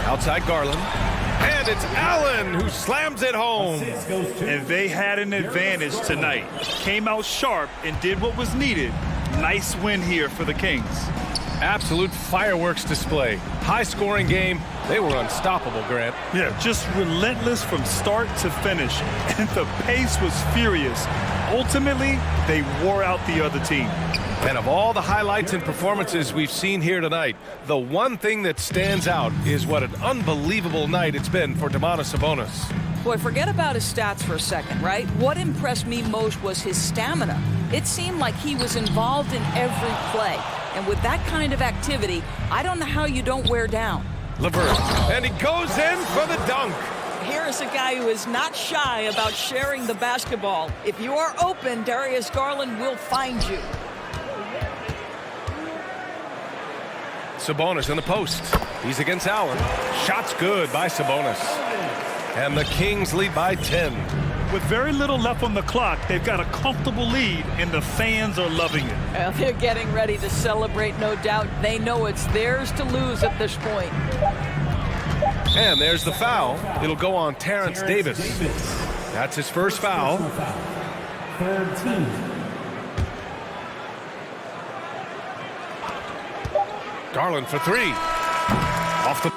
Outside Garland. And it's Allen who slams it home. And they had an advantage tonight. Came out sharp and did what was needed. Nice win here for the Kings. Absolute fireworks display. High-scoring game. They were unstoppable, Grant. Yeah, just relentless from start to finish. And the pace was furious. Ultimately, they wore out the other team. And of all the highlights and performances we've seen here tonight, the one thing that stands out is what an unbelievable night it's been for Domantas Sabonis. Boy, forget about his stats for a second, right? What impressed me most was his stamina. It seemed like he was involved in every play. And with that kind of activity, I don't know how you don't wear down. LeVert, and he goes in for the dunk. Here is a guy who is not shy about sharing the basketball. If you are open, Darius Garland will find you. Sabonis in the post. He's against Allen. Shot's good by Sabonis. And the Kings lead by 10. With very little left on the clock, they've got a comfortable lead, and the fans are loving it. Well, they're getting ready to celebrate, no doubt. They know it's theirs to lose at this point. And there's the foul. It'll go on Terrence Davis. That's his first foul. Third team. Garland for 3. Off the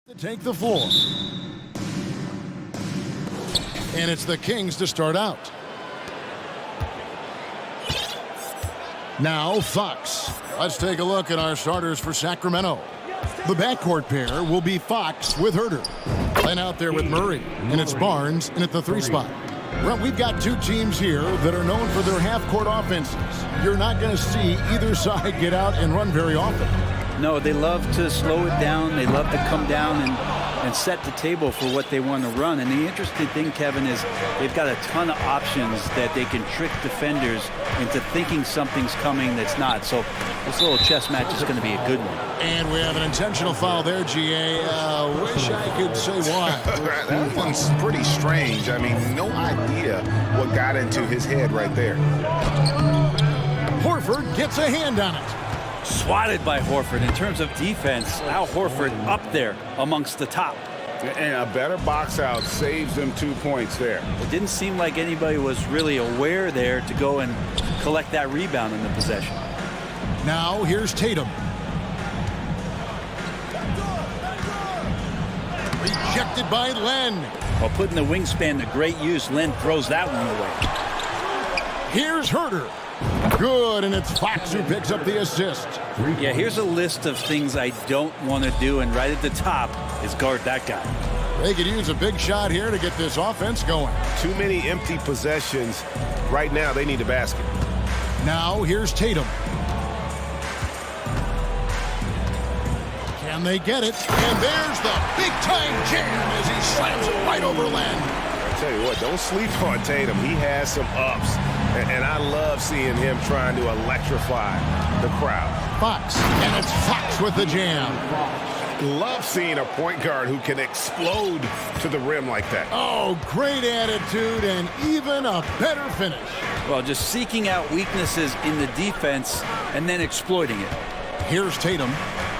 To take the floor. And it's the Kings to start out. Now Fox. Let's take a look at our starters for Sacramento. The backcourt pair will be Fox with Herter. Then out there with Murray, and it's Barnes in at the 3 spot. Well, we've got two teams here that are known for their half-court offenses. You're not going to see either side get out and run very often. No, they love to slow it down. They love to come down and set the table for what they want to run. And the interesting thing, Kevin, is they've got a ton of options that they can trick defenders into thinking something's coming that's not. So this little chess match is going to be a good one. And we have an intentional foul there, GA. Wish I could say why. That one's pretty strange. I mean, no idea what got into his head right there. Horford gets a hand on it. Swatted by Horford. In terms of defense, Al Horford up there amongst the top. And a better box out saves them 2 points there. It didn't seem like anybody was really aware there to go and collect that rebound in the possession. Now here's Tatum. Rejected by Len. While putting the wingspan to great use, Len throws that one away. Here's Herter. Good, and it's Fox who picks up the assist. Yeah, here's a list of things I don't want to do, and right at the top is guard that guy. They could use a big shot here to get this offense going. Too many empty possessions. Right now, they need a basket. Now, here's Tatum. Can they get it? And there's the big-time jam as he slams it right over Len. I tell you what, don't sleep on Tatum. He has some ups. And I love seeing him trying to electrify the crowd. Fox, and it's Fox with the jam. Love seeing a point guard who can explode to the rim like that. Oh, great attitude and even a better finish. Well, just seeking out weaknesses in the defense and then exploiting it. Here's Tatum.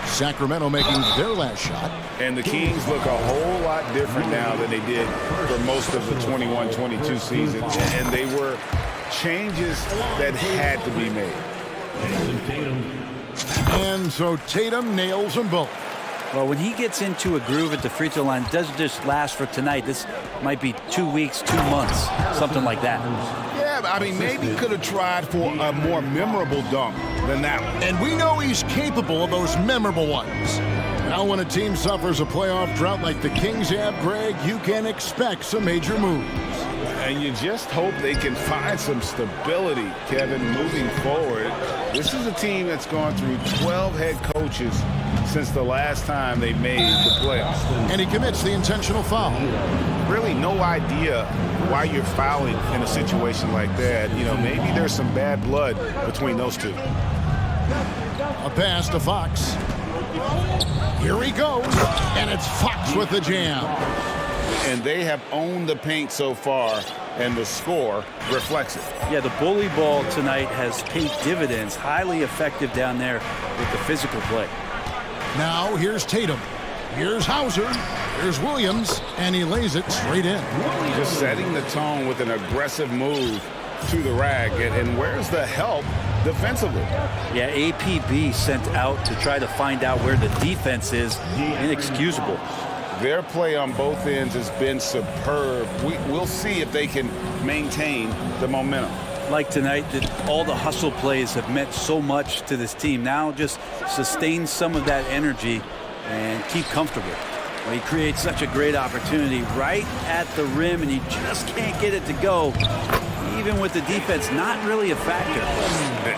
Sacramento making their last shot. And the Kings look a whole lot different now than they did for most of the 21-22 season. And they were changes that had to be made. And so Tatum nails them both. Well, when he gets into a groove at the free throw line, it doesn't just last for tonight. This might be 2 weeks, 2 months, something like that. Yeah, I mean, maybe could have tried for a more memorable dunk than that one. And we know he's capable of those memorable ones. Now when a team suffers a playoff drought like the Kings have, Greg, you can expect some major moves. And you just hope they can find some stability, Kevin, moving forward. This is a team that's gone through 12 head coaches since the last time they made the playoffs. And he commits the intentional foul. Really no idea why you're fouling in a situation like that. You know, maybe there's some bad blood between those two. A pass to Fox. Here he goes, and it's Fox with the jam. And they have owned the paint so far, and the score reflects it. Yeah, the bully ball tonight has paid dividends. Highly effective down there with the physical play. Now here's Tatum. Here's Hauser. Here's Williams, and he lays it straight in. Just setting the tone with an aggressive move to the rack. And where's the help defensively? Yeah, APB sent out to try to find out where the defense is. Inexcusable. Their play on both ends has been superb. We'll see if they can maintain the momentum. Like tonight, all the hustle plays have meant so much to this team. Now just sustain some of that energy and keep comfortable. Well, he creates such a great opportunity right at the rim, and he just can't get it to go. Even with the defense not really a factor.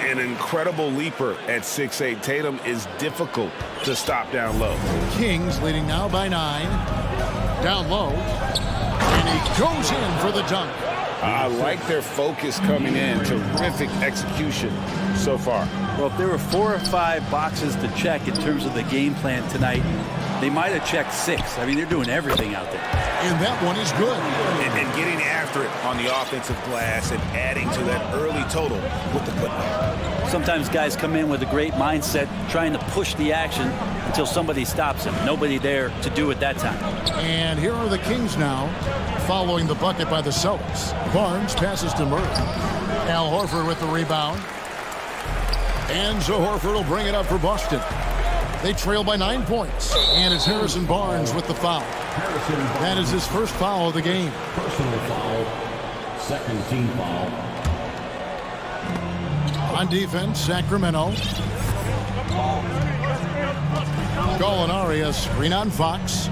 An incredible leaper at 6'8". Tatum is difficult to stop down low. Kings leading now by 9. Down low. And he goes in for the dunk. I like their focus coming in. Terrific execution so far. Well, if there were 4 or 5 boxes to check in terms of the game plan tonight, they might have checked 6. I mean, they're doing everything out there. And that one is good. And getting after it on the offensive glass and adding to that early total with the putback. Sometimes guys come in with a great mindset, trying to push the action until somebody stops them. Nobody there to do it that time. And here are the Kings now, following the bucket by the Celtics. Barnes passes to Murray. Al Horford with the rebound. And so Horford will bring it up for Boston. They trail by 9 points. And it's Harrison Barnes with the foul. That is his first foul of the game. Personal foul. Second team foul. On defense, Sacramento. Gallinari, a screen on Fox.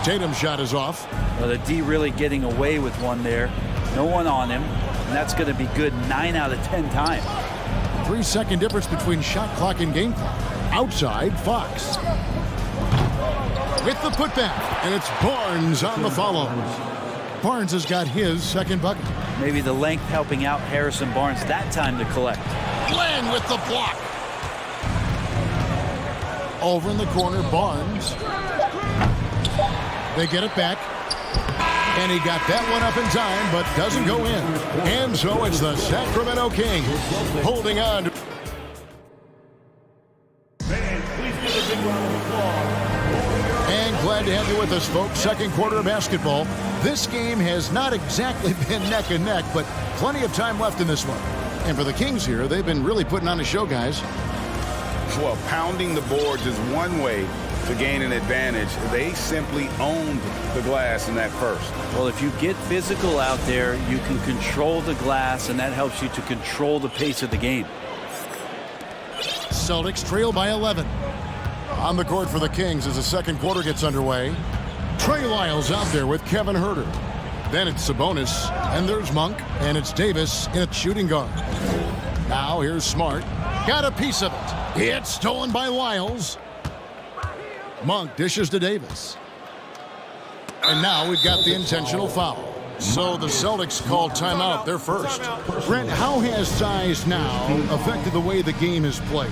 Tatum's shot is off. Well, the D really getting away with one there. No one on him. And that's going to be good 9 out of 10 times. 3-second difference between shot clock and game clock. Outside, Fox. With the putback. And it's Barnes on the follow. Barnes has got his second bucket. Maybe the length helping out Harrison Barnes that time to collect. Glenn with the block. Over in the corner, Barnes. They get it back. And he got that one up in time, but doesn't go in. And so it's the Sacramento Kings holding on. And glad to have you with us, folks. Second quarter of basketball. This game has not exactly been neck and neck, but plenty of time left in this one. And for the Kings here, they've been really putting on a show, guys. Well, pounding the boards is one way to gain an advantage. They simply owned the glass in that first. Well, if you get physical out there, you can control the glass, and that helps you to control the pace of the game. Celtics trail by 11. On the court for the Kings as the second quarter gets underway. Trey Lyles out there with Kevin Huerter. Then it's Sabonis, and there's Monk, and it's Davis in at shooting guard. Now here's Smart. Got a piece of it. It's stolen by Lyles. Monk dishes to Davis. And now we've got the intentional foul. So the Celtics call timeout, their first. Brent, how has size now affected the way the game is played?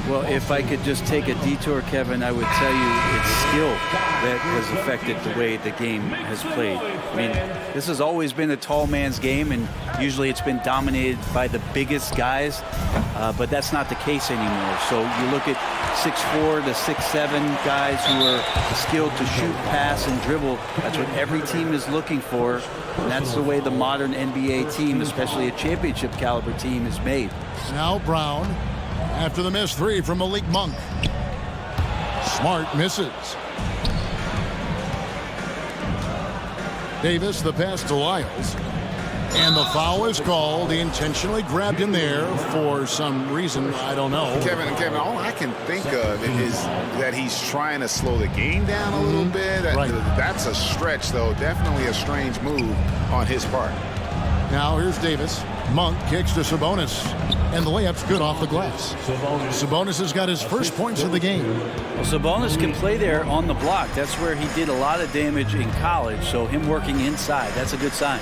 Well, if I could just take a detour, Kevin, I would tell you it's skill that has affected the way the game has played. I mean, this has always been a tall man's game, and usually it's been dominated by the biggest guys, but that's not the case anymore. So you look at 6'4" to 6'7" guys who are skilled to shoot, pass, and dribble. That's what every team is looking for, and that's the way the modern NBA team, especially a championship caliber team, is made. Now Brown. After the missed three from Malik Monk. Smart misses. Davis, the pass to Lyles. And the foul is called. He intentionally grabbed him there for some reason. I don't know. Kevin, all I can think of is that he's trying to slow the game down a little bit. Right. That's a stretch, though. Definitely a strange move on his part. Now here's Davis. Monk kicks to Sabonis. And the layup's good off the glass. Sabonis has got his first points of the game. Well, Sabonis can play there on the block. That's where he did a lot of damage in college. So him working inside, that's a good sign.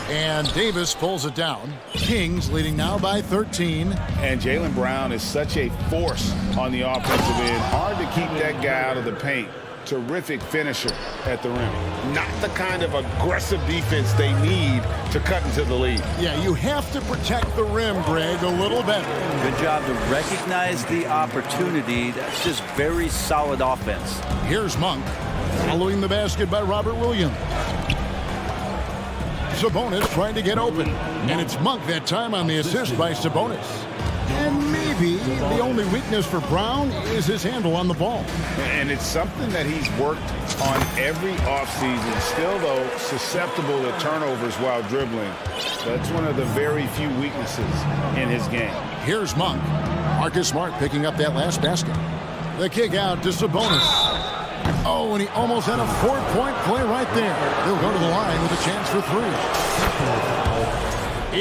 And Davis pulls it down. Kings leading now by 13. And Jaylen Brown is such a force on the offensive end. Hard to keep that guy out of the paint. Terrific finisher at the rim. Not the kind of aggressive defense they need to cut into the lead. Yeah, you have to protect the rim, Greg, a little better. Good job to recognize the opportunity. That's just very solid offense. Here's Monk. Following the basket by Robert Williams. Sabonis trying to get open. And it's Monk that time on the assist by Sabonis. And maybe the only weakness for Brown is his handle on the ball. And it's something that he's worked on every offseason. Still, though, susceptible to turnovers while dribbling. That's one of the very few weaknesses in his game. Here's Monk. Marcus Smart picking up that last basket. The kick out to Sabonis. Oh, and he almost had a 4-point play right there. He'll go to the line with a chance for three.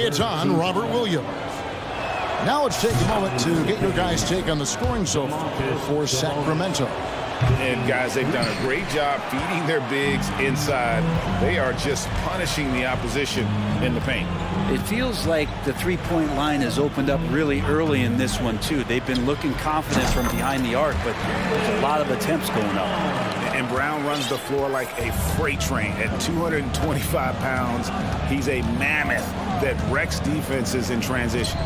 It's on Robert Williams. Now let's take a moment to get your guys' take on the scoring so far for Sacramento. And guys, they've done a great job feeding their bigs inside. They are just punishing the opposition in the paint. It feels like the three-point line has opened up really early in this one, too. They've been looking confident from behind the arc, but there's a lot of attempts going up. And Brown runs the floor like a freight train at 225 pounds. He's a mammoth that wrecks defenses in transition.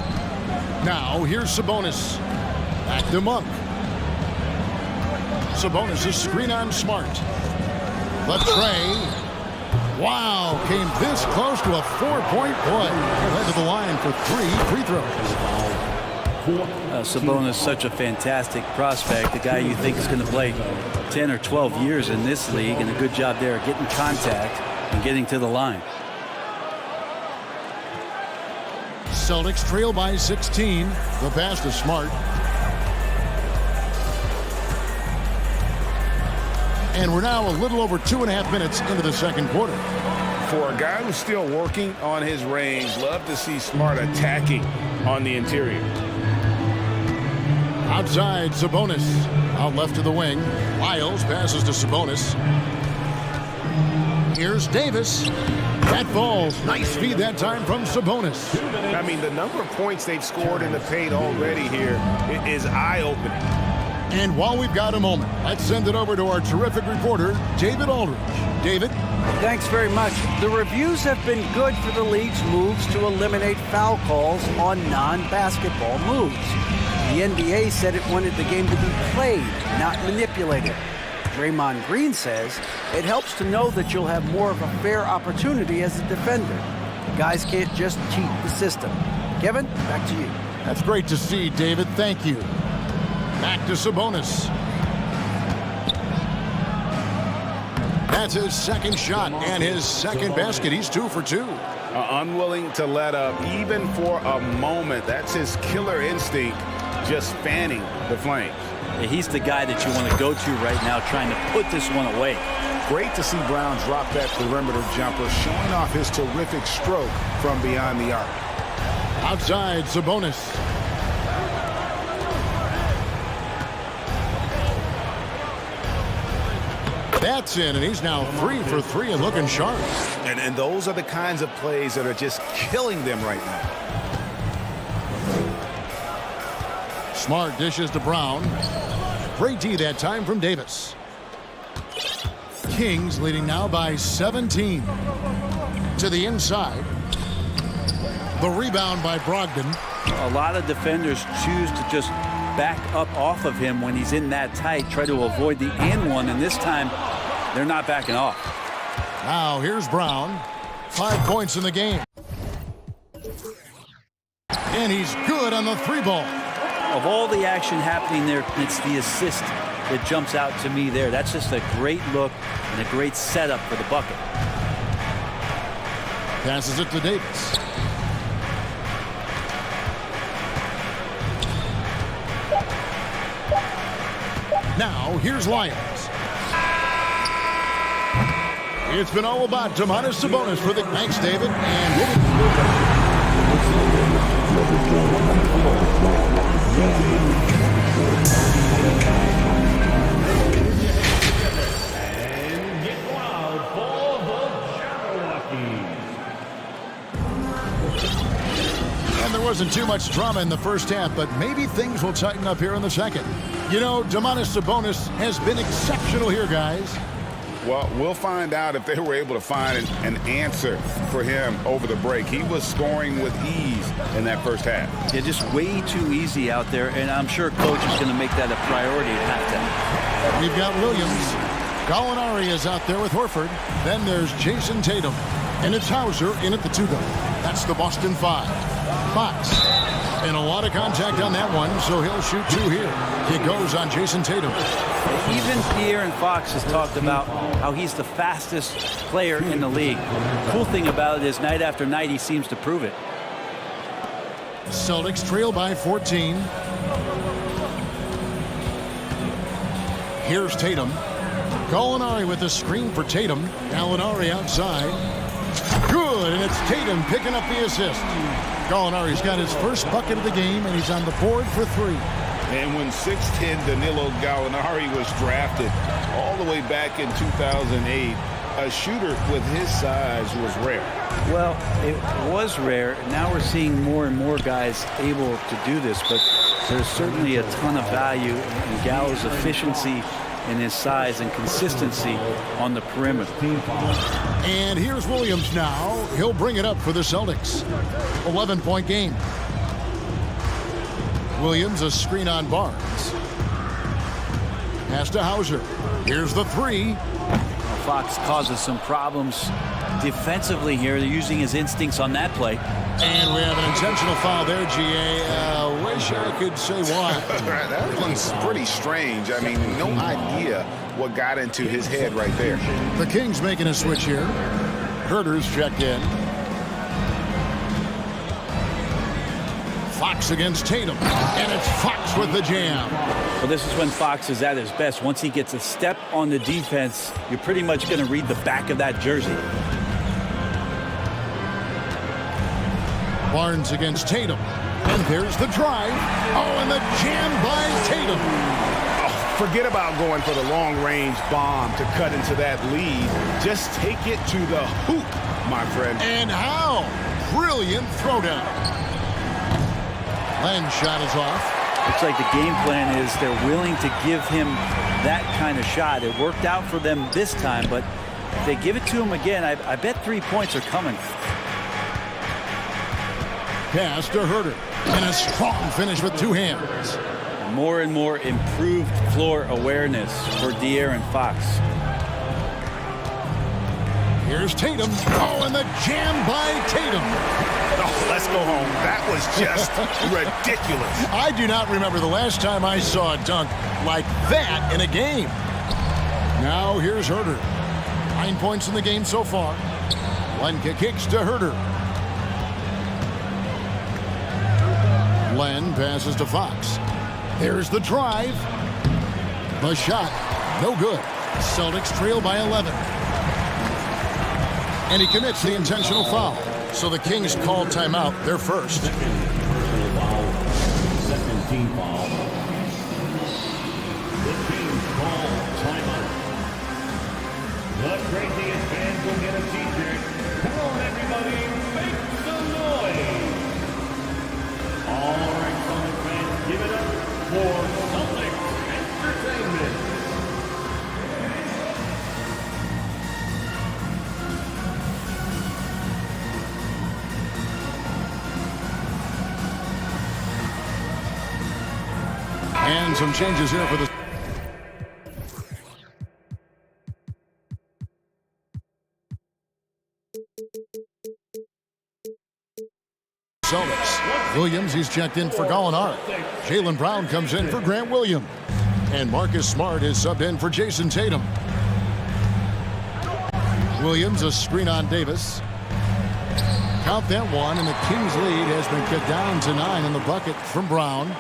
Now, here's Sabonis. Back to Monk. Sabonis is screen on Smart. The tray. Wow, came this close to a 4-point play. Led to the line for 3 free throws. Sabonis is such a fantastic prospect, a guy you think is going to play 10 or 12 years in this league, and a good job there getting contact and getting to the line. Celtics trail by 16. The pass to Smart. And we're now a little over 2.5 minutes into the second quarter. For a guy who's still working on his range, love to see Smart attacking on the interior. Outside, Sabonis. Out left to the wing. Lyles passes to Sabonis. Here's Davis. That falls. Nice feed that time from Sabonis. I mean, the number of points they've scored in the paint already here is eye-opening. And while we've got a moment, let's send it over to our terrific reporter, David Aldridge. David? Thanks very much. The reviews have been good for the league's moves to eliminate foul calls on non-basketball moves. The NBA said it wanted the game to be played, not manipulated. Draymond Green says it helps to know that you'll have more of a fair opportunity as a defender. Guys can't just cheat the system. Kevin, back to you. That's great to see, David. Thank you. Back to Sabonis. That's his second shot and his second basket. He's 2 for 2. Unwilling to let up, even for a moment. That's his killer instinct, just fanning the flames. Yeah, he's the guy that you want to go to right now, trying to put this one away. Great to see Brown drop that perimeter jumper, showing off his terrific stroke from beyond the arc. Outside, Sabonis. That's in, and he's now 3 for 3 and looking sharp. And those are the kinds of plays that are just killing them right now. Smart dishes to Brown. Great D that time from Davis. Kings leading now by 17. To the inside. The rebound by Brogdon. A lot of defenders choose to just back up off of him when he's in that tight, try to avoid the and one, and this time they're not backing off. Now here's Brown. 5 points in the game. And he's good on the 3 ball. Of all the action happening there, it's the assist that jumps out to me there. That's just a great look and a great setup for the bucket. Passes it to Davis. Now, here's Lyons. It's been all about Domantas Sabonis for the thanks, David. And there wasn't too much drama in the first half, but maybe things will tighten up here in the second. You know, Domantas Sabonis has been exceptional here, guys. Well, we'll find out if they were able to find an answer for him over the break. He was scoring with ease in that first half. Yeah, just way too easy out there, and I'm sure coach is going to make that a priority at halftime. We've got Williams. Gallinari is out there with Horford. Then there's Jason Tatum. And it's Hauser in at the 2 guard. That's the Boston 5. Fox. And a lot of contact on that one, so he'll shoot 2 here. It goes on Jason Tatum. Even De'Aaron Fox has talked about how he's the fastest player in the league. The cool thing about it is night after night he seems to prove it. Celtics trail by 14. Here's Tatum. Gallinari with a screen for Tatum. Gallinari outside. Good, and it's Tatum picking up the assist. Gallinari's got his first bucket of the game, and he's on the board for 3. And when 6'10" Danilo Gallinari was drafted all the way back in 2008, a shooter with his size was rare. Well, it was rare. Now we're seeing more and more guys able to do this, but there's certainly a ton of value in Gallo's efficiency and his size and consistency on the perimeter. And here's Williams now. He'll bring it up for the Celtics. 11-point game. Williams, a screen on Barnes. Pass to Hauser. Here's the 3. Fox causes some problems defensively here. They're using his instincts on that play. And we have an intentional foul there, GA. Wish I could say why. That one's pretty strange. I mean, no idea what got into his head right there. The Kings making a switch here. Herder's checked in. Fox against Tatum. And it's Fox with the jam. Well, this is when Fox is at his best. Once he gets a step on the defense, you're pretty much going to read the back of that jersey. Barnes against Tatum. And there's the drive. Oh, and the jam by Tatum. Oh, forget about going for the long-range bomb to cut into that lead. Just take it to the hoop, my friend. And how? Brilliant throwdown. Len's shot is off. Looks like the game plan is they're willing to give him that kind of shot. It worked out for them this time, but if they give it to him again, I bet 3 points are coming. Pass to Herder. And a strong finish with two hands. More and more improved floor awareness for De'Aaron Fox. Here's Tatum. Oh, and the jam by Tatum. Oh, let's go home. That was just ridiculous. I do not remember the last time I saw a dunk like that in a game. Now here's Herder. 9 points in the game so far. Lenka kicks to Herder. Len passes to Fox. There's the drive. The shot, no good. Celtics trail by 11. And he commits the intentional foul. So the Kings call timeout, their first. Personal foul. Second team foul. The Kings call timeout. The craziest fans will get a t-shirt. Come on, everybody, make some noise. All right, Celtics fans, give it up for Celtics Entertainment. And some changes here for the Celtics. Williams, he's checked in for Gallinari. Jaylen Brown comes in for Grant Williams. And Marcus Smart is subbed in for Jason Tatum. Williams, a screen on Davis. Count that one, and the Kings lead has been cut down to 9 in the bucket from Brown.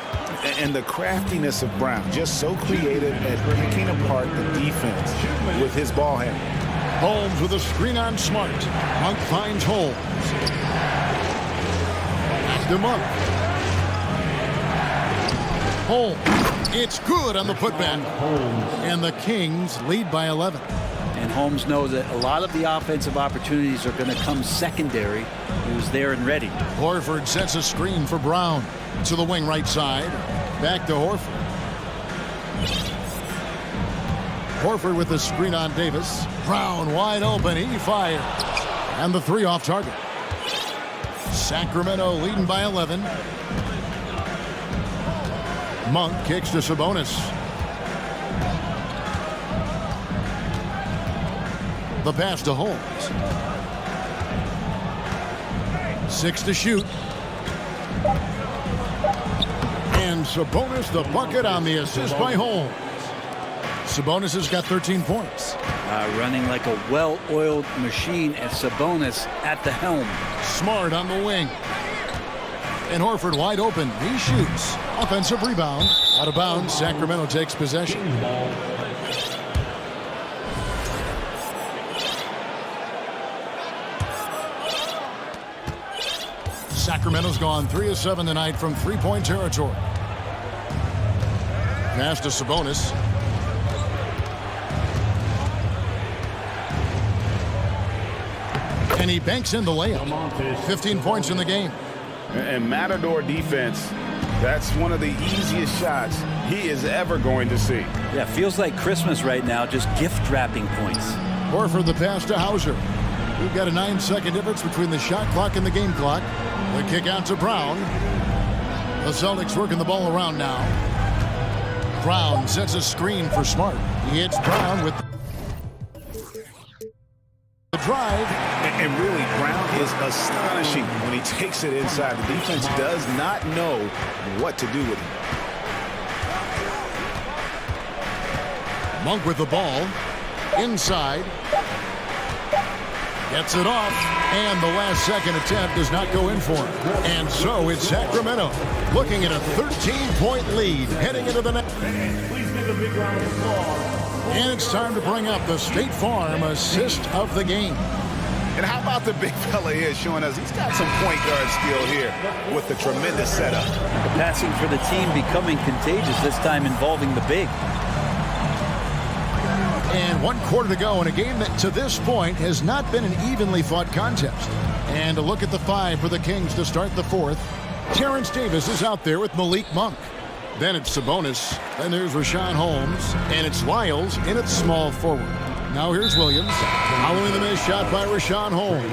And the craftiness of Brown, just so creative at picking apart the defense with his ball handling. Holmes with a screen on Smart. Monk finds Holmes. Back to Monk. Holmes. It's good on the putback. And the Kings lead by 11. And Holmes knows that a lot of the offensive opportunities are going to come secondary. He was there and ready. Horford sets a screen for Brown. To the wing right side. Back to Horford. Horford with the screen on Davis. Brown wide open. He fires. And the three off target. Sacramento leading by 11. Monk kicks to Sabonis. The pass to Holmes. 6 to shoot. And Sabonis the bucket on the assist by Holmes. Sabonis has got 13 points. Running like a well-oiled machine, and Sabonis at the helm. Smart on the wing. And Horford wide open. He shoots. Offensive rebound. Out of bounds. Sacramento takes possession. Sacramento's gone 3 of 7 tonight from three-point territory. Pass to Sabonis. And he banks in the layup. 15 points in the game. And Matador defense, that's one of the easiest shots he is ever going to see. Yeah, feels like Christmas right now, just gift wrapping points. Horford the pass to Hauser. We've got a 9-second difference between the shot clock and the game clock. The kick out to Brown. The Celtics working the ball around now. Brown sets a screen for Smart. He hits Brown with The drive. And really, Brown is astonishing when he takes it inside. The defense does not know what to do with it. Monk with the ball. Inside. Gets it off. And the last-second attempt does not go in for him. And so it's Sacramento looking at a 13-point lead heading into the next. Please give a big round of applause. And it's time to bring up the State Farm assist of the game. And how about the big fella here showing us he's got some point guard skill here with the tremendous setup. The passing for the team becoming contagious, this time involving the big. And 1 quarter to go in a game that to this point has not been an evenly fought contest. And a look at the 5 for the Kings to start the 4th. Terrence Davis is out there with Malik Monk. Then it's Sabonis. Then there's Rashawn Holmes. And it's Lyles in at small forward. Now here's Williams. Following the missed shot by Rashawn Holmes.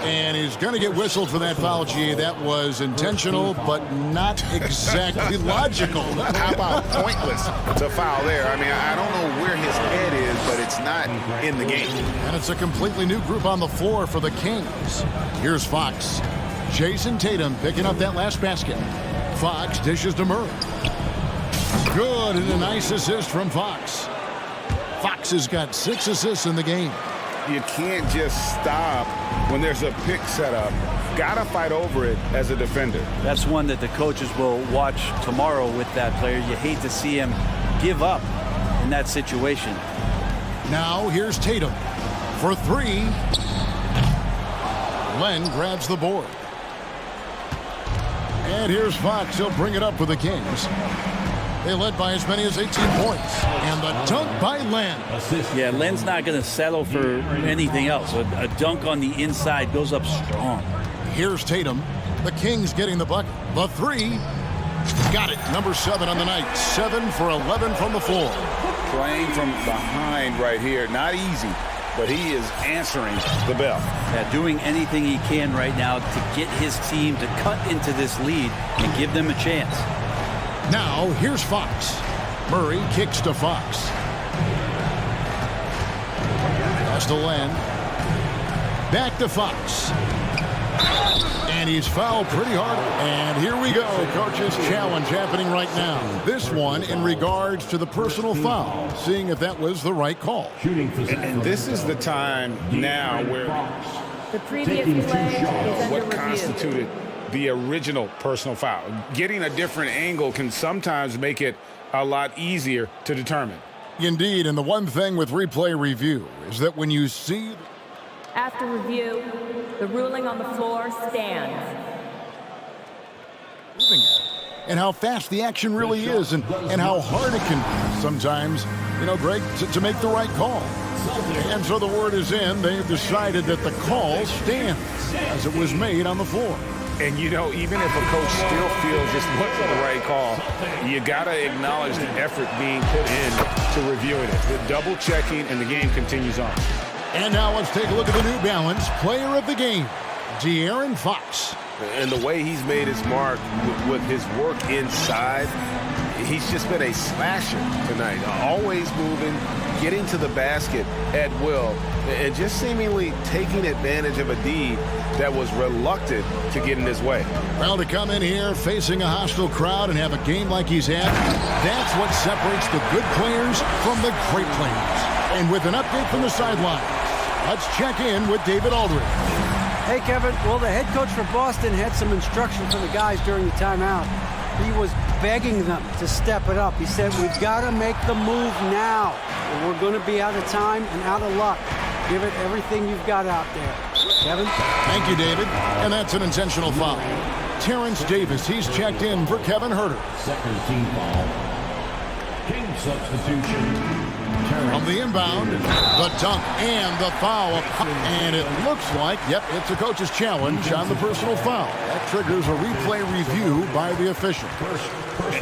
And he's going to get whistled for that foul, G. That was intentional, but not exactly logical. How about pointless to foul there? I mean, I don't know where his head is, but it's not in the game. And it's a completely new group on the floor for the Kings. Here's Fox. Jason Tatum picking up that last basket. Fox dishes to Murray. Good, and a nice assist from Fox. Fox has got 6 assists in the game. You can't just stop when there's a pick set up. Gotta fight over it as a defender. That's one that the coaches will watch tomorrow with that player. You hate to see him give up in that situation. Now here's Tatum for 3. Len grabs the board. And here's Fox. He'll bring it up for the Kings. They led by as many as 18 points. And the dunk by Len. Yeah, Len's not going to settle for anything else. A dunk on the inside goes up strong. Here's Tatum. The Kings getting the bucket. The 3. Got it. Number 7 on the night. 7 for 11 from the floor. Playing from behind right here. Not easy, but he is answering the bell. Yeah, doing anything he can right now to get his team to cut into this lead and give them a chance. Now, here's Fox. Murray kicks to Fox. Pass to Len. Back to Fox. And he's fouled pretty hard. And here we go. Coach's challenge happening right now. This one in regards to the personal foul. Seeing if that was the right call. And this is the time now where The previous play is under what review. constituted the original personal foul. Getting a different angle can sometimes make it a lot easier to determine. Indeed, and the one thing with replay review is that when you see... After review, the ruling on the floor stands. And how fast the action really is and how hard it can be sometimes, you know, Greg, to make the right call. And so the word is in. They've decided that the call stands as it was made on the floor. And, you know, even if a coach still feels this wasn't the right call, you got to acknowledge the effort being put in to reviewing it. The double checking, and the game continues on. And now let's take a look at the New Balance player of the game, De'Aaron Fox. And the way he's made his mark with his work inside, he's just been a slasher tonight. Always moving, getting to the basket at will, and just seemingly taking advantage of a D that was reluctant to get in his way. Well, to come in here facing a hostile crowd and have a game like he's had, that's what separates the good players from the great players. And with an update from the sidelines, let's check in with David Aldridge. Hey, Kevin. Well, the head coach for Boston had some instruction for the guys during the timeout. He was begging them to step it up. He said, we've got to make the move now. Or we're going to be out of time and out of luck. Give it everything you've got out there. Kevin? Thank you, David. And that's an intentional foul. Terrence Davis, he's checked in for Kevin Herter. Second team foul. King substitution. From the inbound, the dunk and the foul. And it looks like, yep, it's a coach's challenge on the personal foul. That triggers a replay review by the official.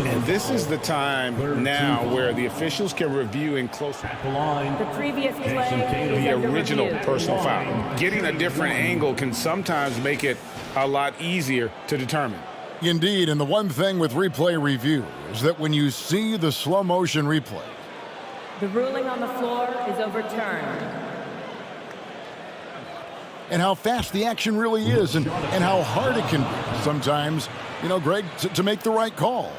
And this is the time now where the officials can review in close The previous play is the under original review. personal foul. Getting a different angle can sometimes make it a lot easier to determine. Indeed, and the one thing with replay review is that when you see the slow motion replay, The ruling on the floor is overturned. and how fast the action really is and how hard it can be sometimes, you know, Greg, to make the right call.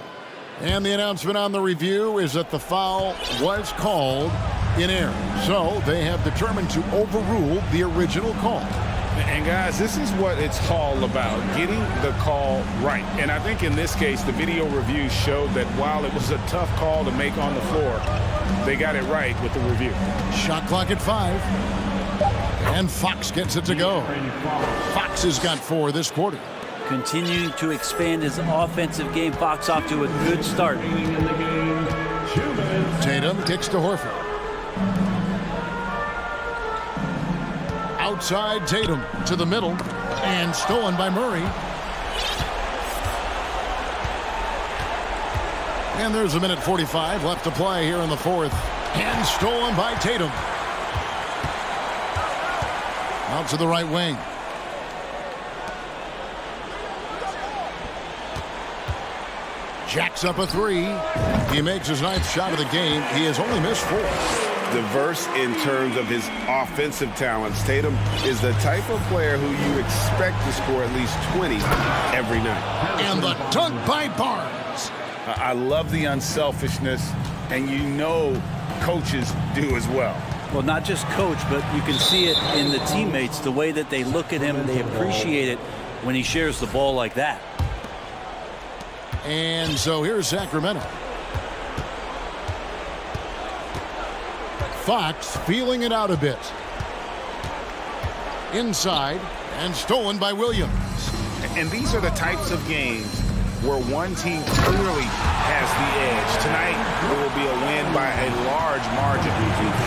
And the announcement on the review is that the foul was called in error. So they have determined to overrule the original call. And guys, this is what it's all about, getting the call right. And I think in this case, the video review showed that while it was a tough call to make on the floor, they got it right with the review. Shot clock at 5. And Fox gets it to go. Fox has got 4 this quarter. Continuing to expand his offensive game. Fox off to a good start. Tatum kicks to Horford. Outside Tatum to the middle and stolen by Murray. And there's a minute 45 left to play here in the fourth. And stolen by Tatum. Out to the right wing. Jacks up a 3. He makes his 9th shot of the game. He has only missed 4. Diverse in terms of his offensive talents. Tatum is the type of player who you expect to score at least 20 every night. And the dunk by Barnes. I love the unselfishness, and you know coaches do as well. Well, not just coach, but you can see it in the teammates, the way that they look at him, they appreciate it when he shares the ball like that. And so here's Sacramento. Fox feeling it out a bit. Inside and stolen by Williams. And these are the types of games where one team clearly has the edge. Tonight, it will be a win by a large margin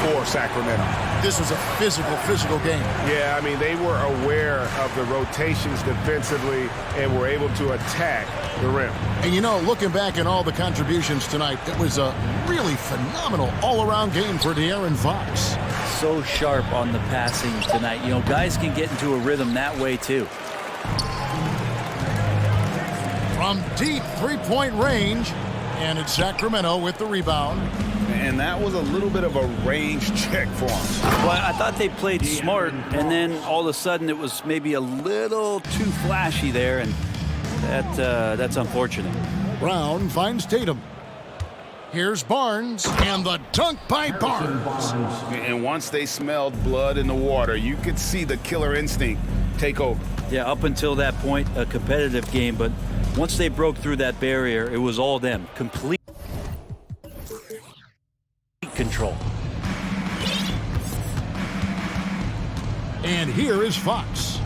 for Sacramento. This was a physical game. Yeah, I mean, they were aware of the rotations defensively and were able to attack the rim. And you know, looking back at all the contributions tonight, it was a really phenomenal all-around game for De'Aaron Fox. So sharp on the passing tonight. You know, guys can get into a rhythm that way too. From deep three-point range, and it's Sacramento with the rebound. And that was a little bit of a range check for him. Well, I thought they played smart, and then all of a sudden it was maybe a little too flashy there, and that's unfortunate. Brown finds Tatum. Here's Barnes, and the dunk by Barnes. And once they smelled blood in the water, you could see the killer instinct take over. Yeah, up until that point, a competitive game, but once they broke through that barrier, it was all them. Complete control. And here is Fox.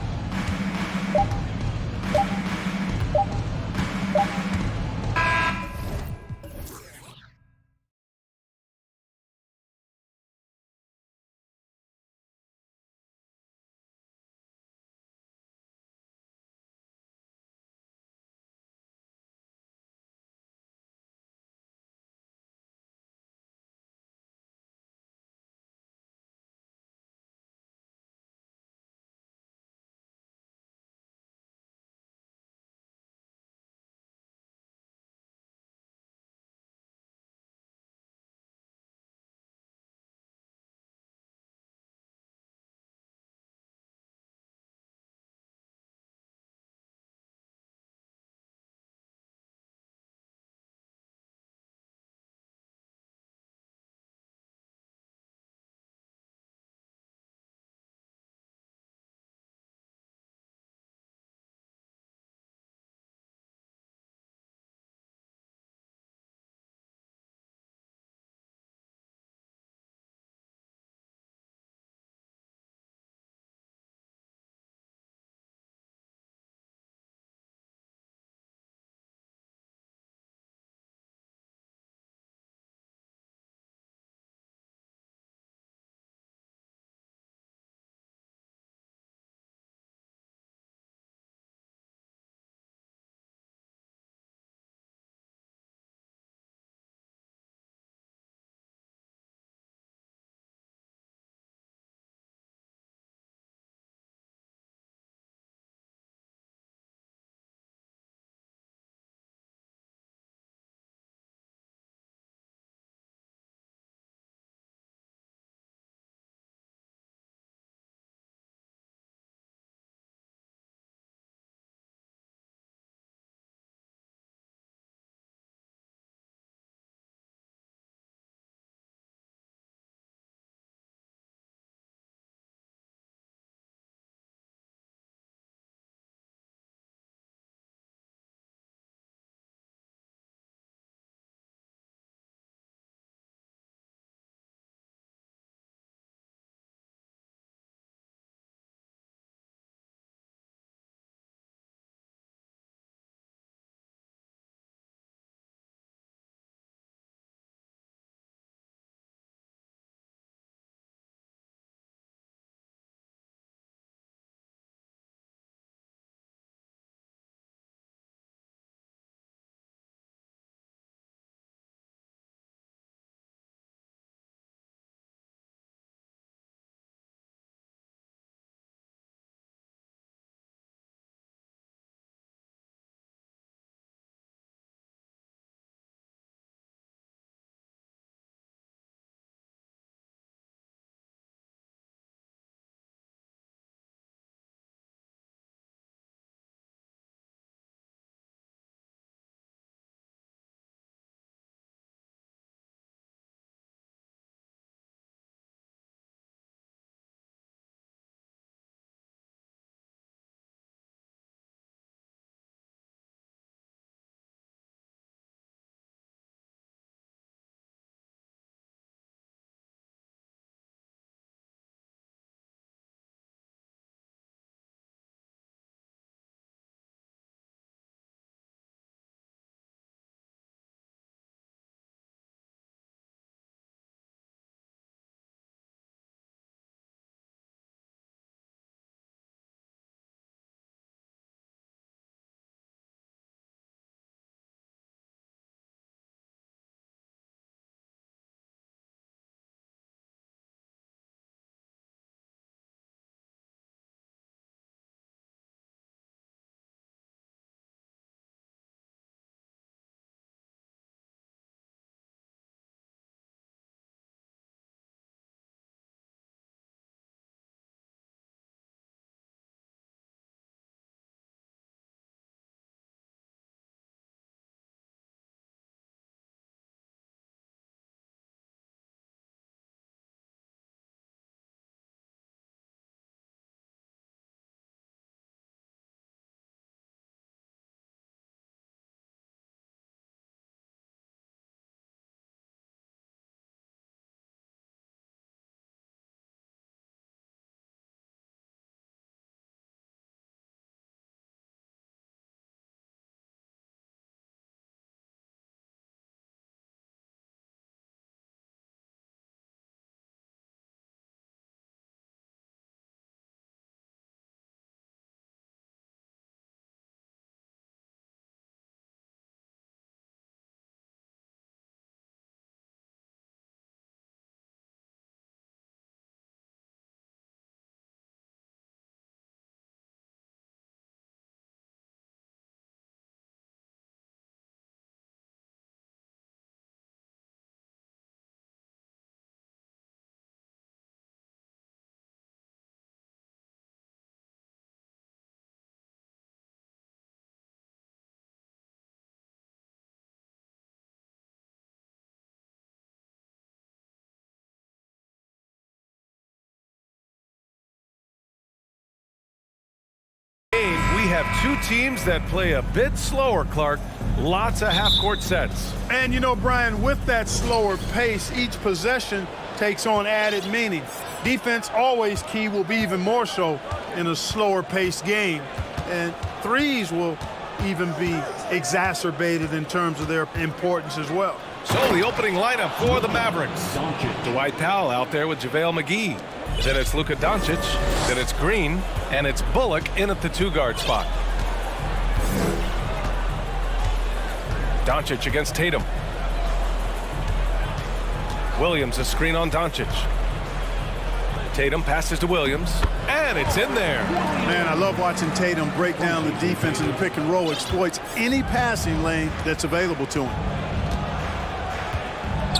have two teams that play a bit slower, Clark. Lots of half-court sets. And you know, Brian, with that slower pace, each possession takes on added meaning. Defense, always key, will be even more so in a slower-paced game. And threes will even be exacerbated in terms of their importance as well. So the opening lineup for the Mavericks. Dwight Powell out there with JaVale McGee. Then it's Luka Doncic. Then it's Green. And it's Bullock in at the two-guard spot. Doncic against Tatum. Williams a screen on Doncic. Tatum passes to Williams, and it's in there. Man, I love watching Tatum break down the defense in the pick and roll, exploits any passing lane that's available to him.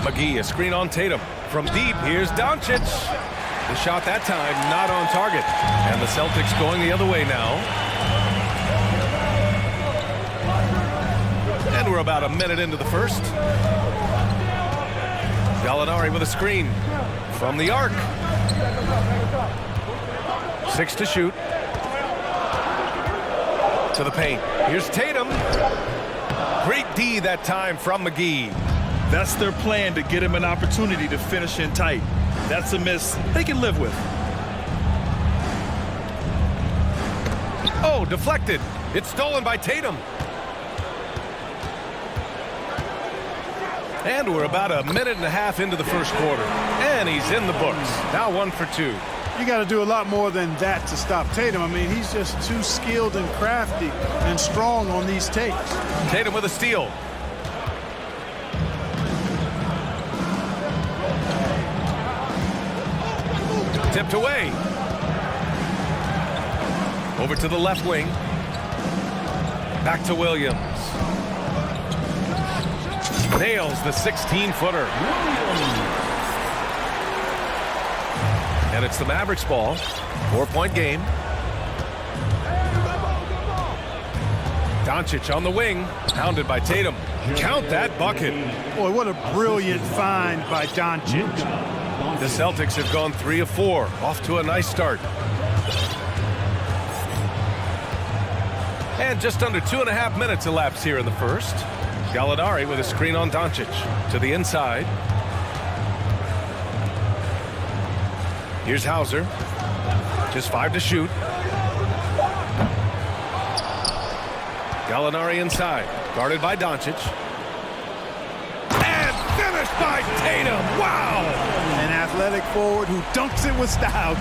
McGee a screen on Tatum. From deep, here's Doncic. The shot that time not on target. And the Celtics going the other way now. And we're about a minute into the first. Gallinari with a screen from the arc. 6 to shoot. To the paint. Here's Tatum. Great D that time from McGee. That's their plan, to get him an opportunity to finish in tight. That's a miss they can live with. Oh, deflected. It's stolen by Tatum. And we're about a minute and a half into the first quarter. And he's in the books. Now 1 for 2. You got to do a lot more than that to stop Tatum. I mean, he's just too skilled and crafty and strong on these takes. Tatum with a steal. Tipped away. Over to the left wing. Back to Williams. Nails the 16-footer. And it's the Mavericks ball. 4-point game. Doncic on the wing. Pounded by Tatum. Count that bucket. Boy, what a brilliant find by Doncic. The Celtics have gone 3 of 4. Off to a nice start. And just under 2.5 minutes elapsed here in the first. Gallinari with a screen on Doncic. To the inside. Here's Hauser. Just 5 to shoot. Gallinari inside. Guarded by Doncic. And finished by Tatum. Wow! An athletic forward who dunks it with style.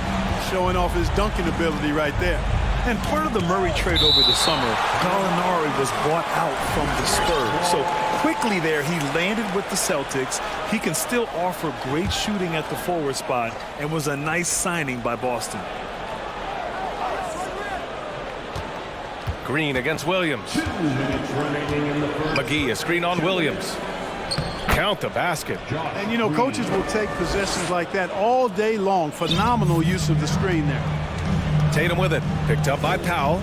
Showing off his dunking ability right there. And part of the Murray trade over the summer, Gallinari was bought out from the Spurs. So quickly there, he landed with the Celtics. He can still offer great shooting at the forward spot, and was a nice signing by Boston. Green against Williams. McGee a screen on Williams. Count the basket. And you know, coaches will take possessions like that all day long. Phenomenal use of the screen there. Tatum with it. Picked up by Powell.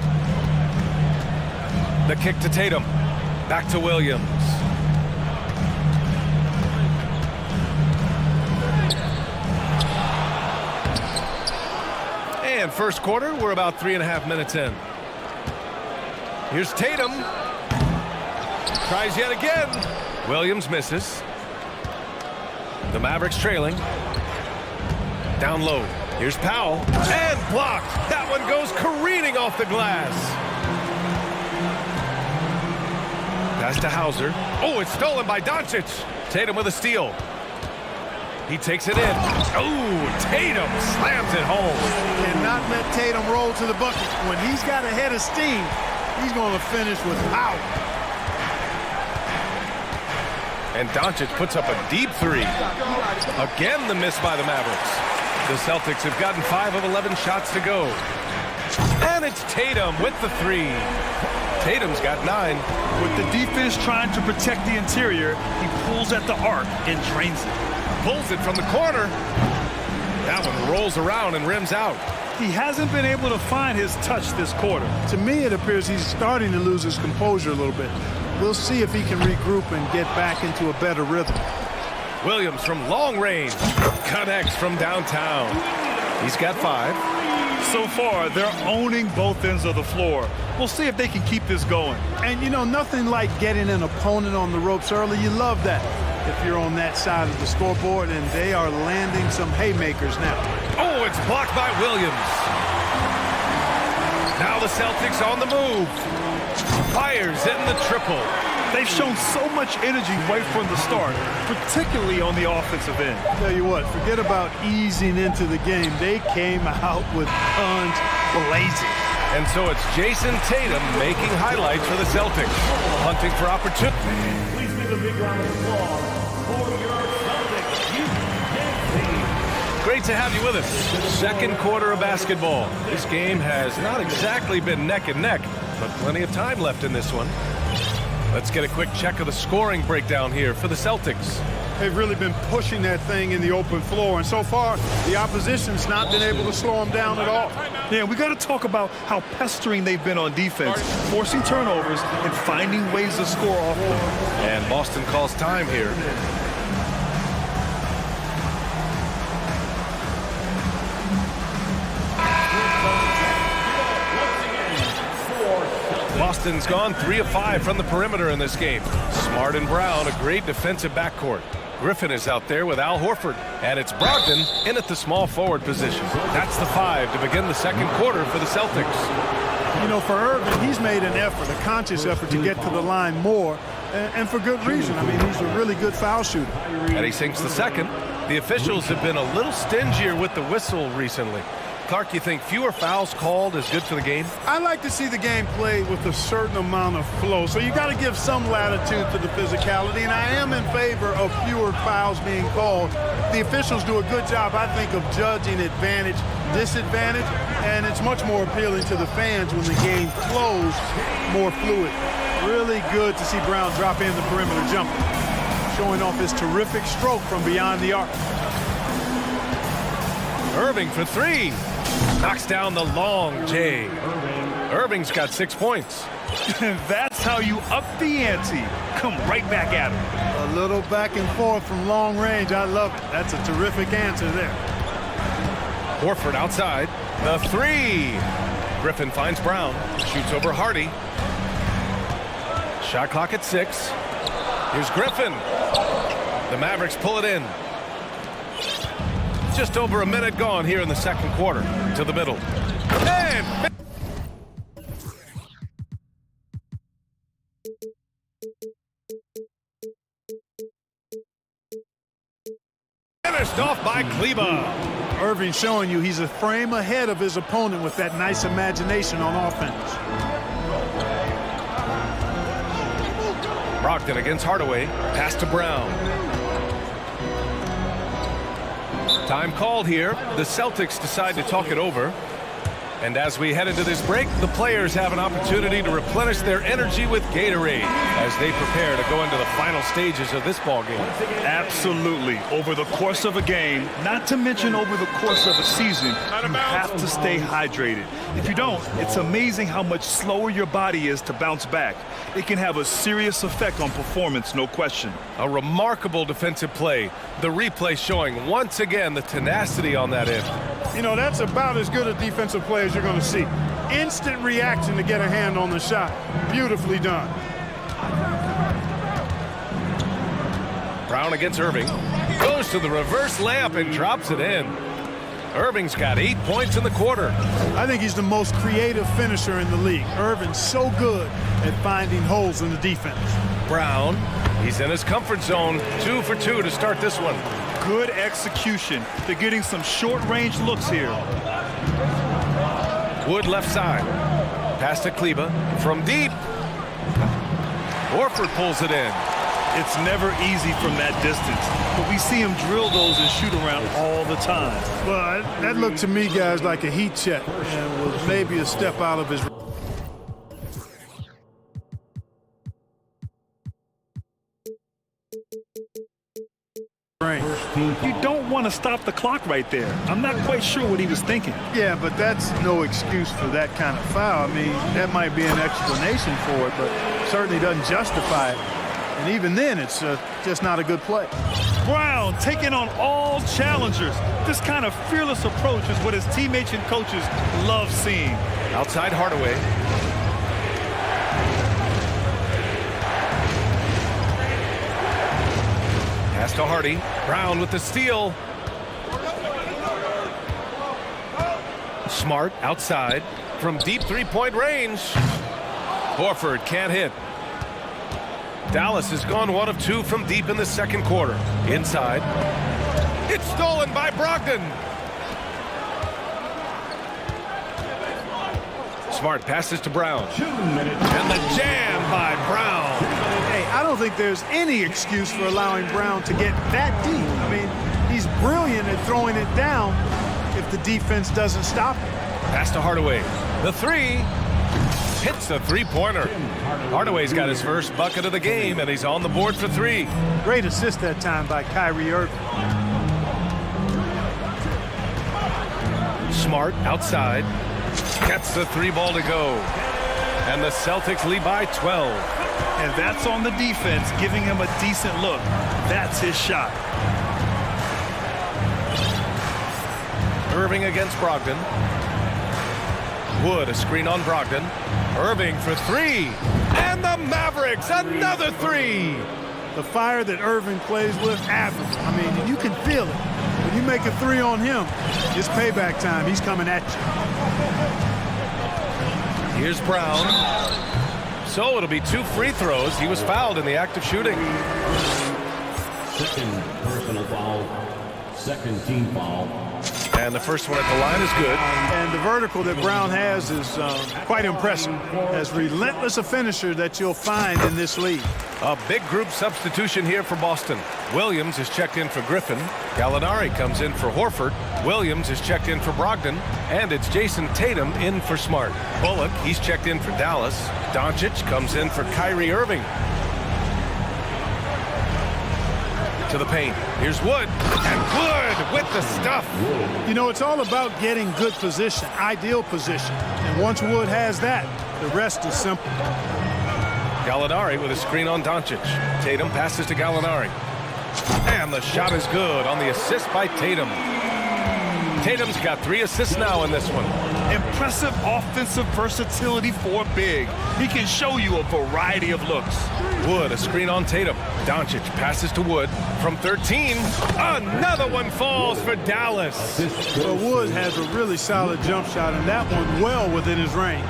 The kick to Tatum. Back to Williams. And first quarter, we're about 3.5 minutes in. Here's Tatum. Tries yet again. Williams misses. The Mavericks trailing. Down low. Here's Powell. And blocked. That one goes careening off the glass. Pass to Hauser. Oh, it's stolen by Doncic. Tatum with a steal. He takes it in. Oh, Tatum slams it home. Cannot let Tatum roll to the bucket. When he's got a head of steam, he's going to finish with power. And Doncic puts up a deep 3. Again, the miss by the Mavericks. The Celtics have gotten 5 of 11 shots to go. And it's Tatum with the 3. Tatum's got 9. With the defense trying to protect the interior, he pulls at the arc and drains it. Pulls it from the corner. That one rolls around and rims out. He hasn't been able to find his touch this quarter. To me, it appears he's starting to lose his composure a little bit. We'll see if he can regroup and get back into a better rhythm. Williams from long range. Connects from downtown. He's got 5. So far, they're owning both ends of the floor. We'll see if they can keep this going. And, you know, nothing like getting an opponent on the ropes early. You love that if you're on that side of the scoreboard, and they are landing some haymakers now. Oh, it's blocked by Williams. Now the Celtics on the move. Fires in the triple. They've shown so much energy right from the start, particularly on the offensive end. Tell you what, forget about easing into the game. They came out with guns blazing. And so it's Jason Tatum making highlights for the Celtics, hunting for opportunity. Please give a big round of applause for your Celtics youth team. Great to have you with us. Second quarter of basketball. This game has not exactly been neck and neck, but plenty of time left in this one. Let's get a quick check of the scoring breakdown here for the Celtics. They've really been pushing that thing in the open floor, and so far, the opposition's not been able to slow them down at all. Yeah, we got to talk about how pestering they've been on defense, forcing turnovers and finding ways to score off them. And Boston calls time here. Boston's gone 3 of 5 from the perimeter in this game. Smart and Brown, a great defensive backcourt. Griffin is out there with Al Horford, and it's Brogdon in at the small forward position. That's the 5 to begin the second quarter for the Celtics. You know, for Irving, he's made an effort, a conscious effort to get to the line more, and for good reason. I mean, he's a really good foul shooter. And he sinks the second. The officials have been a little stingier with the whistle recently. Clark, you think fewer fouls called is good for the game? I like to see the game played with a certain amount of flow, so you got to give some latitude to the physicality, and I am in favor of fewer fouls being called. The officials do a good job, I think, of judging advantage, disadvantage, and it's much more appealing to the fans when the game flows more fluid. Really good to see Brown drop in the perimeter jumper, showing off his terrific stroke from beyond the arc. Irving for 3. Knocks down the long J. Irving's got 6 points. That's how you up the ante. Come right back at him. A little back and forth from long range. I love it. That's a terrific answer there. Horford outside. The 3. Griffin finds Brown. Shoots over Hardy. Shot clock at 6. Here's Griffin. The Mavericks pull it in. Just over a minute gone here in the second quarter. To the middle. And finished off by Kleba. Irving showing you he's a frame ahead of his opponent with that nice imagination on offense. Brogdon against Hardaway. Pass to Brown. Time called here. The Celtics decide to talk it over. And as we head into this break, the players have an opportunity to replenish their energy with Gatorade as they prepare to go into the final stages of this ballgame. Absolutely. Over the course of a game, not to mention over the course of a season, you have to stay hydrated. If you don't, it's amazing how much slower your body is to bounce back. It can have a serious effect on performance, no question. A remarkable defensive play. The replay showing once again the tenacity on that end. You know, that's about as good a defensive play as you're going to see. Instant reaction to get a hand on the shot. Beautifully done. Brown against Irving. Goes to the reverse layup and drops it in. Irving's got 8 points in the quarter. I think he's the most creative finisher in the league. Irving's so good at finding holes in the defense. Brown, he's in his comfort zone. 2 for 2 to start this one. Good execution. They're getting some short-range looks here. Wood left side. Pass to Kleba from deep. Horford pulls it in. It's never easy from that distance, but we see him drill those and shoot around all the time. Well, that looked to me, guys, like a heat check and was maybe a step out of his range. You don't want to stop the clock right there. I'm not quite sure what he was thinking. Yeah, but that's no excuse for that kind of foul. I mean, that might be an explanation for it, but certainly doesn't justify it. And even then, it's just not a good play. Brown taking on all challengers. This kind of fearless approach is what his teammates and coaches love seeing. Outside Hardaway. Pass to Hardy. Brown with the steal. Smart outside from deep three-point range. Horford can't hit. Dallas has gone 1 of 2 from deep in the second quarter. Inside. It's stolen by Brogdon. Smart passes to Brown. 2 minutes. And the jam by Brown. Hey, I don't think there's any excuse for allowing Brown to get that deep. I mean, he's brilliant at throwing it down if the defense doesn't stop him. Pass to Hardaway. The three. Hits the three-pointer. Hardaway's got his first bucket of the game, and he's on the board for 3. Great assist that time by Kyrie Irving. Smart outside. Gets the 3 ball to go. And the Celtics lead by 12. And that's on the defense, giving him a decent look. That's his shot. Irving against Brogdon. Wood, a screen on Brogdon. Irving for 3. And the Mavericks, another 3. The fire that Irving plays with, average. I mean, you can feel it. When you make a 3 on him, it's payback time. He's coming at you. Here's Brown. So it'll be 2 free throws. He was fouled in the act of shooting. Second personal foul. Second team foul. And the first one at the line is good. And the vertical that Brown has is quite impressive. As relentless a finisher that you'll find in this league. A big group substitution here for Boston. Williams is checked in for Griffin. Gallinari comes in for Horford. Williams is checked in for Brogdon. And it's Jason Tatum in for Smart. Bullock, he's checked in for Dallas. Doncic comes in for Kyrie Irving. To the paint. Here's Wood. And Wood with the stuff. You know, it's all about getting good position, ideal position. And once Wood has that, the rest is simple. Gallinari with a screen on Doncic. Tatum passes to Gallinari. And the shot is good on the assist by Tatum. Tatum's got 3 assists now in this one. Impressive offensive versatility for a big. He can show you a variety of looks. Wood, a screen on Tatum. Doncic passes to Wood from 13. Another one falls for Dallas. Well, Wood has a really solid jump shot, and that one well within his range.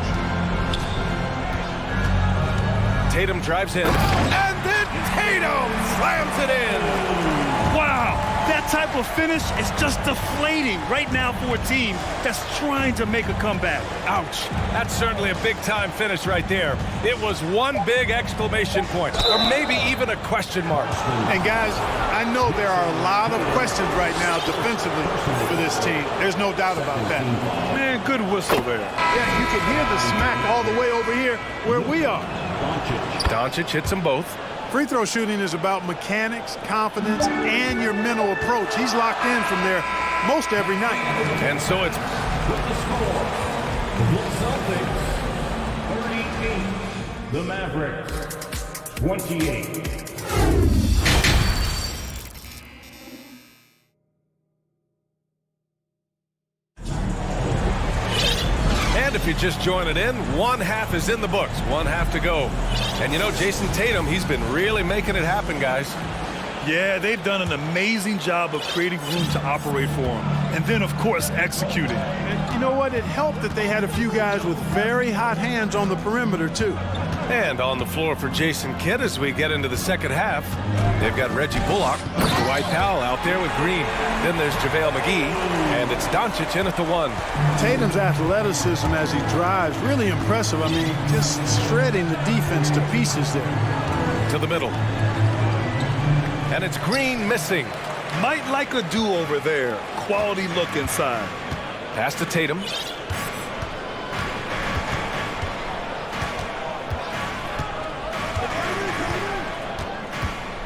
Tatum drives in, and then Tatum slams it in. Wow, that type of finish is just deflating right now for a team that's trying to make a comeback. Ouch. That's certainly a big-time finish right there. It was one big exclamation point, or maybe even a question mark. And guys, I know there are a lot of questions right now defensively for this team. There's no doubt about that. Man, good whistle there. Yeah, you can hear the smack all the way over here where we are. Doncic hits them both. Free throw shooting is about mechanics, confidence, and your mental approach. He's locked in from there most every night. And so it's... The Mavericks, 28. And if you're just joining in, 1 half is in the books, 1 half to go. And you know, Jason Tatum, he's been really making it happen, guys. Yeah, they've done an amazing job of creating room to operate for him. And then, of course, executing. And you know what? It helped that they had a few guys with very hot hands on the perimeter, too. And on the floor for Jason Kidd as we get into the second half, they've got Reggie Bullock, Dwight Powell out there with Green. Then there's JaVale McGee, and it's Doncic in at the 1. Tatum's athleticism as he drives, really impressive. I mean, just shredding the defense to pieces there. To the middle. And it's Green missing. Might like a do-over there. Quality look inside. Pass to Tatum.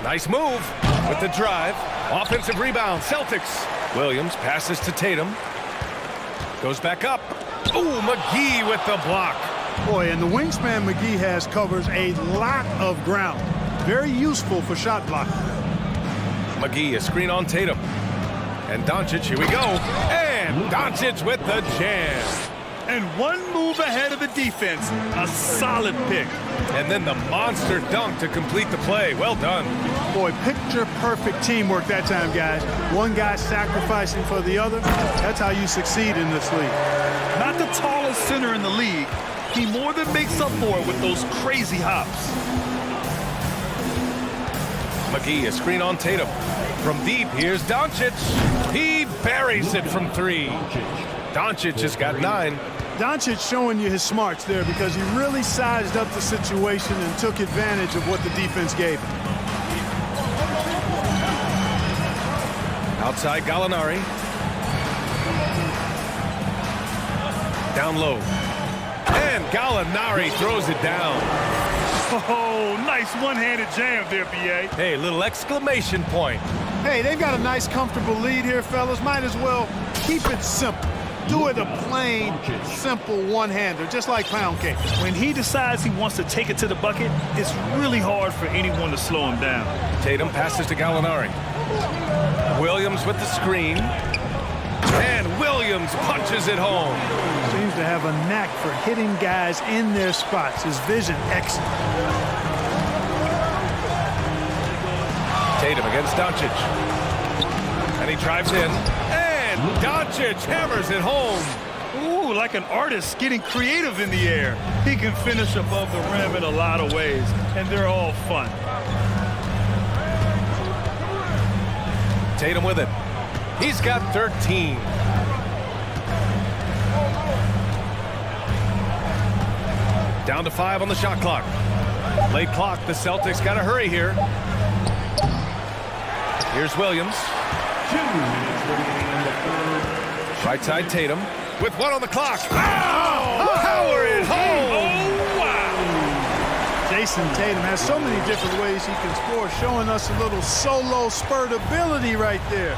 Nice move with the drive. Offensive rebound, Celtics. Williams passes to Tatum. Goes back up. Ooh, McGee with the block. Boy, and the wingspan McGee has covers a lot of ground. Very useful for shot blocking. McGee, a screen on Tatum. And Doncic, here we go. And Doncic with the jam. And one move ahead of the defense. A solid pick. And then the monster dunk to complete the play. Well done. Boy, picture-perfect teamwork that time, guys. One guy sacrificing for the other. That's how you succeed in this league. Not the tallest center in the league. He more than makes up for it with those crazy hops. McGee, a screen on Tatum. From deep, here's Doncic. He buries it from three. Doncic has got 9. Doncic showing you his smarts there because he really sized up the situation and took advantage of what the defense gave him. Outside Gallinari. Down low. And Gallinari throws it down. Oh, nice one-handed jam there, B.A. Hey, little exclamation point. Hey, they've got a nice, comfortable lead here, fellas. Might as well keep it simple. Do it a plain, simple one-hander, just like pound cake. When he decides he wants to take it to the bucket, it's really hard for anyone to slow him down. Tatum passes to Gallinari. Williams with the screen. And Williams punches it home. Seems to have a knack for hitting guys in their spots. His vision excellent. Tatum against Doncic. And he drives in. And Doncic hammers it home. Ooh, like an artist getting creative in the air. He can finish above the rim in a lot of ways, and they're all fun. Tatum with it. He's got 13. Down to 5 on the shot clock. Late clock, the Celtics got to hurry here. Here's Williams. Right side Tatum with 1 on the clock. Oh, power it home. Oh, wow. Jason Tatum has so many different ways he can score, showing us a little solo spurt ability right there.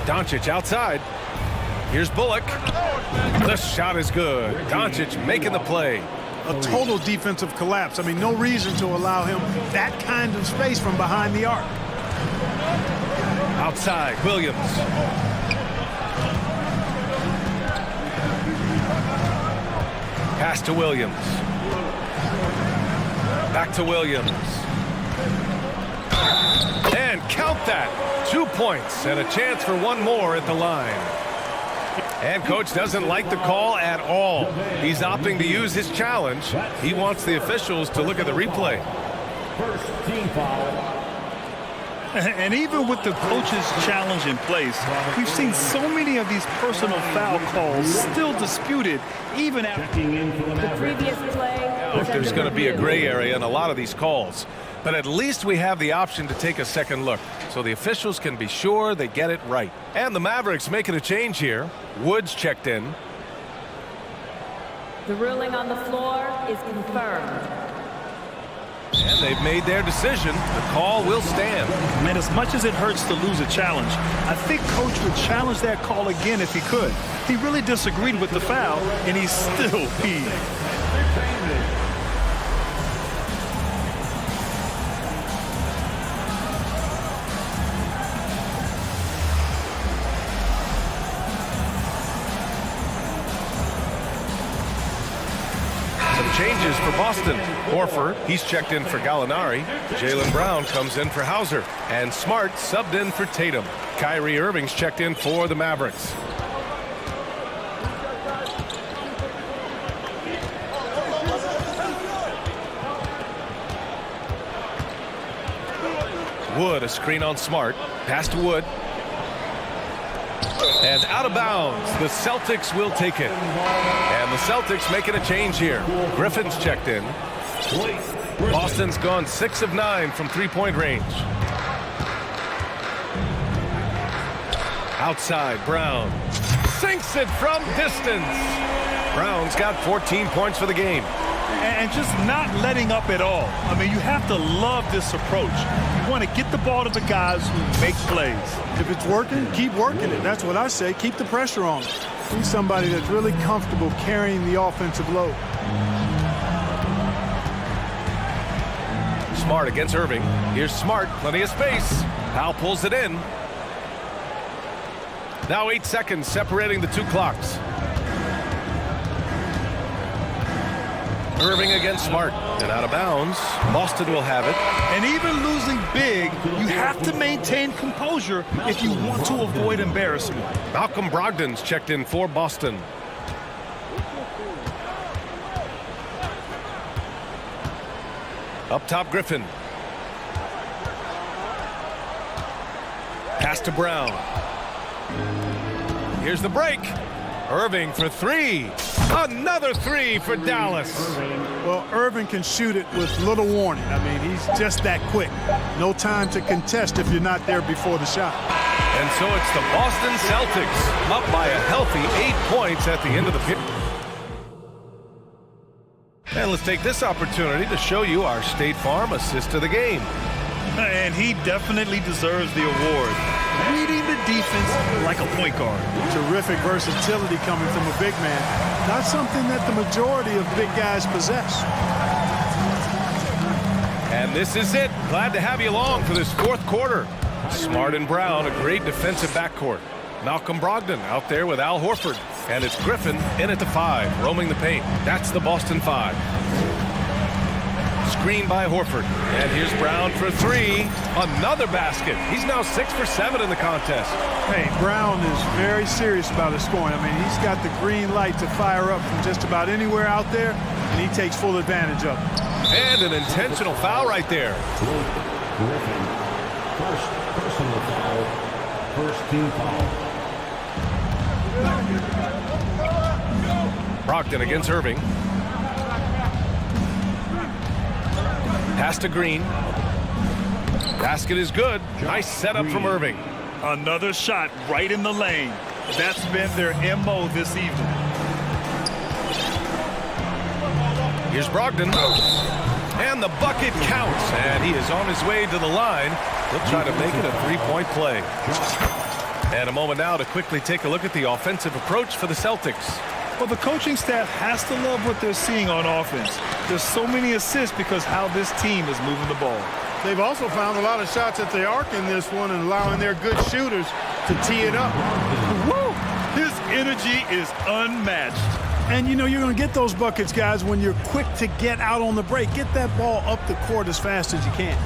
Doncic outside. Here's Bullock. The shot is good. Doncic making the play. A total defensive collapse. I mean, no reason to allow him that kind of space from behind the arc. Outside, Williams. Pass to Williams. Back to Williams. And count that. 2 points and a chance for one more at the line. And coach doesn't like the call at all. He's opting to use his challenge. He wants the officials to look at the replay. First team foul. And even with the coach's challenge in place, we've seen so many of these personal foul calls still disputed even after The previous play. There's going to be a gray area in a lot of these calls. But at least we have the option to take a second look, so the officials can be sure they get it right. And the Mavericks making a change here. Woods checked in. The ruling on the floor is confirmed. And they've made their decision. The call will stand. Man, as much as it hurts to lose a challenge, I think Coach would challenge that call again if he could. He really disagreed with the foul, and he's still peeved. Changes for Boston. Horford, he's checked in for Gallinari. Jaylen Brown comes in for Hauser. And Smart subbed in for Tatum. Kyrie Irving's checked in for the Mavericks. Wood, a screen on Smart. Pass to Wood. And out of bounds. The Celtics will take it. And the Celtics making a change here. Griffin's checked in. Boston's gone 6 of 9 from three-point range. Outside, Brown. Sinks it from distance. Brown's got 14 points for the game. And just not letting up at all. I mean, you have to love this approach. You want to get the ball to the guys who make plays. If it's working, keep working it. That's what I say. Keep the pressure on. He's somebody that's really comfortable carrying the offensive load. Smart against Irving. Here's Smart, plenty of space. Powell pulls it in. Now 8 seconds separating the two clocks. Irving against Smart. And out of bounds. Boston will have it. And even losing big, you have to maintain composure if you want to avoid embarrassment. Malcolm Brogdon's checked in for Boston. Up top, Griffin. Pass to Brown. Here's the break. Irving for three. Another three for Dallas. Well, Irving can shoot it with little warning. I mean, he's just that quick. No time to contest if you're not there before the shot. And so it's the Boston Celtics up by a healthy 8 points at the end of the period. And let's take this opportunity to show you our State Farm assist of the game. And he definitely deserves the award. Reading the defense like a point guard. Terrific versatility coming from a big man. Not something that the majority of big guys possess. And this is it. Glad to have you along for this fourth quarter. Smart and Brown, a great defensive backcourt. Malcolm Brogdon out there with Al Horford. And it's Griffin in at the 5, roaming the paint. That's the Boston 5. Screen by Horford. And here's Brown for three. Another basket. He's now 6 for 7 in the contest. Hey, Brown is very serious about his scoring. I mean, he's got the green light to fire up from just about anywhere out there, and he takes full advantage of it. And an intentional foul right there. Griffin. First personal foul. First team foul. Brogdon against Irving. Pass to Green. Basket is good. Nice setup from Irving. Another shot right in the lane. That's been their MO this evening. Here's Brogdon. And the bucket counts. And he is on his way to the line. He'll try to make it a three-point play. And a moment now to quickly take a look at the offensive approach for the Celtics. Well, the coaching staff has to love what they're seeing on offense. There's so many assists because how this team is moving the ball. They've also found a lot of shots at the arc in this one and allowing their good shooters to tee it up. Woo! His energy is unmatched. And, you know, you're going to get those buckets, guys, when you're quick to get out on the break. Get that ball up the court as fast as you can.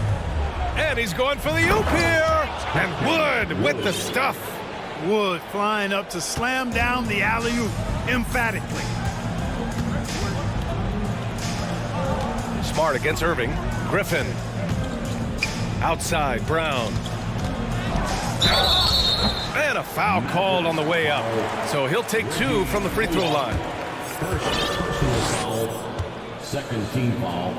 And he's going for the oop here. And Wood with the stuff. Wood flying up to slam down the alley-oop emphatically. Smart against Irving. Griffin. Outside, Brown. And a foul called on the way up. So he'll take 2 from the free throw line. First personal foul. Second team foul.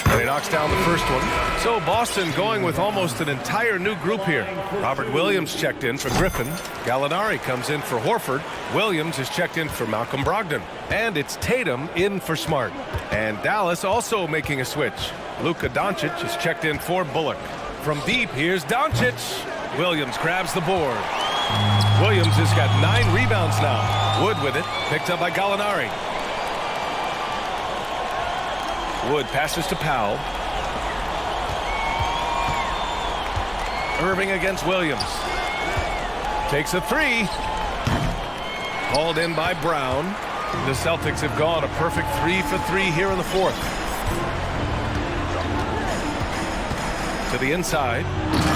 And he knocks down the first one. So Boston going with almost an entire new group here. Robert Williams checked in for Griffin. Gallinari comes in for Horford. Williams is checked in for Malcolm Brogdon. And it's Tatum in for Smart. And Dallas also making a switch. Luka Doncic is checked in for Bullock. From deep, here's Doncic. Williams grabs the board. Williams has got 9 rebounds now. Wood with it, picked up by Gallinari. Wood passes to Powell. Irving against Williams. Takes a 3. Hauled in by Brown. The Celtics have gone a perfect 3 for 3 here in the fourth. To the inside.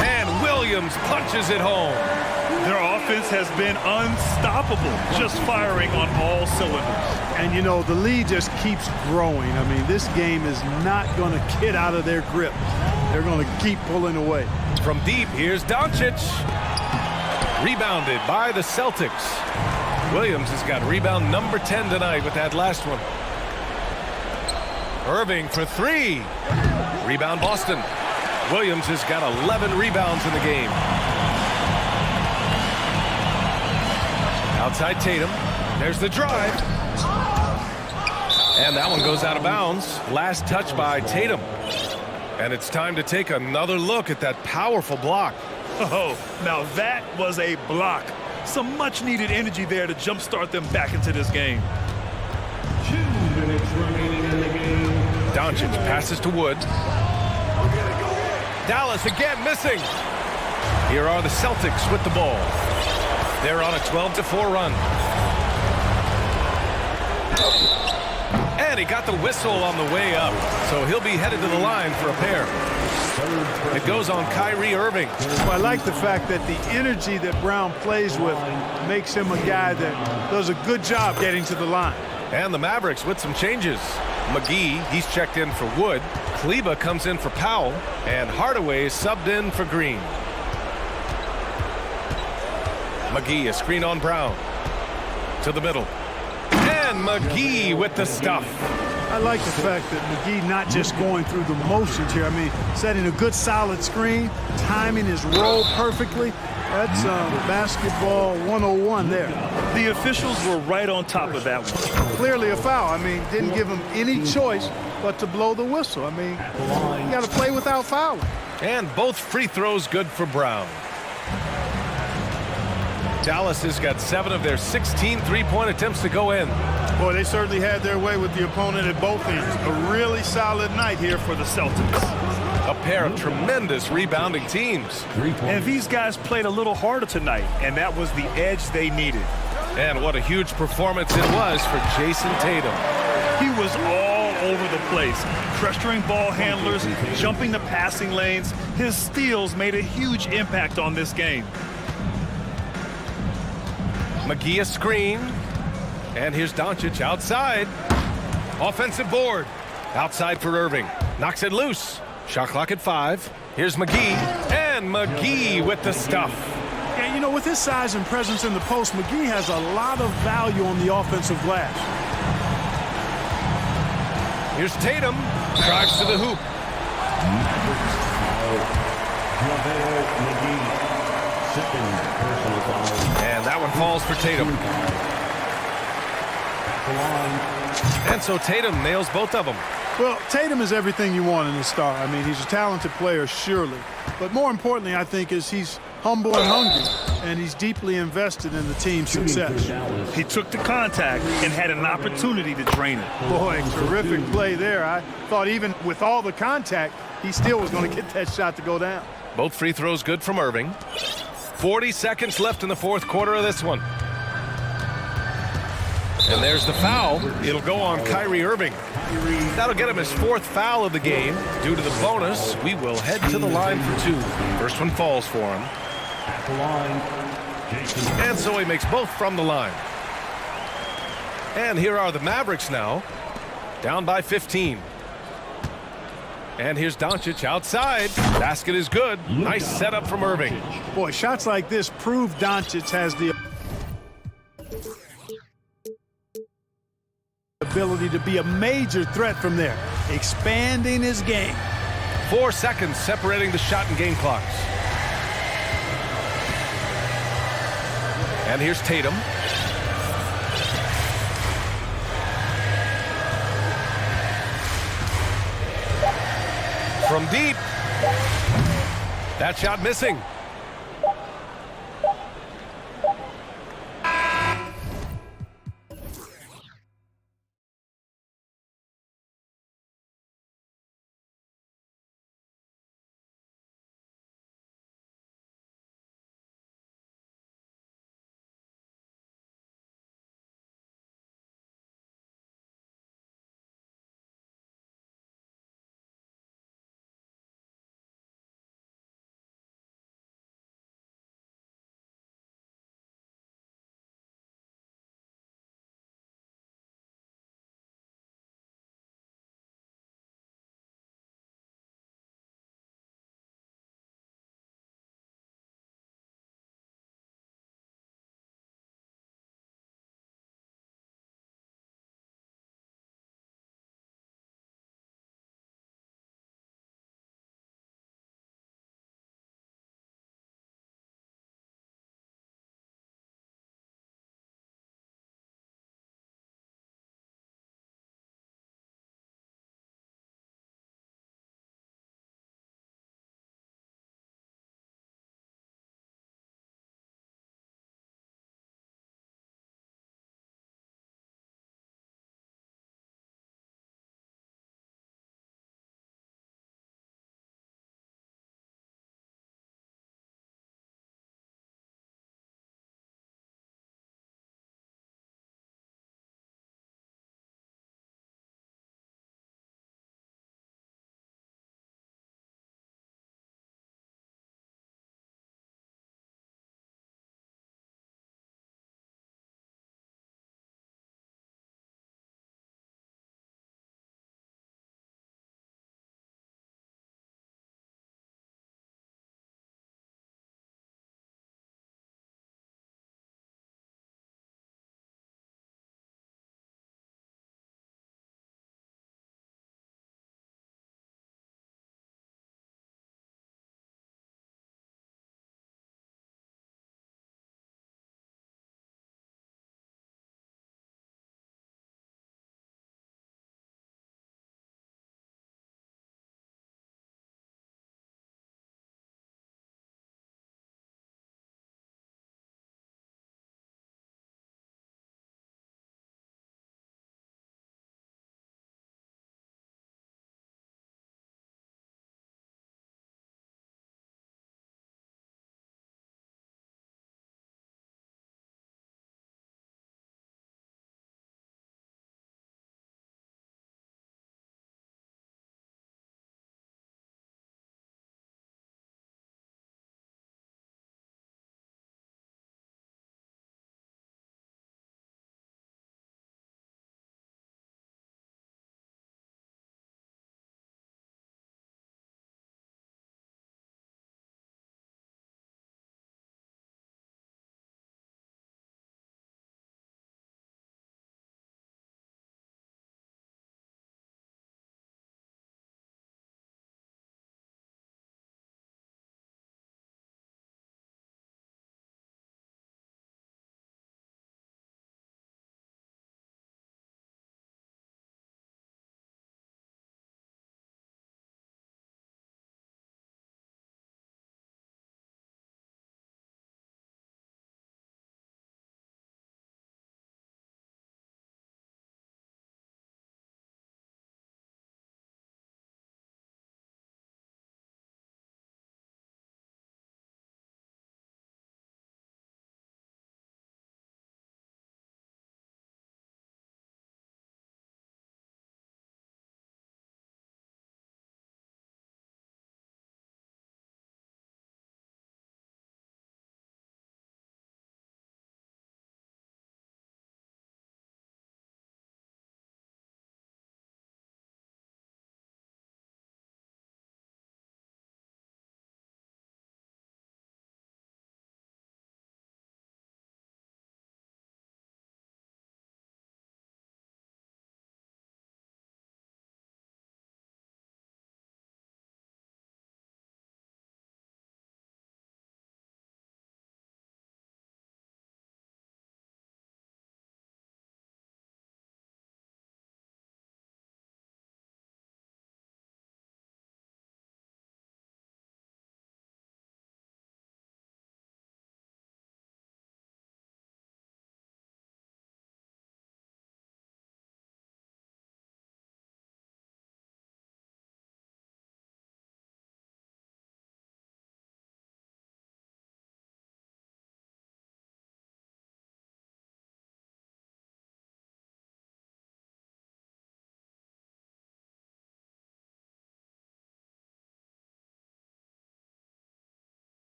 And Williams punches it home. Their offense has been unstoppable, just firing on all cylinders. And, you know, the lead just keeps growing. I mean, this game is not going to get out of their grip. They're going to keep pulling away. From deep, here's Doncic. Rebounded by the Celtics. Williams has got rebound number 10 tonight with that last one. Irving for 3. Rebound Boston. Williams has got 11 rebounds in the game. Outside Tatum. There's the drive. And that one goes out of bounds. Last touch by Tatum. And it's time to take another look at that powerful block. Oh, now that was a block. Some much-needed energy there to jumpstart them back into this game. 2 minutes remaining in the game. Doncic passes to Wood. Dallas again missing. Here are the Celtics with the ball. They're on a 12-4 run. And he got the whistle on the way up. So he'll be headed to the line for a pair. It goes on Kyrie Irving. Well, I like the fact that the energy that Brown plays with makes him a guy that does a good job getting to the line. And the Mavericks with some changes. McGee, he's checked in for Wood. Kleba comes in for Powell. And Hardaway is subbed in for Green. McGee, a screen on Brown. To the middle. And McGee with the stuff. I like the fact that McGee not just going through the motions here. I mean, setting a good solid screen, timing his roll perfectly. That's basketball 101 there. The officials were right on top of that one. Clearly a foul. I mean, didn't give him any choice but to blow the whistle. I mean, you got to play without fouling. And both free throws good for Brown. Dallas has got 7 of their 16 three-point attempts to go in. Boy, they certainly had their way with the opponent at both ends. A really solid night here for the Celtics. A pair of tremendous rebounding teams. And these guys played a little harder tonight, and that was the edge they needed. And what a huge performance it was for Jason Tatum. He was all over the place, pressuring ball handlers, jumping the passing lanes. His steals made a huge impact on this game. McGee a screen. And here's Doncic outside. Offensive board. Outside for Irving. Knocks it loose. Shot clock at 5. Here's McGee. And McGee with the stuff. And, you know, with his size and presence in the post, McGee has a lot of value on the offensive glass. Here's Tatum. Drives to the hoop. And that one falls for Tatum. And so Tatum nails both of them. Well, Tatum is everything you want in a star. I mean, he's a talented player, surely. But more importantly, I think, is he's humble and hungry, and he's deeply invested in the team's success. He took the contact and had an opportunity to drain it. Boy, terrific play there. I thought even with all the contact, he still was going to get that shot to go down. Both free throws good from Irving. 40 seconds left in the fourth quarter of this one. And there's the foul. It'll go on Kyrie Irving. That'll get him his 4th foul of the game. Due to the bonus, we will head to the line for 2. First one falls for him. And so he makes both from the line. And here are the Mavericks now. Down by 15. And here's Doncic outside. Basket is good. Nice setup from Irving. Boy, shots like this prove Doncic has the ability to be a major threat from there, expanding his game. 4 seconds separating the shot and game clocks. And here's Tatum. From deep. That shot missing.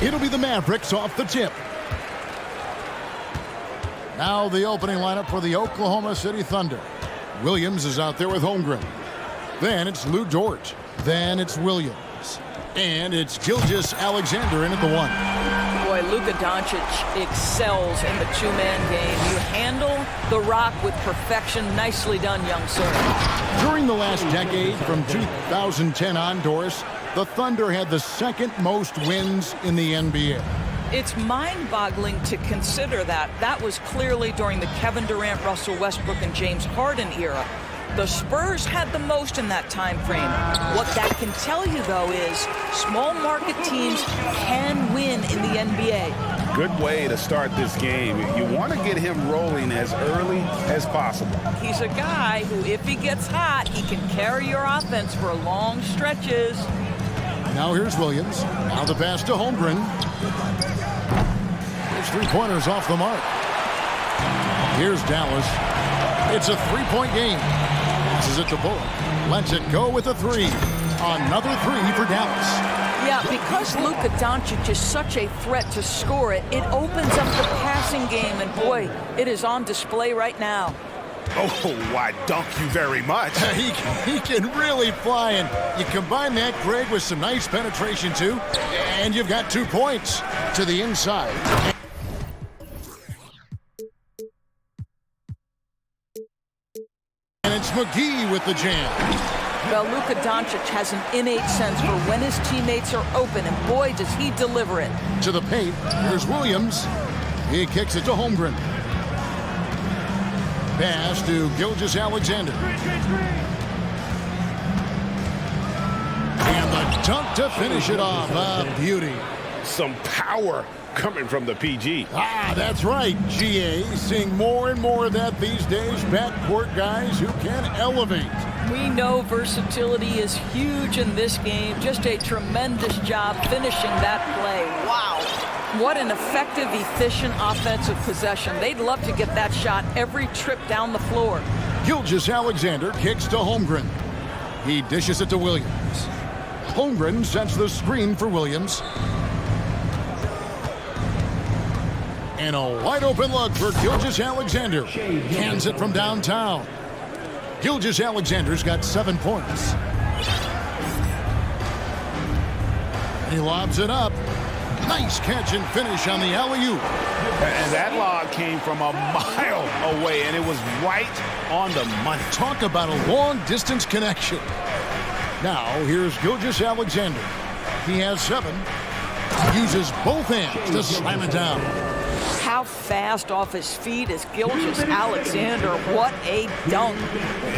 It'll be the Mavericks off the tip. Now the opening lineup for the Oklahoma City Thunder. Williams is out there with Holmgren. Then it's Lou Dort. Then it's Williams. And it's Gilgeous Alexander in at the 1. Boy, Luka Doncic excels in the two-man game. You handle the rock with perfection. Nicely done, young sir. During the last decade, from 2010 on, Doris, the Thunder had the second most wins in the NBA. It's mind-boggling to consider that. That was clearly during the Kevin Durant, Russell Westbrook, and James Harden era. The Spurs had the most in that time frame. What that can tell you, though, is small market teams can win in the NBA. Good way to start this game. You want to get him rolling as early as possible. He's a guy who, if he gets hot, he can carry your offense for long stretches. Now here's Williams. Now the pass to Holmgren. His three-pointers off the mark. Here's Dallas. It's a three-point game. Passes it to Bullock. Lets it go with a three. Another three for Dallas. Yeah, because Luka Doncic is such a threat to score it, it opens up the passing game, and boy, it is on display right now. Oh, why, dunk you very much. He can really fly, and you combine that, Greg, with some nice penetration, too, and you've got 2 points to the inside. And it's McGee with the jam. Well, Luka Doncic has an innate sense for when his teammates are open, and boy, does he deliver it. To the paint, here's Williams. He kicks it to Holmgren. Pass to Gilgeous Alexander. And the dunk to finish it off. A beauty. Some power coming from the PG. Ah, that's right, GA. Seeing more and more of that these days. Backcourt guys who can elevate. We know versatility is huge in this game. Just a tremendous job finishing that play. Wow. What an effective, efficient offensive possession. They'd love to get that shot every trip down the floor. Gilgeous Alexander kicks to Holmgren. He dishes it to Williams. Holmgren sets the screen for Williams. And a wide open look for Gilgeous Alexander. Hands it from downtown. Gilgeous Alexander's got 7 points. He lobs it up. Nice catch and finish on the alley-oop. And that lob came from a mile away, and it was right on the money. Talk about a long-distance connection. Now, here's Gilgeous Alexander. He has 7. Uses both hands to slam it down. How fast off his feet is Gilgeous Alexander. What a dunk.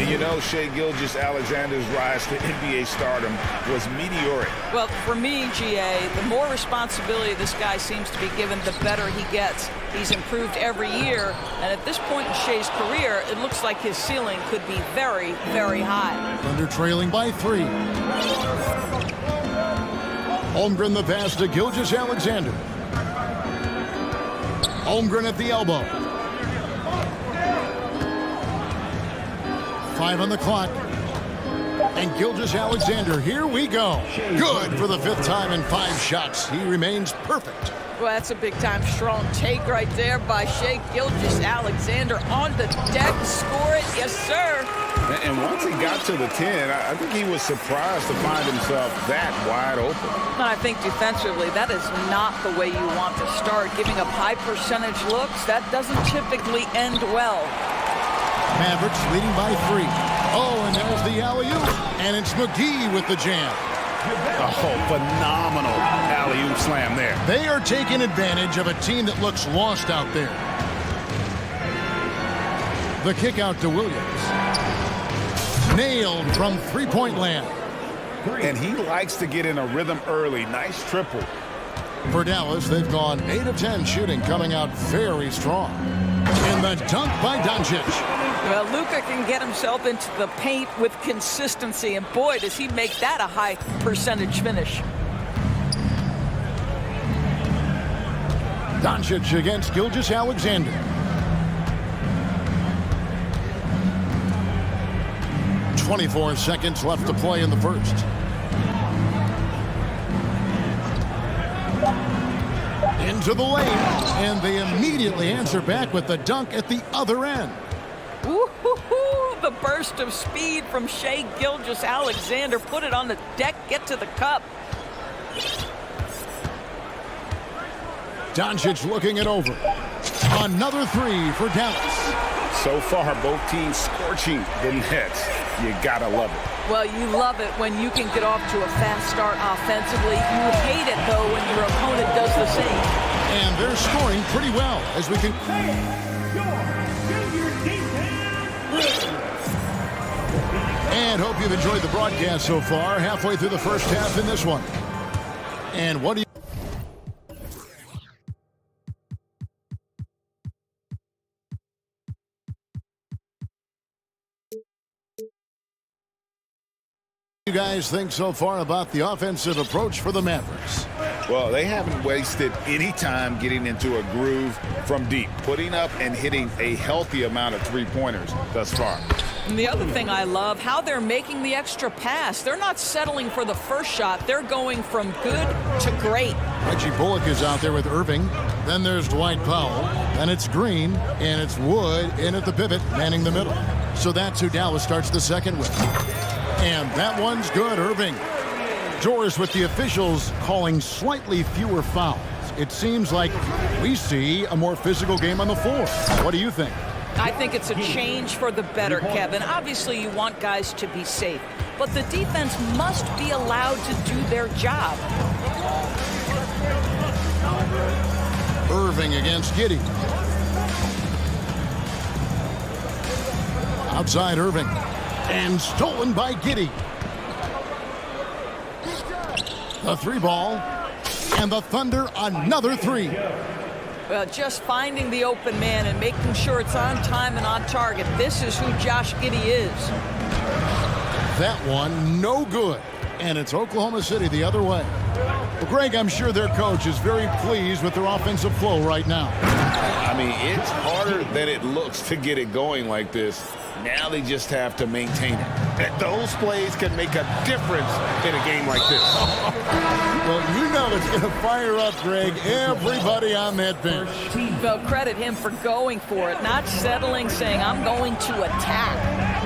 You know, Shai Gilgeous-Alexander's rise to NBA stardom was meteoric. Well, for me, GA, the more responsibility this guy seems to be given, the better he gets. He's improved every year, and at this point in Shai's career, it looks like his ceiling could be very, very high. Thunder trailing by 3. Holmgren the pass to Gilgeous Alexander. Holmgren at the elbow. 5 on the clock. And Gilgeous Alexander, here we go. Good for the 5th time in 5 shots. He remains perfect. Well, that's a big-time strong take right there by Shai Gilgeous-Alexander on the deck. Score it, yes, sir. And once he got to the 10, I think he was surprised to find himself that wide open. And I think defensively, that is not the way you want to start. Giving up high-percentage looks, that doesn't typically end well. Mavericks leading by 3. Oh, and there's the alley-oop. And it's McGee with the jam. Oh, phenomenal alley-oop slam there. They are taking advantage of a team that looks lost out there. The kick out to Williams. Nailed from three-point land. And he likes to get in a rhythm early. Nice triple. For Dallas, they've gone 8 of 10 shooting, coming out very strong. And the dunk by Doncic. Well, Luka can get himself into the paint with consistency, and boy, does he make that a high percentage finish. Doncic against Gilgeous Alexander. .24 seconds left to play in the first. into the lane, and they immediately answer back with the dunk at the other end. Woo-hoo-hoo! The burst of speed from Shai Gilgeous-Alexander. Put it on the deck, get to the cup. Doncic looking it over. Another three for Dallas. So far, both teams scorching the Nets. You gotta love it. Well, you love it when you can get off to a fast start offensively. You hate it, though, when your opponent does the same. And they're scoring pretty well as we can... And hope you've enjoyed the broadcast so far. Halfway through the first half in this one. And what do you guys think so far about the offensive approach for the Mavericks? Well, they haven't wasted any time getting into a groove from deep, putting up and hitting a healthy amount of three-pointers thus far. And the other thing I love, how they're making the extra pass. They're not settling for the first shot. They're going from good to great. Reggie Bullock is out there with Irving. Then there's Dwight Powell. Then it's Green. And it's Wood in at the pivot, manning the middle. So that's who Dallas starts the second with. And that one's good, Irving. Doris with the officials calling slightly fewer fouls. It seems like we see a more physical game on the floor. What do you think? I think it's a change for the better, Kevin. Obviously, you want guys to be safe, but the defense must be allowed to do their job. Irving against Giddey. Outside Irving. And stolen by Giddey. The three ball. And the Thunder another three. Well, just finding the open man and making sure it's on time and on target. This is who Josh Giddey is. That one, no good. And it's Oklahoma City the other way. Well, Greg, I'm sure their coach is very pleased with their offensive flow right now. I mean, it's harder than it looks to get it going like this. Now they just have to maintain it. Those plays can make a difference in a game like this. Well, you know it's going to fire up, Greg, everybody on that bench. Well, credit him for going for it, not settling, saying, I'm going to attack.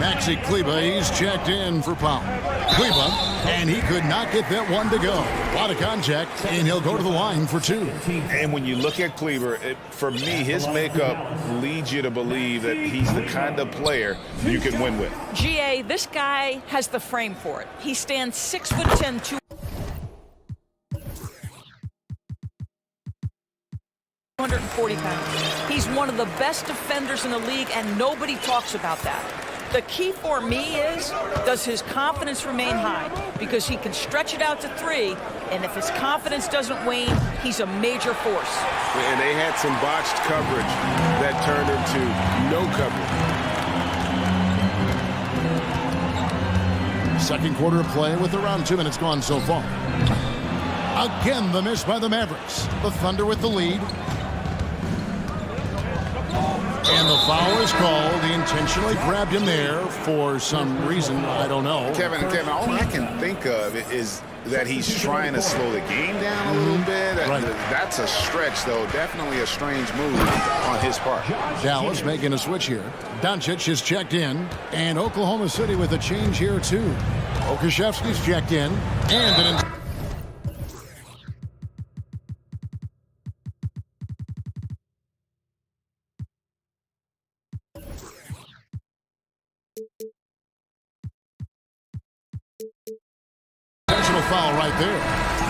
Maxi Kleba, he's checked in for Powell. Kleba, and he could not get that one to go. A lot of contact, and he'll go to the line for two. And when you look at Kleber, for me, his makeup leads you to believe that he's the kind of player you can win with. GA, this guy has the frame for it. He stands 6'10", 240 pounds. He's one of the best defenders in the league, and nobody talks about that. The key for me is, does his confidence remain high? Because he can stretch it out to three, and if his confidence doesn't wane, he's a major force. And they had some botched coverage that turned into no coverage. Second quarter of play with around 2 minutes gone so far. Again, the miss by the Mavericks. The Thunder with the lead. And the foul is called. He intentionally grabbed him there for some reason. I don't know. Kevin, all I can think of is that he's trying to slow the game down a little bit. Right. That's a stretch, though. Definitely a strange move on his part. Dallas making a switch here. Doncic is checked in. And Oklahoma City with a change here, too. Okashevsky's checked in. And an... intentional foul right there.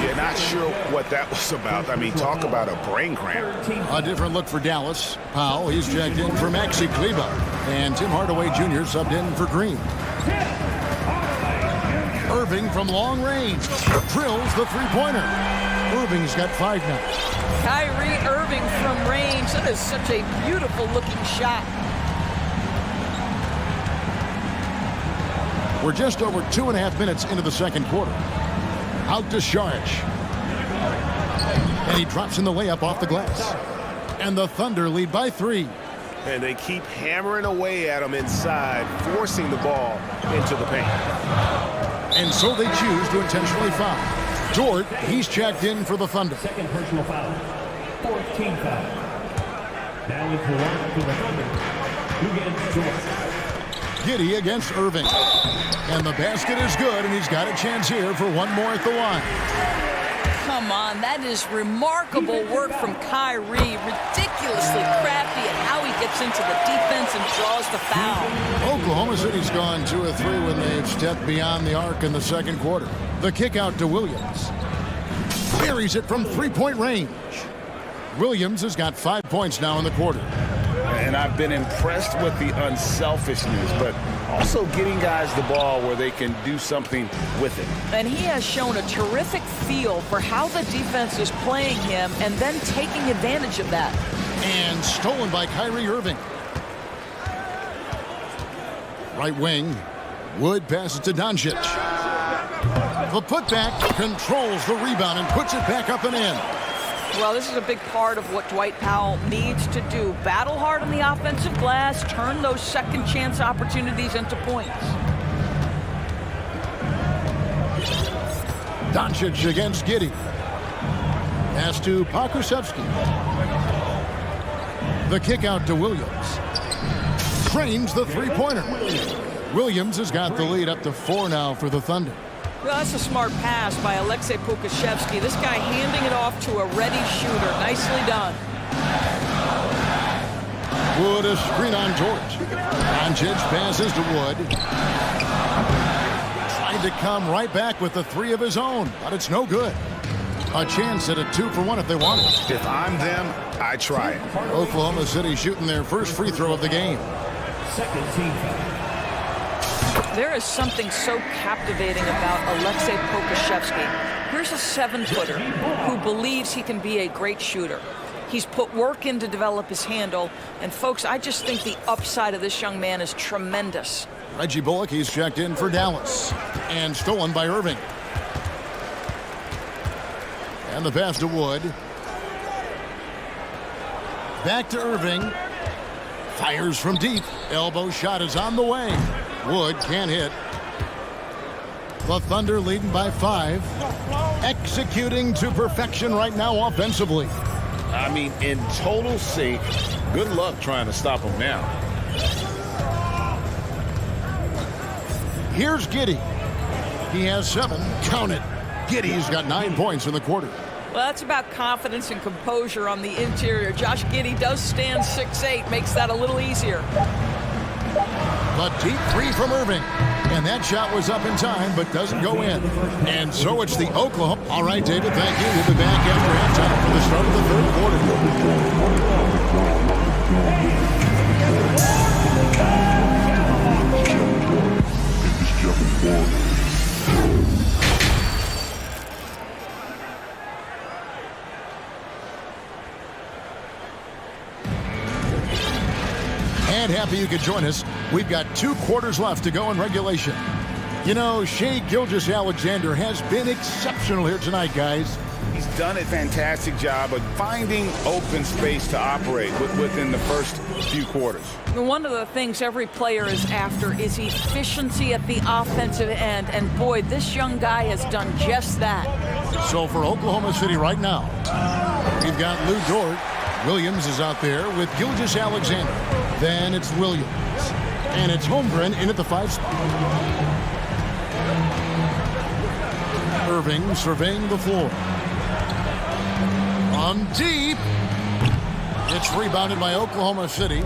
Yeah, not sure what that was about. I mean, talk about a brain cramp. A different look for Dallas. Powell, he's checked in for Maxi Kleba. And Tim Hardaway Jr. subbed in for Green. Irving from long range drills the three-pointer. Irving's got 5 now. Kyrie Irving from range. That is such a beautiful-looking shot. We're just over 2.5 minutes into the second quarter. Out to Saric. And he drops in the layup off the glass. And the Thunder lead by 3. And they keep hammering away at him inside, forcing the ball into the paint. And so they choose to intentionally foul. Dort, he's checked in for the Thunder. Second personal foul. fourth team foul. Now into the line for the Thunder. Against George. Giddy against Irving. And the basket is good, and he's got a chance here for one more at the line. Come on, that is remarkable work from Kyrie. Ridiculously crafty at how he gets into the defense and draws the foul. Oklahoma City's gone 2 of 3 when they've stepped beyond the arc in the second quarter. The kick out to Williams. Buries it from three-point range. Williams has got 5 points now in the quarter. And I've been impressed with the unselfishness, but also getting guys the ball where they can do something with it. And he has shown a terrific feel for how the defense is playing him and then taking advantage of that. And stolen by Kyrie Irving. Right wing. Wood passes to Doncic. The putback controls the rebound and puts it back up and in. Well, this is a big part of what Dwight Powell needs to do. Battle hard on the offensive glass, turn those second chance opportunities into points. Doncic against Giddy. Pass to Pokusevski. The kick out to Williams. Trains the three-pointer. Williams has got the lead up to 4 now for the Thunder. Well, that's a smart pass by Alexei Pokusevski. This guy handing it off to a ready shooter. Nicely done. Wood a screen on George. Doncic passes to Wood. Tried to come right back with the 3 of his own, but it's no good. A chance at a 2 for 1 if they want it. If I'm them, I try it. Oklahoma City shooting their first free throw of the game. Second team foul. There is something so captivating about Alexei Pokusevski. Here's a 7-footer who believes he can be a great shooter. He's put work in to develop his handle, and folks, I just think the upside of this young man is tremendous. Reggie Bullock, he's checked in for Dallas. And stolen by Irving. And the pass to Wood. Back to Irving. Fires from deep. Elbow shot is on the way. Wood can't hit. The Thunder leading by 5. Executing to perfection right now offensively. I mean, in total sync. Good luck trying to stop him now. Here's Giddy. He has 7. Count it. Giddy's got 9 points in the quarter. Well, that's about confidence and composure on the interior. Josh Giddey does stand 6'8", makes that a little easier. The deep 3 from Irving. And that shot was up in time, but doesn't go in. And so it's the Oklahoma. All right, David, thank you. We'll be back after halftime for the start of the third quarter. And happy you could join us. We've got 2 quarters left to go in regulation. You know, Shai Gilgeous-Alexander has been exceptional here tonight, guys. He's done a fantastic job of finding open space to operate within the first few quarters. One of the things every player is after is efficiency at the offensive end. And boy, this young guy has done just that. So for Oklahoma City right now, we've got Lou Dort. Williams is out there with Gilgeous-Alexander. Then it's Williams. And it's Holmgren in at the 5 spot. Irving surveying the floor. On deep. It's rebounded by Oklahoma City.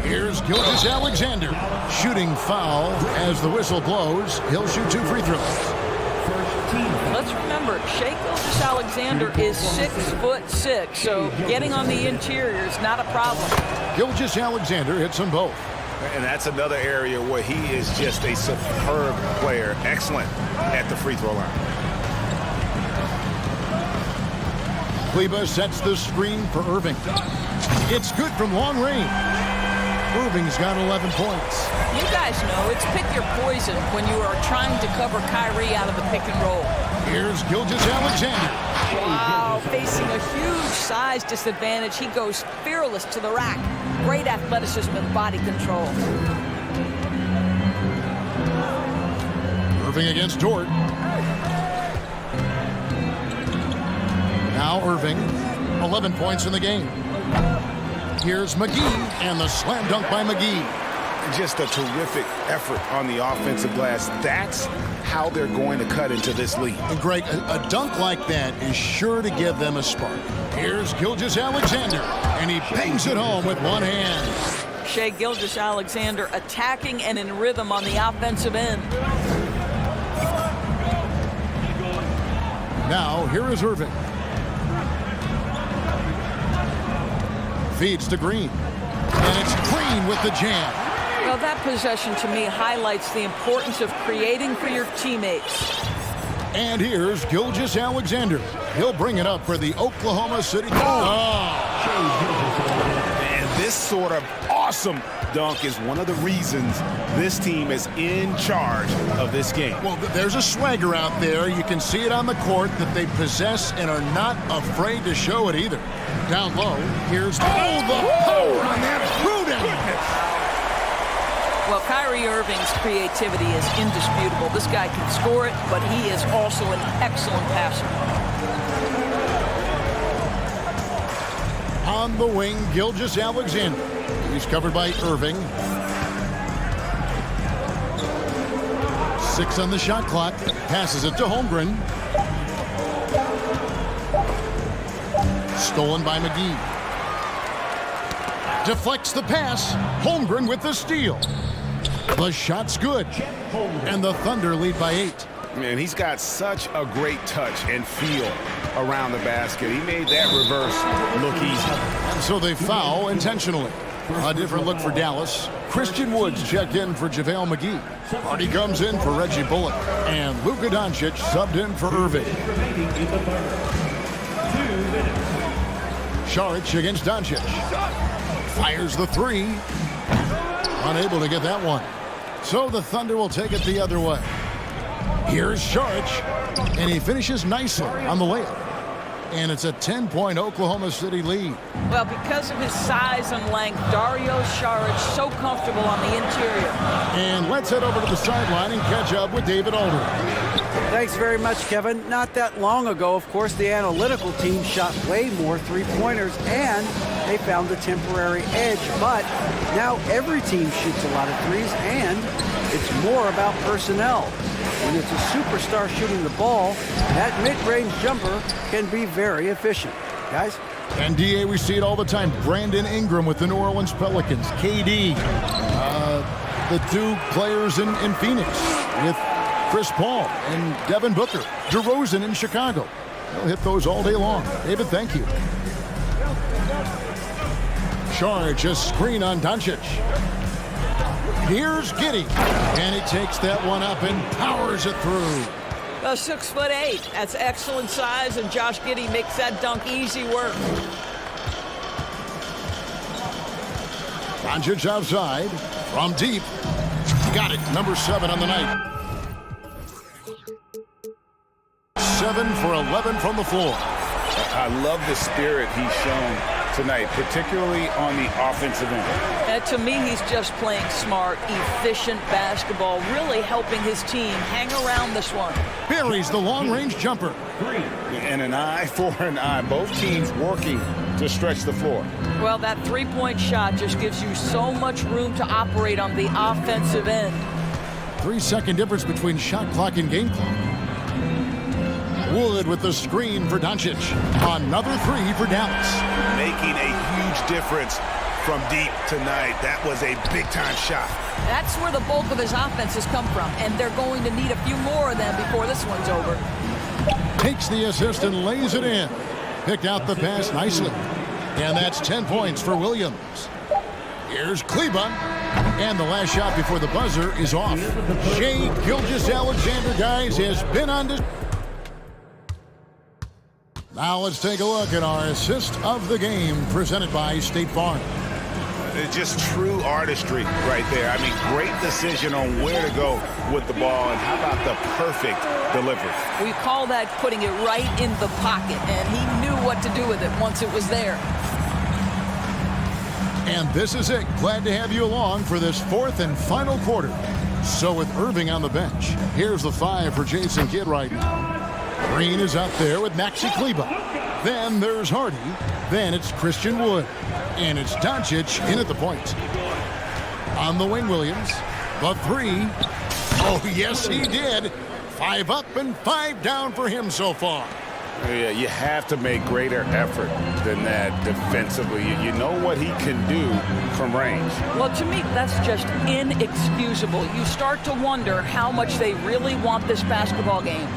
Here's Gilgeous-Alexander. Shooting foul as the whistle blows. He'll shoot 2 free throws. Let's remember, Shai Gilgeous-Alexander is 6'6", so getting on the interior is not a problem. Gilgeous-Alexander hits them both. And that's another area where he is just a superb player. Excellent at the free throw line. Kleba sets the screen for Irving. It's good from long range. Irving's got 11 points. You guys know it's pick your poison when you are trying to cover Kyrie out of the pick and roll. Here's Gilgeous-Alexander. Wow, facing a huge size disadvantage. He goes fearless to the rack. Great athleticism and body control. Irving against Dort. Now Irving, 11 points in the game. Here's McGee, and the slam dunk by McGee. Just a terrific effort on the offensive glass. That's how they're going to cut into this lead. And Greg, a dunk like that is sure to give them a spark. Here's Gilgeous-Alexander, and he bangs it home with one hand. Shai Gilgeous-Alexander attacking and in rhythm on the offensive end. Now, here is Irving. Feeds to Green. And it's Green with the jam. Well, that possession to me highlights the importance of creating for your teammates. And here's Gilgeous-Alexander. He'll bring it up for the Oklahoma City. And this sort of awesome dunk is one of the reasons this team is in charge of this game. Well, there's a swagger out there. You can see it on the court that they possess and are not afraid to show it either. Down low, here's the power on that prudence. Well, Kyrie Irving's creativity is indisputable. This guy can score it, but he is also an excellent passer. On the wing, Gilgeous-Alexander. He's covered by Irving. 6 on the shot clock. Passes it to Holmgren. Stolen by McGee. Deflects the pass. Holmgren with the steal. The shot's good. And the Thunder lead by 8. Man, he's got such a great touch and feel around the basket. He made that reverse look easy. So they foul intentionally. A different look for Dallas. Christian Woods checked in for JaVale McGee. Hardy comes in for Reggie Bullock. And Luka Doncic subbed in for Irving. Saric against Doncic. Fires the three. Unable to get that one. So the Thunder will take it the other way. Here's Saric. And he finishes nicely on the layup. And it's a 10-point Oklahoma City lead. Well, because of his size and length, Dario Saric so comfortable on the interior. And let's head over to the sideline and catch up with David Alder. Thanks very much, Kevin. Not that long ago, of course, the analytical team shot way more three-pointers, and they found a temporary edge. But now every team shoots a lot of threes, and it's more about personnel. When it's a superstar shooting the ball, that mid-range jumper can be very efficient. Guys? And DA, we see it all the time. Brandon Ingram with the New Orleans Pelicans. KD. The two players in Phoenix with Chris Paul and Devin Booker. DeRozan in Chicago. They'll hit those all day long. David, thank you. Charge, a screen on Doncic. Here's Giddey, and he takes that one up and powers it through. 6'8". That's excellent size, and Josh Giddey makes that dunk easy work. Doncic outside from deep. Got it. Number 7 on the night. 7 for 11 from the floor. I love the spirit he's shown tonight, particularly on the offensive end. To me, he's just playing smart, efficient basketball, really helping his team hang around this one. Buries the long-range jumper. And an eye for an eye. Both teams working to stretch the floor. Well, that three-point shot just gives you so much room to operate on the offensive end. 3-second difference between shot clock and game clock. Wood with the screen for Doncic. Another three for Dallas. Making a huge difference from deep tonight. That was a big-time shot. That's where the bulk of his offense has come from, and they're going to need a few more of them before this one's over. Takes the assist and lays it in. Picked out the pass nicely. And that's 10 points for Williams. Here's Kleba. And the last shot before the buzzer is off. Shai Gilgeous-Alexander, guys, has been on this. Now let's take a look at our assist of the game presented by State Farm. It's just true artistry right there. I mean, great decision on where to go with the ball, and how about the perfect delivery? We call that putting it right in the pocket, and he knew what to do with it once it was there. And this is it. Glad to have you along for this fourth and final quarter. So with Irving on the bench, here's the 5 for Jason Kidd right now. Green is out there with Maxi Kleba. Then there's Hardy. Then it's Christian Wood. And it's Doncic in at the point. On the wing, Williams. The three. Oh, yes, he did. 5 up and 5 down for him so far. Yeah, you have to make greater effort than that defensively. You know what he can do from range. Well, to me, that's just inexcusable. You start to wonder how much they really want this basketball game.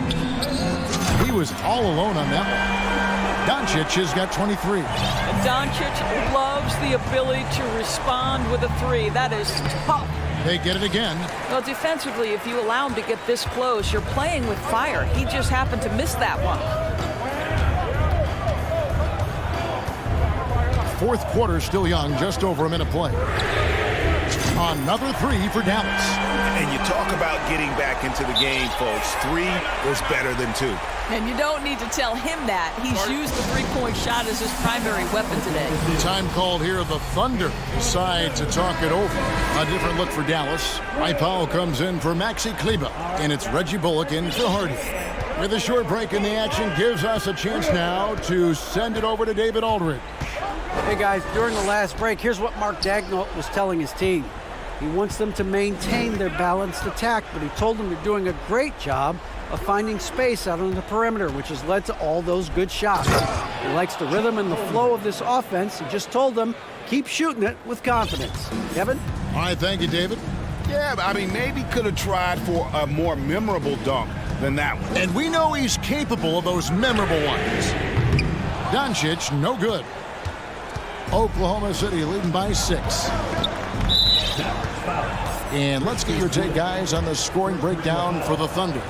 He was all alone on that one. Doncic has got 23. And Doncic loves the ability to respond with a three. That is tough. They get it again. Well, defensively, if you allow him to get this close, you're playing with fire. He just happened to miss that one. Fourth quarter still young, just over a minute play. Another three for Dallas. And you talk about getting back into the game, folks. 3 is better than 2. And you don't need to tell him that. He's used the three-point shot as his primary weapon today. Time called here. The Thunder decide to talk it over. A different look for Dallas. Powell comes in for Maxi Kleba. And it's Reggie Bullock in for Hardy. With a short break in the action, gives us a chance now to send it over to David Aldridge. Hey guys, during the last break, here's what Mark Dagnall was telling his team. He wants them to maintain their balanced attack, but he told them they're doing a great job of finding space out on the perimeter, which has led to all those good shots. He likes the rhythm and the flow of this offense. He just told them, keep shooting it with confidence. Kevin? All right, thank you, David. Yeah, I mean, maybe could have tried for a more memorable dunk than that one. And we know he's capable of those memorable ones. Doncic, no good. Oklahoma City leading by 6. And let's get your take, guys, on the scoring breakdown for the Thunder.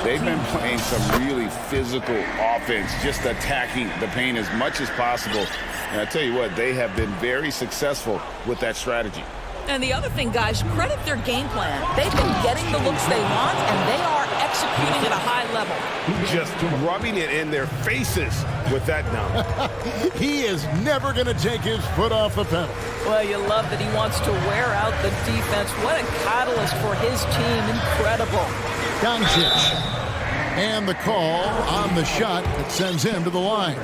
They've been playing some really physical offense, just attacking the paint as much as possible. And I tell you what, they have been very successful with that strategy. And the other thing, guys, credit their game plan. They've been getting the looks they want, and they are executing at a high level. Just rubbing it in their faces with that dunk. He is never going to take his foot off the pedal. Well, you love that he wants to wear out the defense. What a catalyst for his team. Incredible. Doncic. And the call on the shot that sends him to the line.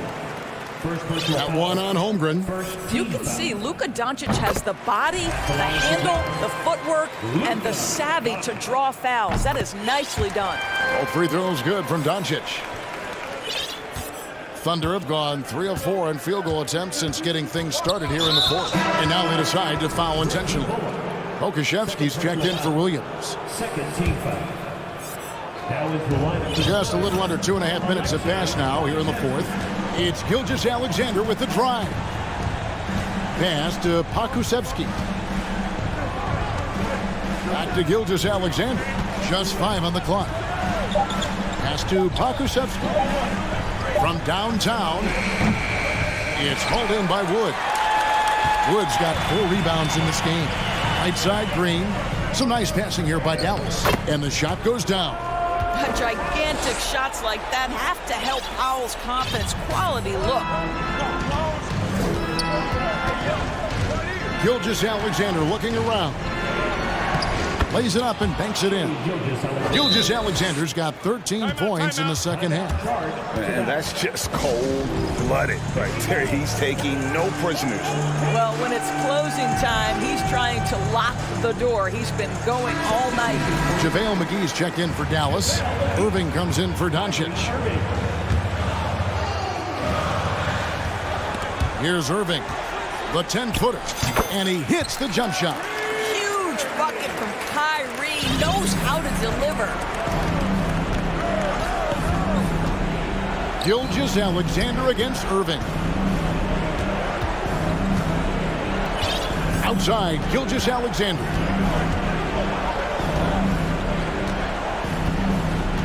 That one on Holmgren. You can see Luka Doncic has the body, the handle, the footwork, and the savvy to draw fouls. That is nicely done. All free throws good from Doncic. Thunder have gone 3 of 4 in field goal attempts since getting things started here in the fourth. And now they decide to foul intentionally. Okashevsky's checked in for Williams. Second team foul. Just a little under 2.5 minutes have passed now here in the fourth. It's Gilgeous-Alexander with the drive. Pass to Pokusevski. Back to Gilgeous-Alexander. Just 5 on the clock. Pass to Pokusevski. From downtown, it's hauled in by Wood. Wood's got 4 rebounds in this game. Right side, Green. Some nice passing here by Dallas. And the shot goes down. Gigantic shots like that have to help Powell's confidence. Quality look. Gilgeous-Alexander looking around. Lays it up and banks it in. Gilgeous-Alexander's got 13 points in the second half. And that's just cold-blooded right there. He's taking no prisoners. Well, when it's closing time, he's trying to lock the door. He's been going all night. JaVale McGee's checked in for Dallas. Irving comes in for Doncic. Here's Irving, the 10-footer, and he hits the jump shot. Huge bucket from Kyrie. Knows how to deliver. Gilgeous-Alexander against Irving. Outside, Gilgeous-Alexander.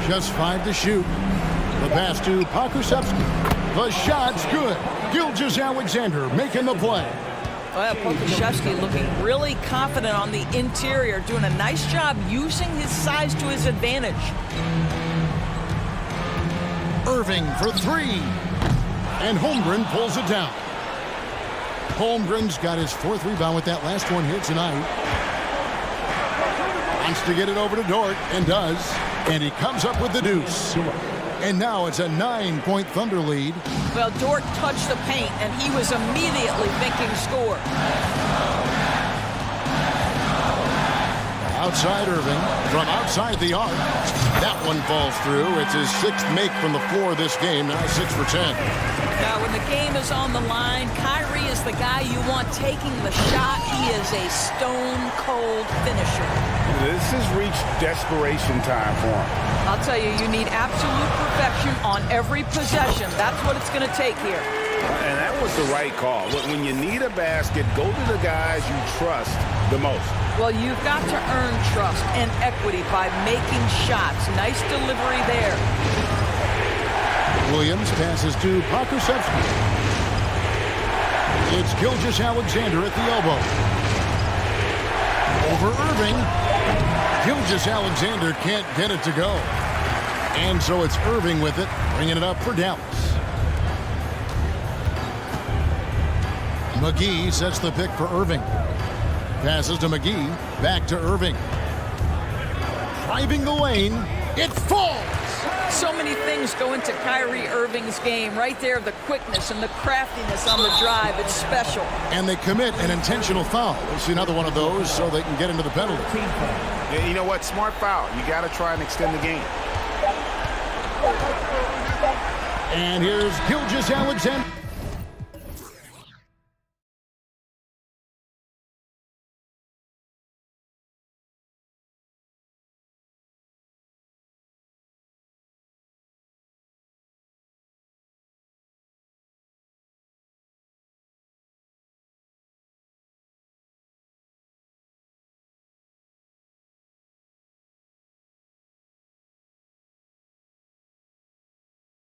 Just 5 to shoot. The pass to Pokusevski. The shot's good. Gilgeous-Alexander making the play. Well, Pokusevski looking really confident on the interior, doing a nice job using his size to his advantage. Irving for 3. And Holmgren pulls it down. Holmgren's got his 4th rebound with that last one here tonight. Wants to get it over to Dort, and does. And he comes up with the deuce. And now it's a 9-point Thunder lead. Well, Dort touched the paint, and he was immediately thinking score. Outside Irving, from outside the arc. That one falls through. It's his 6th make from the floor this game, now 6 for 10. Now, when the game is on the line, Kyrie is the guy you want taking the shot. He is a stone-cold finisher. This has reached desperation time for him. I'll tell you, you need absolute perfection on every possession. That's what it's going to take here. And that was the right call. When you need a basket, go to the guys you trust the most. Well, you've got to earn trust and equity by making shots. Nice delivery there. Williams passes to Pokusevski. It's Gilgeous-Alexander at the elbow. Over Irving. Gilgeous-Alexander can't get it to go. And so it's Irving with it, bringing it up for Dallas. McGee sets the pick for Irving. Passes to McGee, back to Irving. Driving the lane, it falls! So many things go into Kyrie Irving's game. Right there, the quickness and the craftiness on the drive. It's special. And they commit an intentional foul. We'll see another one of those so they can get into the penalty. Yeah, you know what? Smart foul. You got to try and extend the game. And here's Gilgeous-Alexander.